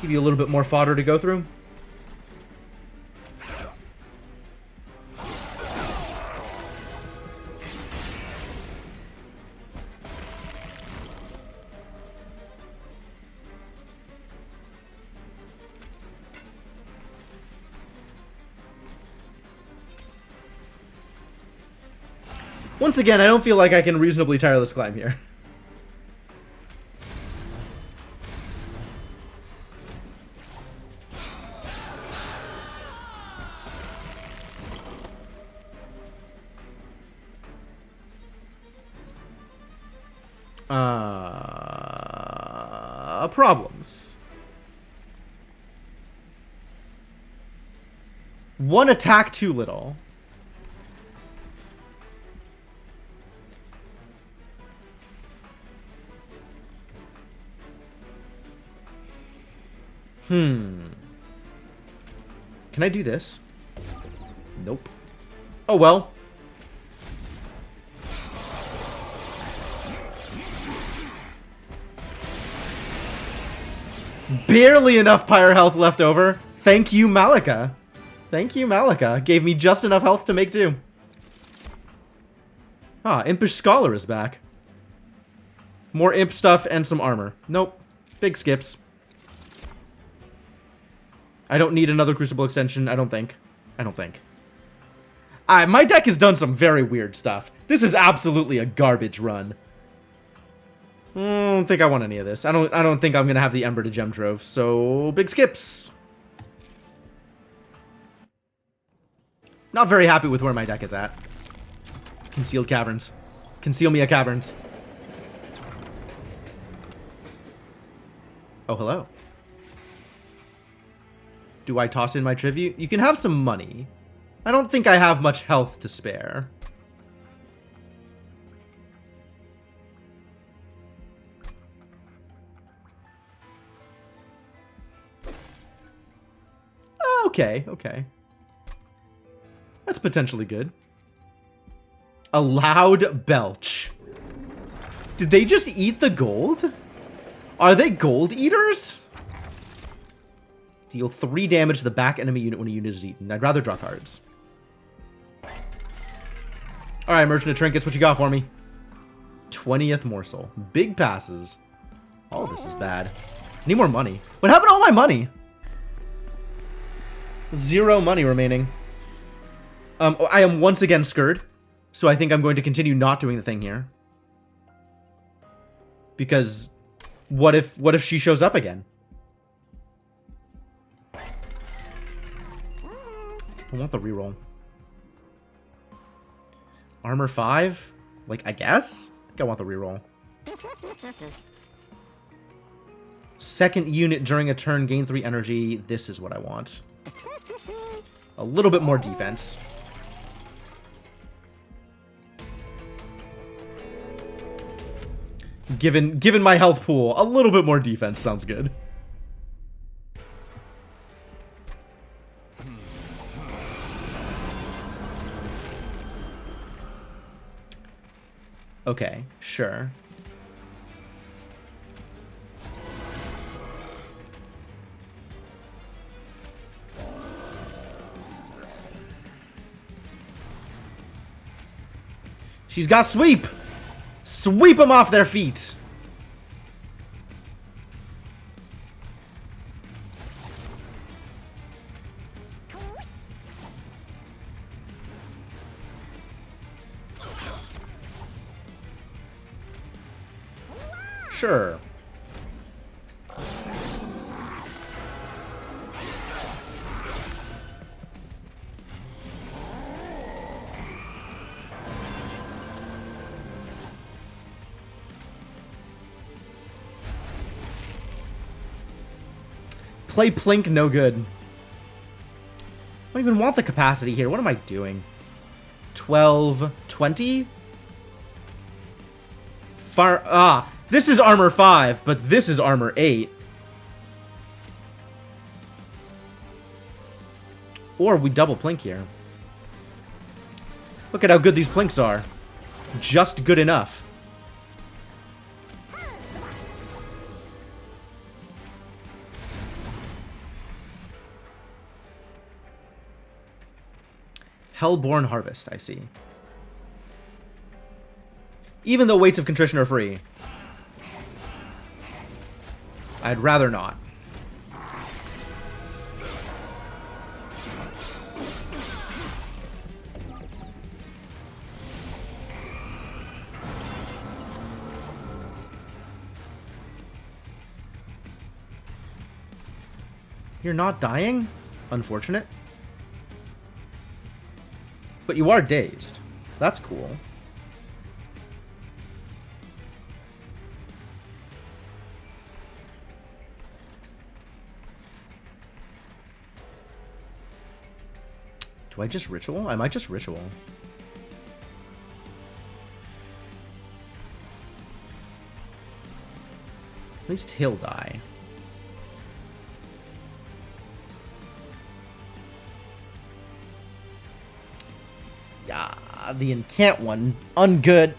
Give you a little bit more fodder to go through. Once again, I don't feel like I can reasonably tireless climb here. Problems. One attack too little. Can I do this? Nope. Oh well. Barely enough pyre health left over. Thank you, Malika. Thank you, Malika. Gave me just enough health to make do. Ah, Impish Scholar is back. More imp stuff and some armor. Nope. Big skips. I don't need another Crucible extension, I don't think. My deck has done some very weird stuff. This is absolutely a garbage run. I don't think I want any of this. I don't think I'm gonna have the Ember to Gem Trove, so big skips. Not very happy with where my deck is at. Concealed Caverns. Conceal me a Caverns. Oh, hello. Do I toss in my tribute? You can have some money. I don't think I have much health to spare. Okay, okay. That's potentially good. A loud belch. Did they just eat the gold? Are they gold eaters? Deal 3 damage to the back enemy unit when a unit is eaten. I'd rather draw cards. Alright, Merchant of Trinkets, what you got for me? 20th morsel. Big passes. All this is bad. Need more money. What happened to all my money? 0 money remaining. I am once again scared, so I think I'm going to continue not doing the thing here. Because what if she shows up again? I want the reroll. Armor 5? Like, I guess? I think I want the reroll. Second unit during a turn, gain 3 energy. This is what I want. A little bit more defense. Given my health pool, a little bit more defense sounds good. Okay, sure. She's got sweep! Sweep them off their feet! Sure. Play Plink, no good. I don't even want the capacity here. What am I doing? 12, 20? This is armor 5, but this is armor 8. Or we double Plink here. Look at how good these Plinks are. Just good enough. Hellborn Harvest, I see. Even though Weights of Contrition are free. I'd rather not. You're not dying? Unfortunate. But you are dazed. That's cool. Do I just ritual? I might just ritual. At least he'll die. Yeah, the incant one. Ungood.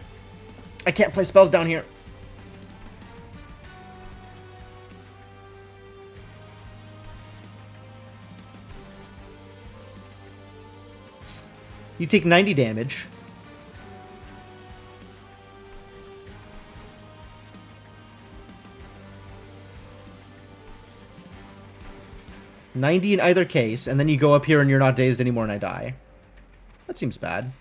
I can't play spells down here. You take 90 damage. $90 in either case, and then you go up here and you're not dazed anymore and I die. That seems bad.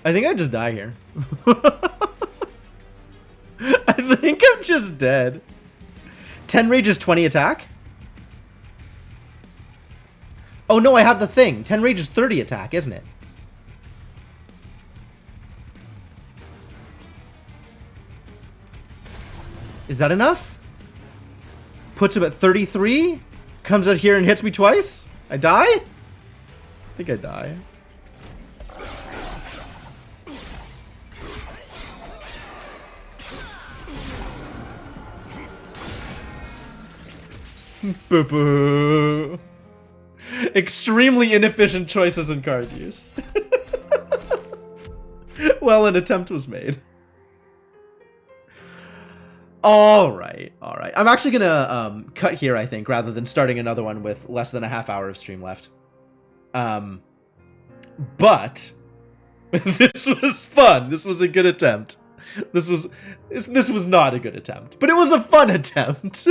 I think I just die here. I think I'm just dead. 10 rage is 20 attack? Oh no, I have the thing. 10 rage is 30 attack, isn't it? Is that enough? Puts him at 33? Comes out here and hits me twice? I die? I think I die. Boo-boo. Extremely inefficient choices in card use. Well, an attempt was made. Alright, alright. I'm actually gonna cut here, I think, rather than starting another one with less than a half hour of stream left. But this was fun. This was a good attempt. This was not a good attempt, but it was a fun attempt.